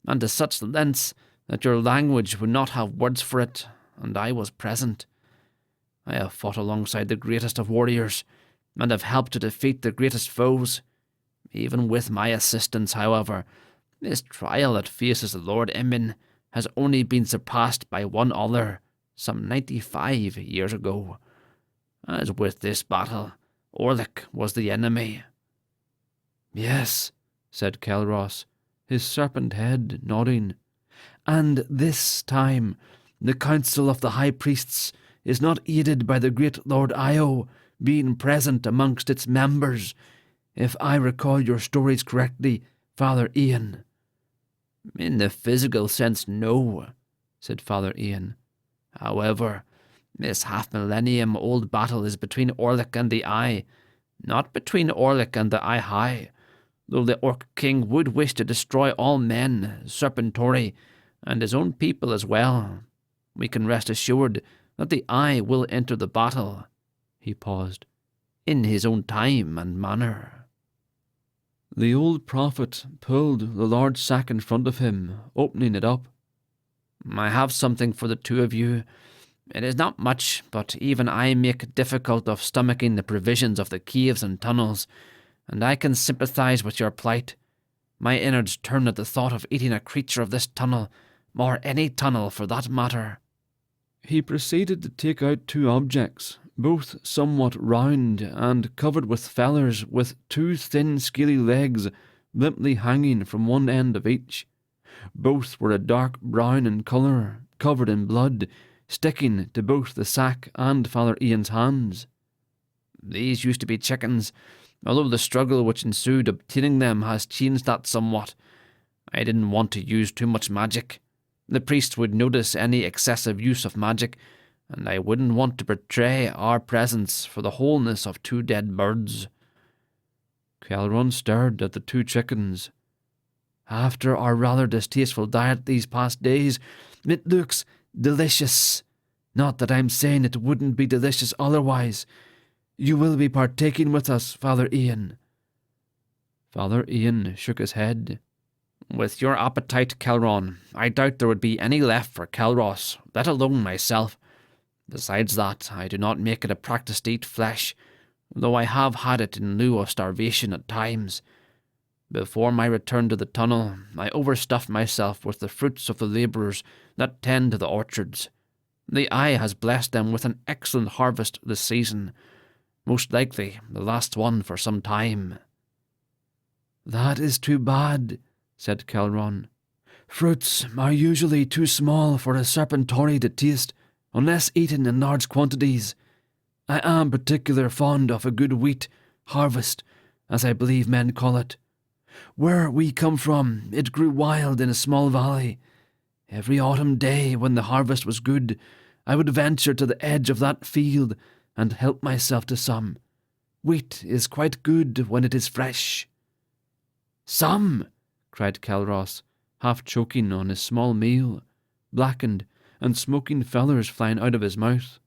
and to such lengths, that your language would not have words for it, and I was present. I have fought alongside the greatest of warriors, and have helped to defeat the greatest foes. Even with my assistance, however, this trial that faces the Lord Emin has only been surpassed by one other, some 95 years ago. As with this battle, Orlick was the enemy." "Yes," said Calros, his serpent head nodding. "And this time, the council of the high priests is not aided by the great Lord Io being present amongst its members, if I recall your stories correctly, Father Ian." "In the physical sense, no," said Father Ian. "However, this half-millennium-old battle is between Orlick and the Eye, not between Orlick and the Ihai, though the Orc King would wish to destroy all men, serpentori, and his own people as well. We can rest assured that the Eye will enter the battle." He paused. "In his own time and manner." The old prophet pulled the large sack in front of him, opening it up. "I have something for the two of you. It is not much, but even I make difficult of stomaching the provisions of the caves and tunnels, and I can sympathize with your plight. My innards turn at the thought of eating a creature of this tunnel, or any tunnel for that matter." He proceeded to take out 2 objects, both somewhat round and covered with feathers, with 2 thin scaly legs limply hanging from one end of each. Both were a dark brown in colour, covered in blood, sticking to both the sack and Father Ian's hands. "These used to be chickens, although the struggle which ensued obtaining them has changed that somewhat. I didn't want to use too much magic. The priest would notice any excessive use of magic, and I wouldn't want to betray our presence for the wholeness of 2 dead birds." Calderon stared at the 2 chickens. "After our rather distasteful diet these past days, it looks delicious. Not that I'm saying it wouldn't be delicious otherwise. You will be partaking with us, Father Ian." Father Ian shook his head. "With your appetite, Calderon, I doubt there would be any left for Calros, let alone myself. Besides that, I do not make it a practice to eat flesh, though I have had it in lieu of starvation at times. Before my return to the tunnel, I overstuffed myself with the fruits of the labourers that tend to the orchards. The Eye has blessed them with an excellent harvest this season, most likely the last one for some time." "That is too bad," said Calderon. "Fruits are usually too small for a serpentori to taste, unless eaten in large quantities. I am particular fond of a good wheat harvest, as I believe men call it. Where we come from, it grew wild in a small valley. Every autumn day, when the harvest was good, I would venture to the edge of that field and help myself to some. Wheat is quite good when it is fresh." "Some!" cried Calros, half choking on his small meal, blackened and smoking fellers flying out of his mouth.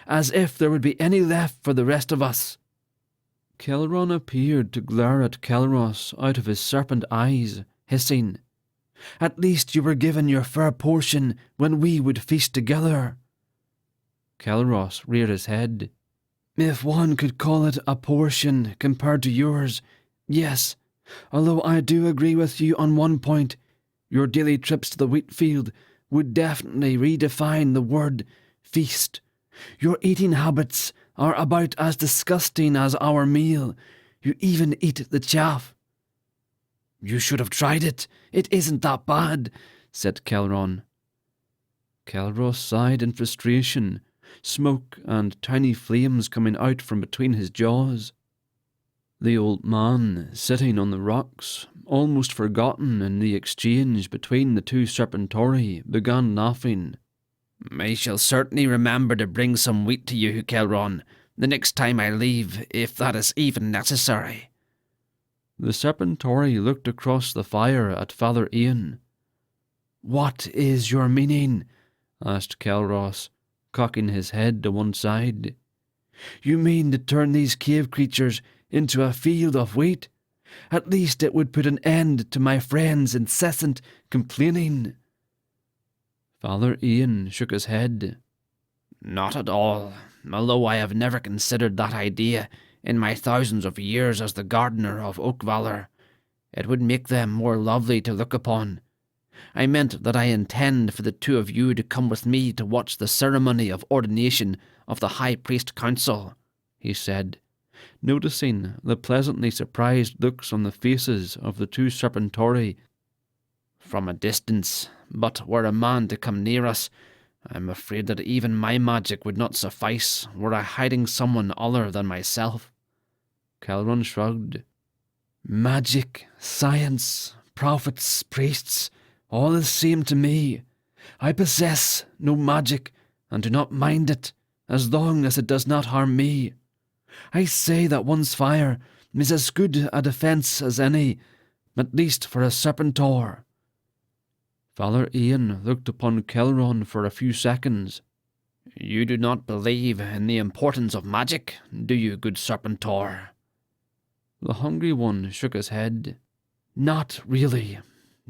"As if there would be any left for the rest of us." Calderon appeared to glare at Calros out of his serpent eyes, hissing, "At least you were given your fair portion when we would feast together." Calros reared his head. "If one could call it a portion compared to yours, yes. Although I do agree with you on one point, your daily trips to the wheat field would definitely redefine the word feast. Your eating habits are about as disgusting as our meal. You even eat the chaff." "You should have tried it. It isn't that bad," said Calderon. Calros sighed in frustration, smoke and tiny flames coming out from between his jaws. The old man, sitting on the rocks, almost forgotten in the exchange between the two serpentori, began laughing. "I shall certainly remember to bring some wheat to you, Calderon, the next time I leave, if that is even necessary." The serpentori looked across the fire at Father Ian. "What is your meaning?" asked Calros, cocking his head to one side. "You mean to turn these cave creatures into a field of wheat? At least it would put an end to my friend's incessant complaining." Father Ian shook his head. "Not at all, although I have never considered that idea in my thousands of years as the gardener of Oakvalor. It would make them more lovely to look upon. I meant that I intend for the two of you to come with me to watch the ceremony of ordination of the High Priest Council," he said, noticing the pleasantly surprised looks on the faces of the two serpentori. "From a distance, but were a man to come near us, I am afraid that even my magic would not suffice were I hiding someone other than myself." Calderon shrugged. "Magic, science, prophets, priests, all the same to me. I possess no magic and do not mind it, as long as it does not harm me. I say that one's fire is as good a defence as any, at least for a serpentor." Father Ian looked upon Calderon for a few seconds. "You do not believe in the importance of magic, do you, good serpentor?" The hungry one shook his head. "Not really.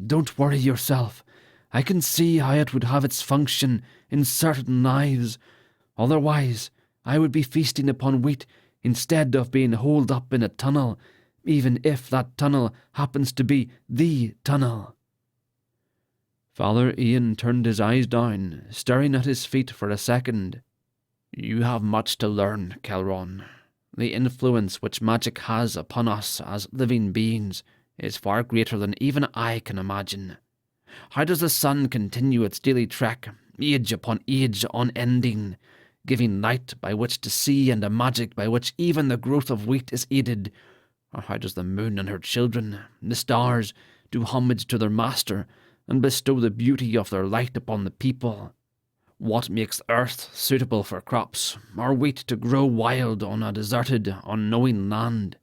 Don't worry yourself. I can see how it would have its function in certain lives. Otherwise, I would be feasting upon wheat instead of being holed up in a tunnel, even if that tunnel happens to be the tunnel." Father Ian turned his eyes down, staring at his feet for a second. "You have much to learn, Calderon. The influence which magic has upon us as living beings is far greater than even I can imagine. How does the sun continue its daily trek, age upon age unending, giving light by which to see and a magic by which even the growth of wheat is aided? Or how does the moon and her children, the stars, do homage to their master and bestow the beauty of their light upon the people? What makes earth suitable for crops, or wheat to grow wild on a deserted, unknowing land?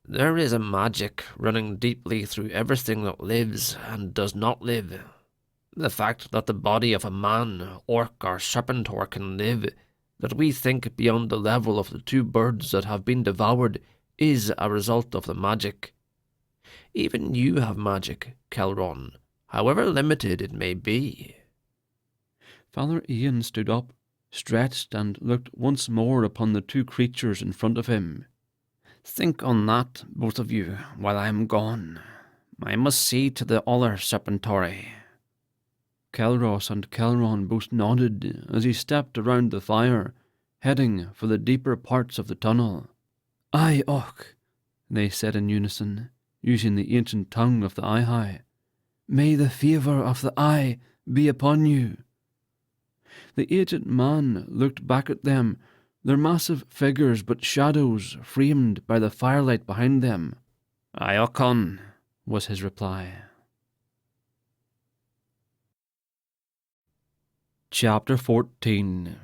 There is a magic running deeply through everything that lives and does not live. The fact that the body of a man, orc or serpentor can live, that we think beyond the level of the two birds that have been devoured, is a result of the magic. Even you have magic, Calderon, however limited it may be." Father Ian stood up, stretched, and looked once more upon the two creatures in front of him. "Think on that, both of you, while I am gone. I must see to the other serpentori." Calros and Calderon both nodded as he stepped around the fire, heading for the deeper parts of the tunnel. "Aye, och," they said in unison, using the ancient tongue of the Ihai. "May the favour of the eye be upon you." The aged man looked back at them, their massive figures but shadows framed by the firelight behind them. "Iocon," was his reply. Chapter 14.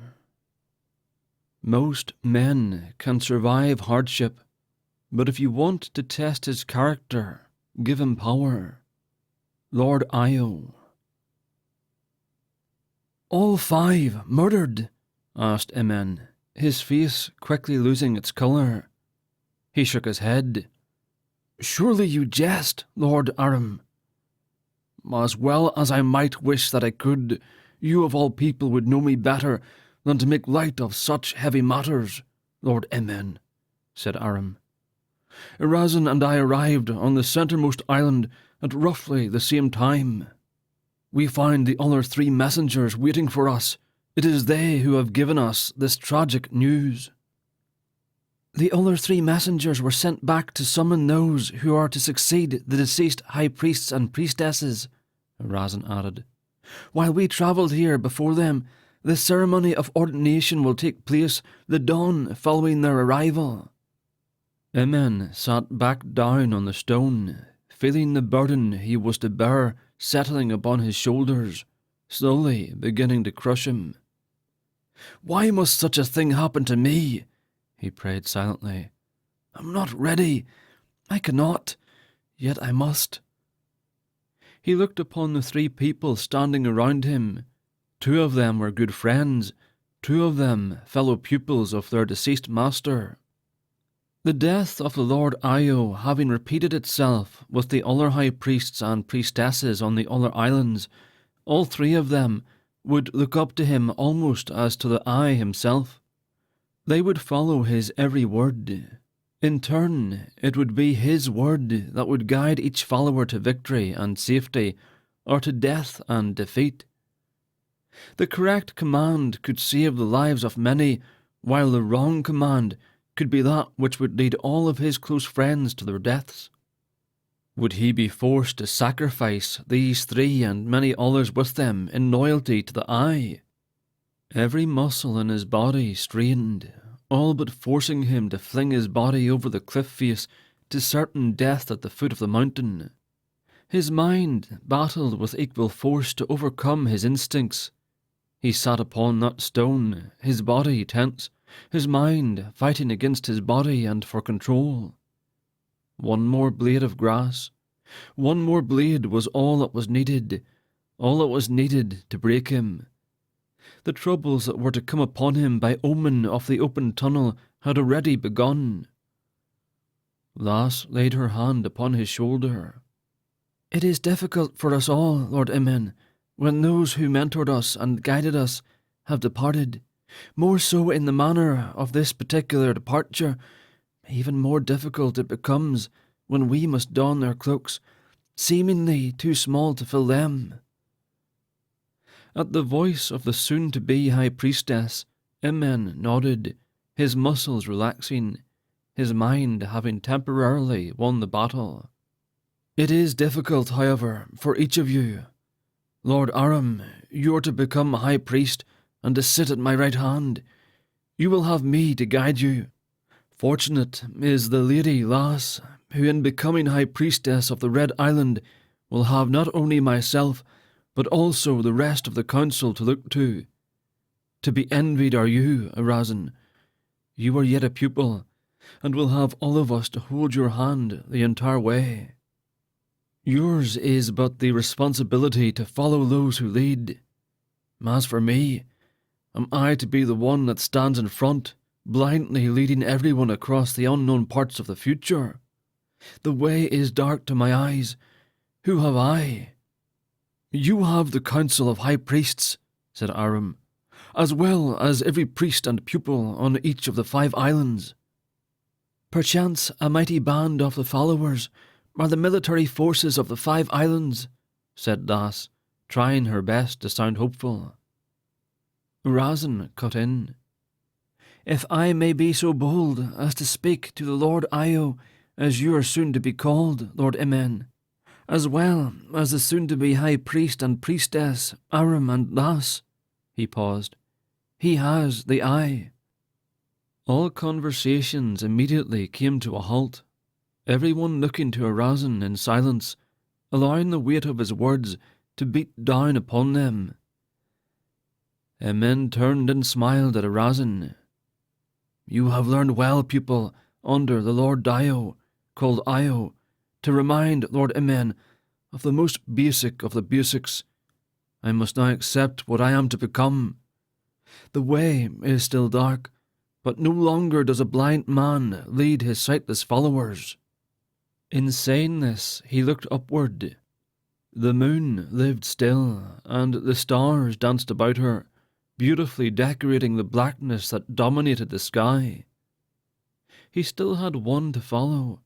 Most men can survive hardship, but if you want to test his character, give him power. Lord Io. "All 5 murdered?" asked Emen, his face quickly losing its colour. He shook his head. "Surely you jest, Lord Aram." "As well as I might wish that I could, you of all people would know me better than to make light of such heavy matters, Lord Emen," said Aram. "Irazen and I arrived on the centremost island at roughly the same time. We find the other 3 messengers waiting for us. It is they who have given us this tragic news." "The other 3 messengers were sent back to summon those who are to succeed the deceased high priests and priestesses," Irazen added. "While we travelled here before them, the ceremony of ordination will take place the dawn following their arrival." Emen sat back down on the stone, feeling the burden he was to bear settling upon his shoulders, slowly beginning to crush him. "Why must such a thing happen to me?" he prayed silently. "I'm not ready. I cannot, yet I must." He looked upon the 3 people standing around him. 2 of them were good friends, 2 of them fellow pupils of their deceased master. The death of the Lord Io having repeated itself with the other high priests and priestesses on the other islands, all 3 of them would look up to him almost as to the eye himself. They would follow his every word. In turn, it would be his word that would guide each follower to victory and safety, or to death and defeat. The correct command could save the lives of many, while the wrong command could be that which would lead all of his close friends to their deaths. Would he be forced to sacrifice these 3 and many others with them in loyalty to the Eye? Every muscle in his body strained, all but forcing him to fling his body over the cliff face to certain death at the foot of the mountain. His mind battled with equal force to overcome his instincts. He sat upon that stone, his body tense, his mind fighting against his body and for control. One more blade of grass, one more blade was all that was needed to break him. The troubles that were to come upon him by omen of the open tunnel had already begun. Lass laid her hand upon his shoulder. "It is difficult for us all, Lord Emen, when those who mentored us and guided us have departed. More so in the manner of this particular departure. Even more difficult it becomes when we must don their cloaks, seemingly too small to fill them." At the voice of the soon-to-be high priestess, Emen nodded, his muscles relaxing, his mind having temporarily won the battle. "It is difficult, however, for each of you. Lord Aram, you are to become high priest and to sit at my right hand. You will have me to guide you. Fortunate is the lady Lass, who in becoming high priestess of the Red Island will have not only myself, but also the rest of the council to look to. To be envied are you, Irazen. You are yet a pupil, and will have all of us to hold your hand the entire way. Yours is but the responsibility to follow those who lead. As for me, am I to be the one that stands in front, blindly leading everyone across the unknown parts of the future? The way is dark to my eyes. Who have I? You have the council of high priests, said Aram, as well as every priest and pupil on each of the 5 islands. Perchance a mighty band of the followers are the military forces of the 5 islands, said Lass, trying her best to sound hopeful. Irazen cut in. If I may be so bold as to speak to the Lord Io, as you are soon to be called, Lord Emen, as well as the soon-to-be high priest and priestess, Aram and Lass, He paused. He has the eye. All conversations immediately came to a halt, everyone looking to Arazin in silence, allowing the weight of his words to beat down upon them. Emin turned and smiled at Arazin. You have learned well, pupil, under the Lord Dio, called Io, to remind Lord Emin of the most basic of the basics. I must now accept what I am to become. The way is still dark, but no longer does a blind man lead his sightless followers. In saying this, he looked upward. The moon lived still, and the stars danced about her, beautifully decorating the blackness that dominated the sky. He still had one to follow,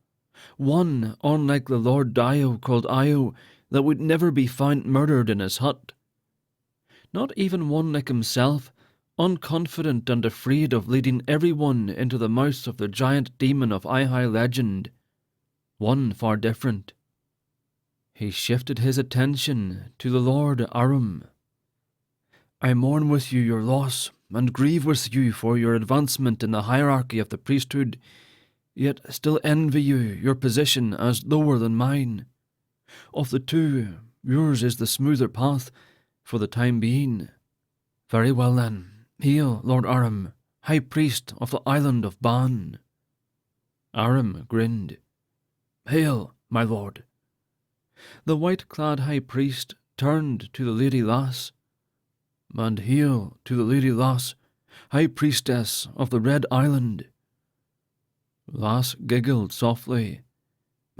one, unlike the Lord Dio called Io, that would never be found murdered in his hut. Not even one like himself, unconfident and afraid of leading everyone into the mouth of the giant demon of high legend. One far different. He shifted his attention to the Lord Arum. I mourn with you your loss, and grieve with you for your advancement in the hierarchy of the priesthood, yet still envy you your position as lower than mine. Of the two, yours is the smoother path, for the time being. Very well then, hail, Lord Arum, High Priest of the island of Ban. Arum grinned. Hail, my lord. The white-clad High Priest turned to the Lady Lass. And hail to the Lady Lass, High Priestess of the Red Island. Lass giggled softly.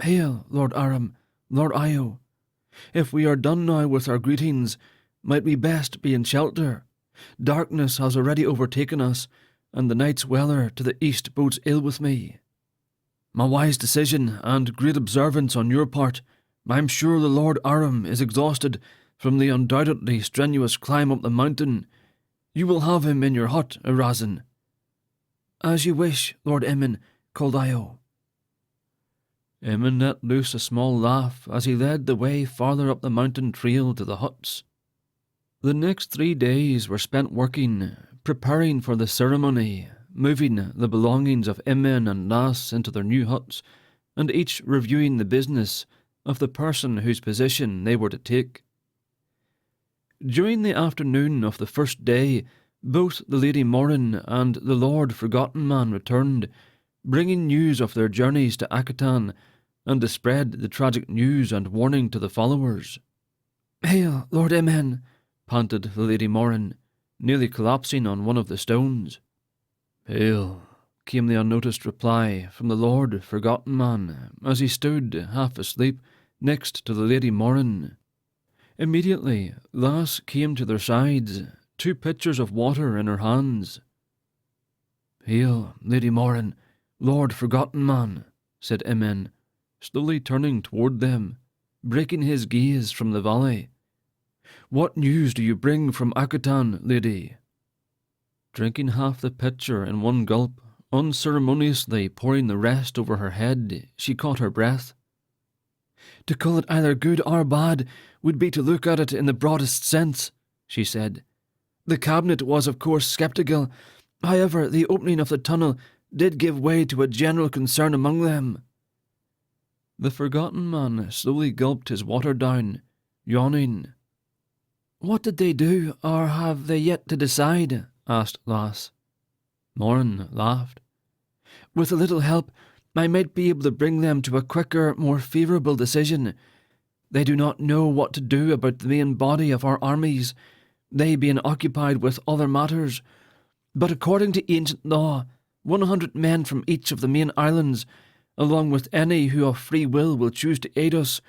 Hail, Lord Arum, Lord Io. If we are done now with our greetings, might we best be in shelter? Darkness has already overtaken us, and the night's weather to the east bodes ill with me. My wise decision and great observance on your part, I am sure the Lord Arum is exhausted from the undoubtedly strenuous climb up the mountain. You will have him in your hut, Arazin. As you wish, Lord Emin, called Io. Emin let loose a small laugh as he led the way farther up the mountain trail to the huts. The next 3 days were spent working, preparing for the ceremony, moving the belongings of Emin and Lass into their new huts, and each reviewing the business of the person whose position they were to take. During the afternoon of the first day, both the Lady Morin and the Lord Forgotten Man returned, bringing news of their journeys to Akatan, and to spread the tragic news and warning to the followers. Hail, Lord Emin, panted the Lady Morin, nearly collapsing on one of the stones. Hail, came the unnoticed reply from the Lord Forgotten Man, as he stood, half asleep, next to the Lady Morin. Immediately, Lass came to their sides, 2 pitchers of water in her hands. Hail, Lady Morin, Lord Forgotten Man, said Emin, slowly turning toward them, breaking his gaze from the valley. What news do you bring from Akatan, lady? Drinking half the pitcher in one gulp, unceremoniously pouring the rest over her head, she caught her breath. To call it either good or bad would be to look at it in the broadest sense, she said. The cabinet was, of course, sceptical. However, the opening of the tunnel did give way to a general concern among them. The Forgotten Man slowly gulped his water down, yawning. What did they do, or have they yet to decide? Asked Lass. Morin laughed. With a little help, I might be able to bring them to a quicker, more favourable decision. They do not know what to do about the main body of our armies, they being occupied with other matters. But according to ancient law, 100 men from each of the main islands, along with any who of free will choose to aid us,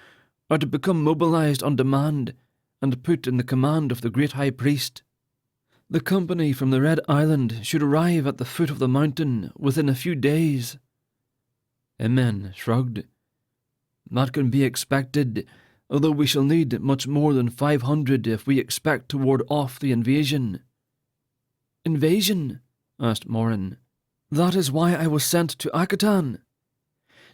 are to become mobilised on demand and put in the command of the great High Priest. The company from the Red Island should arrive at the foot of the mountain within a few days. Emin shrugged. That can be expected, although we shall need much more than 500 if we expect to ward off the invasion. Invasion? Asked Morin. That is why I was sent to Akatan.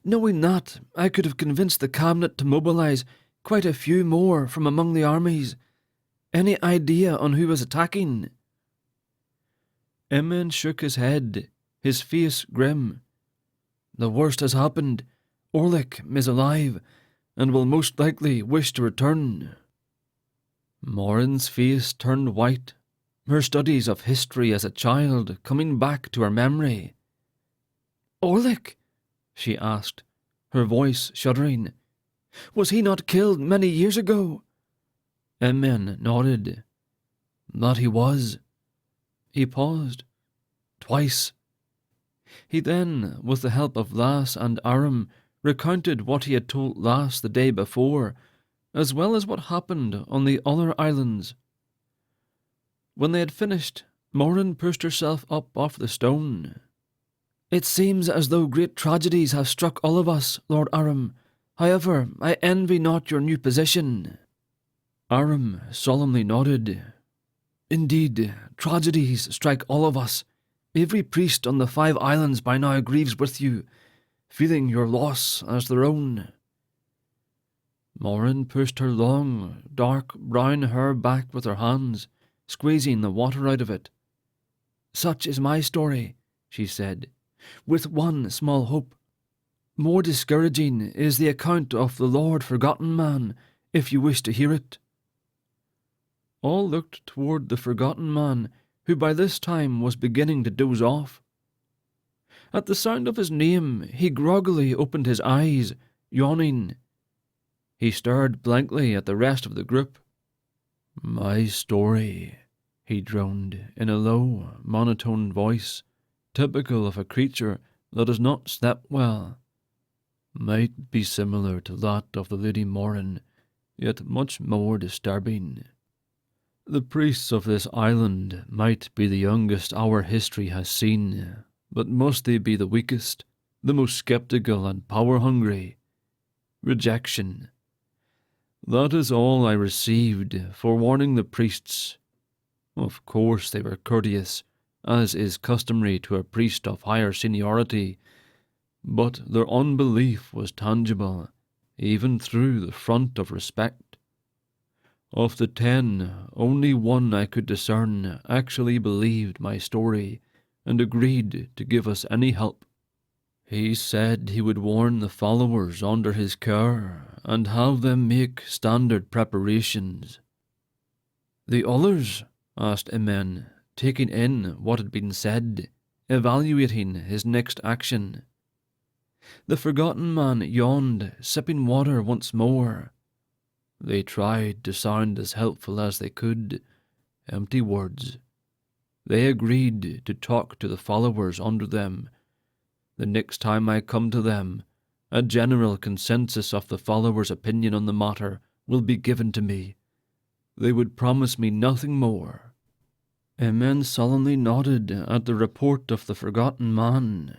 Knowing that, I could have convinced the cabinet to mobilise quite a few more from among the armies. Any idea on who was attacking? Emin shook his head, his face grim. "The worst has happened. Orlick is alive, and will most likely wish to return." Morin's face turned white, her studies of history as a child coming back to her memory. "Orlick?" she asked, her voice shuddering. "Was he not killed many years ago?" Emin nodded. "That he was." He paused. "Twice." He then, with the help of Lass and Aram, recounted what he had told Lass the day before, as well as what happened on the other islands. When they had finished, Morin pushed herself up off the stone. "It seems as though great tragedies have struck all of us, Lord Aram. However, I envy not your new position." Aram solemnly nodded. "Indeed, tragedies strike all of us. Every priest on the 5 islands by now grieves with you, feeling your loss as their own." Morin pushed her long, dark brown hair back with her hands, squeezing the water out of it. "Such is my story," she said, "with one small hope. More discouraging is the account of the Lord Forgotten Man, if you wish to hear it." All looked toward the Forgotten Man, who by this time was beginning to doze off. At the sound of his name, he groggily opened his eyes, yawning. He stared blankly at the rest of the group. "My story," he droned in a low, monotone voice, typical of a creature that has not slept well, "might be similar to that of the Lady Morin, yet much more disturbing. The priests of this island might be the youngest our history has seen, but must they be the weakest, the most sceptical and power-hungry? Rejection. That is all I received for warning the priests. Of course they were courteous, as is customary to a priest of higher seniority, but their unbelief was tangible, even through the front of respect. Of the 10, only one I could discern actually believed my story and agreed to give us any help. He said he would warn the followers under his care and have them make standard preparations." "The others?" asked Emin, taking in what had been said, evaluating his next action. The Forgotten Man yawned, sipping water once more. "They tried to sound as helpful as they could. Empty words. They agreed to talk to the followers under them. The next time I come to them, a general consensus of the followers' opinion on the matter will be given to me. They would promise me nothing more." Emin solemnly nodded at the report of the Forgotten Man.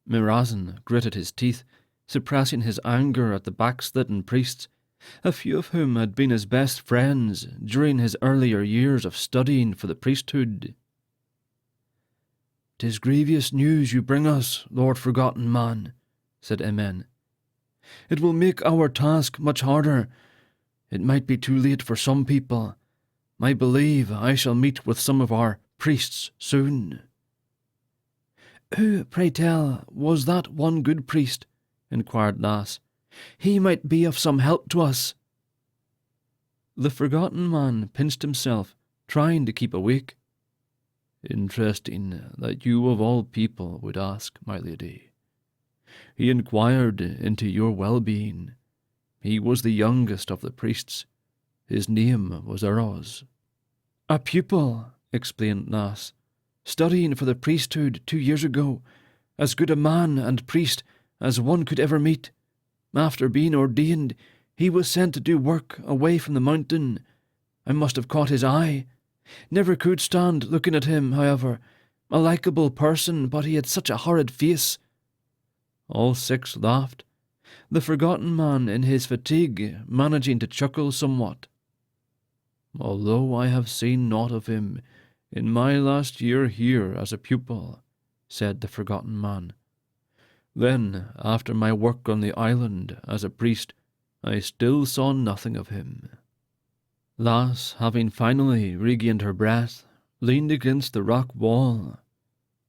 Mirazan gritted his teeth, suppressing his anger at the backslidden priests, a few of whom had been his best friends during his earlier years of studying for the priesthood. "'Tis grievous news you bring us, Lord Forgotten Man," said Emin. "It will make our task much harder. It might be too late for some people. I believe I shall meet with some of our priests soon." "Who, pray tell, was that one good priest?" inquired Lass. "He might be of some help to us." The Forgotten Man pinched himself, trying to keep awake. "Interesting that you of all people would ask, my lady. He inquired into your well-being. He was the youngest of the priests. His name was Eros." "A pupil," explained Lass, "studying for the priesthood 2 years ago, as good a man and priest as one could ever meet. After being ordained, he was sent to do work away from the mountain. I must have caught his eye. Never could stand looking at him, however. A likeable person, but he had such a horrid face." All 6 laughed, the Forgotten Man in his fatigue managing to chuckle somewhat. "Although I have seen naught of him in my last year here as a pupil," said the Forgotten Man. "Then, after my work on the island as a priest, I still saw nothing of him." Lass, having finally regained her breath, leaned against the rock wall.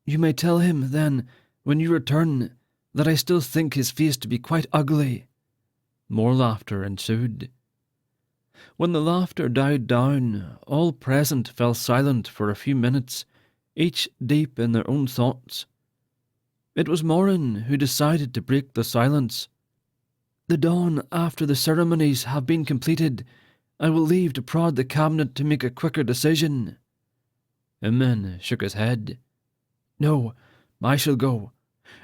"You may tell him, then, when you return, that I still think his face to be quite ugly." More laughter ensued. When the laughter died down, all present fell silent for a few minutes, each deep in their own thoughts. It was Morin who decided to break the silence. "The dawn after the ceremonies have been completed, I will leave to prod the cabinet to make a quicker decision." Emin shook his head. "No, I shall go.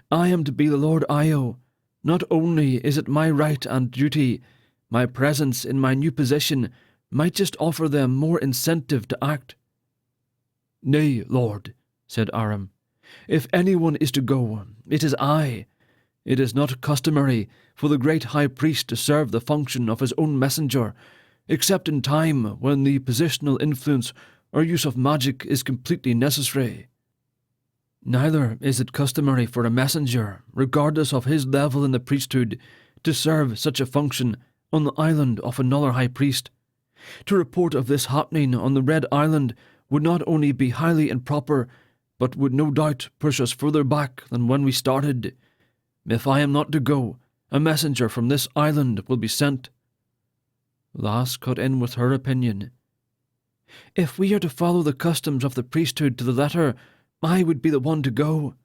I am to be the Lord Io. Not only is it my right and duty, my presence in my new position might just offer them more incentive to act." "Nay, Lord," said Aram. "If anyone is to go, it is I. It is not customary for the great high priest to serve the function of his own messenger, except in time when the positional influence or use of magic is completely necessary. Neither is it customary for a messenger, regardless of his level in the priesthood, to serve such a function on the island of another high priest. To report of this happening on the Red Island would not only be highly improper, but would no doubt push us further back than when we started. If I am not to go, a messenger from this island will be sent." Lass cut in with her opinion. "If we are to follow the customs of the priesthood to the letter, I would be the one to go.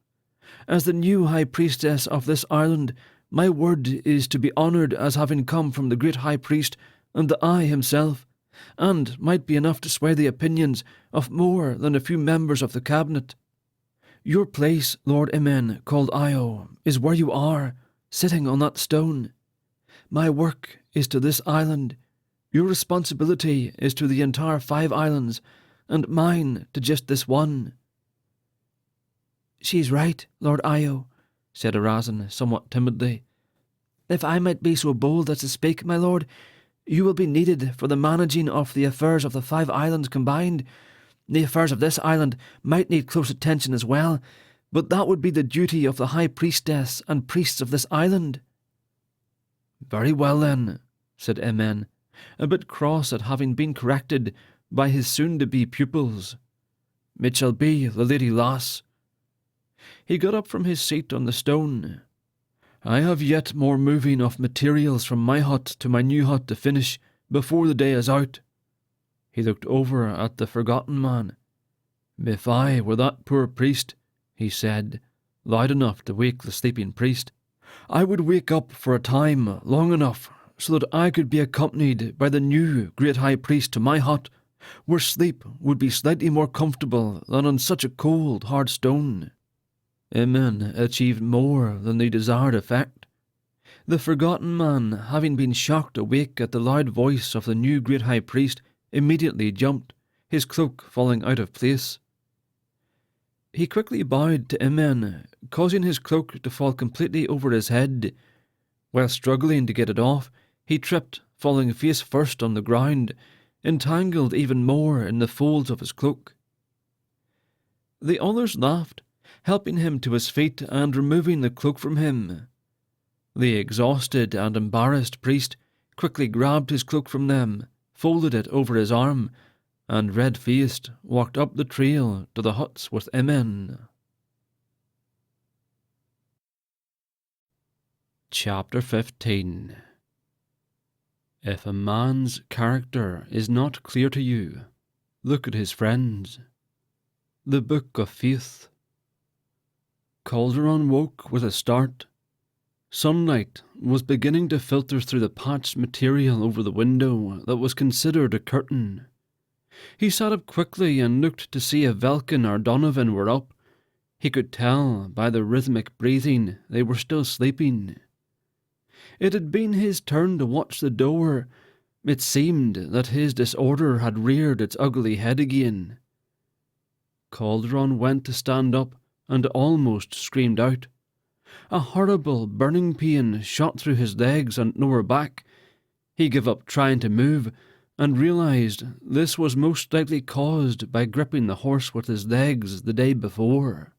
As the new high priestess of this island, my word is to be honoured as having come from the great high priest and the Eye himself, and might be enough to sway the opinions of more than a few members of the cabinet. Your place, Lord Emin, called Io, is where you are, sitting on that stone. My work is to this island. Your responsibility is to the entire 5 islands, and mine to just this one." "She's right, Lord Io," said Arazin somewhat timidly. "If I might be so bold as to speak, my lord, you will be needed for the managing of the affairs of the 5 islands combined. The affairs of this island might need close attention as well, but that would be the duty of the high priestess and priests of this island." "Very well then," said Emin, a bit cross at having been corrected by his soon-to-be pupils. "It shall be the Lady Lass." He got up from his seat on the stone. "I have yet more moving of materials from my hut to my new hut to finish before the day is out." He looked over at the forgotten man. "If I were that poor priest," he said, loud enough to wake the sleeping priest, "I would wake up for a time long enough so that I could be accompanied by the new great high priest to my hut, where sleep would be slightly more comfortable than on such a cold, hard stone." Emin achieved more than the desired effect. The forgotten man, having been shocked awake at the loud voice of the new great high priest, immediately jumped, his cloak falling out of place. He quickly bowed to Emin, causing his cloak to fall completely over his head. While struggling to get it off, he tripped, falling face first on the ground, entangled even more in the folds of his cloak. The others laughed, helping him to his feet and removing the cloak from him. The exhausted and embarrassed priest quickly grabbed his cloak from them, folded it over his arm, and red-faced walked up the trail to the huts with Emin. Chapter 15. If a man's character is not clear to you, look at his friends. The Book of Faith. Calderon woke with a start. Sunlight was beginning to filter through the patched material over the window that was considered a curtain. He sat up quickly and looked to see if Velkyn or Donovan were up. He could tell by the rhythmic breathing they were still sleeping. It had been his turn to watch the door. It seemed that his disorder had reared its ugly head again. Calderon went to stand up and almost screamed out. A horrible burning pain shot through his legs and lower back. He gave up trying to move and realized this was most likely caused by gripping the horse with his legs the day before.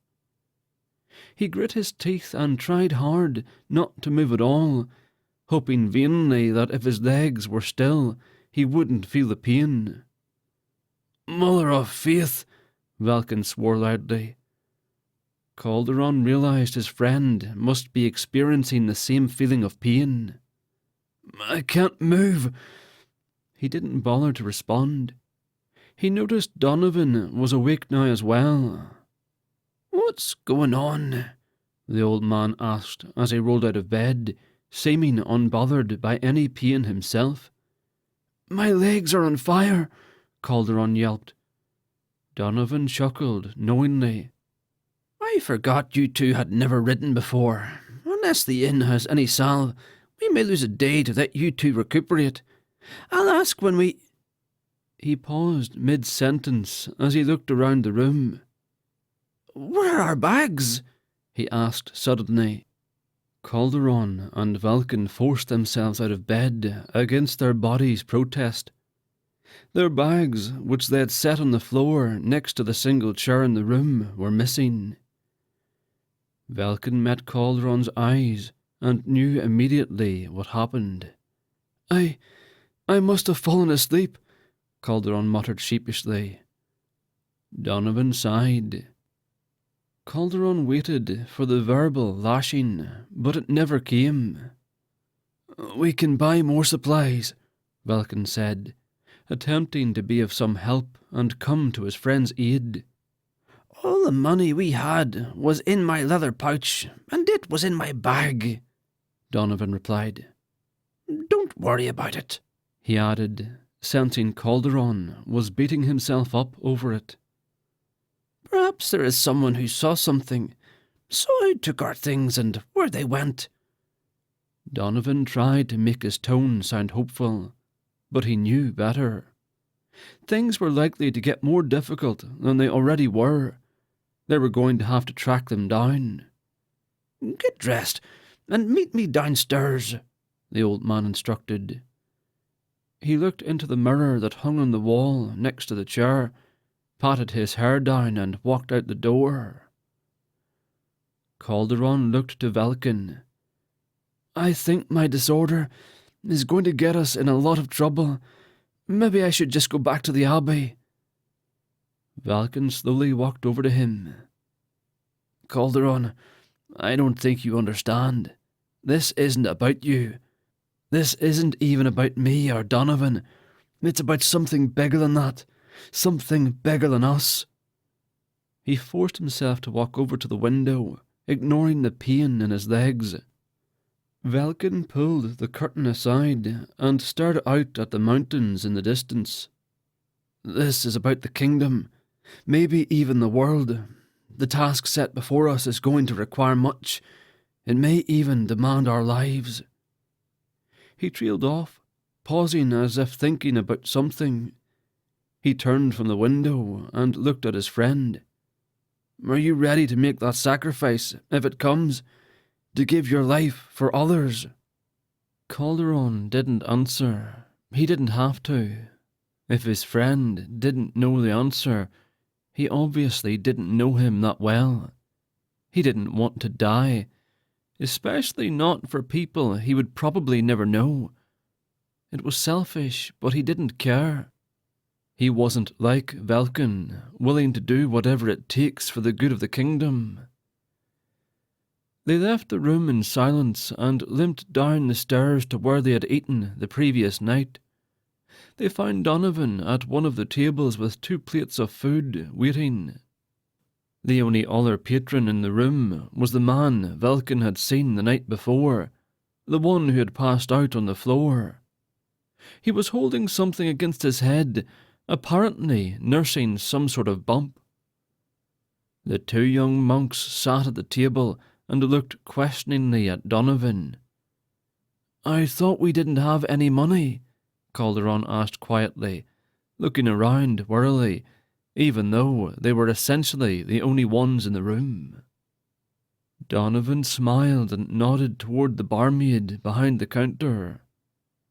He grit his teeth and tried hard not to move at all, hoping vainly that if his legs were still, he wouldn't feel the pain. "Mother of Faith," Velkyn swore loudly. Calderon realized his friend must be experiencing the same feeling of pain. I can't move. He didn't bother to respond. He noticed Donovan was awake now as well. What's going on? The old man asked as he rolled out of bed, seeming unbothered by any pain himself. My legs are on fire, Calderon yelped. Donovan chuckled knowingly. I forgot you two had never ridden before. Unless the inn has any salve, we may lose a day to let you two recuperate. I'll ask when we... He paused mid-sentence as he looked around the room. Where are our bags? He asked suddenly. Calderon and Velkyn forced themselves out of bed against their bodies' protest. Their bags, which they had set on the floor next to the single chair in the room, were missing. Velkyn met Calderon's eyes and knew immediately what happened. I must have fallen asleep, Calderon muttered sheepishly. Donovan sighed. Calderon waited for the verbal lashing, but it never came. We can buy more supplies, Velkyn said, attempting to be of some help and come to his friend's aid. All the money we had was in my leather pouch, and it was in my bag, Donovan replied. Don't worry about it, he added, sensing Calderon was beating himself up over it. Perhaps there is someone who saw something, so I took our things and where they went. Donovan tried to make his tone sound hopeful, but he knew better. Things were likely to get more difficult than they already were. They were going to have to track them down. Get dressed and meet me downstairs, the old man instructed. He looked into the mirror that hung on the wall next to the chair, patted his hair down and walked out the door. Calderon looked to Velkyn. I think my disorder is going to get us in a lot of trouble. Maybe I should just go back to the Abbey. Velkyn slowly walked over to him. Calderon, I don't think you understand. This isn't about you. This isn't even about me or Donovan. It's about something bigger than that. Something bigger than us. He forced himself to walk over to the window, ignoring the pain in his legs. Velkyn pulled the curtain aside and stared out at the mountains in the distance. This is about the kingdom, maybe even the world. The task set before us is going to require much. It may even demand our lives. He trailed off, pausing as if thinking about something. He turned from the window and looked at his friend. Are you ready to make that sacrifice, if it comes? To give your life for others? Calderon didn't answer. He didn't have to. If his friend didn't know the answer, he obviously didn't know him that well. He didn't want to die, especially not for people he would probably never know. It was selfish, but he didn't care. He wasn't like Velkyn, willing to do whatever it takes for the good of the kingdom. They left the room in silence and limped down the stairs to where they had eaten the previous night. They found Donovan at one of the tables with 2 plates of food, waiting. The only other patron in the room was the man Velkyn had seen the night before, the one who had passed out on the floor. He was holding something against his head, apparently nursing some sort of bump. The 2 young monks sat at the table and looked questioningly at Donovan. I thought we didn't have any money, Calderon asked quietly, looking around warily, even though they were essentially the only ones in the room. Donovan smiled and nodded toward the barmaid behind the counter.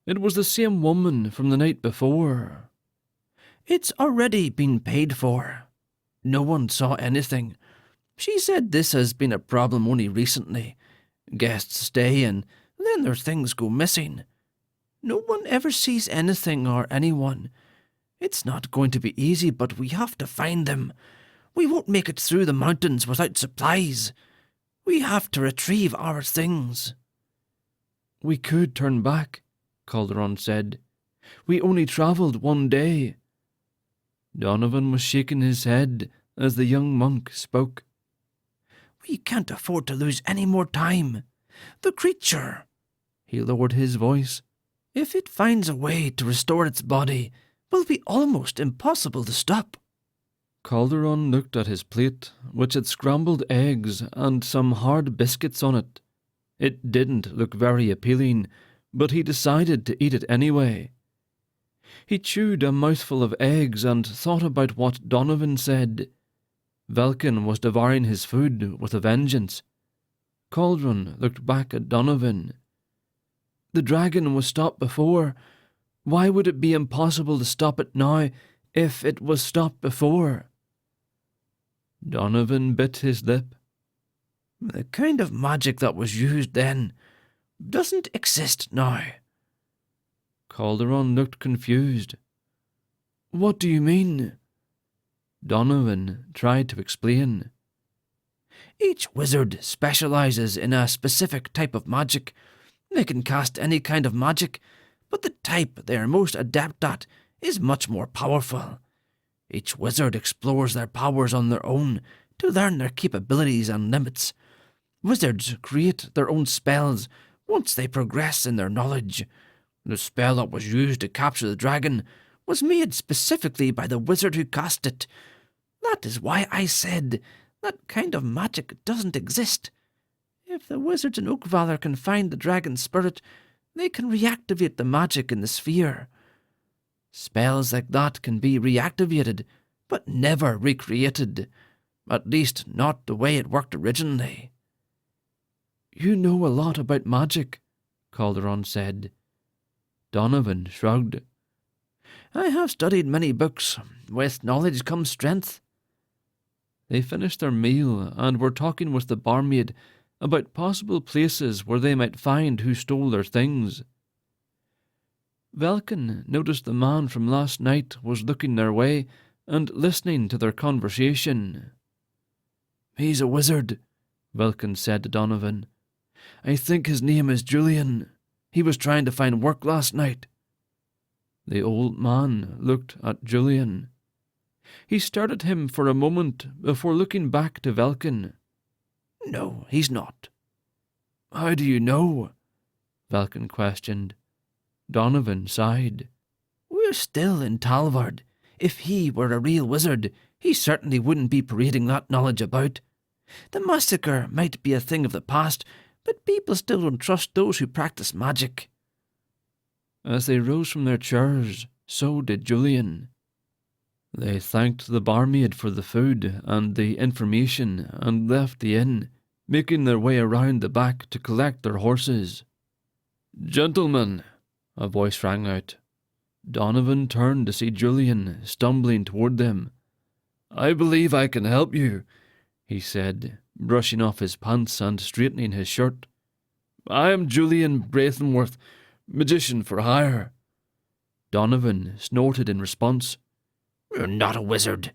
It was the same woman from the night before. It's already been paid for. No one saw anything. She said this has been a problem only recently. Guests stay and then their things go missing. No one ever sees anything or anyone. It's not going to be easy, but we have to find them. We won't make it through the mountains without supplies. We have to retrieve our things." "We could turn back," Calderon said. "We only travelled one day." Donovan was shaking his head as the young monk spoke. "We can't afford to lose any more time. The creature," he lowered his voice, "if it finds a way to restore its body, will be almost impossible to stop." Calderon looked at his plate, which had scrambled eggs and some hard biscuits on it. It didn't look very appealing, but he decided to eat it anyway. He chewed a mouthful of eggs and thought about what Donovan said. Velkyn was devouring his food with a vengeance. Calderon looked back at Donovan. The dragon was stopped before. Why would it be impossible to stop it now if it was stopped before? Donovan bit his lip. "The kind of magic that was used then doesn't exist now." Calderon looked confused. "What do you mean?" Donovan tried to explain. "Each wizard specializes in a specific type of magic. They can cast any kind of magic, but the type they are most adept at is much more powerful. Each wizard explores their powers on their own to learn their capabilities and limits. Wizards create their own spells once they progress in their knowledge. The spell that was used to capture the dragon was made specifically by the wizard who cast it. That is why I said that kind of magic doesn't exist. If the wizards in Oakvalor can find the dragon's spirit, they can reactivate the magic in the sphere. Spells like that can be reactivated, but never recreated. At least not the way it worked originally." "You know a lot about magic," Calderon said. Donovan shrugged. "I have studied many books. With knowledge comes strength." They finished their meal and were talking with the barmaid about possible places where they might find who stole their things. Velkyn noticed the man from last night was looking their way and listening to their conversation. "He's a wizard," Velkyn said to Donovan. "I think his name is Julian. He was trying to find work last night." The old man looked at Julian. He stared at him for a moment before looking back to Velkyn. "No, he's not." "How do you know?" Velkyn questioned. Donovan sighed. "We're still in Talvard. If he were a real wizard, he certainly wouldn't be parading that knowledge about. The massacre might be a thing of the past, but people still don't trust those who practice magic." As they rose from their chairs, so did Julian. They thanked the barmaid for the food and the information and left the inn, making their way around the back to collect their horses. "Gentlemen," a voice rang out. Donovan turned to see Julian stumbling toward them. "I believe I can help you," he said, brushing off his pants and straightening his shirt. "I am Julian Braithenworth, magician for hire." Donovan snorted in response. "You're not a wizard."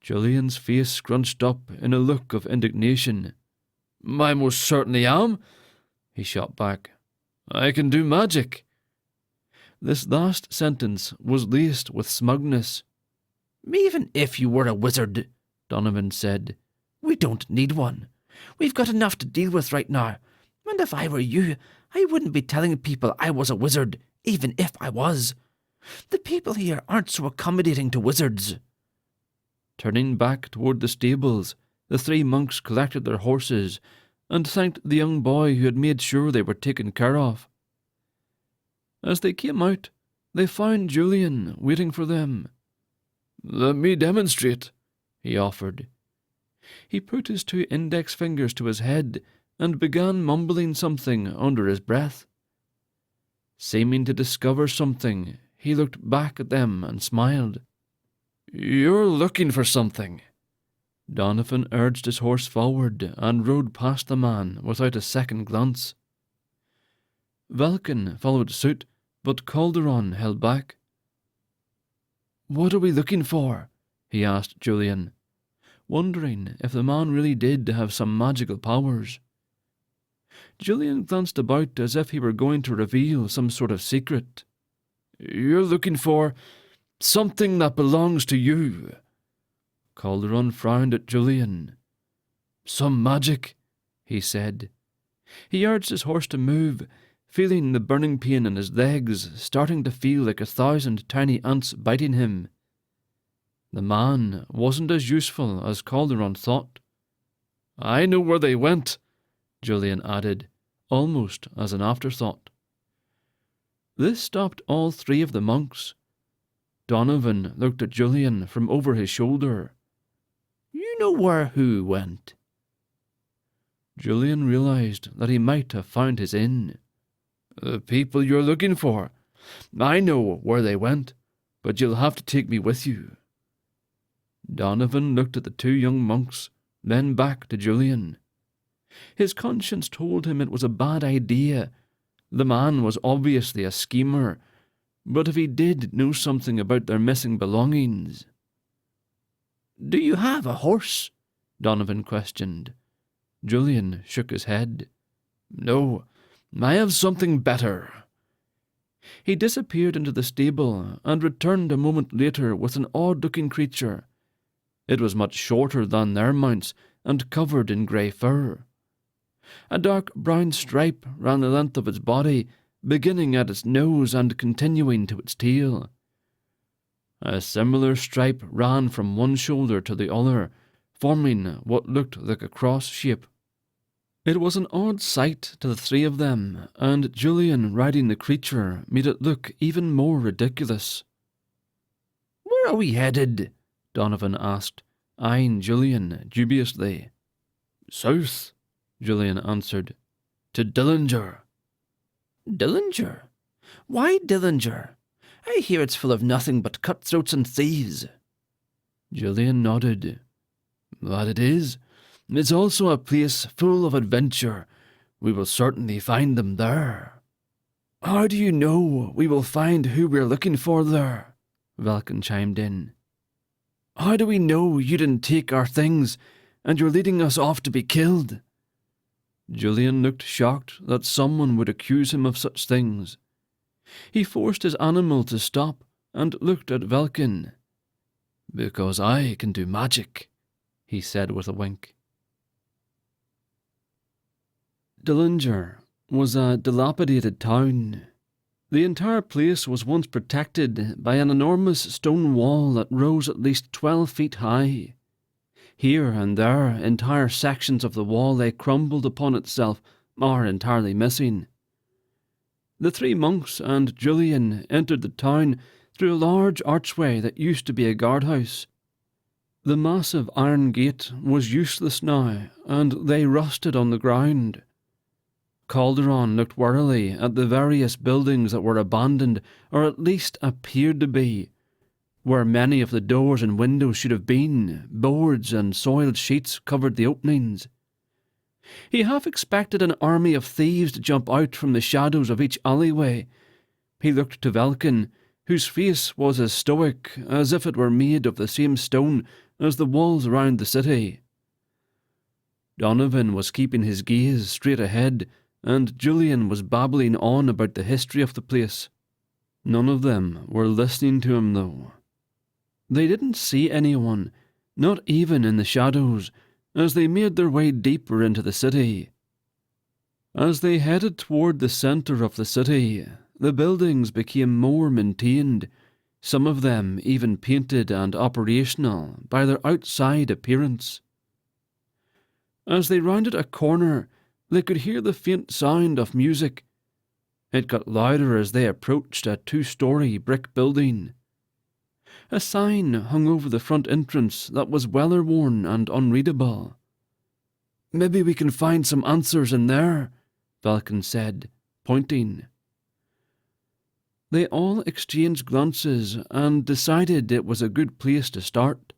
Julian's face scrunched up in a look of indignation. "I most certainly am," he shot back. "I can do magic." This last sentence was laced with smugness. "Even if you were a wizard," Donovan said, "we don't need one. We've got enough to deal with right now, and if I were you, I wouldn't be telling people I was a wizard, even if I was. The people here aren't so accommodating to wizards." Turning back toward the stables, the three monks collected their horses and thanked the young boy who had made sure they were taken care of. As they came out, they found Julian waiting for them. "Let me demonstrate," he offered. He put his 2 index fingers to his head and began mumbling something under his breath. Seeming to discover something, he looked back at them and smiled. "You're looking for something." Donovan urged his horse forward and rode past the man without a second glance. Velkyn followed suit, but Calderon held back. "What are we looking for?" he asked Julian. wondering if the man really did have some magical powers. Julian glanced about as if he were going to reveal some sort of secret. "You're looking for something that belongs to you." Calderon frowned at Julian. "Some magic," he said. He urged his horse to move, feeling the burning pain in his legs, starting to feel like 1,000 tiny ants biting him. The man wasn't as useful as Calderon thought. "I know where they went," Julian added, almost as an afterthought. This stopped all 3 of the monks. Donovan looked at Julian from over his shoulder. "You know where who went?" Julian realized that he might have found his inn. "The people you're looking for. I know where they went, but you'll have to take me with you." Donovan looked at the 2 young monks, then back to Julian. His conscience told him it was a bad idea. The man was obviously a schemer, but if he did know something about their missing belongings... "Do you have a horse?" Donovan questioned. Julian shook his head. "No, I have something better." He disappeared into the stable and returned a moment later with an odd-looking creature. It was much shorter than their mounts and covered in grey fur. A dark brown stripe ran the length of its body, beginning at its nose and continuing to its tail. A similar stripe ran from one shoulder to the other, forming what looked like a cross shape. It was an odd sight to the 3 of them, and Julian riding the creature made it look even more ridiculous. "Where are we headed?" Donovan asked, eyeing Julian dubiously. "South," Julian answered. "To Dillinger." "Dillinger? Why Dillinger? I hear it's full of nothing but cutthroats and thieves." Julian nodded. "That it is. It's also a place full of adventure. We will certainly find them there." "How do you know we will find who we're looking for there?" Velkyn chimed in. "How do we know you didn't take our things and you're leading us off to be killed?" Julian looked shocked that someone would accuse him of such things. He forced his animal to stop and looked at Velkyn. "Because I can do magic," he said with a wink. Dillinger was a dilapidated town. The entire place was once protected by an enormous stone wall that rose at least 12 feet high. Here and there, entire sections of the wall lay crumbled upon itself or entirely missing. The 3 monks and Julian entered the town through a large archway that used to be a guardhouse. The massive iron gate was useless now, and lay rusted on the ground. Calderon looked warily at the various buildings that were abandoned, or at least appeared to be. Where many of the doors and windows should have been, boards and soiled sheets covered the openings. He half expected an army of thieves to jump out from the shadows of each alleyway. He looked to Velkyn, whose face was as stoic as if it were made of the same stone as the walls around the city. Donovan was keeping his gaze straight ahead, and Julian was babbling on about the history of the place. None of them were listening to him, though. They didn't see anyone, not even in the shadows, as they made their way deeper into the city. As they headed toward the centre of the city, the buildings became more maintained, some of them even painted and operational by their outside appearance. As they rounded a corner, they could hear the faint sound of music. It got louder as they approached a 2-story brick building. A sign hung over the front entrance that was weather-worn and unreadable. "Maybe we can find some answers in there," Velkyn said, pointing. They all exchanged glances and decided it was a good place to start.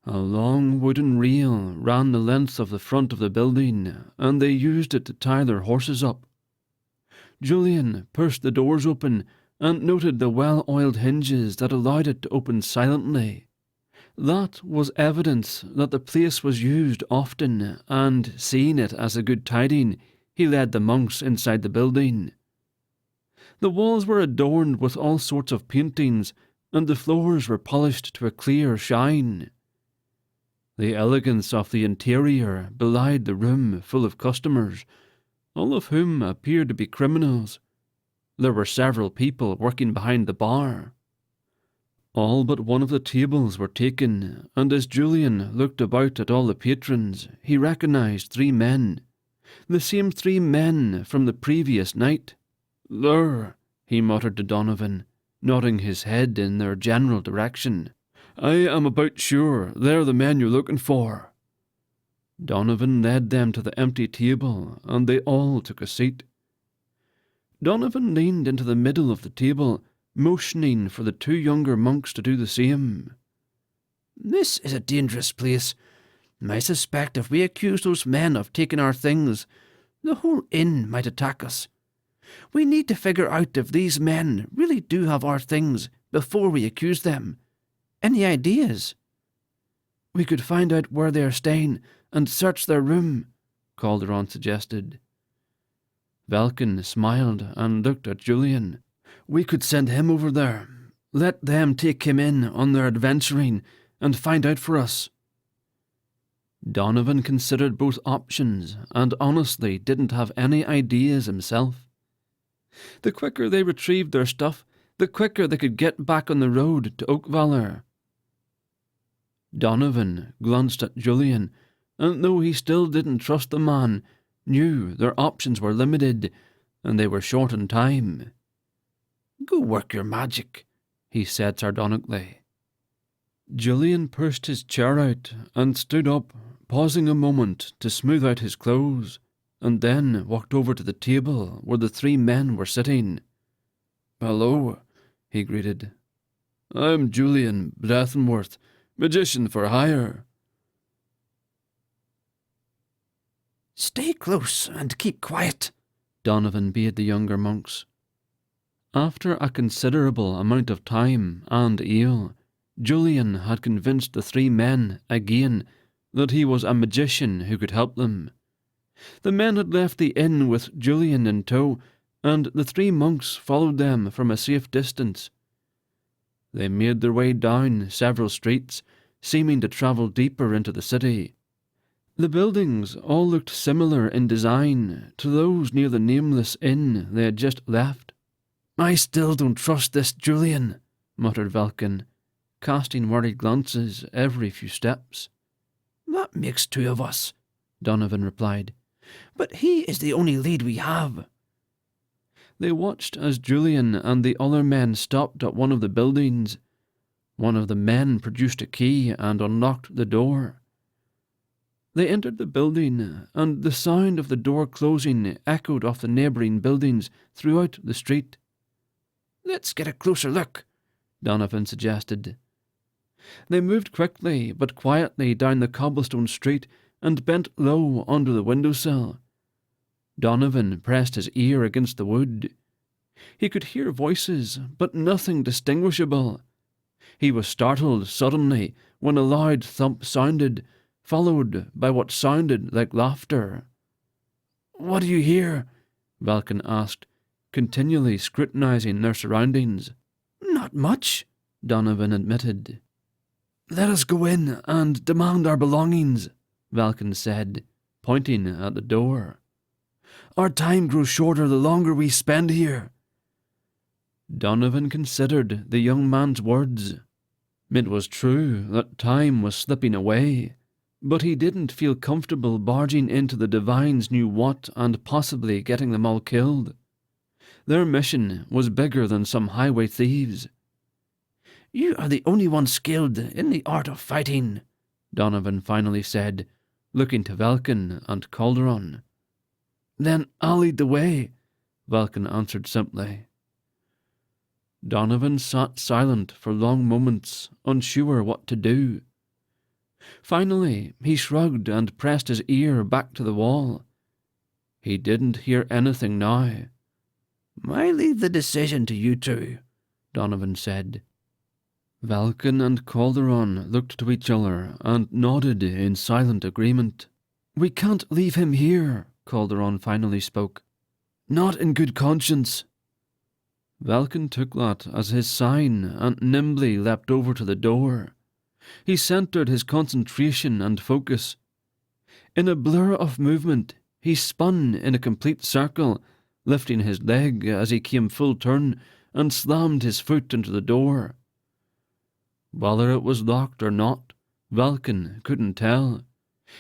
A long wooden rail ran the length of the front of the building, and they used it to tie their horses up. Julian pushed the doors open and noted the well-oiled hinges that allowed it to open silently. That was evidence that the place was used often, and seeing it as a good tiding, he led the monks inside the building. The walls were adorned with all sorts of paintings, and the floors were polished to a clear shine. The elegance of the interior belied the room full of customers, all of whom appeared to be criminals. There were several people working behind the bar. All but one of the tables were taken, and as Julian looked about at all the patrons, he recognized 3 men. The same 3 men from the previous night. "There," he muttered to Donovan, nodding his head in their general direction. "I am about sure they're the men you're looking for." Donovan led them to the empty table, and they all took a seat. Donovan leaned into the middle of the table, motioning for the 2 younger monks to do the same. "This is a dangerous place. I suspect if we accuse those men of taking our things, the whole inn might attack us. We need to figure out if these men really do have our things before we accuse them. Any ideas?" "We could find out where they are staying and search their room," Calderon suggested. Velkyn smiled and looked at Julian. "We could send him over there. Let them take him in on their adventuring and find out for us." Donovan considered both options and honestly didn't have any ideas himself. The quicker they retrieved their stuff, the quicker they could get back on the road to Oakvalor. Donovan glanced at Julian, and though he still didn't trust the man, knew their options were limited and they were short on time. "Go work your magic," he said sardonically. Julian pushed his chair out and stood up, pausing a moment to smooth out his clothes, and then walked over to the table where the 3 men were sitting. "Hello," he greeted. "I'm Julian Brethenworth, magician for hire." "Stay close and keep quiet," Donovan bade the younger monks. After a considerable amount of time and ale, Julian had convinced the 3 men again that he was a magician who could help them. The men had left the inn with Julian in tow, and the 3 monks followed them from a safe distance. They made their way down several streets, seeming to travel deeper into the city. The buildings all looked similar in design to those near the nameless inn they had just left. "I still don't trust this Julian," muttered Velkyn, casting worried glances every few steps. "That makes 2 of us," Donovan replied. "But he is the only lead we have." They watched as Julian and the other men stopped at one of the buildings. One of the men produced a key and unlocked the door. They entered the building, and the sound of the door closing echoed off the neighbouring buildings throughout the street. "Let's get a closer look," Donovan suggested. They moved quickly but quietly down the cobblestone street and bent low under the windowsill. Donovan pressed his ear against the wood. He could hear voices, but nothing distinguishable. He was startled suddenly when a loud thump sounded, followed by what sounded like laughter. "What do you hear?" Velkyn asked, continually scrutinizing their surroundings. "Not much," Donovan admitted. "Let us go in and demand our belongings," Velkyn said, pointing at the door. "Our time grows shorter the longer we spend here." Donovan considered the young man's words. It was true that time was slipping away, but he didn't feel comfortable barging into the divines knew what and possibly getting them all killed. Their mission was bigger than some highway thieves. "You are the only one skilled in the art of fighting," Donovan finally said, looking to Velkyn and Calderon. "Then I'll lead the way," Velkyn answered simply. Donovan sat silent for long moments, unsure what to do. Finally, he shrugged and pressed his ear back to the wall. He didn't hear anything now. "I leave the decision to you 2, Donovan said. Velkyn and Calderon looked to each other and nodded in silent agreement. "We can't leave him here," Calderon finally spoke. "Not in good conscience." Velkyn took that as his sign and nimbly leapt over to the door. He centred his concentration and focus. In a blur of movement, he spun in a complete circle, lifting his leg as he came full turn and slammed his foot into the door. Whether it was locked or not, Velkyn couldn't tell.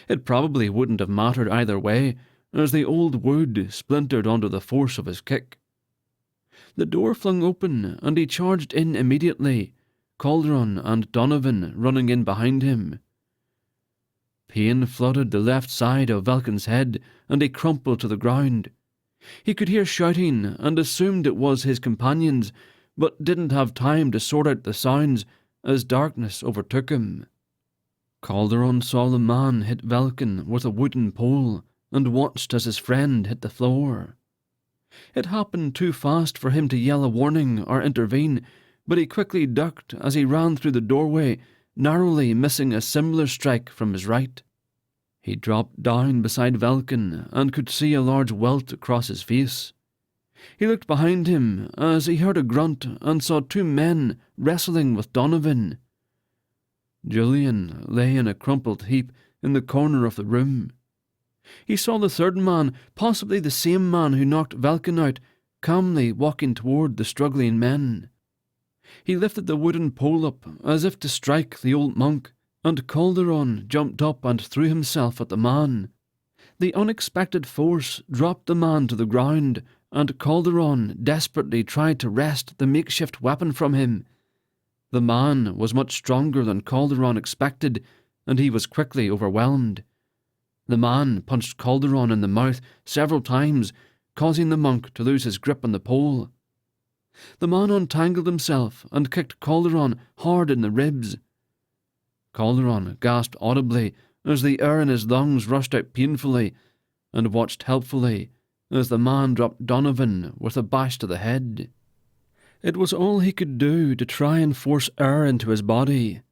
It probably wouldn't have mattered either way, as the old wood splintered under the force of his kick. The door flung open, and he charged in immediately, Calderon and Donovan running in behind him. Pain flooded the left side of Velkyn's head, and he crumpled to the ground. He could hear shouting, and assumed it was his companions, but didn't have time to sort out the sounds as darkness overtook him. Calderon saw the man hit Velkyn with a wooden pole, and watched as his friend hit the floor. It happened too fast for him to yell a warning or intervene, but he quickly ducked as he ran through the doorway, narrowly missing a similar strike from his right. He dropped down beside Velkyn and could see a large welt across his face. He looked behind him as he heard a grunt and saw two men wrestling with Donovan. Julian lay in a crumpled heap in the corner of the room. He saw the third man, possibly the same man who knocked Velkyn out, calmly walking toward the struggling men. He lifted the wooden pole up as if to strike the old monk, and Calderon jumped up and threw himself at the man. The unexpected force dropped the man to the ground, and Calderon desperately tried to wrest the makeshift weapon from him. The man was much stronger than Calderon expected, and he was quickly overwhelmed. The man punched Calderon in the mouth several times, causing the monk to lose his grip on the pole. The man untangled himself and kicked Calderon hard in the ribs. Calderon gasped audibly as the air in his lungs rushed out painfully, and watched helpfully as the man dropped Donovan with a bash to the head. It was all he could do to try and force air into his body.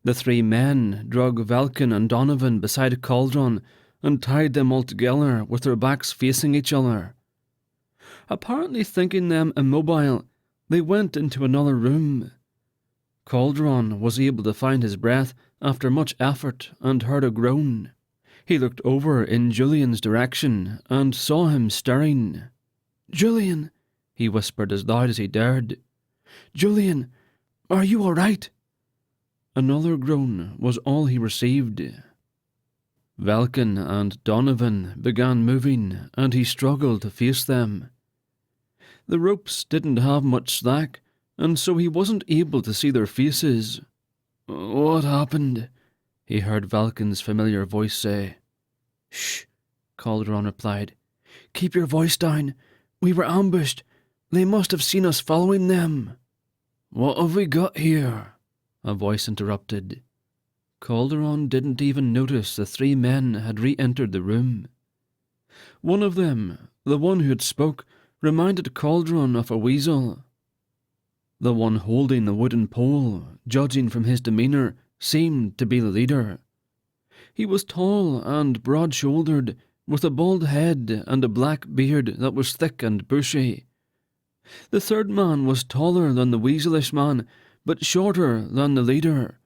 The three men drug Velkyn and Donovan beside Calderon and tied them all together with their backs facing each other. Apparently thinking them immobile, they went into another room. Calderon was able to find his breath after much effort and heard a groan. He looked over in Julian's direction and saw him stirring. "Julian," he whispered as loud as he dared. "Julian, are you all right?" Another groan was all he received. Velkyn and Donovan began moving, and he struggled to face them. The ropes didn't have much slack, and so he wasn't able to see their faces. "What happened?" he heard Velkyn's familiar voice say. "Shh," Calderon replied. "Keep your voice down. We were ambushed. They must have seen us following them." "What have we got here?" a voice interrupted. Calderon didn't even notice the three men had re-entered the room. One of them, the one who had spoke, reminded Calderon of a weasel. The one holding the wooden pole, judging from his demeanour, seemed to be the leader. He was tall and broad-shouldered, with a bald head and a black beard that was thick and bushy. The third man was taller than the weaselish man, but shorter than the leader.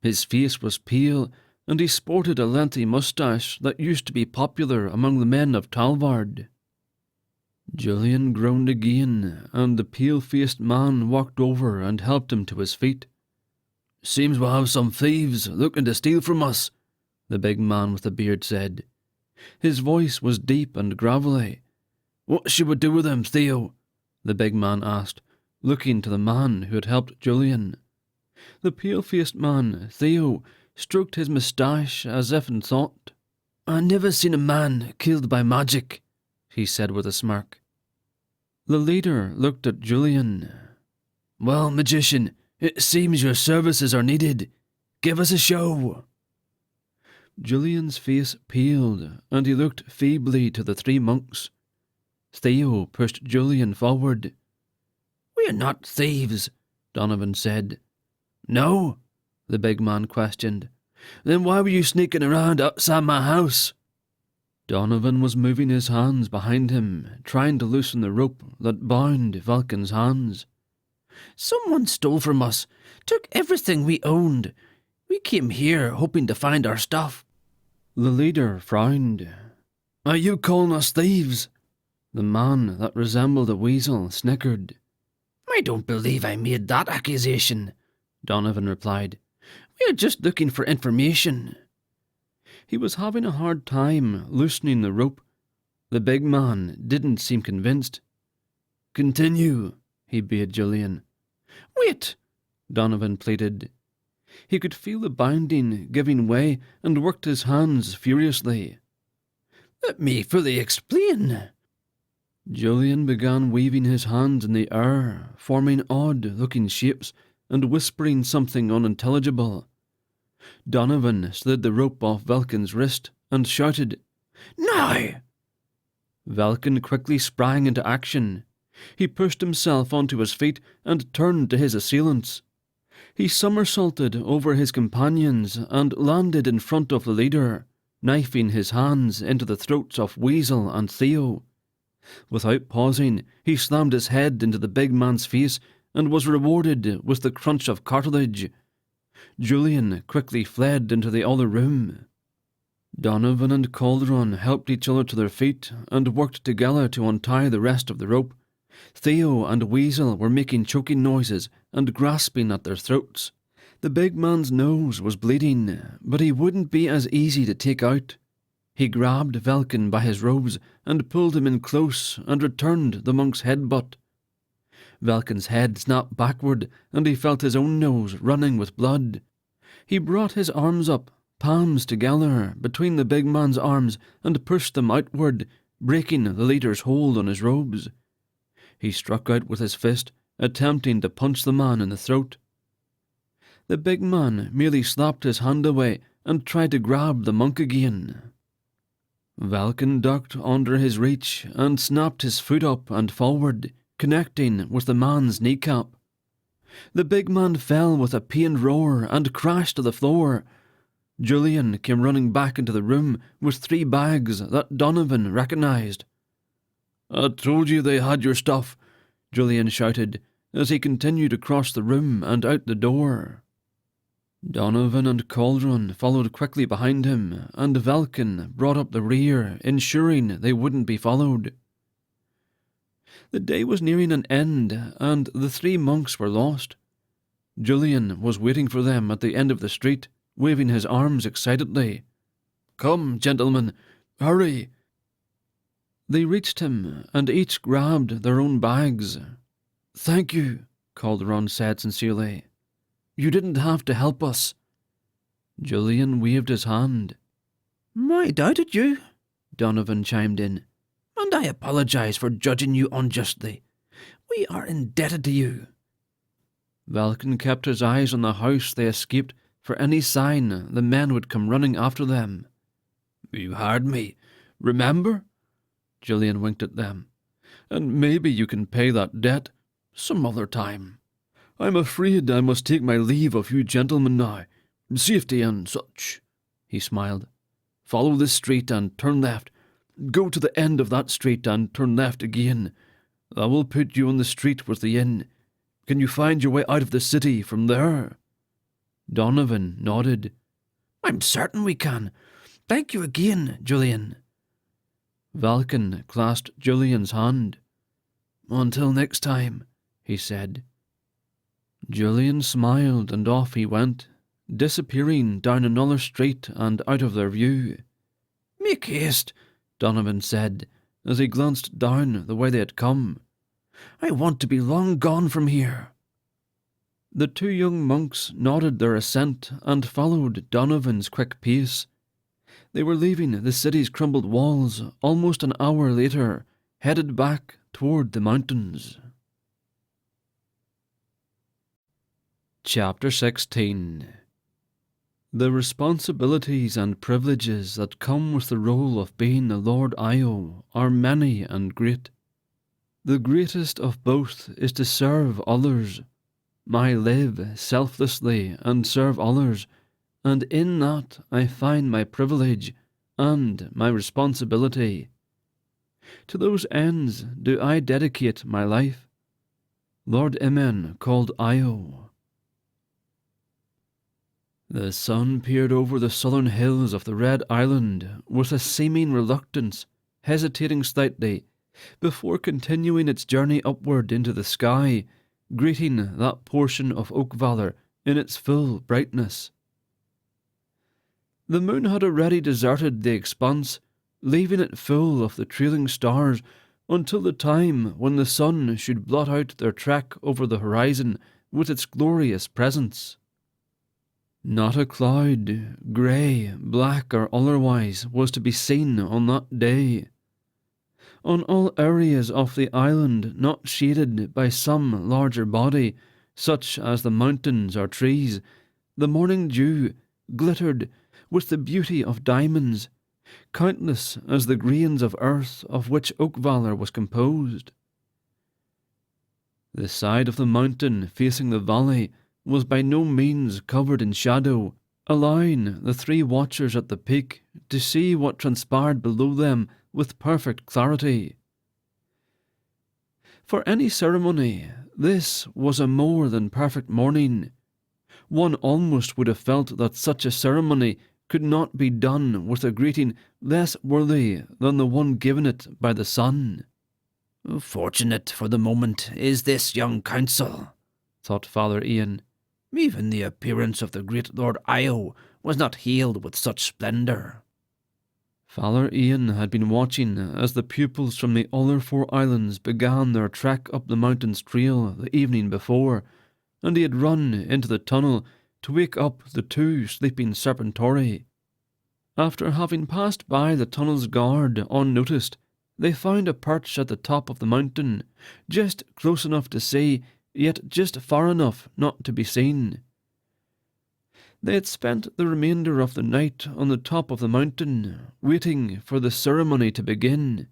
His face was pale, and he sported a lengthy moustache that used to be popular among the men of Talvard. Julian groaned again, and the pale-faced man walked over and helped him to his feet. "Seems we'll have some thieves looking to steal from us," the big man with the beard said. His voice was deep and gravelly. "What should we do with them, Theo?" the big man asked, looking to the man who had helped Julian. The pale-faced man, Theo, stroked his moustache as if in thought. "I never seen a man killed by magic," he said with a smirk. The leader looked at Julian. "Well, magician, it seems your services are needed. Give us a show." Julian's face paled, and he looked feebly to the three monks. Theo pushed Julian forward. "We are not thieves," Donovan said. No? The big man questioned. Then why were you sneaking around outside my house? Donovan was moving his hands behind him, trying to loosen the rope that bound Velkyn's hands. Someone stole from us, took everything we owned. We came here hoping to find our stuff. The leader frowned. Are you calling us thieves? The man that resembled a weasel snickered. I don't believe I made that accusation, Donovan replied. We're just looking for information. He was having a hard time loosening the rope. The big man didn't seem convinced. Continue, he bade Julian. Wait, Donovan pleaded. He could feel the binding giving way and worked his hands furiously. Let me fully explain. Julian began waving his hands in the air, forming odd-looking shapes and whispering something unintelligible. Donovan slid the rope off Velkyn's wrist and shouted, Now! Velkyn quickly sprang into action. He pushed himself onto his feet and turned to his assailants. He somersaulted over his companions and landed in front of the leader, knifing his hands into the throats of Weasel and Theo. Without pausing, he slammed his head into the big man's face and was rewarded with the crunch of cartilage. Julian quickly fled into the other room. Donovan and Calderon helped each other to their feet and worked together to untie the rest of the rope. Theo and Weasel were making choking noises and grasping at their throats. The big man's nose was bleeding, but he wouldn't be as easy to take out. He grabbed Velkyn by his robes and pulled him in close and returned the monk's headbutt. Velkyn's head snapped backward and he felt his own nose running with blood. He brought his arms up, palms together, between the big man's arms and pushed them outward, breaking the leader's hold on his robes. He struck out with his fist, attempting to punch the man in the throat. The big man merely slapped his hand away and tried to grab the monk again. Velkyn ducked under his reach and snapped his foot up and forward, connecting with the man's kneecap. The big man fell with a pained roar and crashed to the floor. Julian came running back into the room with 3 bags that Donovan recognized. I told you they had your stuff, Julian shouted as he continued across the room and out the door. Donovan and Calderon followed quickly behind him, and Velkyn brought up the rear, ensuring they wouldn't be followed. The day was nearing an end, and the 3 monks were lost. Julian was waiting for them at the end of the street, waving his arms excitedly. Come, gentlemen, hurry! They reached him, and each grabbed their own bags. Thank you, Calderon said sincerely. You didn't have to help us. Julian waved his hand. I doubted you, Donovan chimed in, and I apologize for judging you unjustly. We are indebted to you. Velkyn kept his eyes on the house they escaped for any sign the men would come running after them. You heard me, remember? Julian winked at them. And maybe you can pay that debt some other time. I'm afraid I must take my leave of you gentlemen now. Safety and such. He smiled. Follow this street and turn left. Go to the end of that street and turn left again. That will put you on the street with the inn. Can you find your way out of the city from there? Donovan nodded. I'm certain we can. Thank you again, Julian. Velkyn clasped Julian's hand. Until next time, he said. Julian smiled and off he went, disappearing down another street and out of their view. Make haste, Donovan said, as he glanced down the way they had come. I want to be long gone from here. The 2 young monks nodded their assent and followed Donovan's quick pace. They were leaving the city's crumbled walls almost an hour later, headed back toward the mountains. Chapter 16. The responsibilities and privileges that come with the role of being a Lord Io are many and great. The greatest of both is to serve others. I live selflessly and serve others, and in that I find my privilege and my responsibility. To those ends do I dedicate my life. Lord Imen called Io. The sun peered over the southern hills of the Red Island with a seeming reluctance, hesitating slightly, before continuing its journey upward into the sky, greeting that portion of Oakvalor in its full brightness. The moon had already deserted the expanse, leaving it full of the trailing stars until the time when the sun should blot out their track over the horizon with its glorious presence. Not a cloud, grey, black, or otherwise, was to be seen on that day. On all areas of the island not shaded by some larger body, such as the mountains or trees, the morning dew glittered with the beauty of diamonds, countless as the grains of earth of which Oakvalor was composed. The side of the mountain facing the valley was by no means covered in shadow, allowing the three watchers at the peak to see what transpired below them with perfect clarity. For any ceremony, this was a more than perfect morning. One almost would have felt that such a ceremony could not be done with a greeting less worthy than the one given it by the sun. Fortunate for the moment is this young council, thought Father Ian. Even the appearance of the great Lord Io was not hailed with such splendour. Father Ian had been watching as the pupils from the other 4 islands began their trek up the mountain's trail the evening before, and he had run into the tunnel to wake up the 2 sleeping Serpentori. After having passed by the tunnel's guard unnoticed, they found a perch at the top of the mountain, just close enough to see, yet just far enough not to be seen. They had spent the remainder of the night on the top of the mountain, waiting for the ceremony to begin.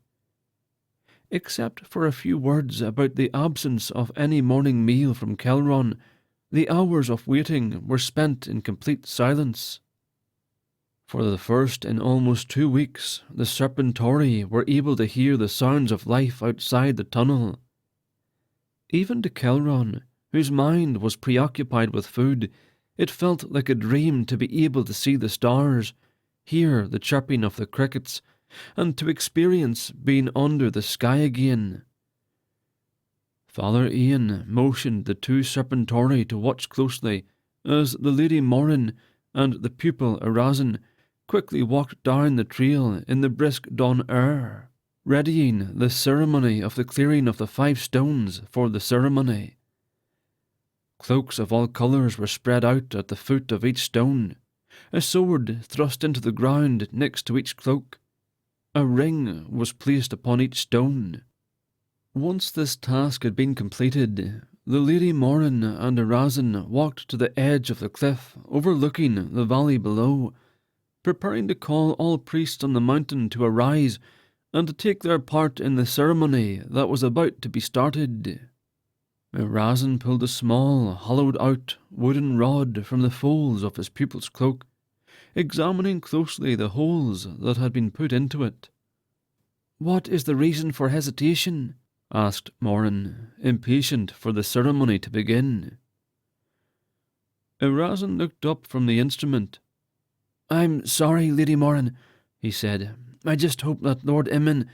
Except for a few words about the absence of any morning meal from Calderon, the hours of waiting were spent in complete silence. For the first in almost 2 weeks, the Serpentori were able to hear the sounds of life outside the tunnel. Even to Calderon, whose mind was preoccupied with food, it felt like a dream to be able to see the stars, hear the chirping of the crickets, and to experience being under the sky again. Father Ian motioned the 2 Serpentori to watch closely as the Lady Morin and the pupil Erasn quickly walked down the trail in the brisk dawn air, readying the ceremony of the clearing of the 5 stones for the ceremony. Cloaks of all colours were spread out at the foot of each stone, a sword thrust into the ground next to each cloak. A ring was placed upon each stone. Once this task had been completed, the Lady Morin and Erasn walked to the edge of the cliff overlooking the valley below, preparing to call all priests on the mountain to arise and to take their part in the ceremony that was about to be started. Erasn pulled a small, hollowed-out wooden rod from the folds of his pupil's cloak, examining closely the holes that had been put into it. "What is the reason for hesitation?" asked Morin, impatient for the ceremony to begin. Erasn looked up from the instrument. "I'm sorry, Lady Morin," he said. "I just hope that Lord Imen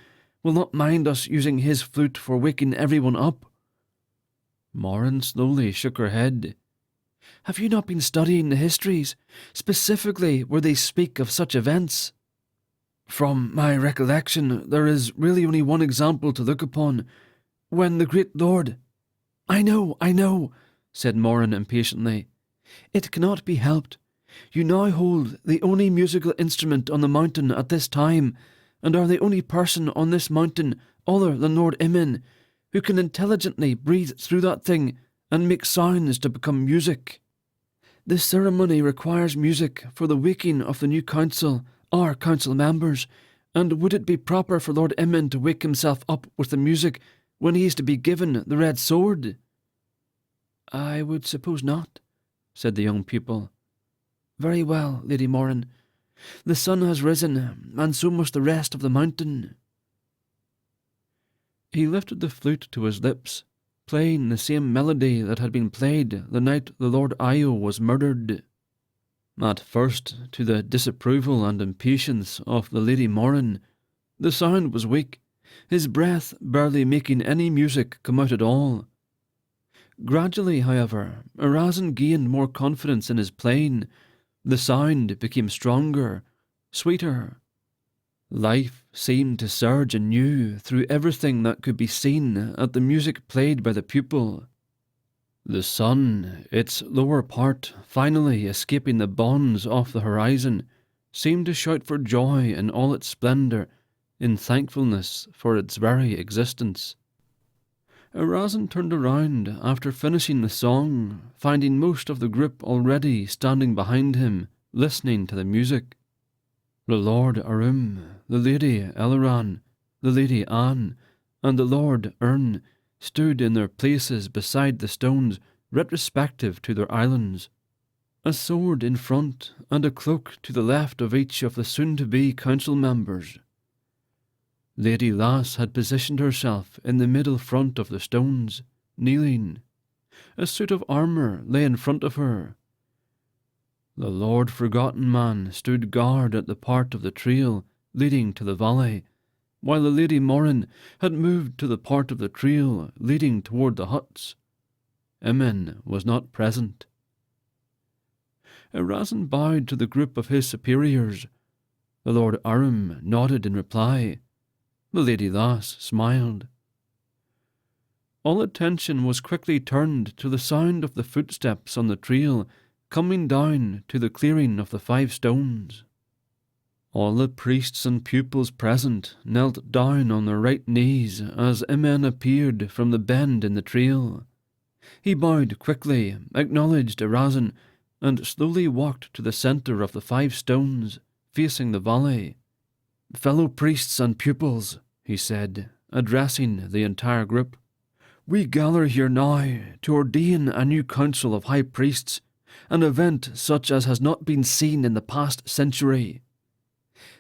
will not mind us using his flute for waking everyone up." Morin slowly shook her head. "Have you not been studying the histories, specifically where they speak of such events?" "From my recollection, there is really only one example to look upon. When the great lord—" I know, said Morin impatiently. "It cannot be helped. You now hold the only musical instrument on the mountain at this time, and are the only person on this mountain, other than Lord Imen, who can intelligently breathe through that thing and make sounds to become music. This ceremony requires music for the waking of the new council, our council members, and would it be proper for Lord Imen to wake himself up with the music when he is to be given the red sword?" I would suppose not, said the young pupil. Very well, Lady Morin. The sun has risen, and so must the rest of the mountain. He lifted the flute to his lips, playing the same melody that had been played the night the Lord Io was murdered. At first, to the disapproval and impatience of the Lady Morin, the sound was weak, his breath barely making any music come out at all. Gradually, however, Arazin gained more confidence in his playing. The sound became stronger, sweeter. Life seemed to surge anew through everything that could be seen at the music played by the pupil. The sun, its lower part finally escaping the bonds of the horizon, seemed to shout for joy in all its splendour, in thankfulness for its very existence. Arazin turned around after finishing the song, finding most of the group already standing behind him, listening to the music. The Lord Arum, the Lady Eleran, the Lady Anne, and the Lord Ern stood in their places beside the stones, retrospective to their islands. A sword in front, and a cloak to the left of each of the soon-to-be council members. Lady Lass had positioned herself in the middle front of the stones, kneeling. A suit of armour lay in front of her. The Lord Forgotten Man stood guard at the part of the trail leading to the valley, while the Lady Morin had moved to the part of the trail leading toward the huts. Emin was not present. Arazin bowed to the group of his superiors. The Lord Arum nodded in reply. The Lady Lass smiled. All attention was quickly turned to the sound of the footsteps on the trail coming down to the clearing of the 5 stones. All the priests and pupils present knelt down on their right knees as Emin appeared from the bend in the trail. He bowed quickly, acknowledged Arazin, and slowly walked to the centre of the 5 stones, facing the valley. "Fellow priests and pupils," he said, addressing the entire group, "we gather here now to ordain a new council of high priests, an event such as has not been seen in the past century.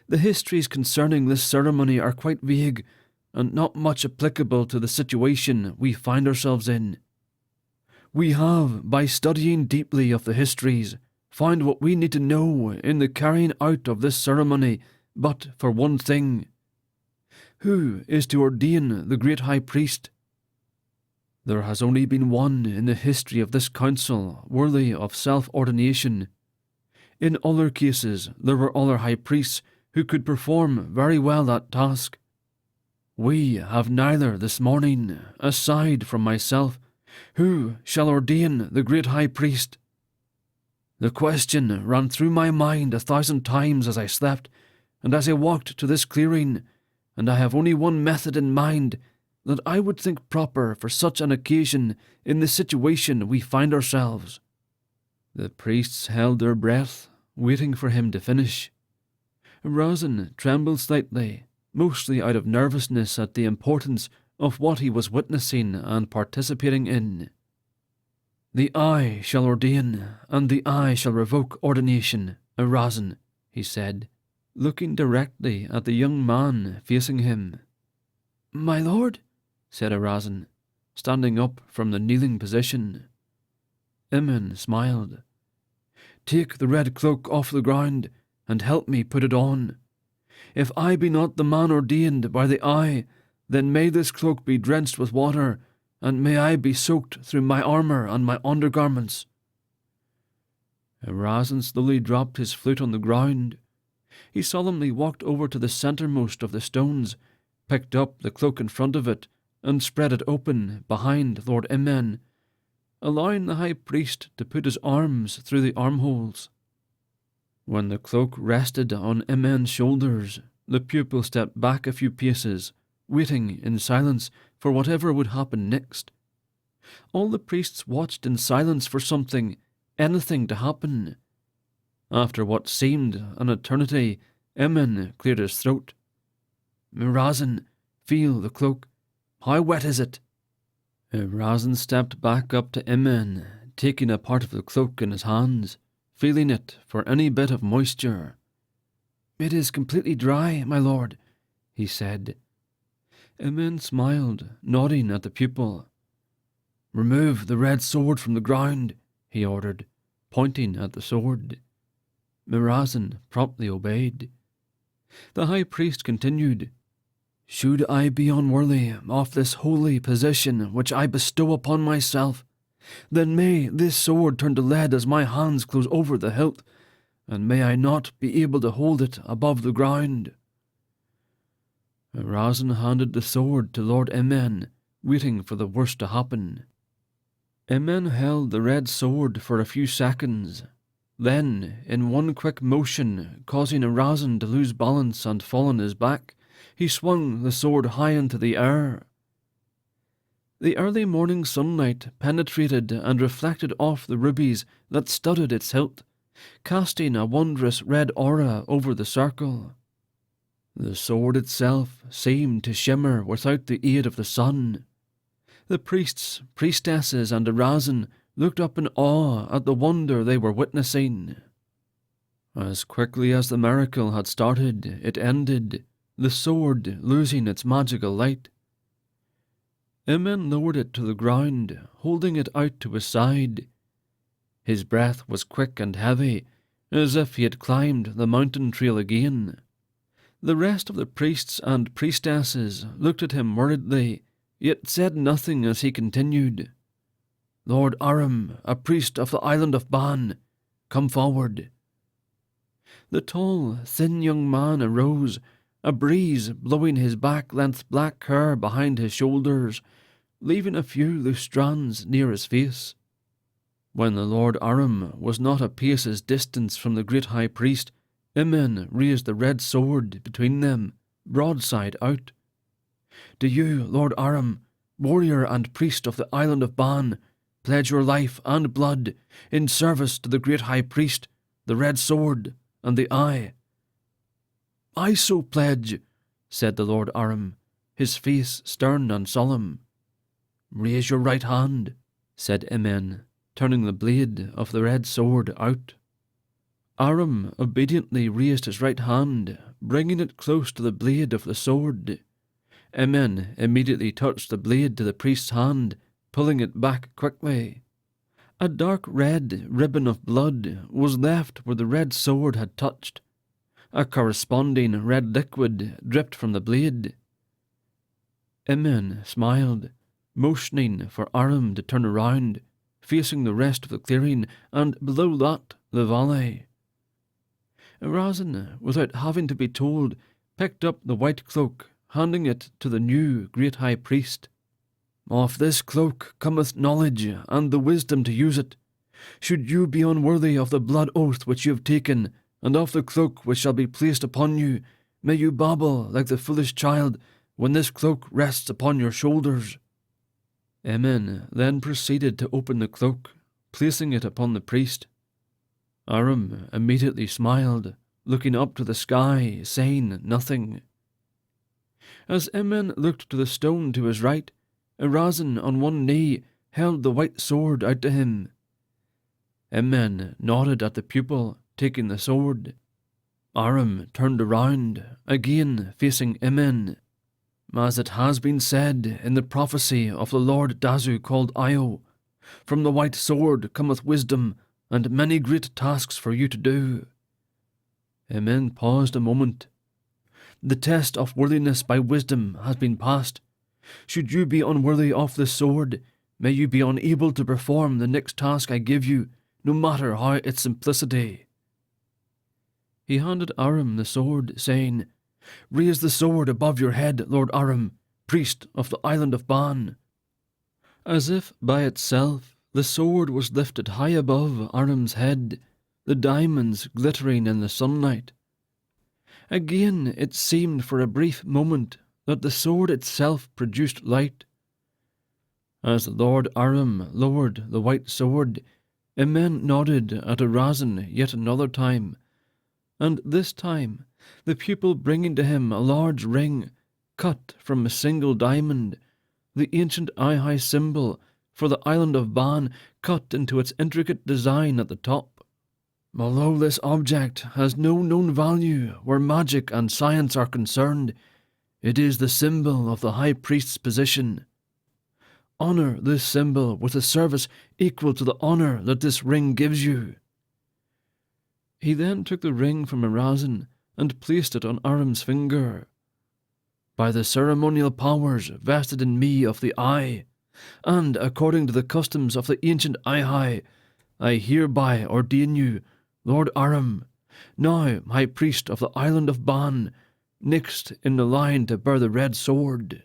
The histories concerning this ceremony are quite vague, and not much applicable to the situation we find ourselves in. We have, by studying deeply of the histories, found what we need to know in the carrying out of this ceremony, but for one thing. Who is to ordain the great high priest? There has only been one in the history of this council worthy of self-ordination. In other cases, there were other high priests who could perform very well that task. We have neither this morning, aside from myself. Who shall ordain the great high priest? The question ran through my mind 1,000 times as I slept, and as I walked to this clearing, and I have only one method in mind that I would think proper for such an occasion in the situation we find ourselves." The priests held their breath, waiting for him to finish. Arazin trembled slightly, mostly out of nervousness at the importance of what he was witnessing and participating in. "The Eye shall ordain, and the Eye shall revoke ordination, Arazin," he said, looking directly at the young man facing him. "My lord," said Arazin, standing up from the kneeling position. Emin smiled. "Take the red cloak off the ground, and help me put it on. If I be not the man ordained by the Eye, then may this cloak be drenched with water, and may I be soaked through my armour and my undergarments." Arazin slowly dropped his flute on the ground. He solemnly walked over to the centremost of the stones, picked up the cloak in front of it, and spread it open behind Lord Emin, allowing the high priest to put his arms through the armholes. When the cloak rested on Emin's shoulders, the pupil stepped back a few paces, waiting in silence for whatever would happen next. All the priests watched in silence for something, anything to happen. After what seemed an eternity, Emin cleared his throat. "Arazin, feel the cloak. How wet is it?" Razin stepped back up to Imen, taking a part of the cloak in his hands, feeling it for any bit of moisture. "It is completely dry, my lord," he said. Imen smiled, nodding at the pupil. "Remove the red sword from the ground," he ordered, pointing at the sword. Razin promptly obeyed. The high priest continued, "Should I be unworthy of this holy position which I bestow upon myself, then may this sword turn to lead as my hands close over the hilt, and may I not be able to hold it above the ground." Razin handed the sword to Lord Imen, waiting for the worst to happen. Imen held the red sword for a few seconds, then, in one quick motion, causing Razin to lose balance and fall on his back, he swung the sword high into the air. The early morning sunlight penetrated and reflected off the rubies that studded its hilt, casting a wondrous red aura over the circle. The sword itself seemed to shimmer without the aid of the sun. The priests, priestesses, and Razin looked up in awe at the wonder they were witnessing. As quickly as the miracle had started, it ended, the sword losing its magical light. Imen lowered it to the ground, holding it out to his side. His breath was quick and heavy, as if he had climbed the mountain trail again. The rest of the priests and priestesses looked at him worriedly, yet said nothing as he continued. "Lord Aram, a priest of the island of Ban, come forward." The tall, thin young man arose, a breeze blowing his back-length black hair behind his shoulders, leaving a few loose strands near his face. When the Lord Aram was not a pace's distance from the great high priest, Imen raised the red sword between them, broadside out. "Do you, Lord Aram, warrior and priest of the island of Ban, pledge your life and blood in service to the great high priest, the red sword, and the eye?" "I so pledge," said the Lord Aram, his face stern and solemn. "Raise your right hand," said Imen, turning the blade of the red sword out. Aram obediently raised his right hand, bringing it close to the blade of the sword. Imen immediately touched the blade to the priest's hand, pulling it back quickly. A dark red ribbon of blood was left where the red sword had touched. A corresponding red liquid dripped from the blade. Imen smiled, motioning for Aram to turn around, facing the rest of the clearing, and below that, the valley. Razin, without having to be told, picked up the white cloak, handing it to the new great high priest. "Of this cloak cometh knowledge and the wisdom to use it. Should you be unworthy of the blood oath which you have taken, and of the cloak which shall be placed upon you, may you babble like the foolish child when this cloak rests upon your shoulders." Imen then proceeded to open the cloak, placing it upon the priest. Aram immediately smiled, looking up to the sky, saying nothing. As Imen looked to the stone to his right, Razin on one knee held the white sword out to him. Imen nodded at the pupil, taking the sword. Aram turned around, again facing Imen. "As it has been said in the prophecy of the Lord Dazu called Io, from the white sword cometh wisdom and many great tasks for you to do." Imen paused a moment. "The test of worthiness by wisdom has been passed. Should you be unworthy of this sword, may you be unable to perform the next task I give you, no matter how its simplicity." He handed Aram the sword, saying, "Raise the sword above your head, Lord Aram, priest of the island of Ban." As if by itself, the sword was lifted high above Aram's head, the diamonds glittering in the sunlight. Again it seemed for a brief moment that the sword itself produced light. As Lord Aram lowered the white sword, Imen nodded at Razin yet another time, and this time the pupil bringing to him a large ring, cut from a single diamond, the ancient Ai symbol for the island of Ban cut into its intricate design at the top. Although this object has no known value where magic and science are concerned, it is the symbol of the High Priest's position. Honor this symbol with a service equal to the honor that this ring gives you." He then took the ring from Arazin and placed it on Aram's finger. "By the ceremonial powers vested in me of the Eye, and according to the customs of the ancient Ai, I hereby ordain you, Lord Aram, now High Priest of the island of Ban, next in the line to bear the red sword."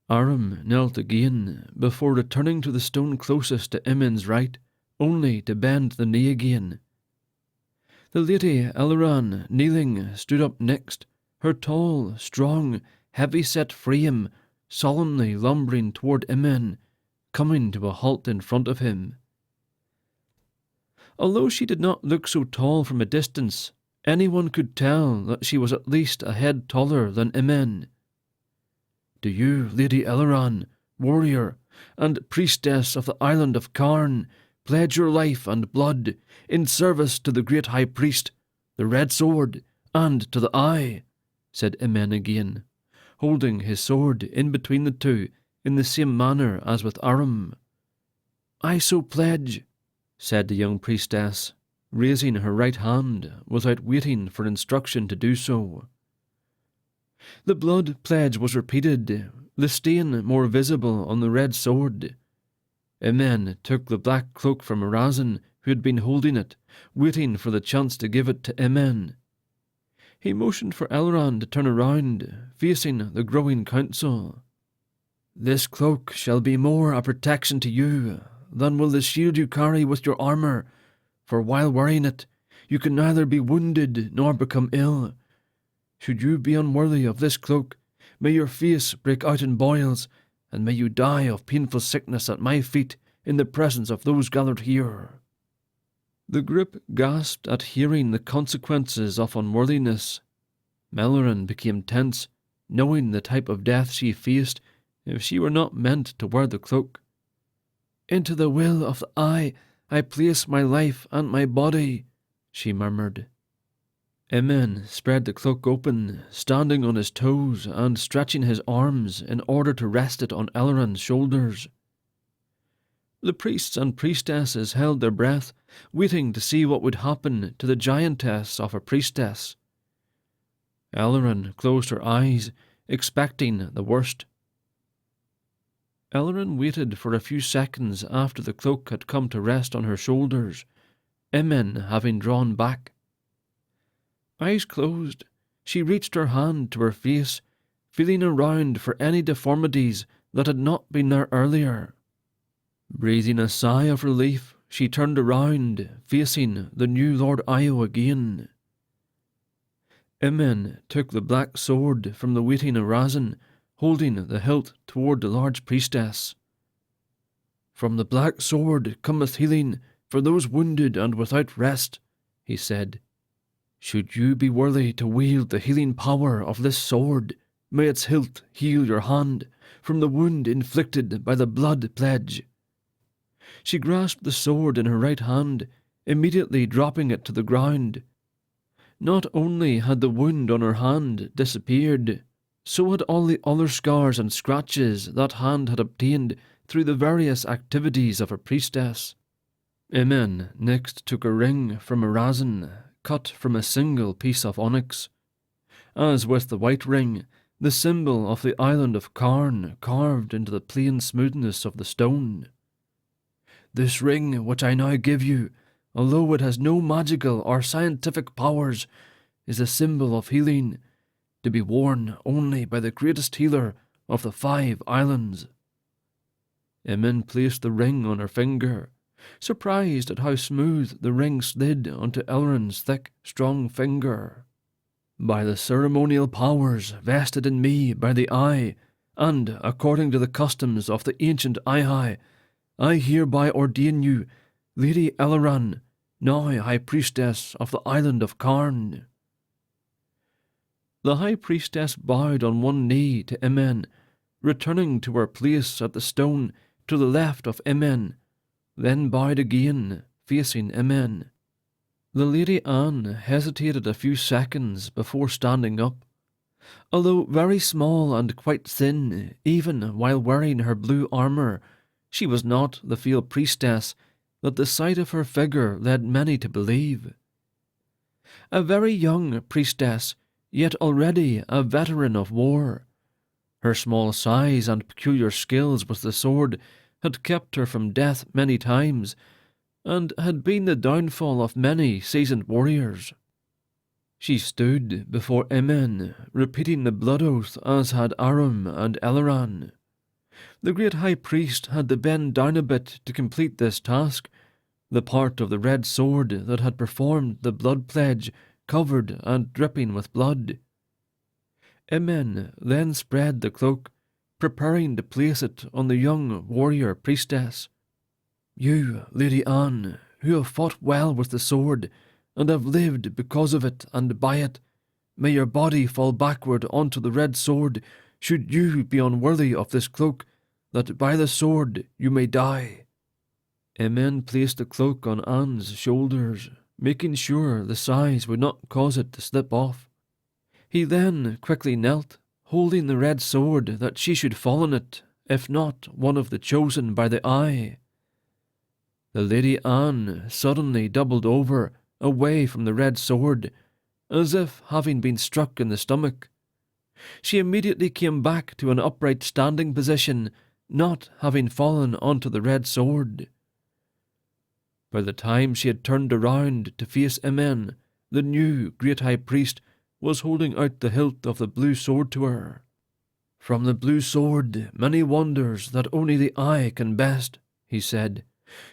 Aram knelt again before returning to the stone closest to Emin's right, only to bend the knee again. The lady Eleran, kneeling, stood up next, her tall, strong, heavy-set frame solemnly lumbering toward Emin, coming to a halt in front of him. Although she did not look so tall from a distance, anyone could tell that she was at least a head taller than Emin. "Do you, Lady Eleran, warrior, and priestess of the island of Karn, pledge your life and blood in service to the great High Priest, the Red Sword, and to the Eye?" said Emin again, holding his sword in between the two in the same manner as with Aram. "I so pledge," said the young priestess, raising her right hand without waiting for instruction to do so. The blood pledge was repeated, the stain more visible on the red sword. Emin took the black cloak from Arazin, who had been holding it, waiting for the chance to give it to Emin. He motioned for Elrond to turn around, facing the growing council. "This cloak shall be more a protection to you than will the shield you carry with your armour, for while wearing it, you can neither be wounded nor become ill. Should you be unworthy of this cloak, may your face break out in boils, and may you die of painful sickness at my feet in the presence of those gathered here." The group gasped at hearing the consequences of unworthiness. Melloran became tense, knowing the type of death she faced if she were not meant to wear the cloak. "Into the will of the Eye I place my life and my body," she murmured. Emin spread the cloak open, standing on his toes and stretching his arms in order to rest it on Elrond's shoulders. The priests and priestesses held their breath, waiting to see what would happen to the giantess of a priestess. Elrond closed her eyes, expecting the worst. Elrond waited for a few seconds after the cloak had come to rest on her shoulders, Emin having drawn back. Eyes closed, she reached her hand to her face, feeling around for any deformities that had not been there earlier. Breathing a sigh of relief, she turned around, facing the new Lord Io again. Emin took the black sword from the waiting Arazin, holding the hilt toward the large priestess. "From the black sword cometh healing for those wounded and without rest," he said. "Should you be worthy to wield the healing power of this sword, may its hilt heal your hand from the wound inflicted by the blood pledge." She grasped the sword in her right hand, immediately dropping it to the ground. Not only had the wound on her hand disappeared, so had all the other scars and scratches that hand had obtained through the various activities of a priestess. Emin next took a ring from Arazin, cut from a single piece of onyx. As with the white ring, the symbol of the island of Karn carved into the plain smoothness of the stone. "This ring which I now give you, although it has no magical or scientific powers, is a symbol of healing, to be worn only by the greatest healer of the 5 islands." Emin placed the ring on her finger, surprised at how smooth the ring slid onto Elrond's thick, strong finger. "By the ceremonial powers vested in me by the Eye, and according to the customs of the ancient Ai, I hereby ordain you, Lady Eleran, now High Priestess of the island of Karn." The High Priestess bowed on one knee to Emin, returning to her place at the stone to the left of Emen, then bowed again, facing Emen. The Lady Anne hesitated a few seconds before standing up. Although very small and quite thin, even while wearing her blue armour, she was not the fair priestess that the sight of her figure led many to believe. A very young priestess, yet already a veteran of war. Her small size and peculiar skills with the sword had kept her from death many times, and had been the downfall of many seasoned warriors. She stood before Emen, repeating the blood oath as had Aram and Eleran. The great high priest had to bend down a bit to complete this task, the part of the red sword that had performed the blood pledge covered and dripping with blood. Emen then spread the cloak, preparing to place it on the young warrior priestess. You, Lady Anne, who have fought well with the sword, and have lived because of it and by it, may your body fall backward onto the red sword, should you be unworthy of this cloak, that by the sword you may die. Emen placed the cloak on Anne's shoulders, making sure the size would not cause it to slip off. He then quickly knelt, holding the red sword that she should fall on it, if not one of the chosen by the eye. The Lady Anne suddenly doubled over, away from the red sword, as if having been struck in the stomach. She immediately came back to an upright standing position, not having fallen onto the red sword. By the time she had turned around to face Emen, the new great high priest was holding out the hilt of the blue sword to her. From the blue sword many wonders that only the eye can best, he said.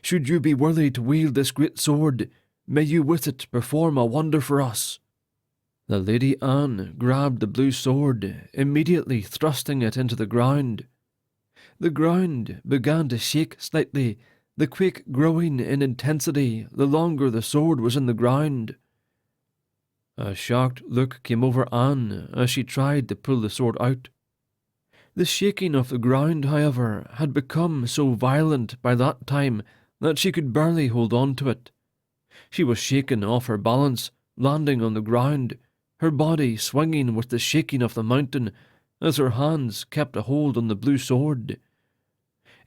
Should you be worthy to wield this great sword, may you with it perform a wonder for us. The Lady Anne grabbed the blue sword, immediately thrusting it into the ground. The ground began to shake slightly, the quake growing in intensity the longer the sword was in the ground. A shocked look came over Anne as she tried to pull the sword out. The shaking of the ground, however, had become so violent by that time that she could barely hold on to it. She was shaken off her balance, landing on the ground, her body swinging with the shaking of the mountain as her hands kept a hold on the blue sword.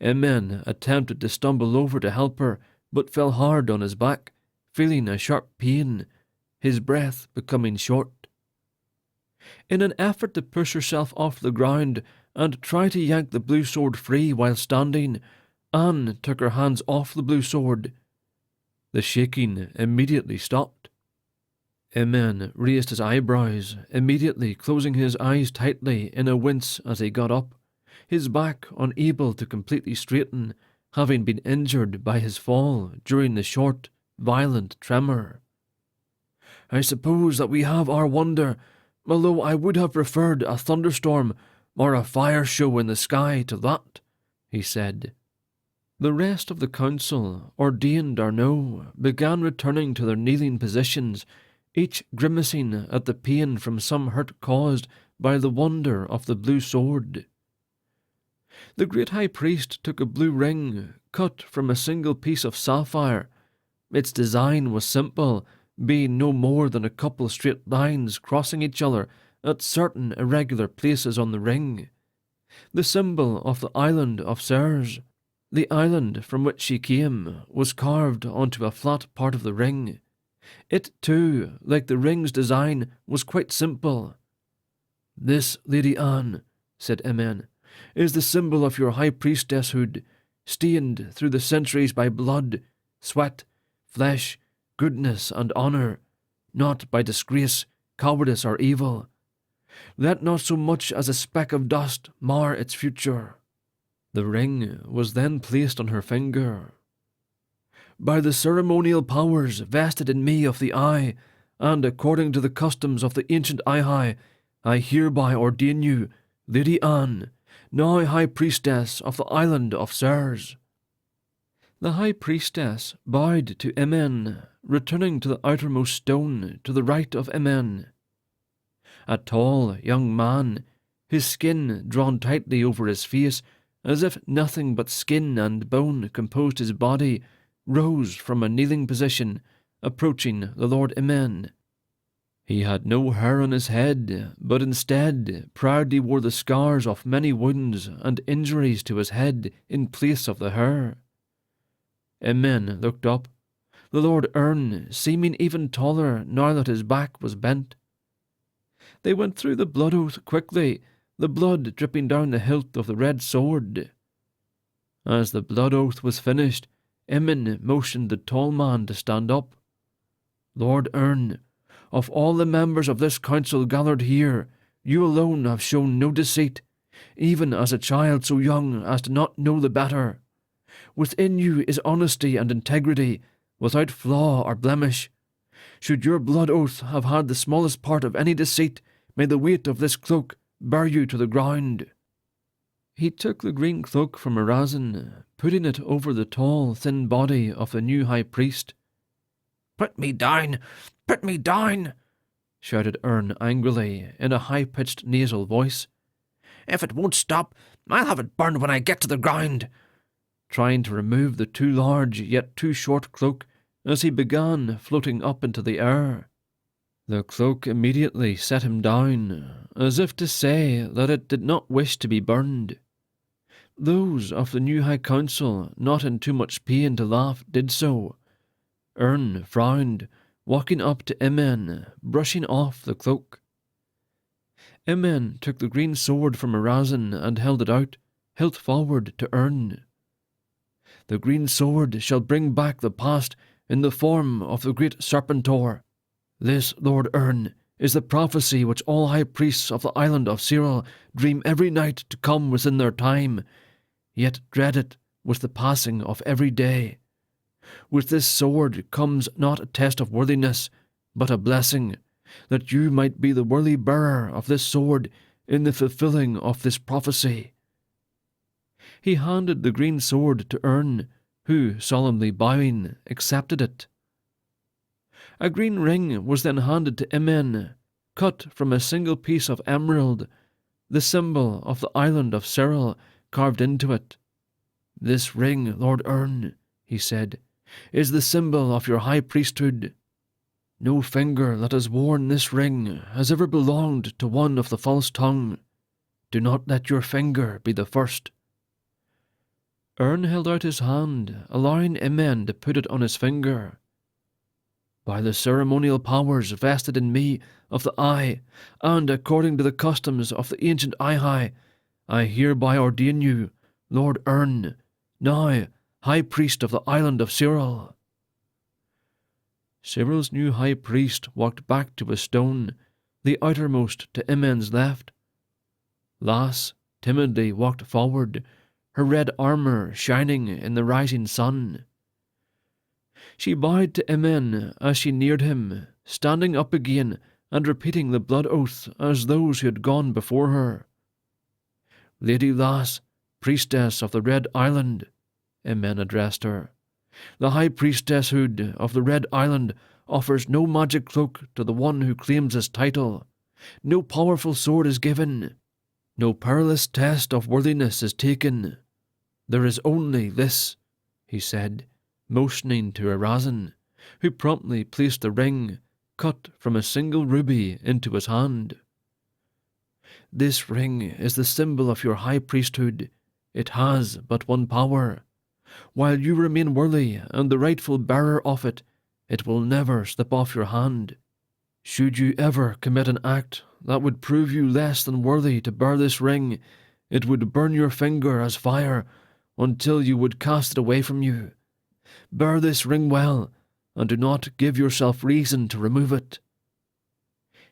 Emen attempted to stumble over to help her, but fell hard on his back, feeling a sharp pain, his breath becoming short. In an effort to push herself off the ground and try to yank the blue sword free while standing, Anne took her hands off the blue sword. The shaking immediately stopped. Emen raised his eyebrows, immediately closing his eyes tightly in a wince as he got up, his back unable to completely straighten, having been injured by his fall during the short, violent tremor. I suppose that we have our wonder, although I would have preferred a thunderstorm or a fire show in the sky to that, he said. The rest of the council, ordained or no, began returning to their kneeling positions, each grimacing at the pain from some hurt caused by the wonder of the blue sword. The great high priest took a blue ring, cut from a single piece of sapphire. Its design was simple, being no more than a couple straight lines crossing each other at certain irregular places on the ring. The symbol of the island of Serres, the island from which she came, was carved onto a flat part of the ring. It, too, like the ring's design, was quite simple. This, Lady Anne, said Emen, is the symbol of your high priestesshood, stained through the centuries by blood, sweat, flesh, goodness, and honour, not by disgrace, cowardice, or evil. Let not so much as a speck of dust mar its future. The ring was then placed on her finger. By the ceremonial powers vested in me of the Eye, and according to the customs of the ancient Eye, I hereby ordain you, Lady Anne, now High Priestess of the island of Serres. The High Priestess bowed to Emen, returning to the outermost stone to the right of Emen. A tall young man, his skin drawn tightly over his face, as if nothing but skin and bone composed his body, rose from a kneeling position, approaching the Lord Amen. He had no hair on his head, but instead proudly wore the scars of many wounds and injuries to his head in place of the hair. Amen looked up, the Lord Ern seeming even taller now that his back was bent. They went through the blood oath quickly, the blood dripping down the hilt of the red sword. As the blood oath was finished, Emin motioned the tall man to stand up. Lord Ern, of all the members of this council gathered here, you alone have shown no deceit, even as a child so young as to not know the better. Within you is honesty and integrity, without flaw or blemish. Should your blood oath have had the smallest part of any deceit, may the weight of this cloak bear you to the ground. He took the green cloak from Arazin, putting it over the tall, thin body of the new high priest. "Put me down! Put me down!" shouted Ern angrily in a high-pitched nasal voice. "If it won't stop, I'll have it burned when I get to the ground," trying to remove the too large yet too short cloak as he began floating up into the air. The cloak immediately set him down, as if to say that it did not wish to be burned. Those of the new High Council, not in too much pain to laugh, did so. Ern frowned, walking up to Emin, brushing off the cloak. Emin took the green sword from Arazin and held it out, hilt forward to Ern. The green sword shall bring back the past in the form of the great Serpentor. This, Lord Ern, is the prophecy which all high priests of the island of Cyril dream every night to come within their time, yet dread it with the passing of every day. With this sword comes not a test of worthiness, but a blessing, that you might be the worthy bearer of this sword in the fulfilling of this prophecy. He handed the green sword to Ern, who, solemnly bowing, accepted it. A green ring was then handed to Emin, cut from a single piece of emerald, the symbol of the island of Cyril carved into it. "This ring, Lord Ern," he said, "is the symbol of your high priesthood. No finger that has worn this ring has ever belonged to one of the false tongue. Do not let your finger be the first." Ern held out his hand, allowing Emin to put it on his finger. "By the ceremonial powers vested in me of the Eye, and according to the customs of the ancient Ihai, I hereby ordain you, Lord Ern, now High Priest of the island of Cyril." Cyril's new High Priest walked back to a stone, the outermost to Emin's left. Lass timidly walked forward, her red armour shining in the rising sun. She bowed to Emin as she neared him, standing up again and repeating the blood oath as those who had gone before her. "Lady Lass, priestess of the Red Island," Emin addressed her, "the high priestesshood of the Red Island offers no magic cloak to the one who claims this title. No powerful sword is given. No perilous test of worthiness is taken. There is only this," he said, motioning to Arazin, who promptly placed the ring, cut from a single ruby, into his hand. "This ring is the symbol of your high priesthood. It has but one power. While you remain worthy and the rightful bearer of it, it will never slip off your hand. Should you ever commit an act that would prove you less than worthy to bear this ring, it would burn your finger as fire until you would cast it away from you. Bear this ring well, and do not give yourself reason to remove it."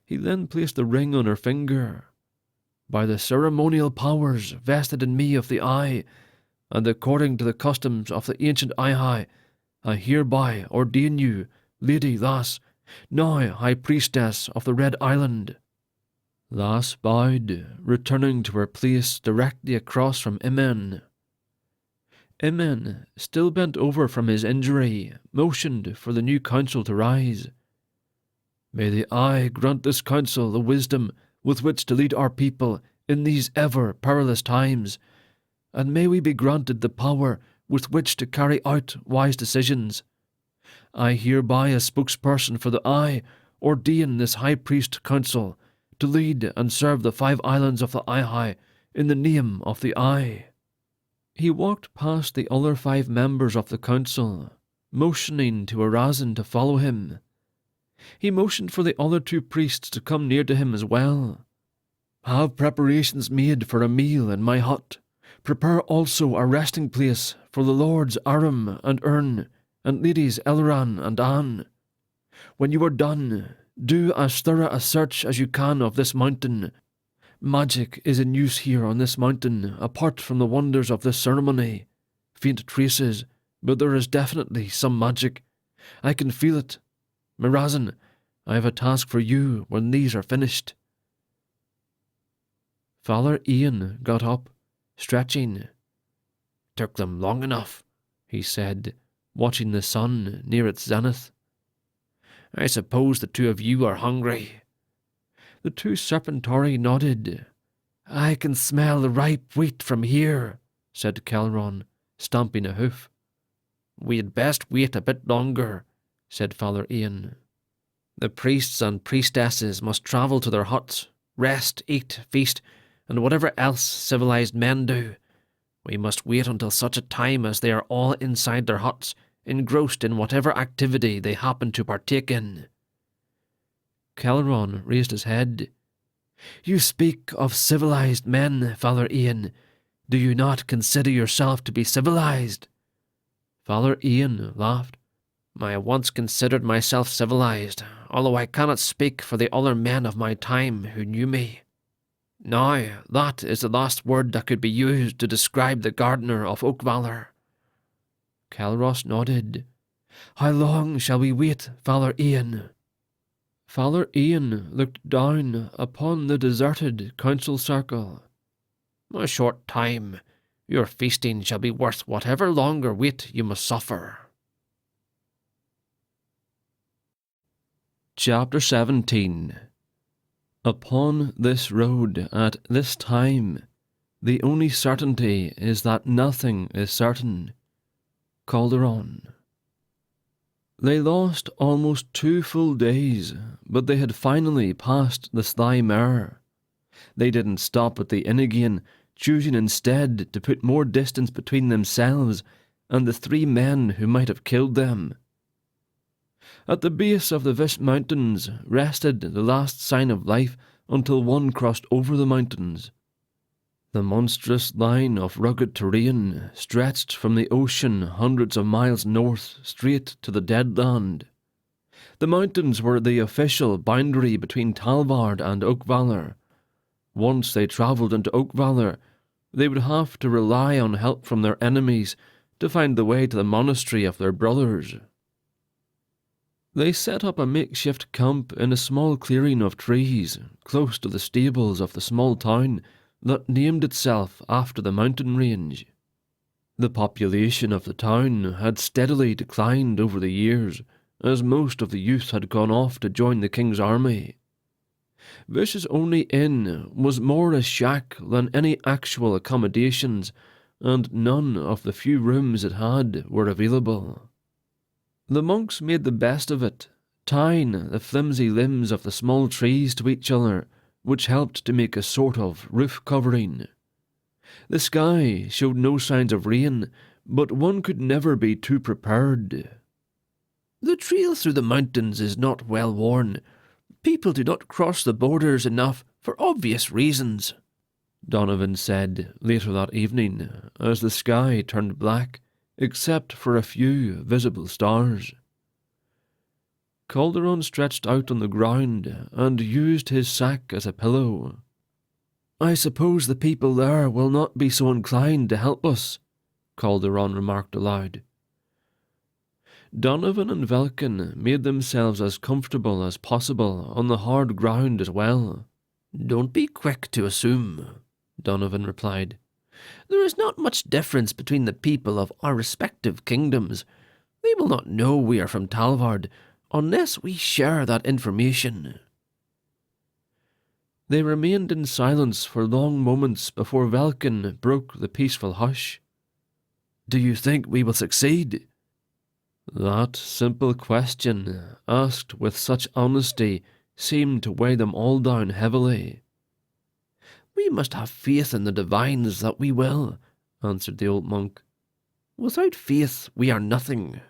He then placed the ring on her finger. "By the ceremonial powers vested in me of the Eye, and according to the customs of the ancient Ihai, I hereby ordain you, Lady Lass, now High Priestess of the Red Island." Lass bowed, returning to her place directly across from Emin. Emin, still bent over from his injury, motioned for the new council to rise. "May the Eye grant this council the wisdom with which to lead our people in these ever perilous times, and may we be granted the power with which to carry out wise decisions. I hereby, as spokesperson for the Eye, ordain this High Priest Council to lead and serve the 5 islands of the Eye in the name of the Eye." He walked past the other 5 members of the council, motioning to Arazin to follow him. He motioned for the other 2 priests to come near to him as well. "Have preparations made for a meal in my hut. Prepare also a resting place for the lords Aram and Ern, and ladies Elran and Anne. When you are done, do as thorough a search as you can of this mountain. Magic is in use here on this mountain, apart from the wonders of this ceremony. Faint traces, but there is definitely some magic. I can feel it. Mirazin, I have a task for you when these are finished." Father Ian got up, stretching. "Took them long enough," he said, watching the sun near its zenith. "I suppose the 2 of you are hungry." The 2 Serpentari nodded. "I can smell the ripe wheat from here," said Calderon, stamping a hoof. "We had best wait a bit longer," said Father Ian. "The priests and priestesses must travel to their huts, rest, eat, feast, and whatever else civilized men do. We must wait until such a time as they are all inside their huts, engrossed in whatever activity they happen to partake in." Calderon raised his head. "You speak of civilized men, Father Ian. Do you not consider yourself to be civilized?" Father Ian laughed. "I once considered myself civilized, although I cannot speak for the other men of my time who knew me. Now, that is the last word that could be used to describe the gardener of Oakvalor." Calros nodded. "How long shall we wait, Father Ian?" Father Ian looked down upon the deserted council circle. "A short time. Your feasting shall be worth whatever longer wait you must suffer." Chapter 17. Upon this road at this time, the only certainty is that nothing is certain. Calderon. They lost almost 2 full days, but they had finally passed the Sly Mare. They didn't stop at the inn again, choosing instead to put more distance between themselves and the 3 men who might have killed them. At the base of the Vish Mountains rested the last sign of life until one crossed over the mountains. The monstrous line of rugged terrain stretched from the ocean hundreds of miles north straight to the Dead Land. The mountains were the official boundary between Talvard and Oakvalor. Once they travelled into Oakvalor, they would have to rely on help from their enemies to find the way to the monastery of their brothers. They set up a makeshift camp in a small clearing of trees close to the stables of the small town that named itself after the mountain range. The population of the town had steadily declined over the years, as most of the youth had gone off to join the king's army. Vish's only inn was more a shack than any actual accommodations, and none of the few rooms it had were available. The monks made the best of it, tying the flimsy limbs of the small trees to each other, which helped to make a sort of roof covering. The sky showed no signs of rain, but one could never be too prepared. "The trail through the mountains is not well worn. People do not cross the borders enough for obvious reasons," Donovan said later that evening, as the sky turned black, except for a few visible stars. Calderon stretched out on the ground and used his sack as a pillow. "I suppose the people there will not be so inclined to help us," Calderon remarked aloud. Donovan and Velkyn made themselves as comfortable as possible on the hard ground as well. "Don't be quick to assume," Donovan replied. "There is not much difference between the people of our respective kingdoms. They will not know we are from Talvard unless we share that information." They remained in silence for long moments before Velkyn broke the peaceful hush. "Do you think we will succeed?" That simple question, asked with such honesty, seemed to weigh them all down heavily. "We must have faith in the divines that we will," answered the old monk. "Without faith we are nothing."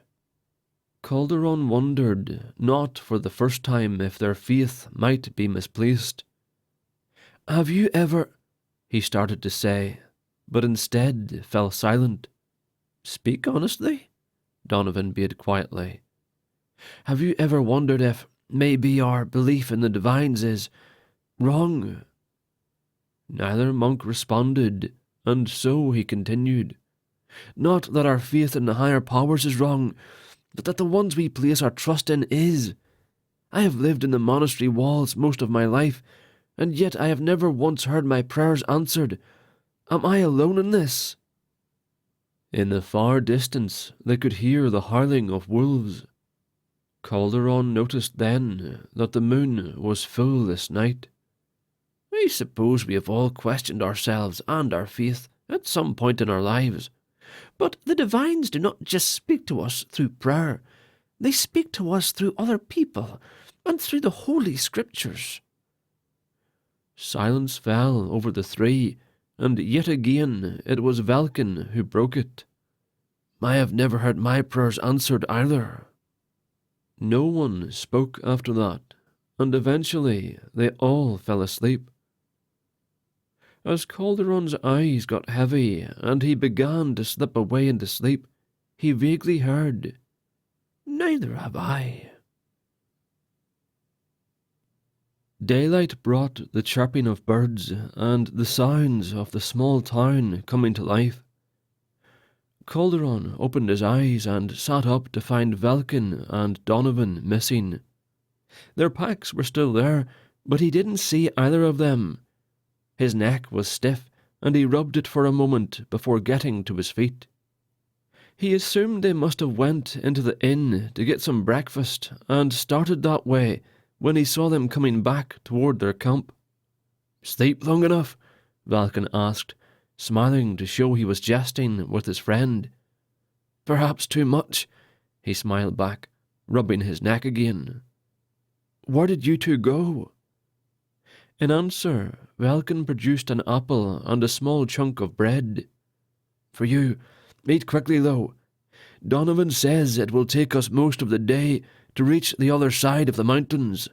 Calderon wondered, not for the first time, if their faith might be misplaced. "Have you ever—" he started to say, but instead fell silent. "Speak honestly," Donovan bade quietly. "Have you ever wondered if, maybe, our belief in the divines is wrong?" Neither monk responded, and so he continued. "Not that our faith in the higher powers is wrong, but that the ones we place our trust in is. I have lived in the monastery walls most of my life, and yet I have never once heard my prayers answered. Am I alone in this?" In the far distance they could hear the howling of wolves. Calderon noticed then that the moon was full this night. "I suppose we have all questioned ourselves and our faith at some point in our lives. But the divines do not just speak to us through prayer. They speak to us through other people and through the Holy Scriptures." Silence fell over the three, and yet again it was Velkyn who broke it. "I have never had my prayers answered either." No one spoke after that, and eventually they all fell asleep. As Calderon's eyes got heavy and he began to slip away into sleep, he vaguely heard, "Neither have I." Daylight brought the chirping of birds and the sounds of the small town coming to life. Calderon opened his eyes and sat up to find Velkyn and Donovan missing. Their packs were still there, but he didn't see either of them. His neck was stiff, and he rubbed it for a moment before getting to his feet. He assumed they must have went into the inn to get some breakfast, and started that way when he saw them coming back toward their camp. "Sleep long enough?" Velkyn asked, smiling to show he was jesting with his friend. "Perhaps too much," he smiled back, rubbing his neck again. "Where did you two go?" In answer, Velkyn produced an apple and a small chunk of bread. "For you. Eat quickly, though. Donovan says it will take us most of the day to reach the other side of the mountains.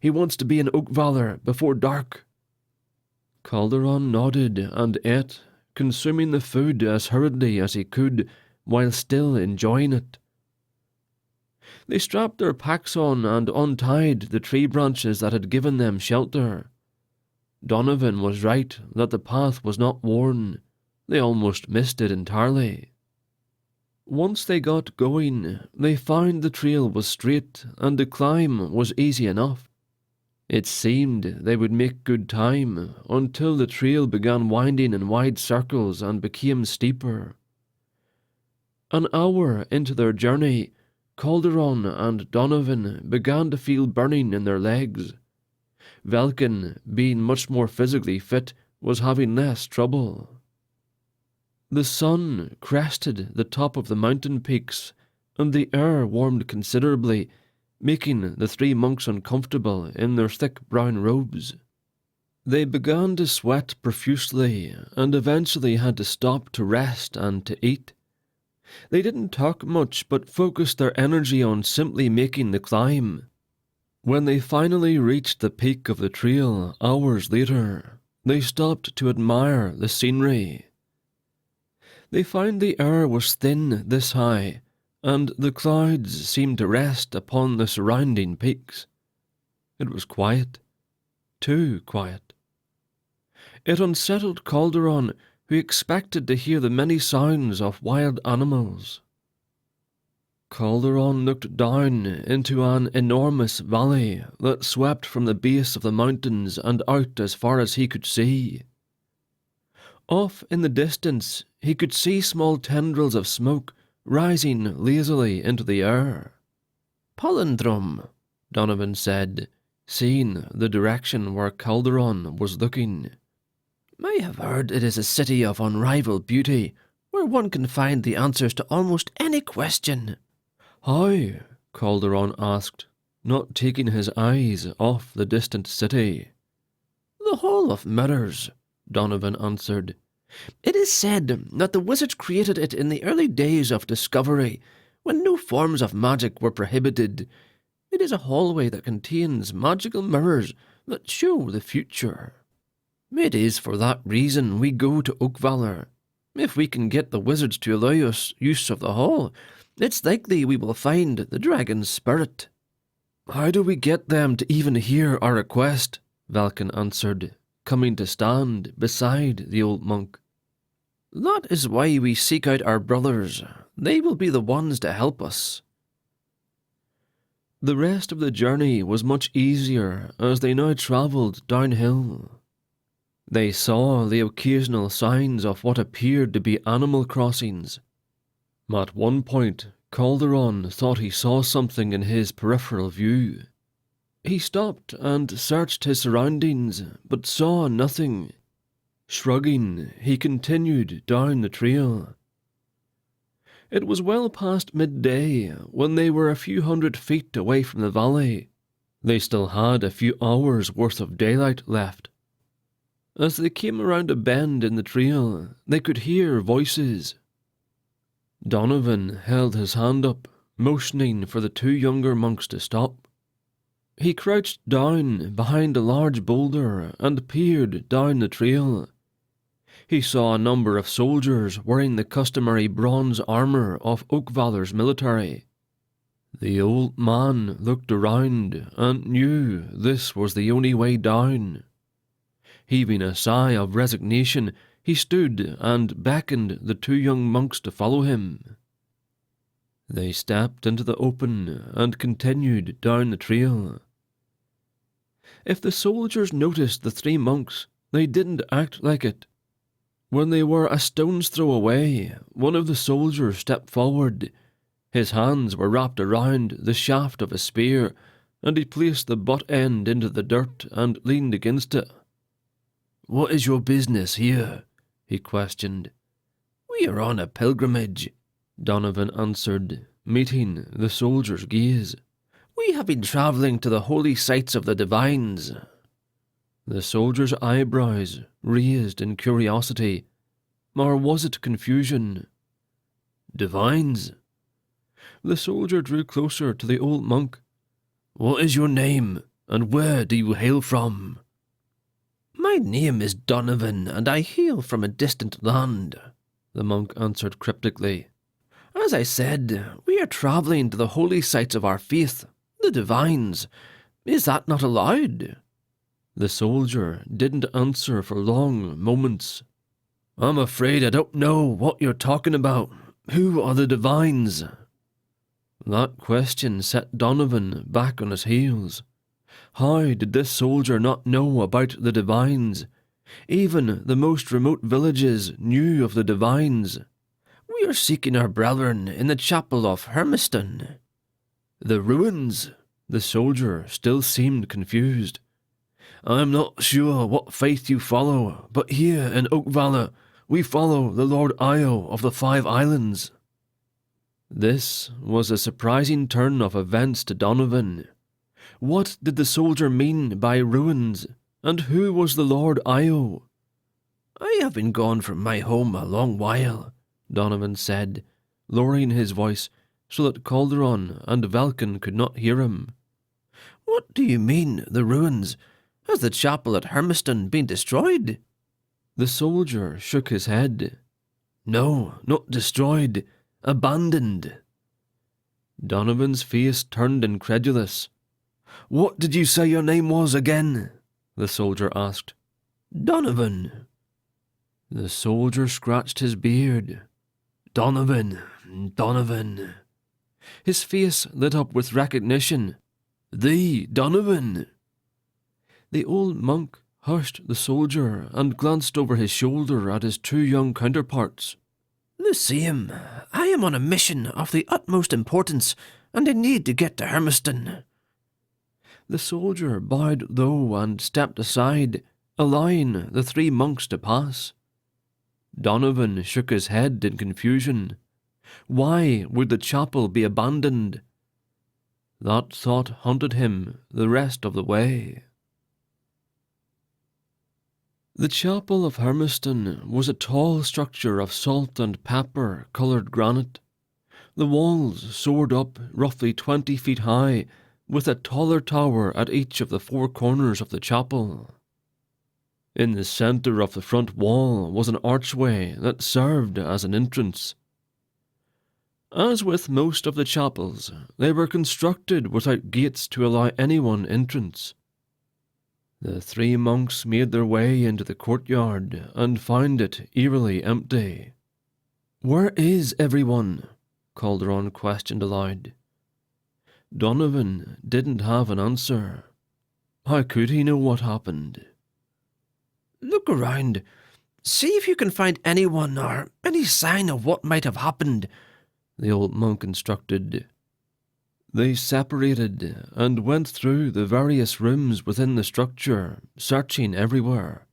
He wants to be in Oakvalor before dark." Calderon nodded and ate, consuming the food as hurriedly as he could, while still enjoying it. They strapped their packs on and untied the tree branches that had given them shelter. Donovan was right that the path was not worn. They almost missed it entirely. Once they got going, they found the trail was straight and the climb was easy enough. It seemed they would make good time until the trail began winding in wide circles and became steeper. An hour into their journey, Calderon and Donovan began to feel burning in their legs. Velkyn, being much more physically fit, was having less trouble. The sun crested the top of the mountain peaks, and the air warmed considerably, making the three monks uncomfortable in their thick brown robes. They began to sweat profusely, and eventually had to stop to rest and to eat. They didn't talk much, but focused their energy on simply making the climb. When they finally reached the peak of the trail hours later, they stopped to admire the scenery. They found the air was thin this high, and the clouds seemed to rest upon the surrounding peaks. It was quiet. Too quiet. It unsettled Calderon, who expected to hear the many sounds of wild animals. Calderon looked down into an enormous valley that swept from the base of the mountains and out as far as he could see. Off in the distance, he could see small tendrils of smoke rising lazily into the air. "Palindrome," Donovan said, seeing the direction where Calderon was looking. "I have heard it is a city of unrivaled beauty, where one can find the answers to almost any question." "How?" Calderon asked, not taking his eyes off the distant city. "The Hall of Mirrors," Donovan answered. "It is said that the wizards created it in the early days of discovery, when no forms of magic were prohibited. It is a hallway that contains magical mirrors that show the future. It is for that reason we go to Oakvalor. If we can get the wizards to allow us use of the hall, it's likely we will find the dragon's spirit." "How do we get them to even hear our request?" Velkyn answered, coming to stand beside the old monk. "That is why we seek out our brothers. They will be the ones to help us." The rest of the journey was much easier as they now travelled downhill. They saw the occasional signs of what appeared to be animal crossings. At one point, Calderon thought he saw something in his peripheral view. He stopped and searched his surroundings, but saw nothing. Shrugging, he continued down the trail. It was well past midday when they were a few hundred feet away from the valley. They still had a few hours' worth of daylight left. As they came around a bend in the trail, they could hear voices. Donovan held his hand up, motioning for the two younger monks to stop. He crouched down behind a large boulder and peered down the trail. He saw a number of soldiers wearing the customary bronze armour of Oakvalor's military. The old man looked around and knew this was the only way down. Heaving a sigh of resignation, he stood and beckoned the two young monks to follow him. They stepped into the open and continued down the trail. If the soldiers noticed the three monks, they didn't act like it. When they were a stone's throw away, one of the soldiers stepped forward. His hands were wrapped around the shaft of a spear, and he placed the butt end into the dirt and leaned against it. "What is your business here?" he questioned. "We are on a pilgrimage," Donovan answered, meeting the soldier's gaze. "We have been travelling to the holy sites of the divines." The soldier's eyebrows raised in curiosity, or was it confusion? "Divines?" The soldier drew closer to the old monk. "What is your name, and where do you hail from?" "My name is Donovan, and I hail from a distant land," the monk answered cryptically. "As I said, we are travelling to the holy sites of our faith, the divines. Is that not allowed?" The soldier didn't answer for long moments. "I'm afraid I don't know what you're talking about. Who are the divines?" That question set Donovan back on his heels. How did this soldier not know about the divines? Even the most remote villages knew of the divines. "We are seeking our brethren in the chapel of Hermiston." "The ruins?" The soldier still seemed confused. "I'm not sure what faith you follow, but here in Oakvalor we follow the Lord Io of the Five Islands." This was a surprising turn of events to Donovan. What did the soldier mean by ruins, and who was the Lord Io? "I have been gone from my home a long while," Donovan said, lowering his voice so that Calderon and Velkyn could not hear him. "What do you mean, the ruins? Has the chapel at Hermiston been destroyed?" The soldier shook his head. "No, not destroyed. Abandoned." Donovan's face turned incredulous. "What did you say your name was again?" the soldier asked. "Donovan." The soldier scratched his beard. "Donovan, Donovan." His face lit up with recognition. "The Donovan." The old monk hushed the soldier and glanced over his shoulder at his two young counterparts. "The same. I am on a mission of the utmost importance, and I need to get to Hermiston." The soldier bowed low and stepped aside, allowing the 3 monks to pass. Donovan shook his head in confusion. Why would the chapel be abandoned? That thought haunted him the rest of the way. The chapel of Hermiston was a tall structure of salt and pepper-coloured granite. The walls soared up roughly 20 feet high, with a taller tower at each of the 4 corners of the chapel. In the centre of the front wall was an archway that served as an entrance. As with most of the chapels, they were constructed without gates to allow anyone entrance. The 3 monks made their way into the courtyard and found it eerily empty. "Where is everyone?" Calderon questioned aloud. Donovan didn't have an answer. How could he know what happened? "Look around. See if you can find anyone or any sign of what might have happened," the old monk instructed. They separated and went through the various rooms within the structure, searching everywhere.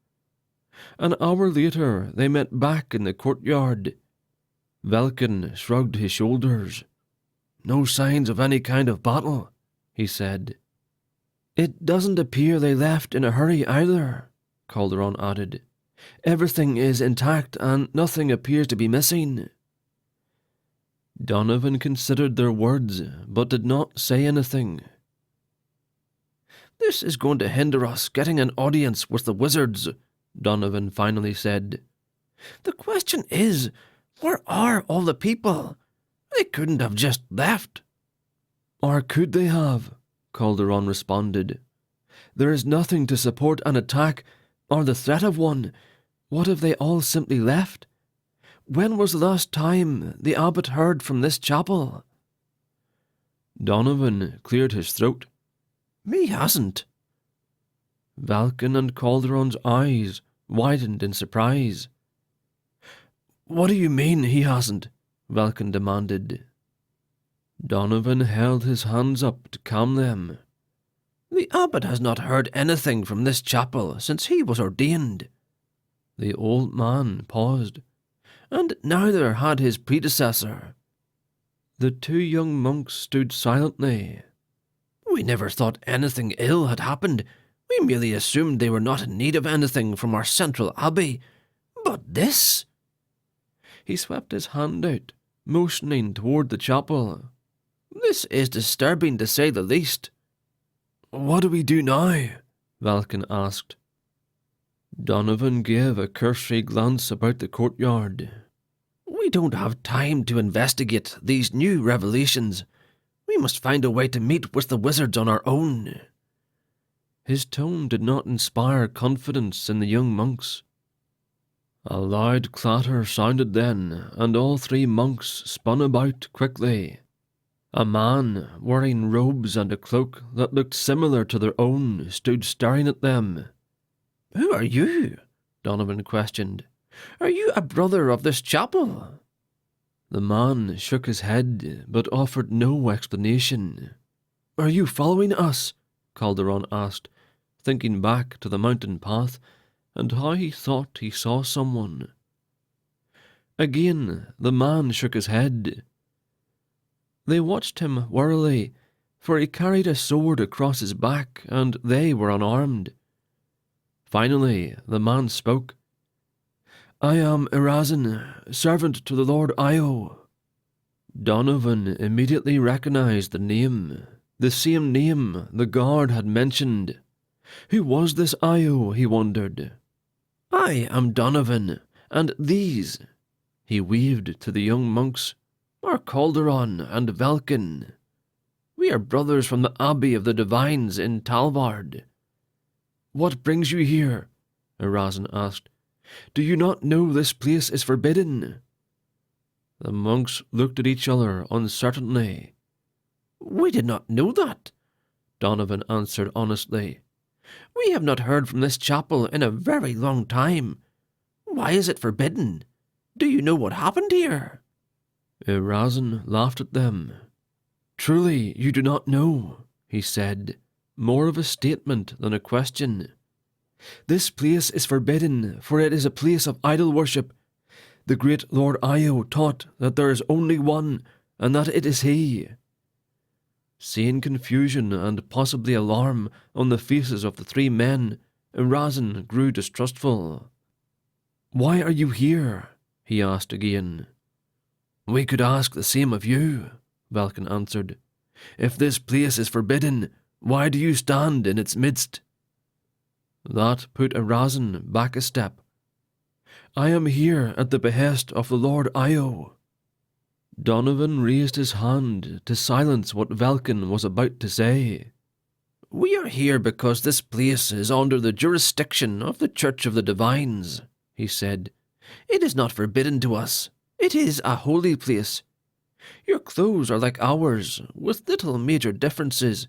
An hour later, they met back in the courtyard. Velkyn shrugged his shoulders. "No signs of any kind of battle," he said. "It doesn't appear they left in a hurry either," Calderon added. "Everything is intact and nothing appears to be missing." Donovan considered their words, but did not say anything. "This is going to hinder us getting an audience with the wizards," Donovan finally said. "The question is, where are all the people? They couldn't have just left." "Or could they have?" Calderon responded. "There is nothing to support an attack or the threat of one. What if they all simply left? When was the last time the abbot heard from this chapel?" Donovan cleared his throat. "He hasn't." Velkyn and Calderon's eyes widened in surprise. "What do you mean he hasn't?" Velkyn demanded. Donovan held his hands up to calm them. "The abbot has not heard anything from this chapel since he was ordained." The old man paused. "And neither had his predecessor." The 2 young monks stood silently. "We never thought anything ill had happened. We merely assumed they were not in need of anything from our central abbey. But this—" He swept his hand out, motioning toward the chapel. "This is disturbing to say the least." "What do we do now?" Velkyn asked. Donovan gave a cursory glance about the courtyard. "We don't have time to investigate these new revelations. We must find a way to meet with the wizards on our own." His tone did not inspire confidence in the young monks. A loud clatter sounded then, and all 3 monks spun about quickly. A man, wearing robes and a cloak that looked similar to their own, stood staring at them. "Who are you?" Donovan questioned. "Are you a brother of this chapel?" The man shook his head, but offered no explanation. "Are you following us?" Calderon asked, thinking back to the mountain path and how he thought he saw someone. Again, the man shook his head. They watched him warily, for he carried a sword across his back, and they were unarmed. Finally, the man spoke. "I am Erazin, servant to the Lord Io." Donovan immediately recognized the name, the same name the guard had mentioned. Who was this Io, he wondered. "I am Donovan, and these," he waved to the young monks, "are Calderon and Velkyn. We are brothers from the Abbey of the Divines in Talvard." "What brings you here?" Erazin asked. "Do you not know this place is forbidden?" The monks looked at each other uncertainly. "We did not know that," Donovan answered honestly. "We have not heard from this chapel in a very long time. Why is it forbidden? Do you know what happened here?" Erazin laughed at them. "Truly, you do not know," he said. more of a statement than a question. "This place is forbidden, for it is a place of idol worship. The great Lord Io taught that there is only one, and that it is he." Seeing confusion and possibly alarm on the faces of the three men, Erasn grew distrustful. "Why are you here?" he asked again. "We could ask the same of you," Velkyn answered. "If this place is forbidden, why do you stand in its midst?" That put Erasn back a step. "I am here at the behest of the Lord Io." Donovan raised his hand to silence what Velkyn was about to say. "We are here because this place is under the jurisdiction of the Church of the Divines," he said. "It is not forbidden to us. It is a holy place. Your clothes are like ours, with little major differences.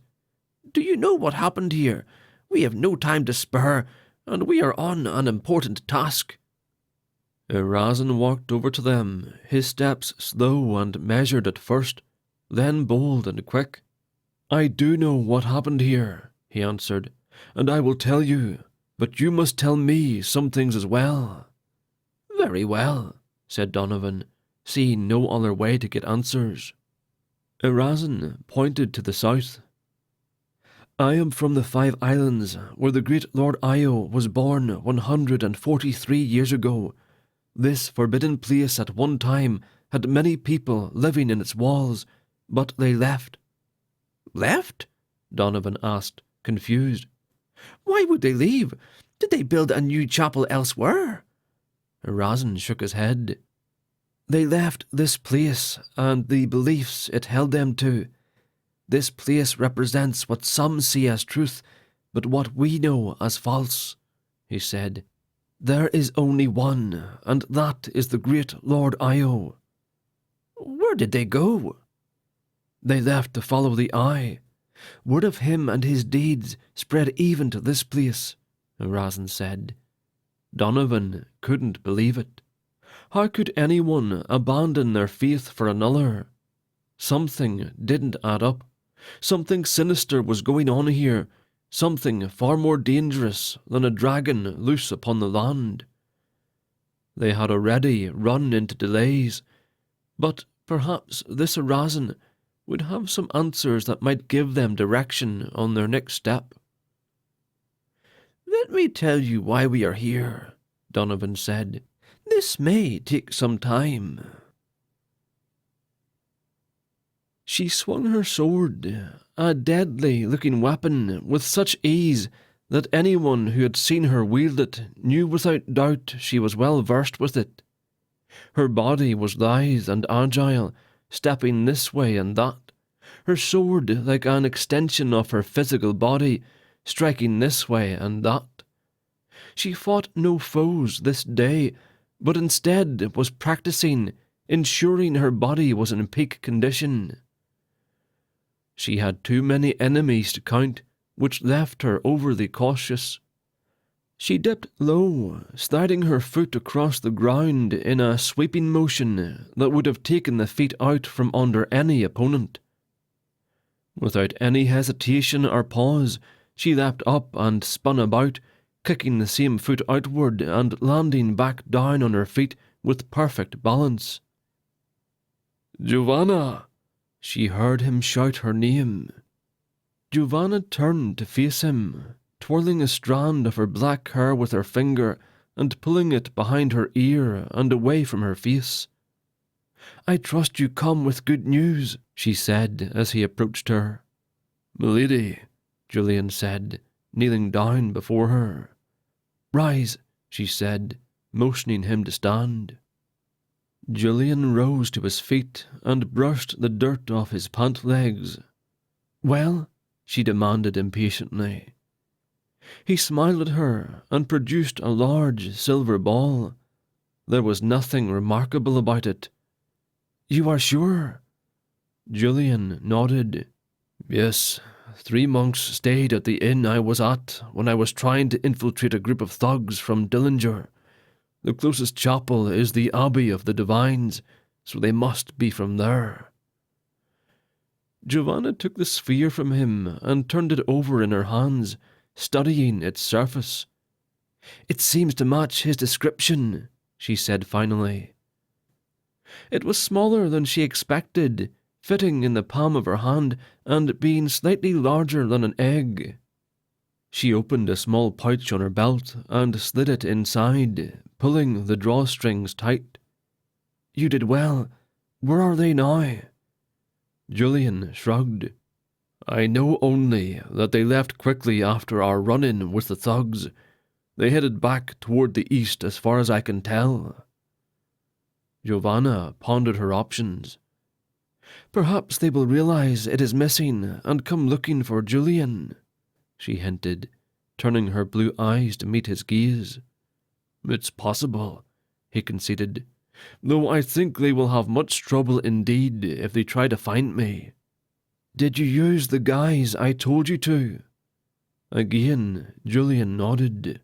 Do you know what happened here? We have no time to spare, and we are on an important task." Erasn walked over to them, his steps slow and measured at first, then bold and quick. "I do know what happened here," he answered, "and I will tell you, but you must tell me some things as well." "Very well," said Donovan, seeing no other way to get answers. Erasn pointed to the south. "I am from the 5 Islands, where the great Lord Io was born 143 years ago. This forbidden place at one time had many people living in its walls, but they left." "Left?" Donovan asked, confused. "Why would they leave? Did they build a new chapel elsewhere?" Erasn shook his head. "They left this place and the beliefs it held them to. This place represents what some see as truth, but what we know as false," he said. "There is only one, and that is the great Lord Io." "Where did they go?" "They left to follow the Eye. Word of him and his deeds spread even to this place," Erasn said. Donovan couldn't believe it. How could anyone abandon their faith for another? Something didn't add up. Something sinister was going on here, something far more dangerous than a dragon loose upon the land. They had already run into delays, but perhaps this Erasn would have some answers that might give them direction on their next step. "Let me tell you why we are here," Donovan said. "This may take some time." She swung her sword, a deadly-looking weapon, with such ease that anyone who had seen her wield it knew without doubt she was well versed with it. Her body was lithe and agile, stepping this way and that, her sword like an extension of her physical body, striking this way and that. She fought no foes this day, but instead was practicing, ensuring her body was in peak condition. She had too many enemies to count, which left her overly cautious. She dipped low, sliding her foot across the ground in a sweeping motion that would have taken the feet out from under any opponent. Without any hesitation or pause, she leapt up and spun about, kicking the same foot outward and landing back down on her feet with perfect balance. "Giovanna!" She heard him shout her name. Giovanna turned to face him, twirling a strand of her black hair with her finger and pulling it behind her ear and away from her face. "I trust you come with good news," she said as he approached her. "Milady," Julian said, kneeling down before her. "Rise," she said, motioning him to stand. Julian rose to his feet and brushed the dirt off his pant legs. "Well?" she demanded impatiently. He smiled at her and produced a large silver ball. There was nothing remarkable about it. "You are sure?" Julian nodded. "Yes, 3 monks stayed at the inn I was at when I was trying to infiltrate a group of thugs from Dillinger. The closest chapel is the Abbey of the Divines, so they must be from there." Giovanna took the sphere from him and turned it over in her hands, studying its surface. "It seems to match his description," she said finally. It was smaller than she expected, fitting in the palm of her hand and being slightly larger than an egg. She opened a small pouch on her belt and slid it inside, pulling the drawstrings tight. "You did well. Where are they now?" Julian shrugged. "I know only that they left quickly after our run-in with the thugs. They headed back toward the east as far as I can tell." Giovanna pondered her options. "Perhaps they will realize it is missing and come looking for Julian," she hinted, turning her blue eyes to meet his gaze. "It's possible," he conceded, "though I think they will have much trouble indeed if they try to find me." "Did you use the guise I told you to?" Again, Julian nodded.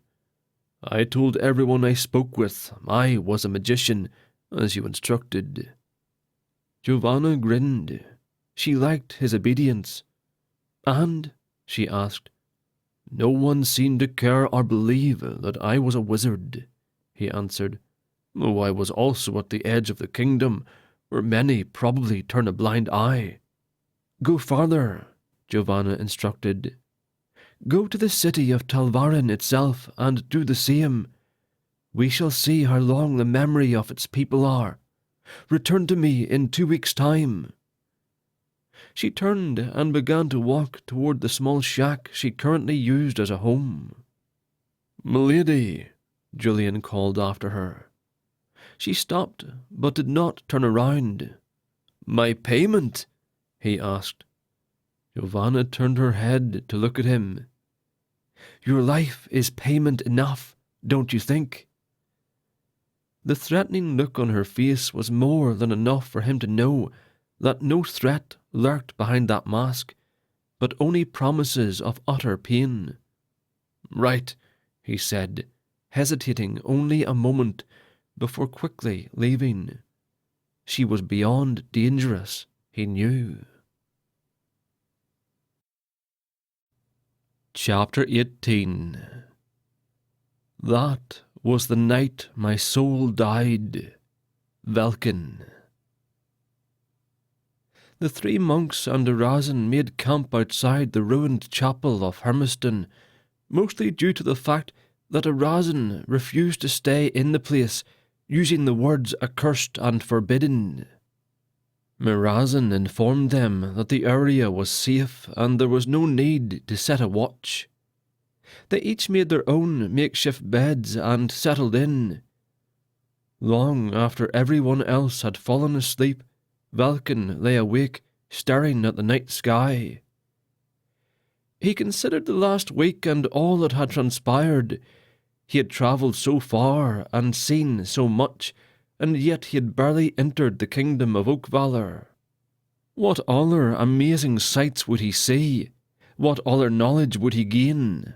"I told everyone I spoke with I was a magician, as you instructed." Giovanna grinned. She liked his obedience. "And?" she asked. "No one seemed to care or believe that I was a wizard," he answered, "though I was also at the edge of the kingdom, where many probably turn a blind eye." "Go farther," Giovanna instructed. "Go to the city of Talvarin itself and do the same. We shall see how long the memory of its people are. Return to me in 2 weeks' time." She turned and began to walk toward the small shack she currently used as a home. "Milady," Julian called after her. She stopped, but did not turn around. "My payment?" he asked. Giovanna turned her head to look at him. "Your life is payment enough, don't you think?" The threatening look on her face was more than enough for him to know that no threat lurked behind that mask, but only promises of utter pain. "Right," he said, hesitating only a moment before quickly leaving. She was beyond dangerous, he knew. Chapter 18. That was the night my soul died. Velkyn. The 3 monks and Arazin made camp outside the ruined chapel of Hermiston, mostly due to the fact that Arazin refused to stay in the place, using the words accursed and forbidden. Mirazin informed them that the area was safe and there was no need to set a watch. They each made their own makeshift beds and settled in. Long after everyone else had fallen asleep, Velkyn lay awake, staring at the night sky. He considered the last week and all that had transpired. He had travelled so far and seen so much, and yet he had barely entered the kingdom of Oakvalor. What other amazing sights would he see? What other knowledge would he gain?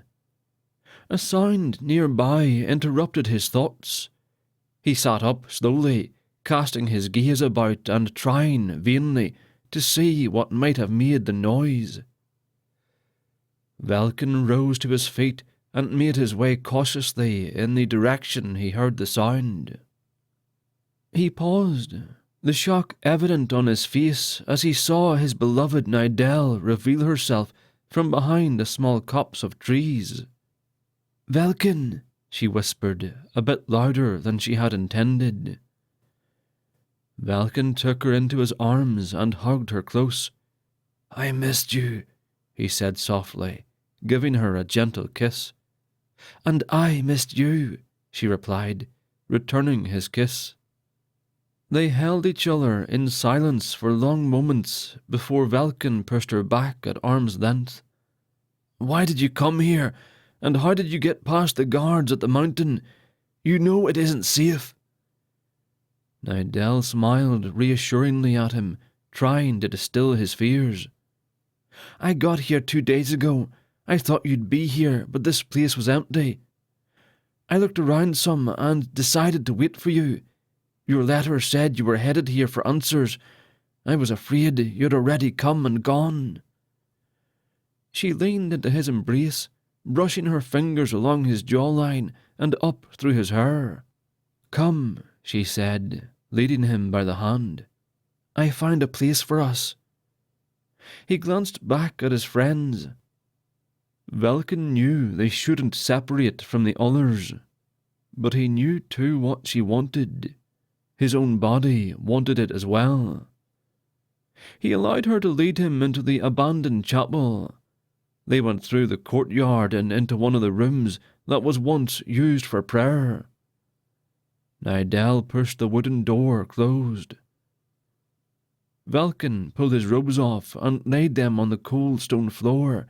A sound nearby interrupted his thoughts. He sat up slowly, casting his gaze about and trying vainly to see what might have made the noise. Velkyn rose to his feet and made his way cautiously in the direction he heard the sound. He paused, the shock evident on his face as he saw his beloved Nidell reveal herself from behind a small copse of trees. "Velkyn," she whispered, a bit louder than she had intended. Velkyn took her into his arms and hugged her close. "I missed you," he said softly, giving her a gentle kiss. "And I missed you," she replied, returning his kiss. They held each other in silence for long moments before Velkyn pushed her back at arm's length. "Why did you come here? And how did you get past the guards at the mountain? You know it isn't safe." Nidell smiled reassuringly at him, trying to distill his fears. "I got here 2 days ago. I thought you'd be here, but this place was empty. I looked around some and decided to wait for you. Your letter said you were headed here for answers, I was afraid you'd already come and gone." She leaned into his embrace, brushing her fingers along his jawline and up through his hair. "Come," she said, leading him by the hand. "I found a place for us." He glanced back at his friends. Velkyn knew they shouldn't separate from the others, but he knew too what she wanted. His own body wanted it as well. He allowed her to lead him into the abandoned chapel. They went through the courtyard and into one of the rooms that was once used for prayer. Nidell pushed the wooden door closed. Velkyn pulled his robes off and laid them on the cold stone floor.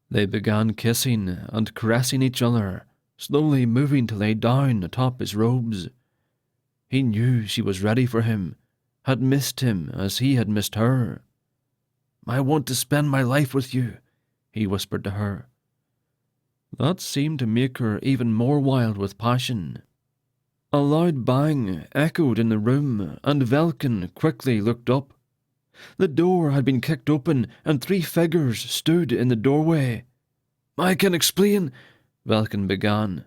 They began kissing and caressing each other, slowly moving to lay down atop his robes. He knew she was ready for him, had missed him as he had missed her. "I want to spend my life with you," he whispered to her. That seemed to make her even more wild with passion. A loud bang echoed in the room, and Velkyn quickly looked up. The door had been kicked open, and 3 figures stood in the doorway. "I can explain," Velkyn began.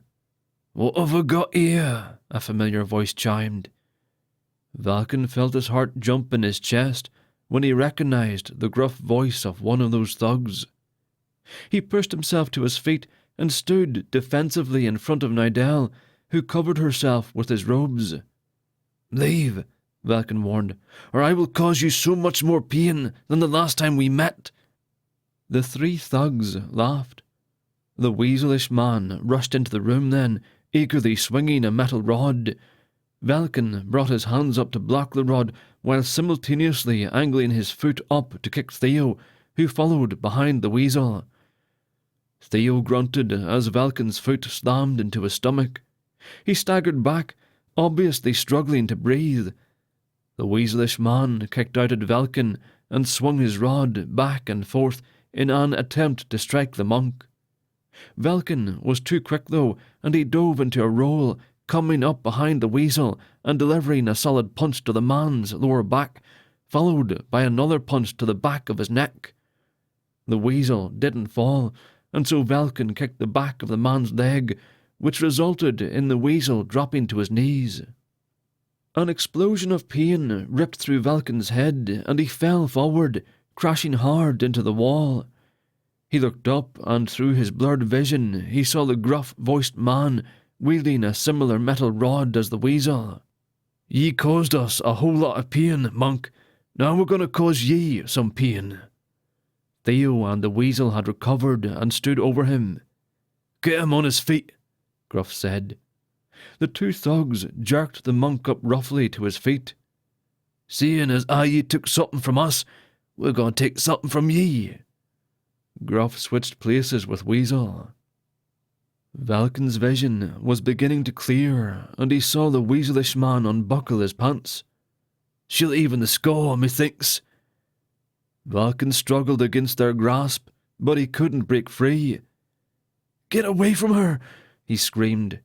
"What have I got here?" a familiar voice chimed. Velkyn felt his heart jump in his chest when he recognized the gruff voice of one of those thugs. He pushed himself to his feet and stood defensively in front of Nidell, who covered herself with his robes. "Leave," Velkyn warned, "or I will cause you so much more pain than the last time we met." The 3 thugs laughed. The weaselish man rushed into the room then, eagerly swinging a metal rod. Velkyn brought his hands up to block the rod while simultaneously angling his foot up to kick Theo, who followed behind the weasel. Theo grunted as Velkyn's foot slammed into his stomach. He staggered back, obviously struggling to breathe. The weaselish man kicked out at Velkyn and swung his rod back and forth in an attempt to strike the monk. Velkyn was too quick though, and he dove into a roll, coming up behind the weasel and delivering a solid punch to the man's lower back, followed by another punch to the back of his neck. The weasel didn't fall, and so Velkyn kicked the back of the man's leg, which resulted in the weasel dropping to his knees. An explosion of pain ripped through Velkyn's head, and he fell forward, crashing hard into the wall. He looked up, and through his blurred vision he saw the gruff-voiced man wielding a similar metal rod as the weasel. "Ye caused us a whole lot of pain, monk. Now we're going to cause ye some pain." Theo and the weasel had recovered and stood over him. "Get him on his feet," Gruff said. The 2 thugs jerked the monk up roughly to his feet. "Seeing as ye took something from us, we're going to take something from ye." Gruff switched places with Weasel. Velkyn's vision was beginning to clear, and he saw the weaselish man unbuckle his pants. "She'll even the score, methinks." Velkyn struggled against their grasp, but he couldn't break free. "Get away from her!" he screamed.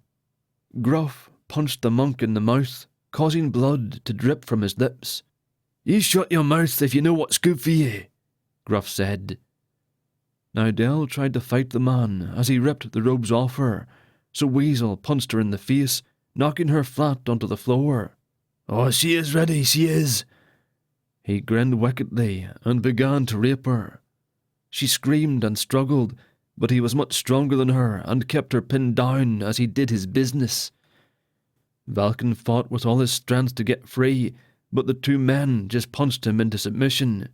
Gruff punched the monk in the mouth, causing blood to drip from his lips. "You shut your mouth if you know what's good for ye," Gruff said. Nidell tried to fight the man as he ripped the robes off her, so Weasel punched her in the face, knocking her flat onto the floor. "Oh, she is ready, she is." He grinned wickedly and began to rape her. She screamed and struggled, but he was much stronger than her and kept her pinned down as he did his business. Velkyn fought with all his strength to get free, but the 2 men just punched him into submission.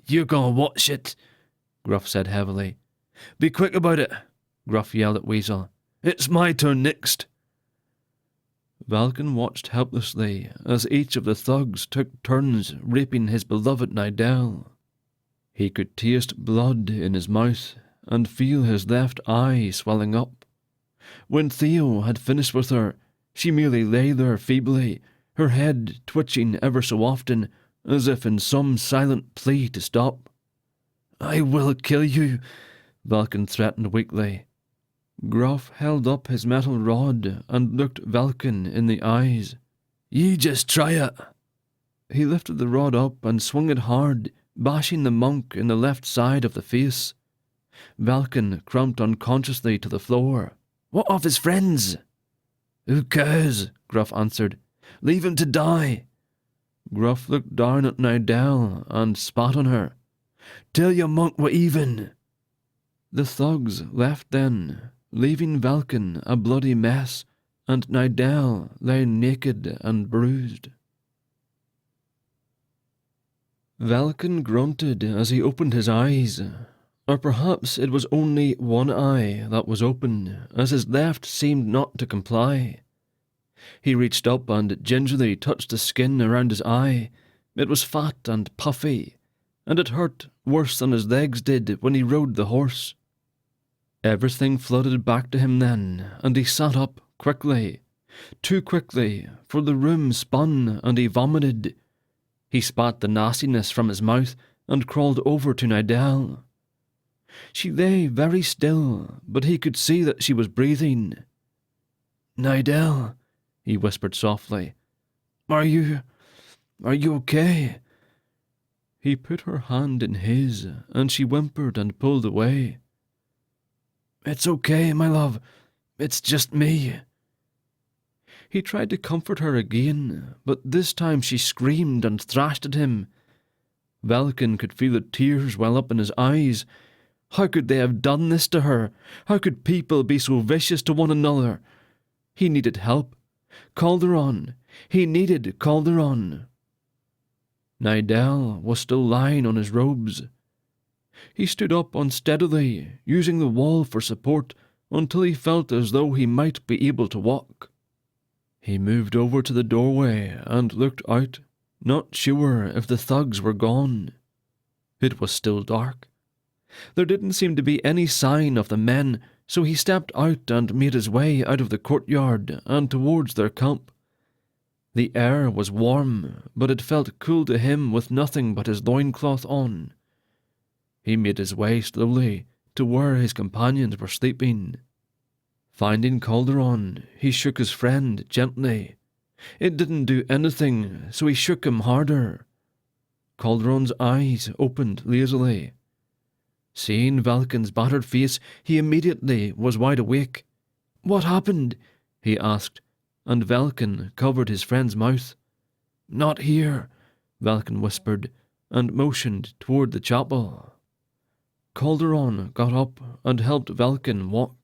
"You're gonna watch it," Gruff said heavily. "Be quick about it," Gruff yelled at Weasel. "It's my turn next." Velkyn watched helplessly as each of the thugs took turns raping his beloved Nidell. He could taste blood in his mouth and feel his left eye swelling up. When Theo had finished with her, she merely lay there feebly, her head twitching ever so often, as if in some silent plea to stop. "I will kill you," Velkyn threatened weakly. Gruff held up his metal rod and looked Velkyn in the eyes. "You just try it." He lifted the rod up and swung it hard, bashing the monk in the left side of the face. Velkyn crumped unconsciously to the floor. "What of his friends?" "Who cares?" Gruff answered. "Leave him to die." Gruff looked down at Nidell and spat on her. "Tell your monk we're even." The thugs left then, leaving Velkyn a bloody mess, and Nidell lay naked and bruised. Velkyn grunted as he opened his eyes, or perhaps it was only one eye that was open, as his left seemed not to comply. He reached up and gingerly touched the skin around his eye. It was fat and puffy, and it hurt worse than his legs did when he rode the horse. Everything flooded back to him then, and he sat up quickly. Too quickly, for the room spun and he vomited. He spat the nastiness from his mouth and crawled over to Nidell. She lay very still, but he could see that she was breathing. "Nidell," he whispered softly. Are you okay?" He put her hand in his, and she whimpered and pulled away. "It's okay, my love. It's just me." He tried to comfort her again, but this time she screamed and thrashed at him. Velkyn could feel the tears well up in his eyes. How could they have done this to her? How could people be so vicious to one another? He needed help. Calderon. He needed Calderon. Nidell was still lying on his robes. He stood up unsteadily, using the wall for support, until he felt as though he might be able to walk. He moved over to the doorway and looked out, not sure if the thugs were gone. It was still dark. There didn't seem to be any sign of the men, so he stepped out and made his way out of the courtyard and towards their camp. The air was warm, but it felt cool to him with nothing but his loincloth on. He made his way slowly to where his companions were sleeping. Finding Calderon, he shook his friend gently. It didn't do anything, so he shook him harder. Calderon's eyes opened lazily. Seeing Velkyn's battered face, he immediately was wide awake. "What happened?" he asked, and Velkyn covered his friend's mouth. "Not here," Velkyn whispered, and motioned toward the chapel. Calderon got up and helped Velkyn walk.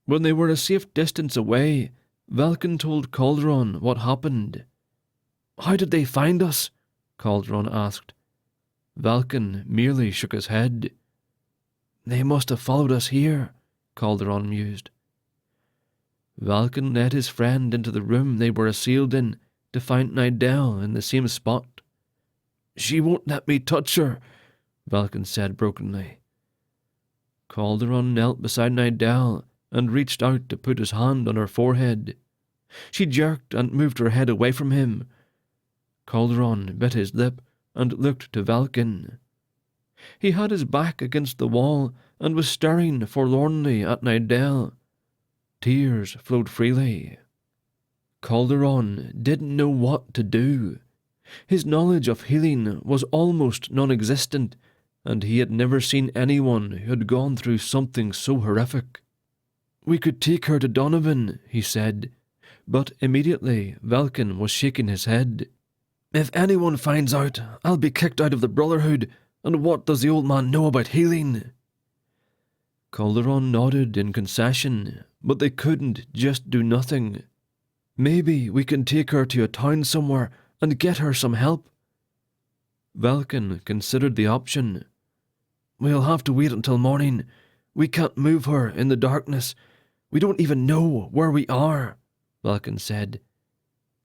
When they were a safe distance away, Velkyn told Calderon what happened. "How did they find us?" Calderon asked. Velkyn merely shook his head. "They must have followed us here," Calderon mused. Velkyn led his friend into the room they were assailed in to find Nidell in the same spot. "She won't let me touch her," Velkyn said brokenly. Calderon knelt beside Nidell and reached out to put his hand on her forehead. She jerked and moved her head away from him. Calderon bit his lip and looked to Velkyn. He had his back against the wall and was staring forlornly at Nidell. Tears flowed freely. Calderon didn't know what to do. His knowledge of healing was almost non-existent, and he had never seen anyone who had gone through something so horrific. "We could take her to Donovan," he said, but immediately Velkyn was shaking his head. "If anyone finds out, I'll be kicked out of the Brotherhood, and what does the old man know about healing?" Calderon nodded in concession, but they couldn't just do nothing. "Maybe we can take her to a town somewhere and get her some help." Velkyn considered the option. "We'll have to wait until morning. We can't move her in the darkness. We don't even know where we are," Velkyn said.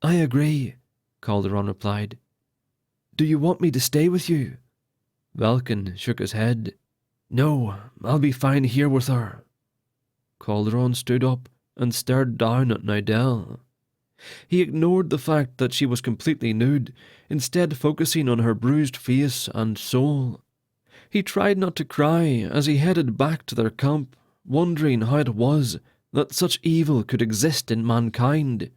"I agree," Calderon replied. "Do you want me to stay with you?" Velkyn shook his head. "No, I'll be fine here with her." Calderon stood up and stared down at Nidell. He ignored the fact that she was completely nude, instead focusing on her bruised face and soul. He tried not to cry as he headed back to their camp, wondering how it was that such evil could exist in mankind.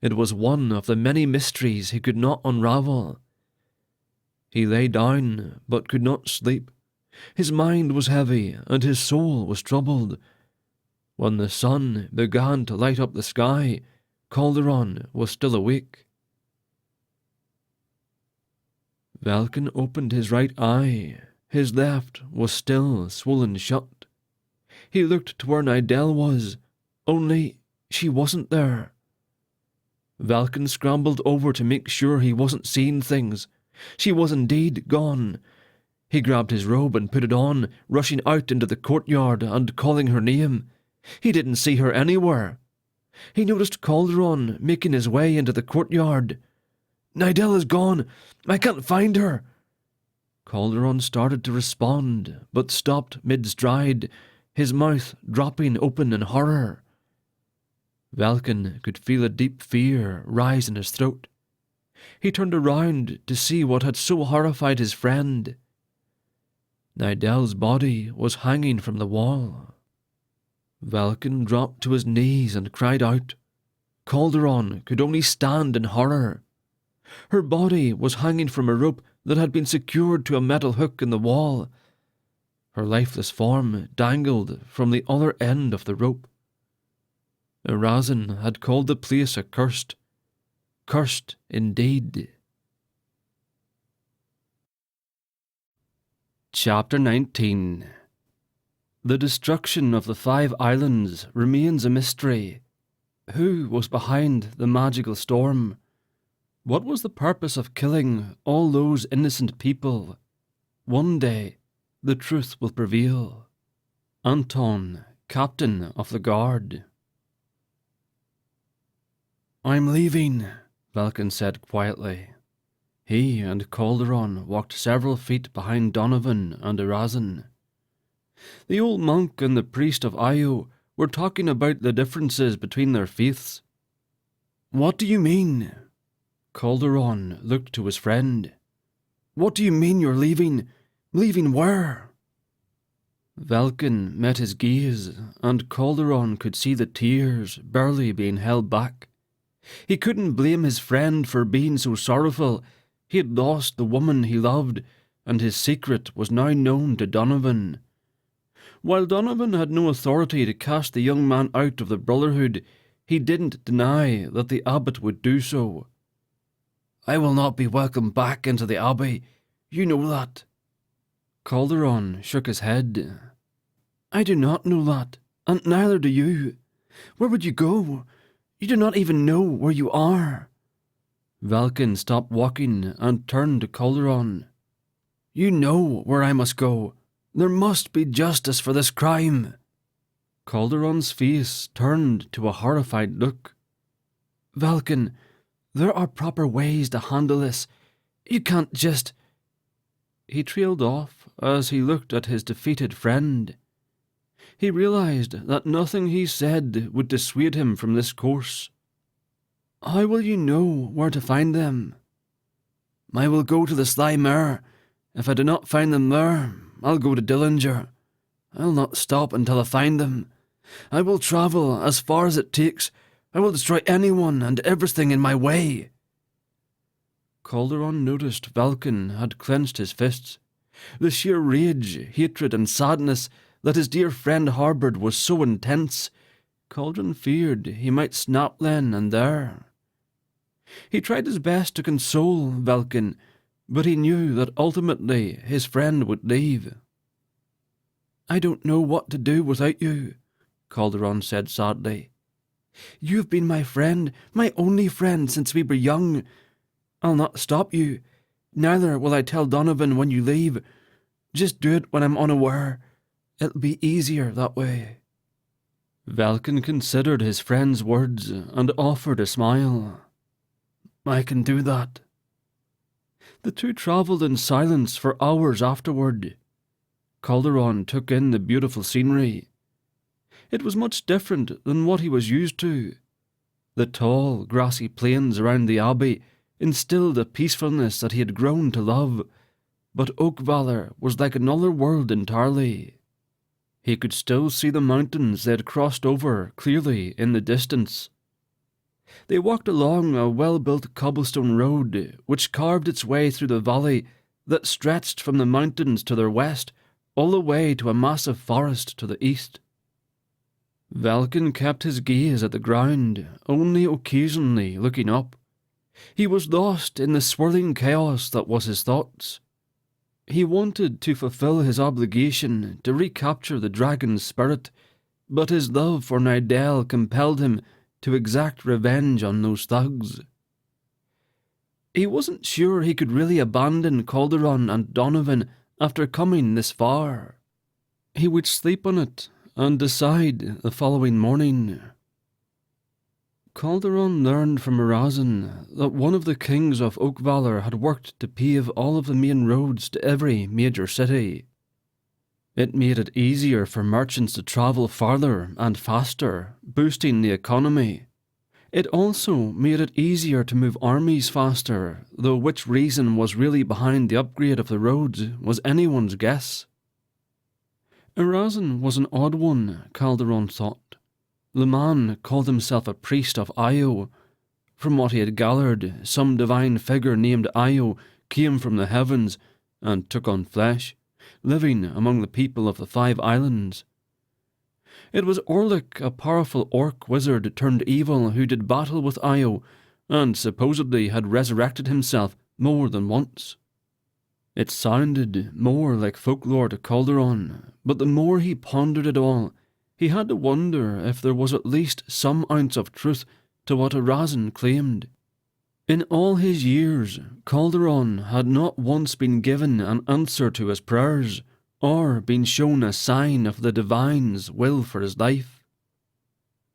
It was one of the many mysteries he could not unravel. He lay down, but could not sleep. His mind was heavy, and his soul was troubled. When the sun began to light up the sky, Calderon was still awake. Velkyn opened his right eye. His left was still swollen shut. He looked to where Nidell was, only she wasn't there. Velkyn scrambled over to make sure he wasn't seeing things. She was indeed gone. He grabbed his robe and put it on, rushing out into the courtyard and calling her name. He didn't see her anywhere. He noticed Calderon making his way into the courtyard. "Nidell is gone. I can't find her." Calderon started to respond, but stopped mid-stride, his mouth dropping open in horror. Velkyn could feel a deep fear rise in his throat. He turned around to see what had so horrified his friend. Nidell's body was hanging from the wall. Velkyn dropped to his knees and cried out. Calderon could only stand in horror. Her body was hanging from a rope that had been secured to a metal hook in the wall. Her lifeless form dangled from the other end of the rope. Errazin had called the place accursed. Cursed indeed. Chapter 19. The destruction of the 5 islands remains a mystery. Who was behind the magical storm? What was the purpose of killing all those innocent people? One day, the truth will prevail. Anton, captain of the guard. "I'm leaving," Velkyn said quietly. He and Calderon walked several feet behind Donovan and Errazin. The old monk and the priest of Io were talking about the differences between their faiths. "What do you mean?" Calderon looked to his friend. "What do you mean you're leaving? Leaving where?" Velkyn met his gaze, and Calderon could see the tears barely being held back. He couldn't blame his friend for being so sorrowful. He had lost the woman he loved, and his secret was now known to Donovan. While Donovan had no authority to cast the young man out of the Brotherhood, he didn't deny that the abbot would do so. "I will not be welcomed back into the abbey. You know that." Calderon shook his head. "I do not know that, and neither do you. Where would you go? You do not even know where you are." Velkyn stopped walking and turned to Calderon. "You know where I must go. There must be justice for this crime." Calderon's face turned to a horrified look. "Velkyn, there are proper ways to handle this. You can't just—" He trailed off as he looked at his defeated friend. He realized that nothing he said would dissuade him from this course. "How will you know where to find them?" "I will go to the Sly Mare. If I do not find them there, I'll go to Dillinger. I'll not stop until I find them. I will travel as far as it takes. I will destroy anyone and everything in my way." Calderon noticed Velkyn had clenched his fists. The sheer rage, hatred, and sadness that his dear friend harboured was so intense, Calderon feared he might snap then and there. He tried his best to console Velkyn, but he knew that ultimately his friend would leave. "I don't know what to do without you," Calderon said sadly. "You've been my friend, my only friend since we were young. I'll not stop you. Neither will I tell Donovan when you leave. Just do it when I'm unaware. It'll be easier that way." Velkyn considered his friend's words and offered a smile. "I can do that." The two travelled in silence for hours afterward. Calderon took in the beautiful scenery. It was much different than what he was used to. The tall, grassy plains around the abbey instilled a peacefulness that he had grown to love, but Oakvalor was like another world entirely. He could still see the mountains they had crossed over clearly in the distance. They walked along a well-built cobblestone road, which carved its way through the valley that stretched from the mountains to their west, all the way to a massive forest to the east. Velkyn kept his gaze at the ground, only occasionally looking up. He was lost in the swirling chaos that was his thoughts. He wanted to fulfill his obligation to recapture the dragon's spirit, but his love for Nidell compelled him to exact revenge on those thugs. He wasn't sure he could really abandon Calderon and Donovan after coming this far. He would sleep on it and decide the following morning. Calderon learned from Arazin that one of the kings of Oakvalor had worked to pave all of the main roads to every major city. It made it easier for merchants to travel farther and faster, boosting the economy. It also made it easier to move armies faster, though which reason was really behind the upgrade of the roads was anyone's guess. Arazin was an odd one, Calderon thought. The man called himself a priest of Io. From what he had gathered, some divine figure named Io came from the heavens and took on flesh, living among the people of the 5 islands. It was Orlick, a powerful orc wizard turned evil who did battle with Io and supposedly had resurrected himself more than once. It sounded more like folklore to Calderon, but the more he pondered it all, he had to wonder if there was at least some ounce of truth to what Arazin claimed. In all his years, Calderon had not once been given an answer to his prayers, or been shown a sign of the divine's will for his life.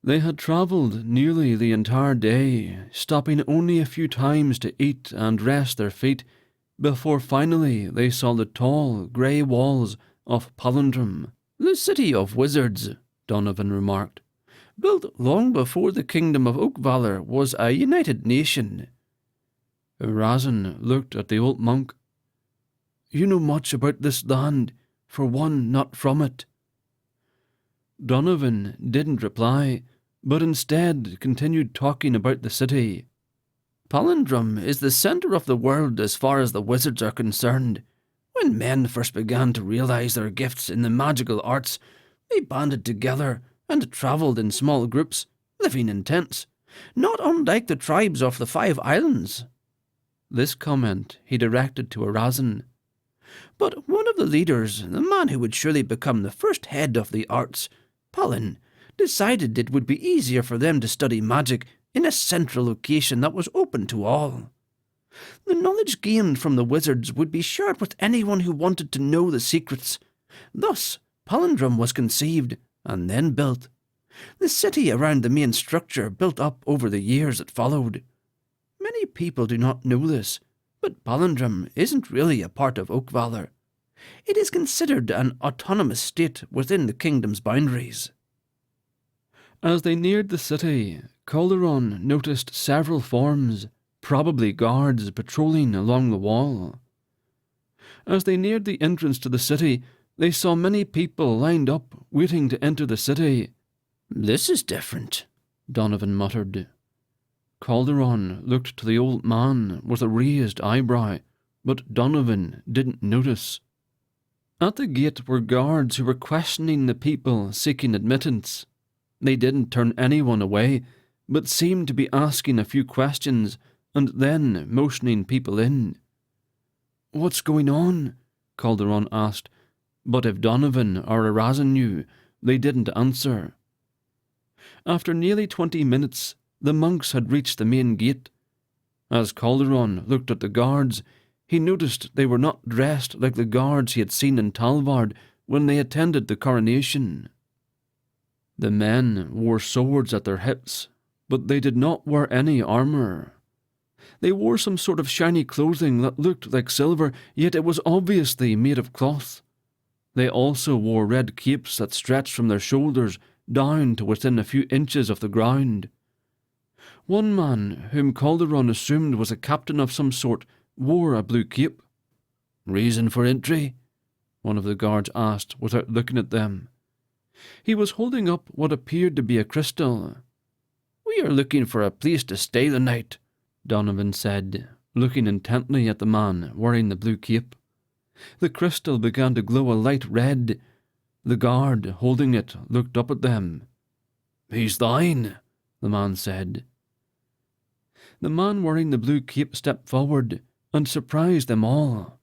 They had travelled nearly the entire day, stopping only a few times to eat and rest their feet, before finally they saw the tall, grey walls of Palindrome. "The city of wizards," Donovan remarked, "built long before the kingdom of Oakvalor was a united nation." Arazin looked at the old monk. "You know much about this land, for one not from it." Donovan didn't reply, but instead continued talking about the city. "Palindrome is the centre of the world as far as the wizards are concerned. When men first began to realise their gifts in the magical arts, they banded together and travelled in small groups, living in tents, not unlike the tribes of the 5 islands. This comment he directed to Arazin. But one of the leaders, the man who would surely become the first head of the arts, Palin, decided it would be easier for them to study magic in a central location that was open to all. The knowledge gained from the wizards would be shared with anyone who wanted to know the secrets. Thus, Palindrome was conceived and then built. The city around the main structure built up over the years that followed. Many people do not know this, but Palindrome isn't really a part of Oakvalor. It is considered an autonomous state within the kingdom's boundaries." As they neared the city, Calderon noticed several forms, probably guards patrolling along the wall. As they neared the entrance to the city, they saw many people lined up, waiting to enter the city. "This is different," Donovan muttered. Calderon looked to the old man with a raised eyebrow, but Donovan didn't notice. At the gate were guards who were questioning the people seeking admittance. They didn't turn anyone away, but seemed to be asking a few questions and then motioning people in. "What's going on?" Calderon asked, but if Donovan or Arazin knew, they didn't answer. After nearly 20 minutes, the monks had reached the main gate. As Calderon looked at the guards, he noticed they were not dressed like the guards he had seen in Talvard when they attended the coronation. The men wore swords at their hips, but they did not wear any armour. They wore some sort of shiny clothing that looked like silver, yet it was obviously made of cloth. They also wore red capes that stretched from their shoulders down to within a few inches of the ground. One man, whom Calderon assumed was a captain of some sort, wore a blue cape. "Reason for entry?" one of the guards asked without looking at them. He was holding up what appeared to be a crystal. "We "We are looking for a place to stay the night," Donovan said, looking intently at the man wearing the blue cape. The crystal began to glow a light red. The guard, holding it, looked up at them. "He's thine," the man said. The man wearing the blue cape stepped forward and surprised them all.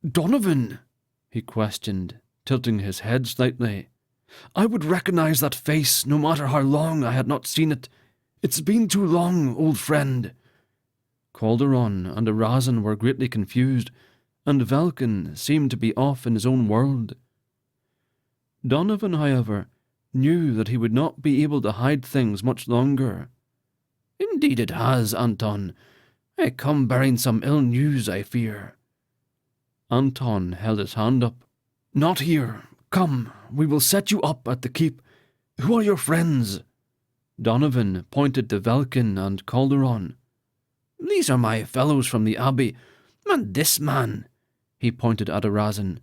"Donovan?" he questioned, tilting his head slightly. "I would recognize that face no matter how long I had not seen it. It's been too long, old friend." Calderon and Arazin were greatly confused, and Velkyn seemed to be off in his own world. Donovan, however, knew that he would not be able to hide things much longer. "Indeed it has, Anton. I come bearing some ill news, I fear." Anton held his hand up. "Not here. Come, we will set you up at the keep. Who are your friends?" Donovan pointed to Velkyn and Calderon. "These are my fellows from the Abbey, and this man," he pointed at Arazin,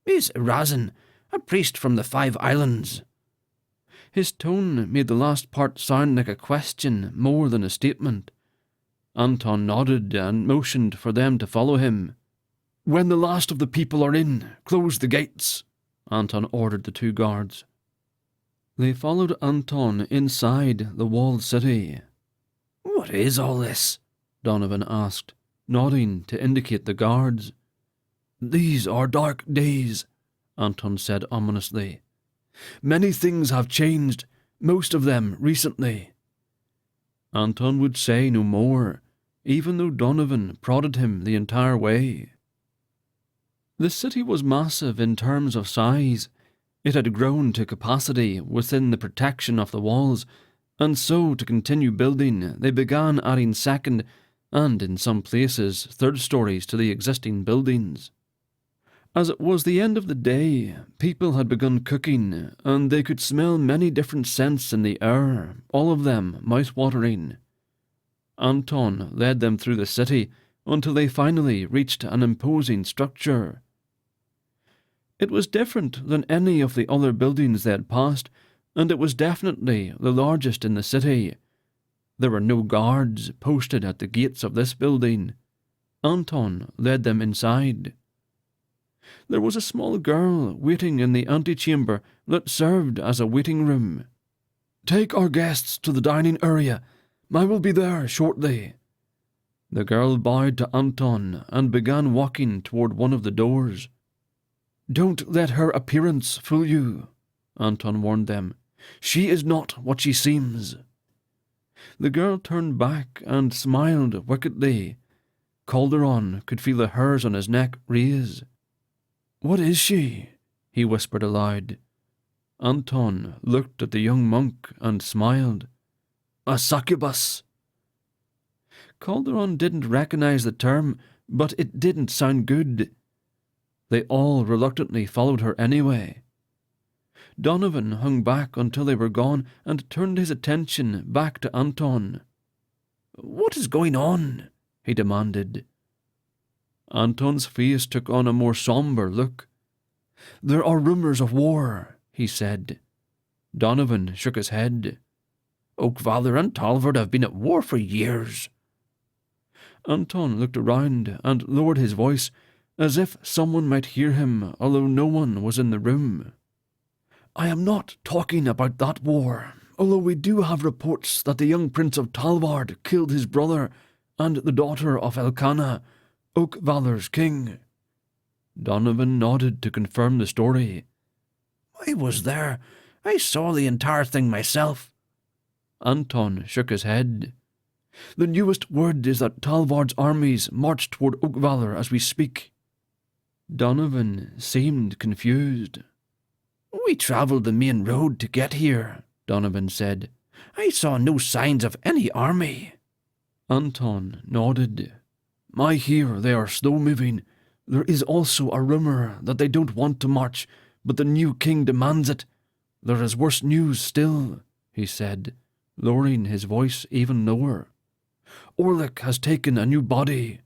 "is Arazin, a priest from the 5 Islands." His tone made the last part sound like a question more than a statement. Anton nodded and motioned for them to follow him. "When the last of the people are in, close the gates," Anton ordered the 2 guards. They followed Anton inside the walled city. "What is all this?" Donovan asked, nodding to indicate the guards. "These are dark days," Anton said ominously. "Many things have changed, most of them recently." Anton would say no more, even though Donovan prodded him the entire way. The city was massive in terms of size. It had grown to capacity within the protection of the walls, and so to continue building, they began adding second and, in some places, third stories to the existing buildings. As it was the end of the day, people had begun cooking, and they could smell many different scents in the air, all of them mouth-watering. Anton led them through the city until they finally reached an imposing structure. It was different than any of the other buildings they had passed, and it was definitely the largest in the city. There were no guards posted at the gates of this building. Anton led them inside. There was a small girl waiting in the antechamber that served as a waiting room. "Take our guests to the dining area. I will be there shortly." The girl bowed to Anton and began walking toward one of the doors. "Don't let her appearance fool you," Anton warned them. "She is not what she seems." The girl turned back and smiled wickedly. Calderon could feel the hairs on his neck raise. "What is she?" he whispered aloud. Anton looked at the young monk and smiled. "A succubus." Calderon didn't recognize the term, but it didn't sound good. They all reluctantly followed her anyway. Donovan hung back until they were gone and turned his attention back to Anton. "What is going on?" he demanded. Anton's face took on a more somber look. "There are rumors of war," he said. Donovan shook his head. "Oakvalor and Talvard have been at war for years." Anton looked around and lowered his voice, as if someone might hear him, although no one was in the room. "I am not talking about that war, although we do have reports that the young Prince of Talvard killed his brother and the daughter of Elkanah, Oakvalor's king." Donovan nodded to confirm the story. "I was there. I saw the entire thing myself." Anton shook his head. "The newest word is that Talvard's armies march toward Oakvalor as we speak." Donovan seemed confused. "We travelled the main road to get here," Donovan said. "I saw no signs of any army." Anton nodded. "I hear they are slow-moving. There is also a rumour that they don't want to march, but the new king demands it. There is worse news still," he said, lowering his voice even lower. "Orlick has taken a new body."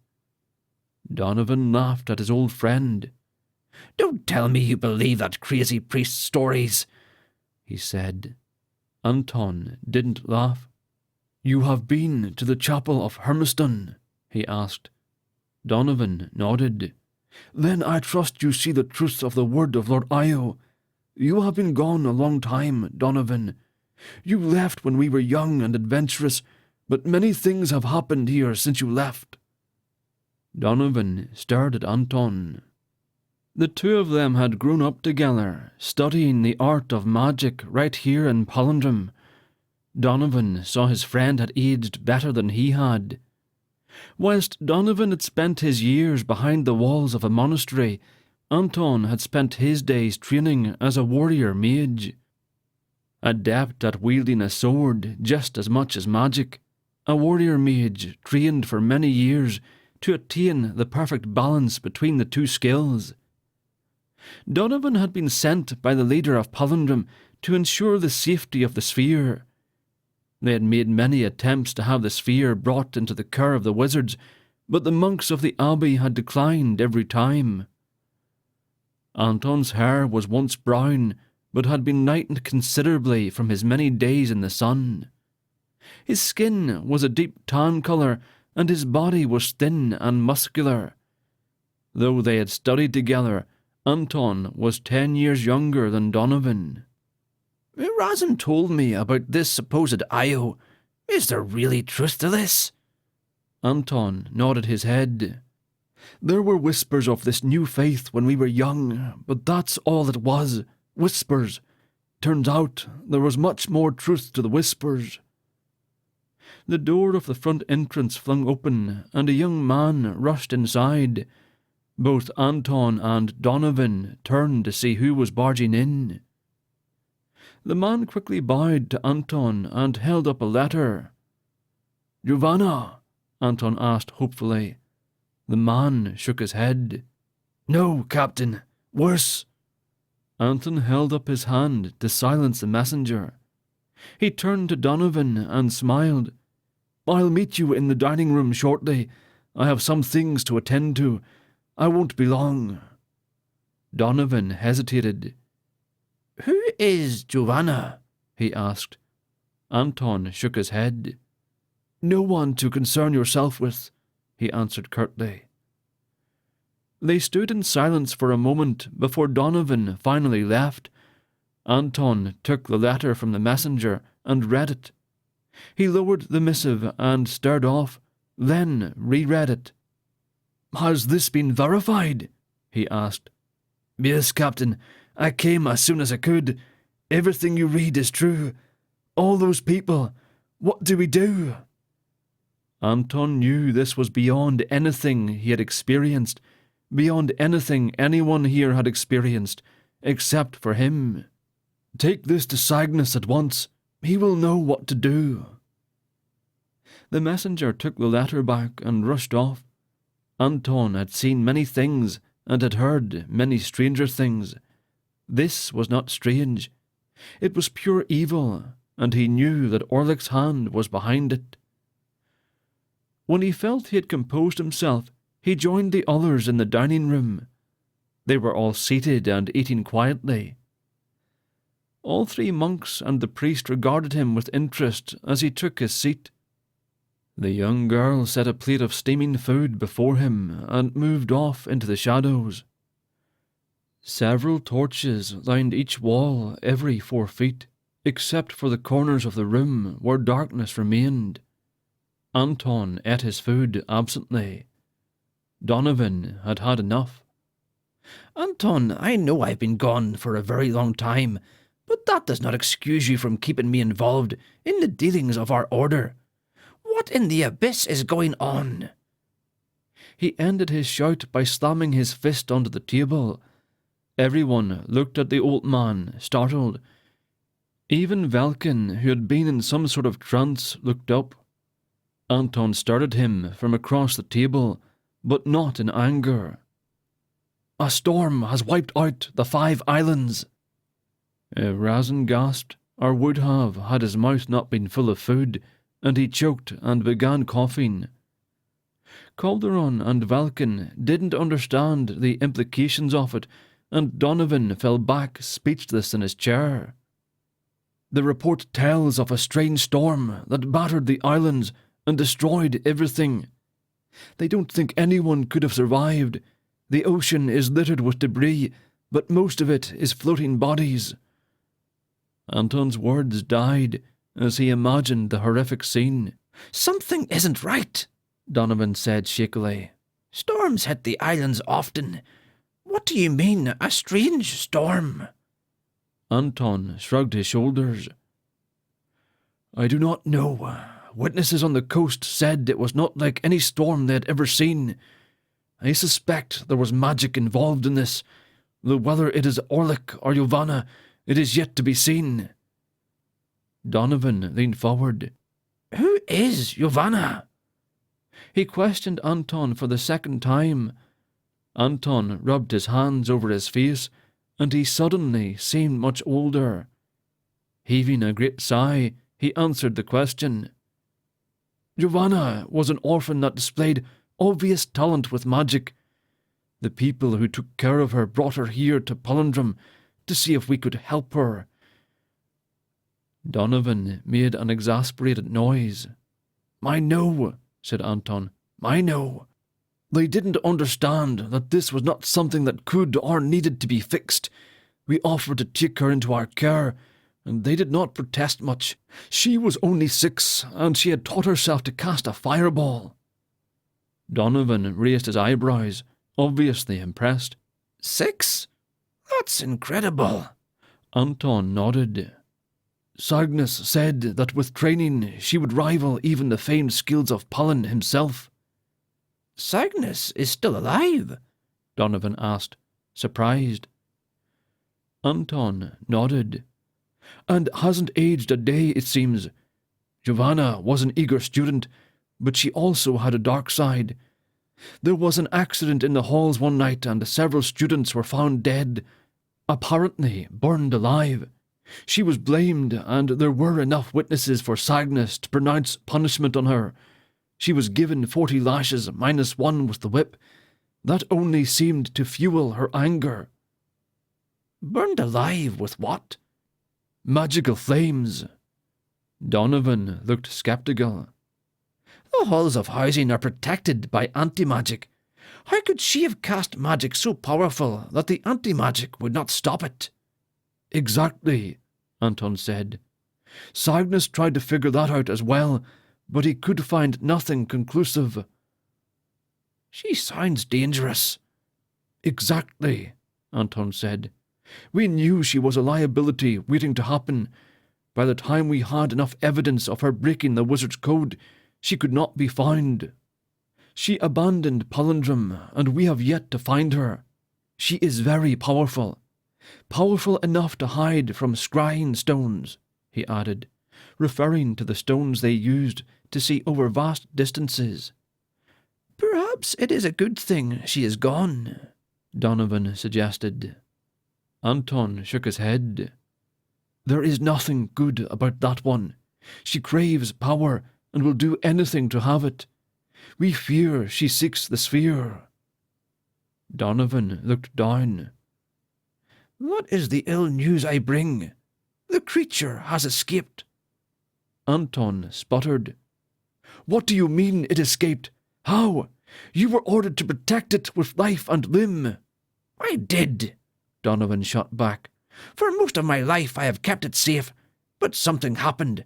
Donovan laughed at his old friend. "Don't tell me you believe that crazy priest's stories," he said. Anton didn't laugh. "You have been to the chapel of Hermiston?" he asked. Donovan nodded. "Then I trust you see the truth of the word of Lord Io. You have been gone a long time, Donovan. You left when we were young and adventurous, but many things have happened here since you left." Donovan stared at Anton. The two of them had grown up together, studying the art of magic right here in Palindrome. Donovan saw his friend had aged better than he had. Whilst Donovan had spent his years behind the walls of a monastery, Anton had spent his days training as a warrior mage. Adept at wielding a sword just as much as magic, a warrior mage trained for many years to attain the perfect balance between the two skills. Donovan had been sent by the leader of Palindrome to ensure the safety of the sphere. They had made many attempts to have the sphere brought into the care of the wizards, but the monks of the abbey had declined every time. Anton's hair was once brown, but had been lightened considerably from his many days in the sun. His skin was a deep tan colour, and his body was thin and muscular. Though they had studied together, Anton was 10 years younger than Donovan. "Razin told me about this supposed Io. Is there really truth to this?" Anton nodded his head. "There were whispers of this new faith when we were young, but that's all it was, whispers. Turns out there was much more truth to the whispers." The door of the front entrance flung open, and a young man rushed inside. Both Anton and Donovan turned to see who was barging in. The man quickly bowed to Anton and held up a letter. "Giovanna?" Anton asked hopefully. The man shook his head. "No, Captain. Worse." Anton held up his hand to silence the messenger. He turned to Donovan and smiled. "I'll meet you in the dining room shortly. I have some things to attend to. I won't be long." Donovan hesitated. "Who is Giovanna?" he asked. Anton shook his head. "No one to concern yourself with," he answered curtly. They stood in silence for a moment before Donovan finally left. Anton took the letter from the messenger and read it. He lowered the missive and stared off, then reread it. "Has this been verified?" he asked. "Yes, Captain. I came as soon as I could. Everything you read is true. All those people. What do we do?" Anton knew this was beyond anything he had experienced, beyond anything anyone here had experienced, except for him. "Take this to Cygnus at once. He will know what to do." The messenger took the letter back and rushed off. Anton had seen many things and had heard many stranger things. This was not strange. It was pure evil, and he knew that Orlic's hand was behind it. When he felt he had composed himself, he joined the others in the dining room. They were all seated and eating quietly. All three monks and the priest regarded him with interest as he took his seat. The young girl set a plate of steaming food before him and moved off into the shadows. Several torches lined each wall every 4 feet, except for the corners of the room where darkness remained. Anton ate his food absently. Donovan had had enough. "Anton, I know I've been gone for a very long time, but that does not excuse you from keeping me involved in the dealings of our order. What in the abyss is going on?" He ended his shout by slamming his fist onto the table. Everyone looked at the old man, startled. Even Velkyn, who had been in some sort of trance, looked up. Anton stared at him from across the table, but not in anger. "A storm has wiped out the 5 islands." Razin gasped, or would have had his mouth not been full of food, and he choked and began coughing. Calderon and Velkyn didn't understand the implications of it, and Donovan fell back speechless in his chair. The report tells of a strange storm that battered the islands and destroyed everything. They don't think anyone could have survived. The ocean is littered with debris, but most of it is floating bodies." Anton's words died as he imagined the horrific scene. "Something isn't right," Donovan said shakily. "Storms hit the islands often. What do you mean, a strange storm?" Anton shrugged his shoulders. "I do not know. Witnesses on the coast said it was not like any storm they had ever seen. I suspect there was magic involved in this, though whether it is Orlick or Giovanna, it is yet to be seen." Donovan leaned forward. "Who is Giovanna?" He questioned Anton for the second time. Anton rubbed his hands over his face, and he suddenly seemed much older. Heaving a great sigh, he answered the question. "Giovanna was an orphan that displayed obvious talent with magic. The people who took care of her brought her here to Palindrome to see if we could help her." Donovan made an exasperated noise. "I know," said Anton. "I know. They didn't understand that this was not something that could or needed to be fixed. We offered to take her into our care, and they did not protest much. She was only 6, and she had taught herself to cast a fireball." Donovan raised his eyebrows, obviously impressed. 6? That's incredible. Anton nodded. Cygnus said that with training she would rival even the famed skills of Palin himself. Cygnus is still alive? Donovan asked, surprised. Anton nodded. And hasn't aged a day, it seems. Giovanna was an eager student, but she also had a dark side. There was an accident in the halls one night and several students were found dead, apparently burned alive. She was blamed, and there were enough witnesses for Cygnus to pronounce punishment on her. She was given 40 lashes minus 1 with the whip. That only seemed to fuel her anger. Burned alive with what? Magical flames. Donovan looked sceptical. The halls of housing are protected by anti-magic. How could she have cast magic so powerful that the anti-magic would not stop it? Exactly, Anton said. Cygnus tried to figure that out as well, but he could find nothing conclusive. She sounds dangerous. Exactly, Anton said. We knew she was a liability waiting to happen. By the time we had enough evidence of her breaking the wizard's code, she could not be found. She abandoned Palindrome, and we have yet to find her. She is very powerful. Powerful enough to hide from scrying stones, he added, referring to the stones they used to see over vast distances. Perhaps it is a good thing she is gone, Donovan suggested. Anton shook his head. There is nothing good about that one. She craves power and will do anything to have it. We fear she seeks the sphere. Donovan looked down. What is the ill news I bring? The creature has escaped. Anton sputtered. What do you mean it escaped? How? You were ordered to protect it with life and limb. I did, Donovan shot back. For most of my life I have kept it safe, but something happened.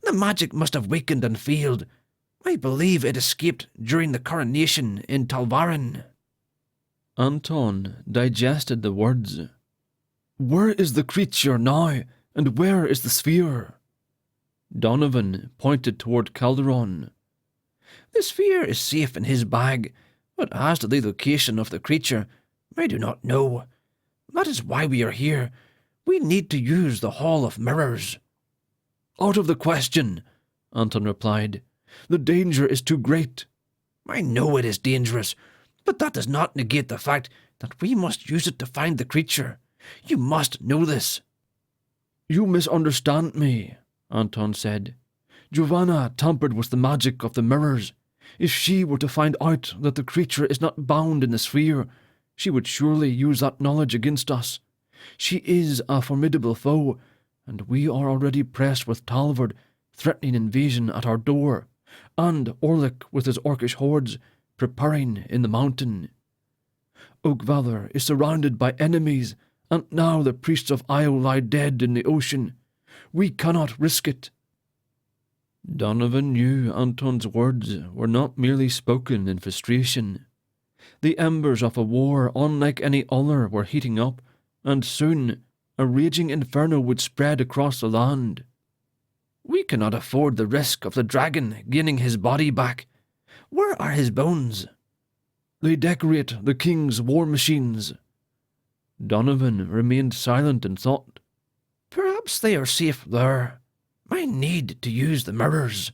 The magic must have weakened and failed. I believe it escaped during the coronation in Talvarin. Anton digested the words. Where is the creature now, and where is the sphere? Donovan pointed toward Calderon. The sphere is safe in his bag, but as to the location of the creature, I do not know. That is why we are here. We need to use the Hall of Mirrors. Out of the question, Anton replied. The danger is too great. I know it is dangerous, but that does not negate the fact that we must use it to find the creature. You must know this. You misunderstand me, Anton said. Giovanna tampered with the magic of the mirrors. If she were to find out that the creature is not bound in the sphere, she would surely use that knowledge against us. She is a formidable foe, and we are already pressed with Talvard threatening invasion at our door, and Orlick with his orcish hordes preparing in the mountain. Oakvalor is surrounded by enemies, and now the priests of Io lie dead in the ocean. We cannot risk it." Donovan knew Anton's words were not merely spoken in frustration. The embers of a war unlike any other were heating up, and soon a raging inferno would spread across the land. "We cannot afford the risk of the dragon gaining his body back. Where are his bones?" "They decorate the king's war machines." Donovan remained silent in thought. "Perhaps they are safe there. I need to use the mirrors,"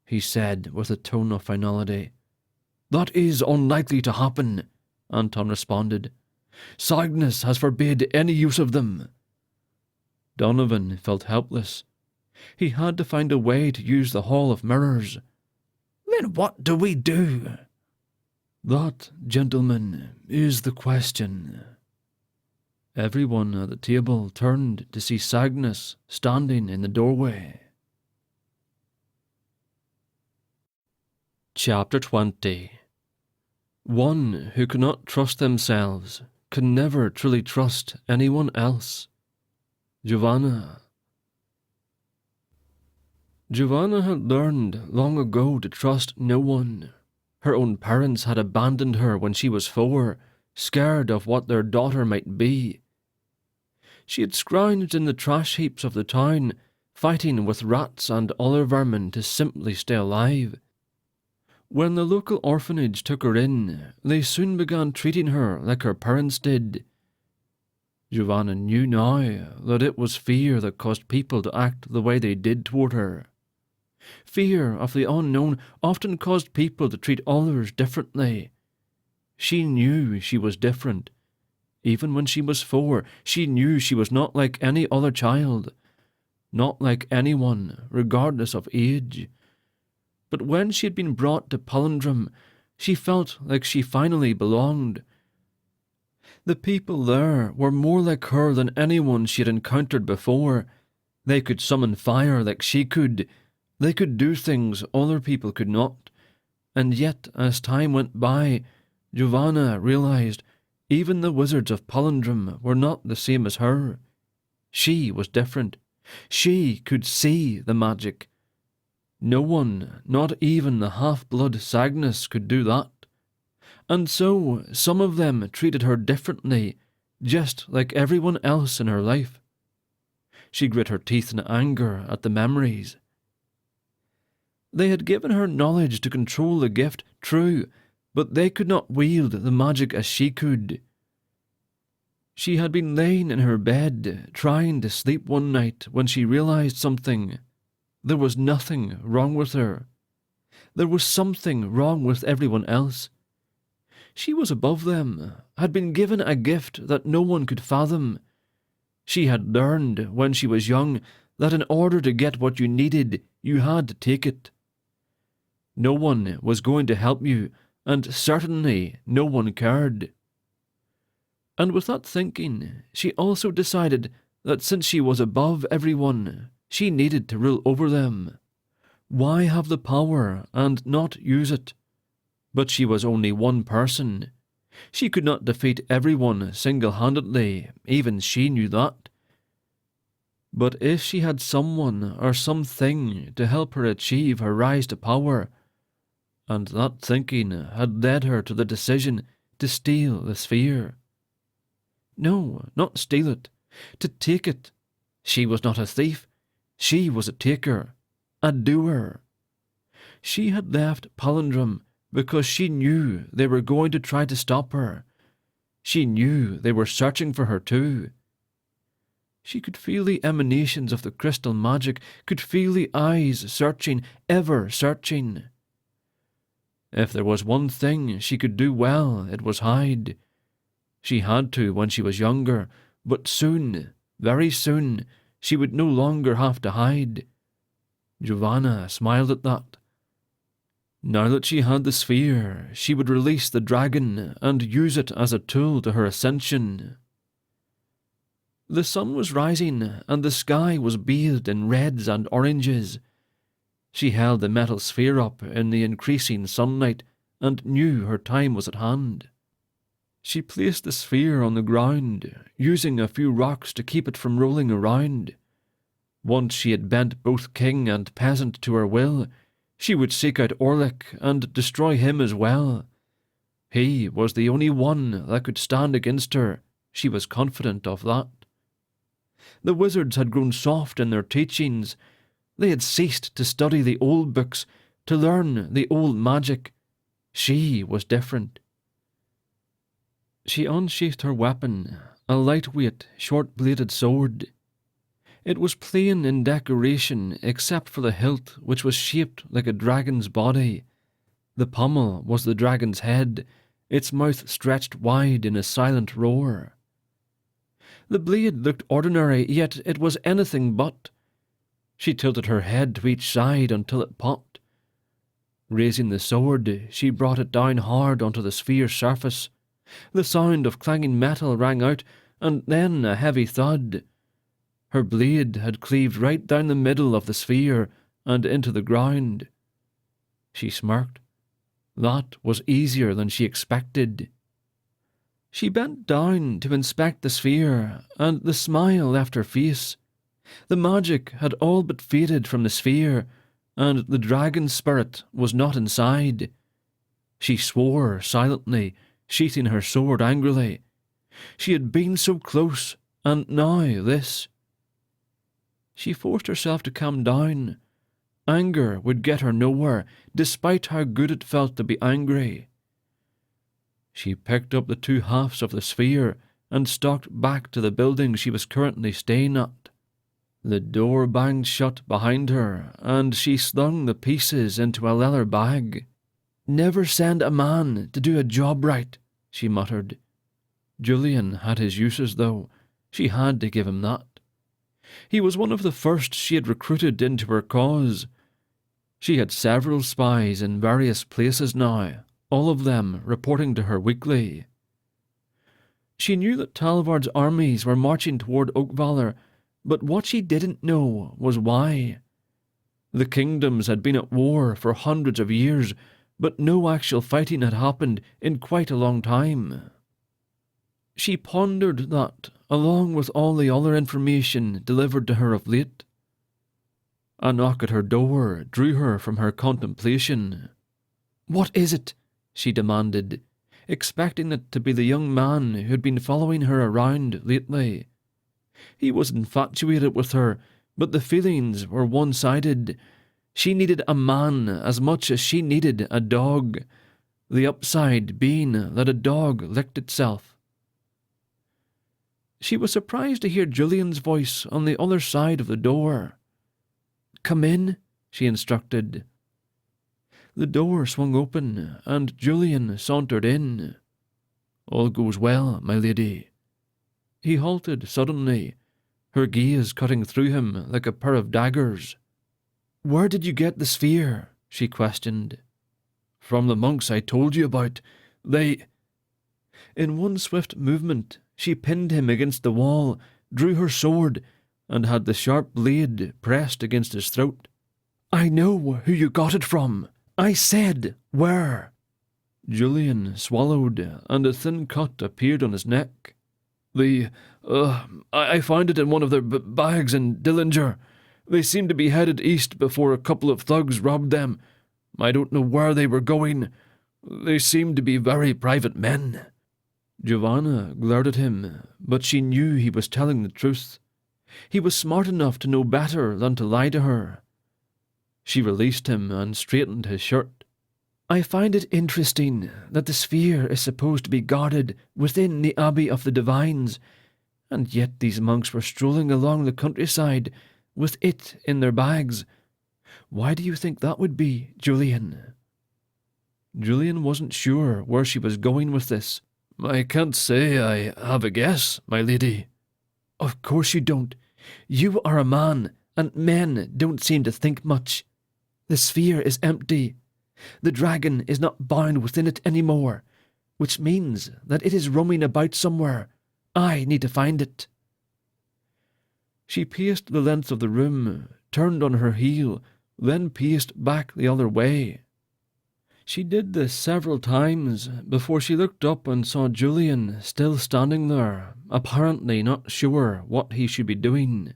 he said with a tone of finality. "That is unlikely to happen," Anton responded. "Cygnus has forbid any use of them." Donovan felt helpless. He had to find a way to use the Hall of Mirrors. "Then what do we do?" "That, gentlemen, is the question." Everyone at the table turned to see Cygnus standing in the doorway. Chapter 20. One who cannot trust themselves can never truly trust anyone else. Giovanna. Giovanna had learned long ago to trust no one. Her own parents had abandoned her when she was 4, scared of what their daughter might be. She had scrounged in the trash heaps of the town, fighting with rats and other vermin to simply stay alive. When the local orphanage took her in, they soon began treating her like her parents did. Giovanna knew now that it was fear that caused people to act the way they did toward her. Fear of the unknown often caused people to treat others differently. She knew she was different. Even when she was 4, she knew she was not like any other child, not like anyone, regardless of age. But when she had been brought to Palindrome, she felt like she finally belonged. The people there were more like her than anyone she had encountered before. They could summon fire like she could. They could do things other people could not. And yet, as time went by, Giovanna realized even the wizards of Palindrome were not the same as her. She was different. She could see the magic. No one, not even the half-blood Cygnus, could do that. And so, some of them treated her differently, just like everyone else in her life. She grit her teeth in anger at the memories. They had given her knowledge to control the gift, true, but they could not wield the magic as she could. She had been laying in her bed, trying to sleep one night when she realized something. There was nothing wrong with her. There was something wrong with everyone else. She was above them, had been given a gift that no one could fathom. She had learned when she was young that in order to get what you needed, you had to take it. No one was going to help you, and certainly no one cared. And with that thinking, she also decided that since she was above everyone, she needed to rule over them. Why have the power and not use it? But she was only one person. She could not defeat everyone single-handedly, even she knew that. But if she had someone or something to help her achieve her rise to power, and that thinking had led her to the decision to steal the sphere. No, not steal it, to take it. She was not a thief. She was a taker, a doer. She had left Palindrome because she knew they were going to try to stop her. She knew they were searching for her too. She could feel the emanations of the crystal magic, could feel the eyes searching, ever searching. If there was one thing she could do well, it was hide. She had to when she was younger, but soon, very soon, she would no longer have to hide. Giovanna smiled at that. Now that she had the sphere, she would release the dragon and use it as a tool to her ascension. The sun was rising, and the sky was bathed in reds and oranges. She held the metal sphere up in the increasing sunlight and knew her time was at hand. She placed the sphere on the ground, using a few rocks to keep it from rolling around. Once she had bent both king and peasant to her will, she would seek out Orlick and destroy him as well. He was the only one that could stand against her, she was confident of that. The wizards had grown soft in their teachings. They had ceased to study the old books, to learn the old magic. She was different. She unsheathed her weapon, a lightweight, short-bladed sword. It was plain in decoration except for the hilt, which was shaped like a dragon's body. The pommel was the dragon's head, its mouth stretched wide in a silent roar. The blade looked ordinary, yet it was anything but. She tilted her head to each side until it popped. Raising the sword, she brought it down hard onto the sphere's surface. The sound of clanging metal rang out, and then a heavy thud. Her blade had cleaved right down the middle of the sphere and into the ground. She smirked. That was easier than she expected. She bent down to inspect the sphere, and the smile left her face. The magic had all but faded from the sphere, and the dragon spirit was not inside. She swore silently, sheathing her sword angrily. She had been so close, and now this. She forced herself to calm down. Anger would get her nowhere, despite how good it felt to be angry. She picked up the two halves of the sphere and stalked back to the building she was currently staying at. The door banged shut behind her, and she slung the pieces into a leather bag. "Never send a man to do a job right," she muttered. Julian had his uses, though. She had to give him that. He was one of the first she had recruited into her cause. She had several spies in various places now, all of them reporting to her weekly. She knew that Talvard's armies were marching toward Oakvalor, but what she didn't know was why. The kingdoms had been at war for hundreds of years, but no actual fighting had happened in quite a long time. She pondered that, along with all the other information delivered to her of late. A knock at her door drew her from her contemplation. "What is it?" she demanded, expecting it to be the young man who had been following her around lately. He was infatuated with her, but the feelings were one-sided. She needed a man as much as she needed a dog, the upside being that a dog licked itself. She was surprised to hear Julian's voice on the other side of the door. "Come in," she instructed. The door swung open, and Julian sauntered in. "All goes well, my lady." He halted suddenly, her gaze cutting through him like a pair of daggers. "Where did you get the sphere?" she questioned. "From the monks I told you about. They—" In one swift movement, she pinned him against the wall, drew her sword, and had the sharp blade pressed against his throat. "I know who you got it from. I said where." Julian swallowed, and a thin cut appeared on his neck. I found it in one of their bags in Dillinger. They seemed to be headed east before a couple of thugs robbed them. I don't know where they were going. They seemed to be very private men." Giovanna glared at him, but she knew he was telling the truth. He was smart enough to know better than to lie to her. She released him and straightened his shirt. "I find it interesting that the sphere is supposed to be guarded within the Abbey of the Divines, and yet these monks were strolling along the countryside with it in their bags. Why do you think that would be, Julian?" Julian wasn't sure where she was going with this. "I can't say I have a guess, my lady." "Of course you don't. You are a man, and men don't seem to think much. The sphere is empty. The dragon is not bound within it anymore, which means that it is roaming about somewhere. I need to find it." She paced the length of the room, turned on her heel, then paced back the other way. She did this several times before she looked up and saw Julian still standing there, apparently not sure what he should be doing.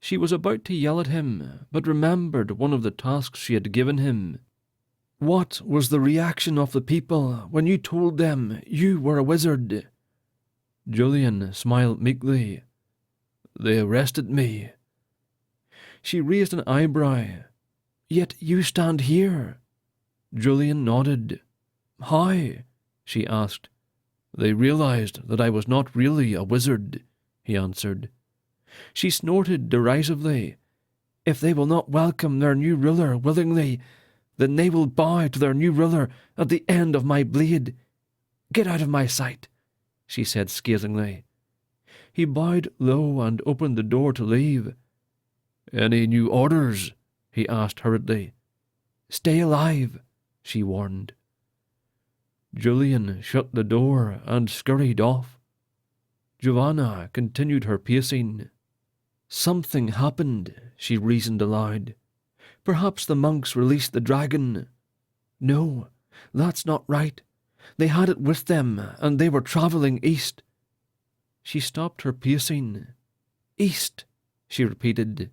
She was about to yell at him, but remembered one of the tasks she had given him. What was the reaction of the people when you told them you were a wizard? Julian smiled meekly. They arrested me. She raised an eyebrow. Yet you stand here. Julian nodded. How? She asked. They realized that I was not really a wizard, he answered. She snorted derisively. If they will not welcome their new ruler willingly, then they will bow to their new ruler at the end of my blade. Get out of my sight, she said scathingly. He bowed low and opened the door to leave. Any new orders? He asked hurriedly. Stay alive, she warned. Julian shut the door and scurried off. Joanna continued her pacing. Something happened, she reasoned aloud. Perhaps the monks released the dragon. No, that's not right. They had it with them, and they were travelling east. She stopped her pacing. East, she repeated.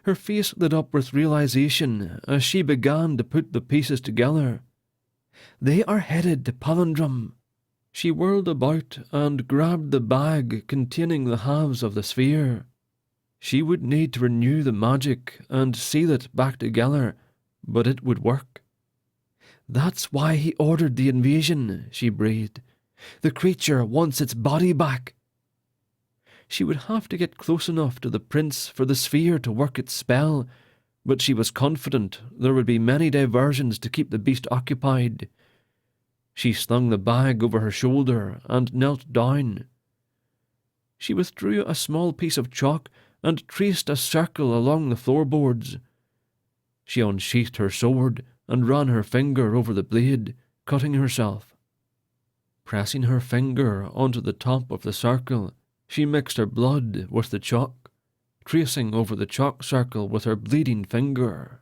Her face lit up with realization as she began to put the pieces together. They are headed to Palindrome. She whirled about and grabbed the bag containing the halves of the sphere. She would need to renew the magic and seal it back together, but it would work. That's why he ordered the invasion, she breathed. The creature wants its body back. She would have to get close enough to the prince for the sphere to work its spell, but she was confident there would be many diversions to keep the beast occupied. She slung the bag over her shoulder and knelt down. She withdrew a small piece of chalk and traced a circle along the floorboards. She unsheathed her sword and ran her finger over the blade, cutting herself. Pressing her finger onto the top of the circle, she mixed her blood with the chalk, tracing over the chalk circle with her bleeding finger.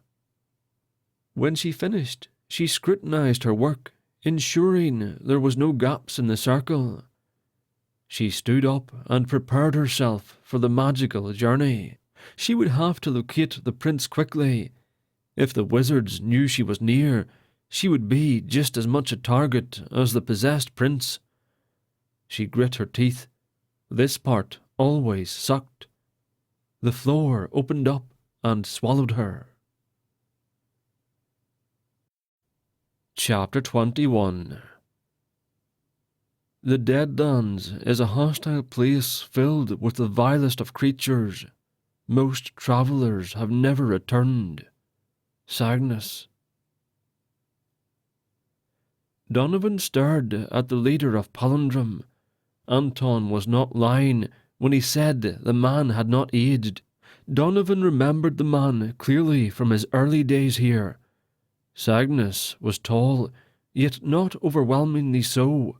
When she finished, she scrutinized her work, ensuring there was no gaps in the circle. She stood up and prepared herself for the magical journey. She would have to locate the prince quickly. If the wizards knew she was near, she would be just as much a target as the possessed prince. She grit her teeth. This part always sucked. The floor opened up and swallowed her. Chapter 21. The Deadlands is a hostile place filled with the vilest of creatures. Most travellers have never returned. Cygnus. Donovan stared at the leader of Palindrome. Anton was not lying when he said the man had not aged. Donovan remembered the man clearly from his early days here. Cygnus was tall, yet not overwhelmingly so.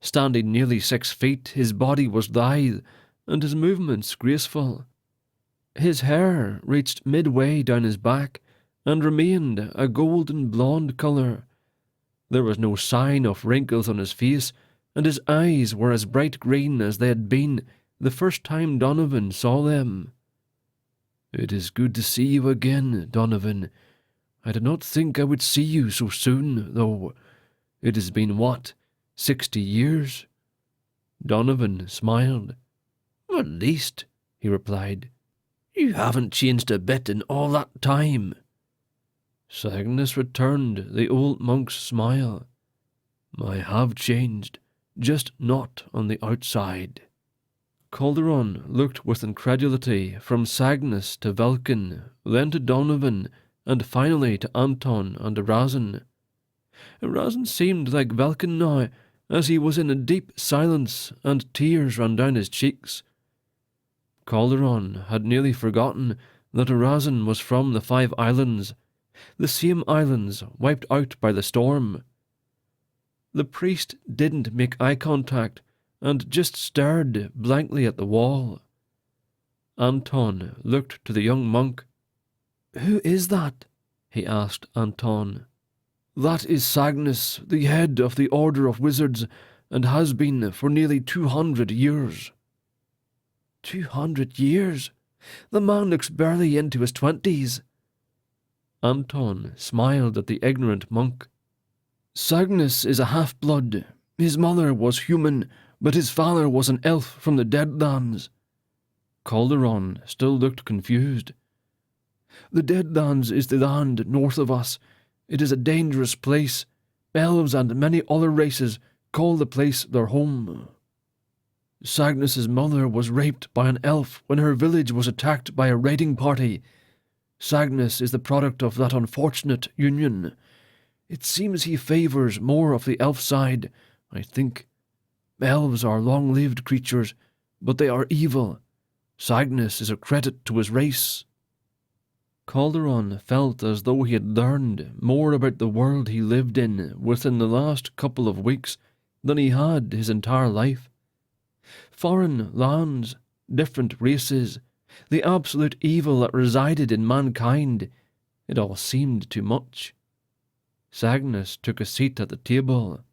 Standing nearly 6 feet, his body was lithe, and his movements graceful. His hair reached midway down his back, and remained a golden blonde colour. There was no sign of wrinkles on his face, and his eyes were as bright green as they had been the first time Donovan saw them. "It is good to see you again, Donovan. I did not think I would see you so soon, though. It has been, what, 60 years? Donovan smiled. "At least," he replied. "You haven't changed a bit in all that time." Cygnus returned the old monk's smile. "I have changed, just not on the outside." Calderon looked with incredulity from Cygnus to Velkyn, then to Donovan, and finally to Anton and Erasmus. Erasmus seemed like Velkyn now, as he was in a deep silence, and tears ran down his cheeks. Calderon had nearly forgotten that Erasmus was from the 5 islands, the same islands wiped out by the storm. The priest didn't make eye contact, and just stared blankly at the wall. Anton looked to the young monk. "Who is that?" he asked Anton. "That is Cygnus, the head of the Order of Wizards, and has been for nearly 200 years. 200 years? The man looks barely into his 20s. Anton smiled at the ignorant monk. "Cygnus is a half-blood. His mother was human, but his father was an elf from the Deadlands." Calderon still looked confused. "The Deadlands is the land north of us. It is a dangerous place. Elves and many other races call the place their home. Cygnus's mother was raped by an elf when her village was attacked by a raiding party. Cygnus is the product of that unfortunate union. It seems he favours more of the elf side, I think. Elves are long-lived creatures, but they are evil. Cygnus is a credit to his race." Calderon felt as though he had learned more about the world he lived in within the last couple of weeks than he had his entire life. Foreign lands, different races, the absolute evil that resided in mankind, it all seemed too much. Cygnus took a seat at the table.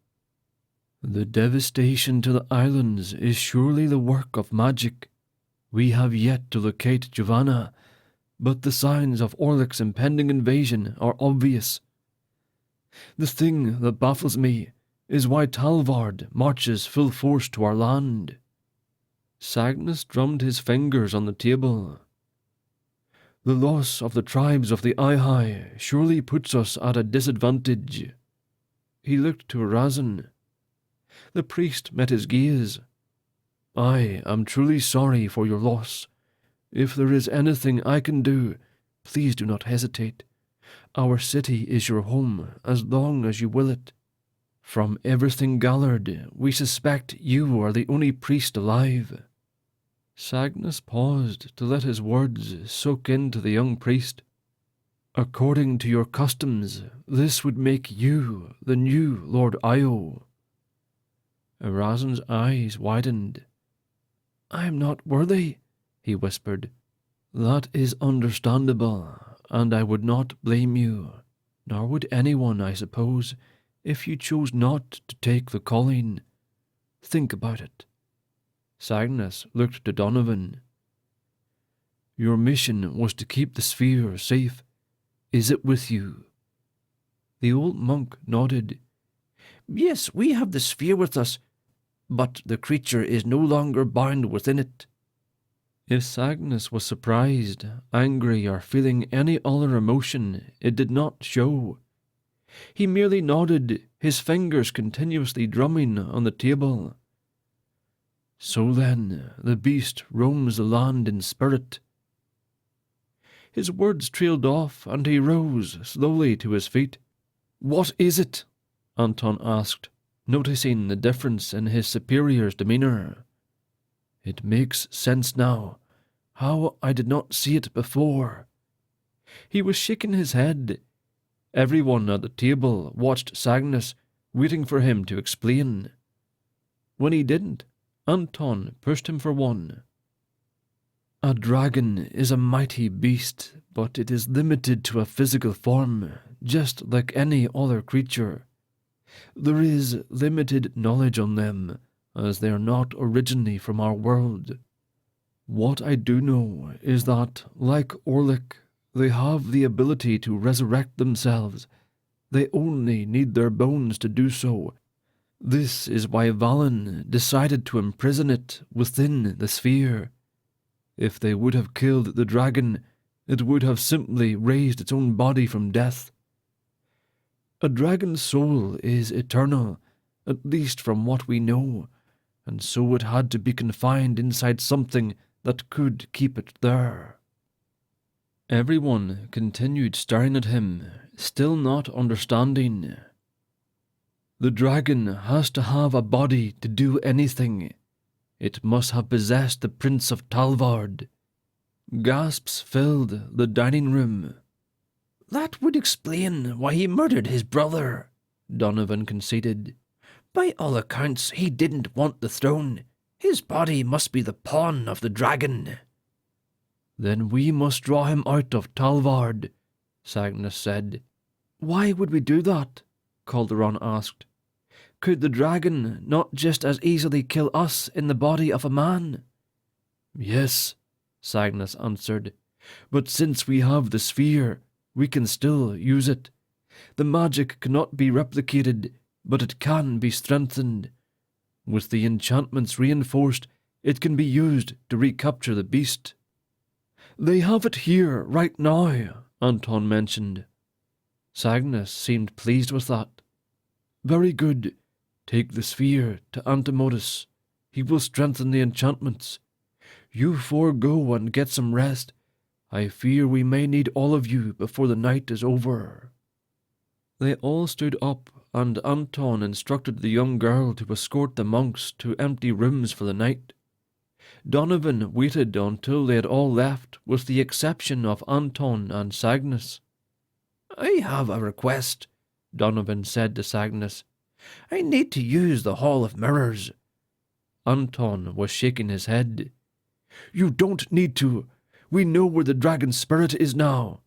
"The devastation to the islands is surely the work of magic. We have yet to locate Giovanna, but the signs of Orlic's impending invasion are obvious. The thing that baffles me is why Talvard marches full force to our land." Cygnus drummed his fingers on the table. "The loss of the tribes of the Ihai surely puts us at a disadvantage." He looked to Razin. The priest met his gaze. "I am truly sorry for your loss. If there is anything I can do, please do not hesitate. Our city is your home as long as you will it. From everything gathered, we suspect you are the only priest alive." Cygnus paused to let his words soak into the young priest. "According to your customs, this would make you the new Lord Io." Erazin's eyes widened. "I am not worthy," he whispered. "That is understandable, and I would not blame you, nor would anyone, I suppose, if you chose not to take the calling. Think about it." Cygnus looked to Donovan. "Your mission was to keep the sphere safe. Is it with you?" The old monk nodded. "Yes, we have the sphere with us, but the creature is no longer bound within it." If Cygnus was surprised, angry, or feeling any other emotion, it did not show. He merely nodded, his fingers continuously drumming on the table. "So then, the beast roams the land in spirit." His words trailed off, and he rose slowly to his feet. "What is it?" Anton asked, noticing the difference in his superior's demeanour. "It makes sense now. How I did not see it before." He was shaking his head. Everyone at the table watched Cygnus, waiting for him to explain. When he didn't, Anton pushed him for one. "A dragon is a mighty beast, but it is limited to a physical form, just like any other creature. There is limited knowledge on them, as they are not originally from our world. What I do know is that, like Orlic, they have the ability to resurrect themselves. They only need their bones to do so. This is why Valen decided to imprison it within the sphere. If they would have killed the dragon, it would have simply raised its own body from death. A dragon's soul is eternal, at least from what we know, and so it had to be confined inside something that could keep it there." Everyone continued staring at him, still not understanding. "The dragon has to have a body to do anything. It must have possessed the Prince of Talvard." Gasps filled the dining room. "That would explain why he murdered his brother," Donovan conceded. "By all accounts, he didn't want the throne. His body must be the pawn of the dragon." Then we must draw him out of Talvard, Sagnus said. Why would we do that? Calderon asked. Could the dragon not just as easily kill us in the body of a man? Yes, Sagnus answered, but since we have the sphere, we can still use it. The magic cannot be replicated, but it can be strengthened. With the enchantments reinforced, it can be used to recapture the beast. They have it here right now, Anton mentioned. Sagnus seemed pleased with that. Very good. Take the sphere to Antimodus. He will strengthen the enchantments. You four go and get some rest. I fear we may need all of you before the night is over. They all stood up, and Anton instructed the young girl to escort the monks to empty rooms for the night. Donovan waited until they had all left, with the exception of Anton and Sagnus. I have a request, Donovan said to Sagnus. I need to use the Hall of Mirrors. Anton was shaking his head. You don't need to. We know where the dragon spirit is now.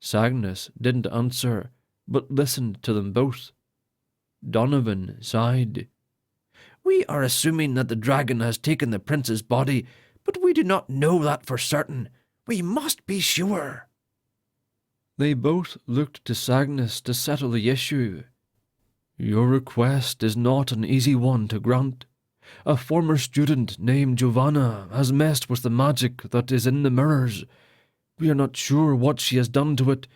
Sagnus didn't answer, but listened to them both. Donovan sighed. We are assuming that the dragon has taken the prince's body, but we do not know that for certain. We must be sure. They both looked to Sagnus to settle the issue. Your request is not an easy one to grant. A former student named Giovanna has messed with the magic that is in the mirrors. We are not sure what she has done to it.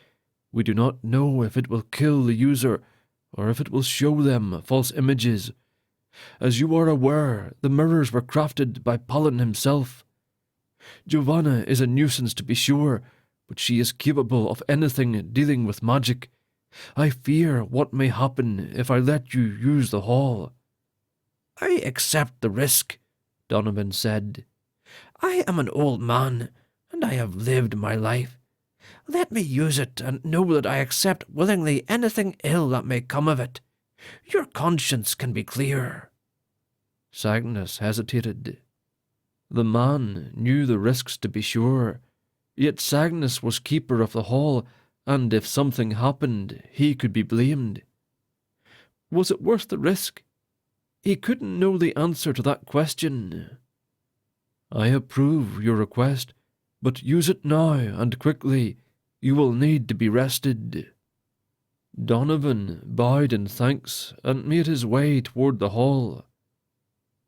We do not know if it will kill the user, or if it will show them false images. As you are aware, the mirrors were crafted by Palin himself. Giovanna is a nuisance to be sure, but she is capable of anything dealing with magic. I fear what may happen if I let you use the hall. I accept the risk, Donovan said. I am an old man, and I have lived my life. Let me use it and know that I accept willingly anything ill that may come of it. Your conscience can be clear. Sagnus hesitated. The man knew the risks to be sure, yet Sagnus was keeper of the hall, and if something happened, he could be blamed. Was it worth the risk? He couldn't know the answer to that question. I approve your request, but use it now and quickly. You will need to be rested. Donovan bowed in thanks and made his way toward the hall.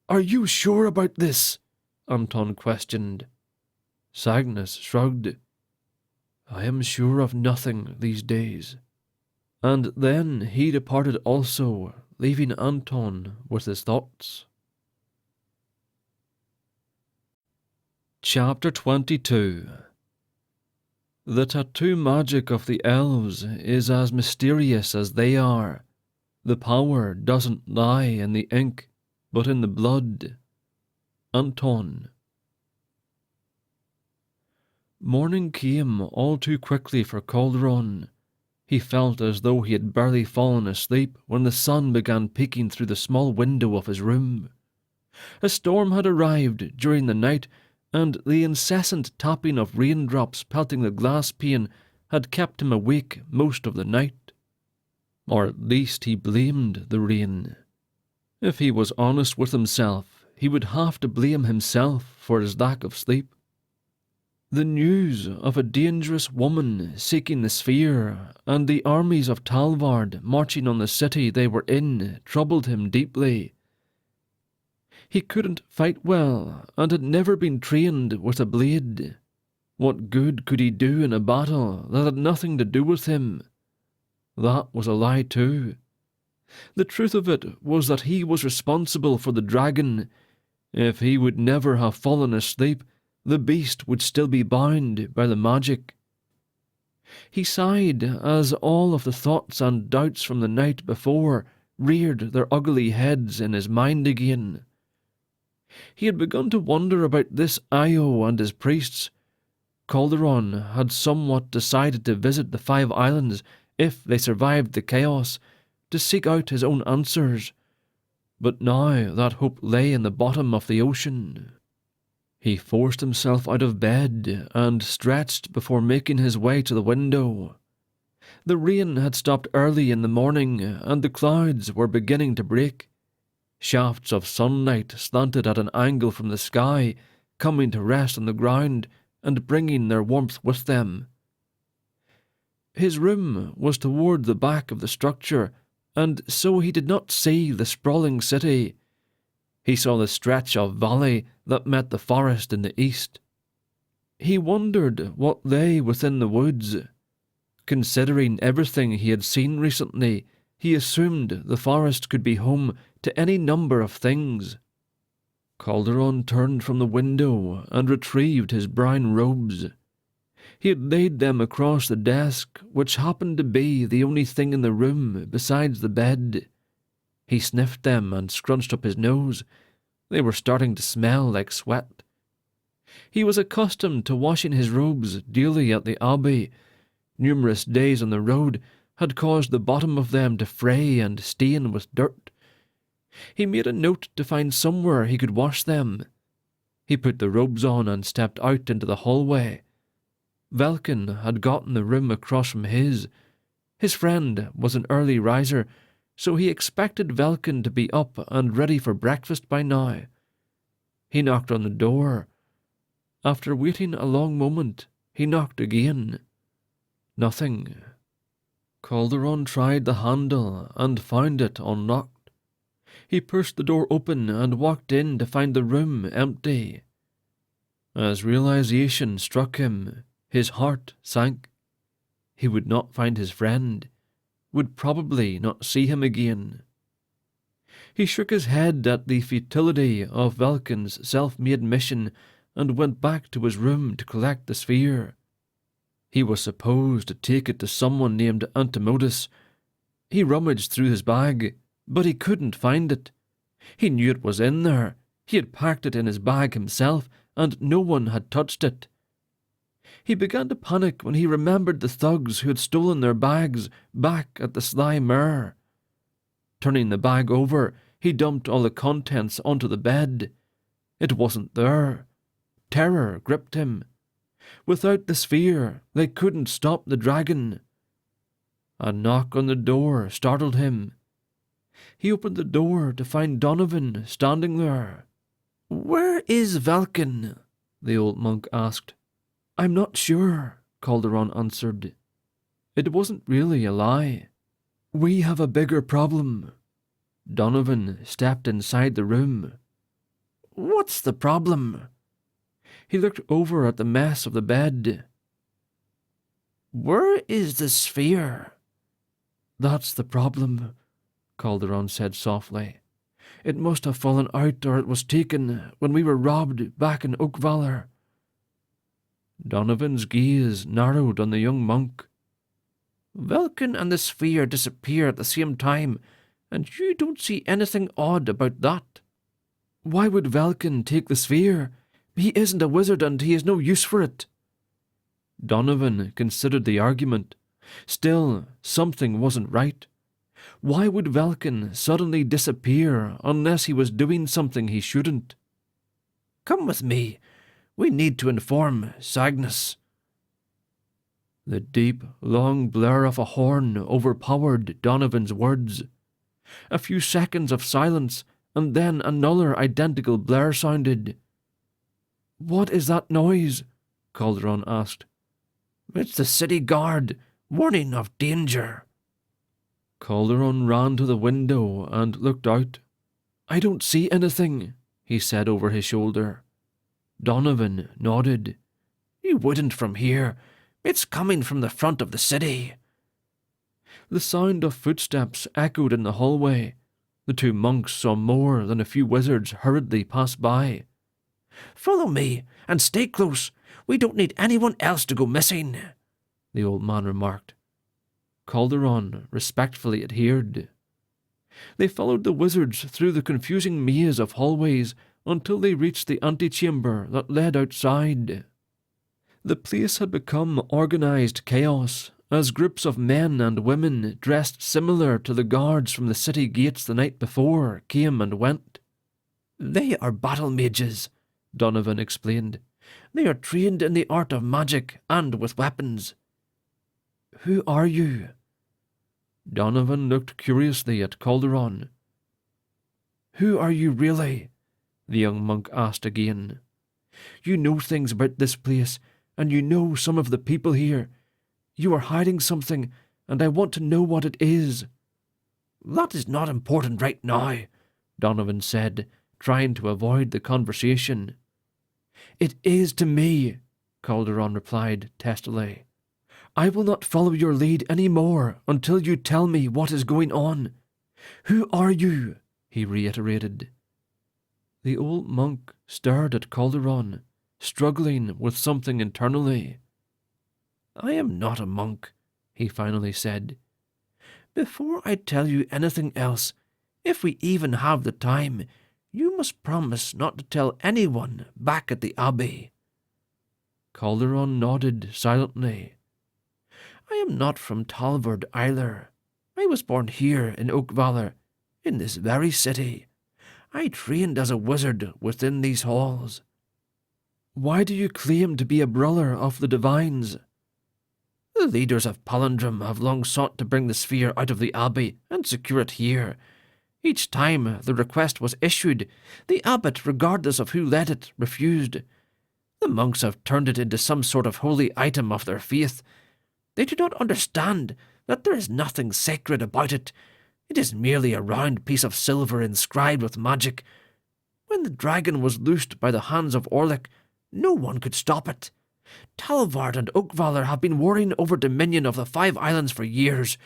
Are you sure about this? Anton questioned. Sagnus shrugged. I am sure of nothing these days. And then he departed also, leaving Anton with his thoughts. Chapter 22. The tattoo magic of the elves is as mysterious as they are. The power doesn't lie in the ink, but in the blood. Anton. Morning came all too quickly for Calderon. He felt as though he had barely fallen asleep when the sun began peeking through the small window of his room. A storm had arrived during the night, and the incessant tapping of raindrops pelting the glass pane had kept him awake most of the night. Or at least he blamed the rain. If he was honest with himself, he would have to blame himself for his lack of sleep. The news of a dangerous woman seeking the sphere and the armies of Talvard marching on the city they were in troubled him deeply. He couldn't fight well and had never been trained with a blade. What good could he do in a battle that had nothing to do with him? That was a lie too. The truth of it was that he was responsible for the dragon. If he would never have fallen asleep, the beast would still be bound by the magic. He sighed as all of the thoughts and doubts from the night before reared their ugly heads in his mind again. He had begun to wonder about this Io and his priests. Calderon had somewhat decided to visit the 5 islands if they survived the chaos, to seek out his own answers. But now that hope lay in the bottom of the ocean. He forced himself out of bed and stretched before making his way to the window. The rain had stopped early in the morning and the clouds were beginning to break. Shafts of sunlight slanted at an angle from the sky, coming to rest on the ground and bringing their warmth with them. His room was toward the back of the structure, and so he did not see the sprawling city. He saw the stretch of valley that met the forest in the east. He wondered what lay within the woods. Considering everything he had seen recently, he assumed the forest could be home to any number of things. Calderon turned from the window and retrieved his brown robes. He had laid them across the desk, which happened to be the only thing in the room besides the bed. He sniffed them and scrunched up his nose. They were starting to smell like sweat. He was accustomed to washing his robes daily at the Abbey. Numerous days on the road had caused the bottom of them to fray and stain with dirt. He made a note to find somewhere he could wash them. He put the robes on and stepped out into the hallway. Velkyn had gotten the room across from his. His friend was an early riser, so he expected Velkyn to be up and ready for breakfast by now. He knocked on the door. After waiting a long moment, he knocked again. Nothing. Calderon tried the handle and found it unlocked. He pushed the door open and walked in to find the room empty. As realization struck him, his heart sank. He would not find his friend, would probably not see him again. He shook his head at the futility of Velkyn's self-made mission and went back to his room to collect the sphere. He was supposed to take it to someone named Antimodus. He rummaged through his bag, but he couldn't find it. He knew it was in there. He had packed it in his bag himself, and no one had touched it. He began to panic when he remembered the thugs who had stolen their bags back at the Sly Mare. Turning the bag over, he dumped all the contents onto the bed. It wasn't there. Terror gripped him. Without the sphere, they couldn't stop the dragon. A knock on the door startled him. He opened the door to find Donovan standing there. "Where is Velkyn?" the old monk asked. "I'm not sure," Calderon answered. It wasn't really a lie. "We have a bigger problem." Donovan stepped inside the room. "What's the problem?" He looked over at the mess of the bed. "Where is the sphere?" "That's the problem," Calderon said softly. "It must have fallen out or it was taken when we were robbed back in Oakvalor." Donovan's gaze narrowed on the young monk. "Velkyn and the sphere disappear at the same time, and you don't see anything odd about that." "Why would Velkyn take the sphere? He isn't a wizard and he has no use for it." Donovan considered the argument. Still, something wasn't right. Why would Velkyn suddenly disappear unless he was doing something he shouldn't? "Come with me. We need to inform Cygnus." The deep, long blur of a horn overpowered Donovan's words. A few seconds of silence, and then another identical blur sounded. "What is that noise?" Calderon asked. "It's the city guard, warning of danger." Calderon ran to the window and looked out. "I don't see anything," he said over his shoulder. Donovan nodded. "You wouldn't from here. It's coming from the front of the city." The sound of footsteps echoed in the hallway. The two monks saw more than a few wizards hurriedly pass by. "Follow me, and stay close. We don't need anyone else to go missing," the old man remarked. Calderon respectfully adhered. They followed the wizards through the confusing maze of hallways until they reached the antechamber that led outside. The place had become organized chaos, as groups of men and women dressed similar to the guards from the city gates the night before came and went. "They are battle mages," Donovan explained. "They are trained in the art of magic and with weapons." "Who are you?" Donovan looked curiously at Calderon. "Who are you really?" the young monk asked again. "You know things about this place, and you know some of the people here. You are hiding something, and I want to know what it is." "That is not important right now," Donovan said, trying to avoid the conversation. "It is to me," Calderon replied testily. "I will not follow your lead any more until you tell me what is going on. Who are you?" he reiterated. The old monk stared at Calderon, struggling with something internally. "I am not a monk," he finally said. "Before I tell you anything else, if we even have the time, you must promise not to tell anyone back at the Abbey." Calderon nodded silently. "I am not from Talvard either. I was born here in Oakvalor, in this very city. I trained as a wizard within these halls." "Why do you claim to be a brother of the divines?" "The leaders of Palindrome have long sought to bring the sphere out of the Abbey and secure it here. Each time the request was issued, the abbot, regardless of who led it, refused. The monks have turned it into some sort of holy item of their faith. They do not understand that there is nothing sacred about it. It is merely a round piece of silver inscribed with magic. When the dragon was loosed by the hands of Orlick, no one could stop it. Talvard and Oakvalor have been warring over dominion of the Five Islands for years,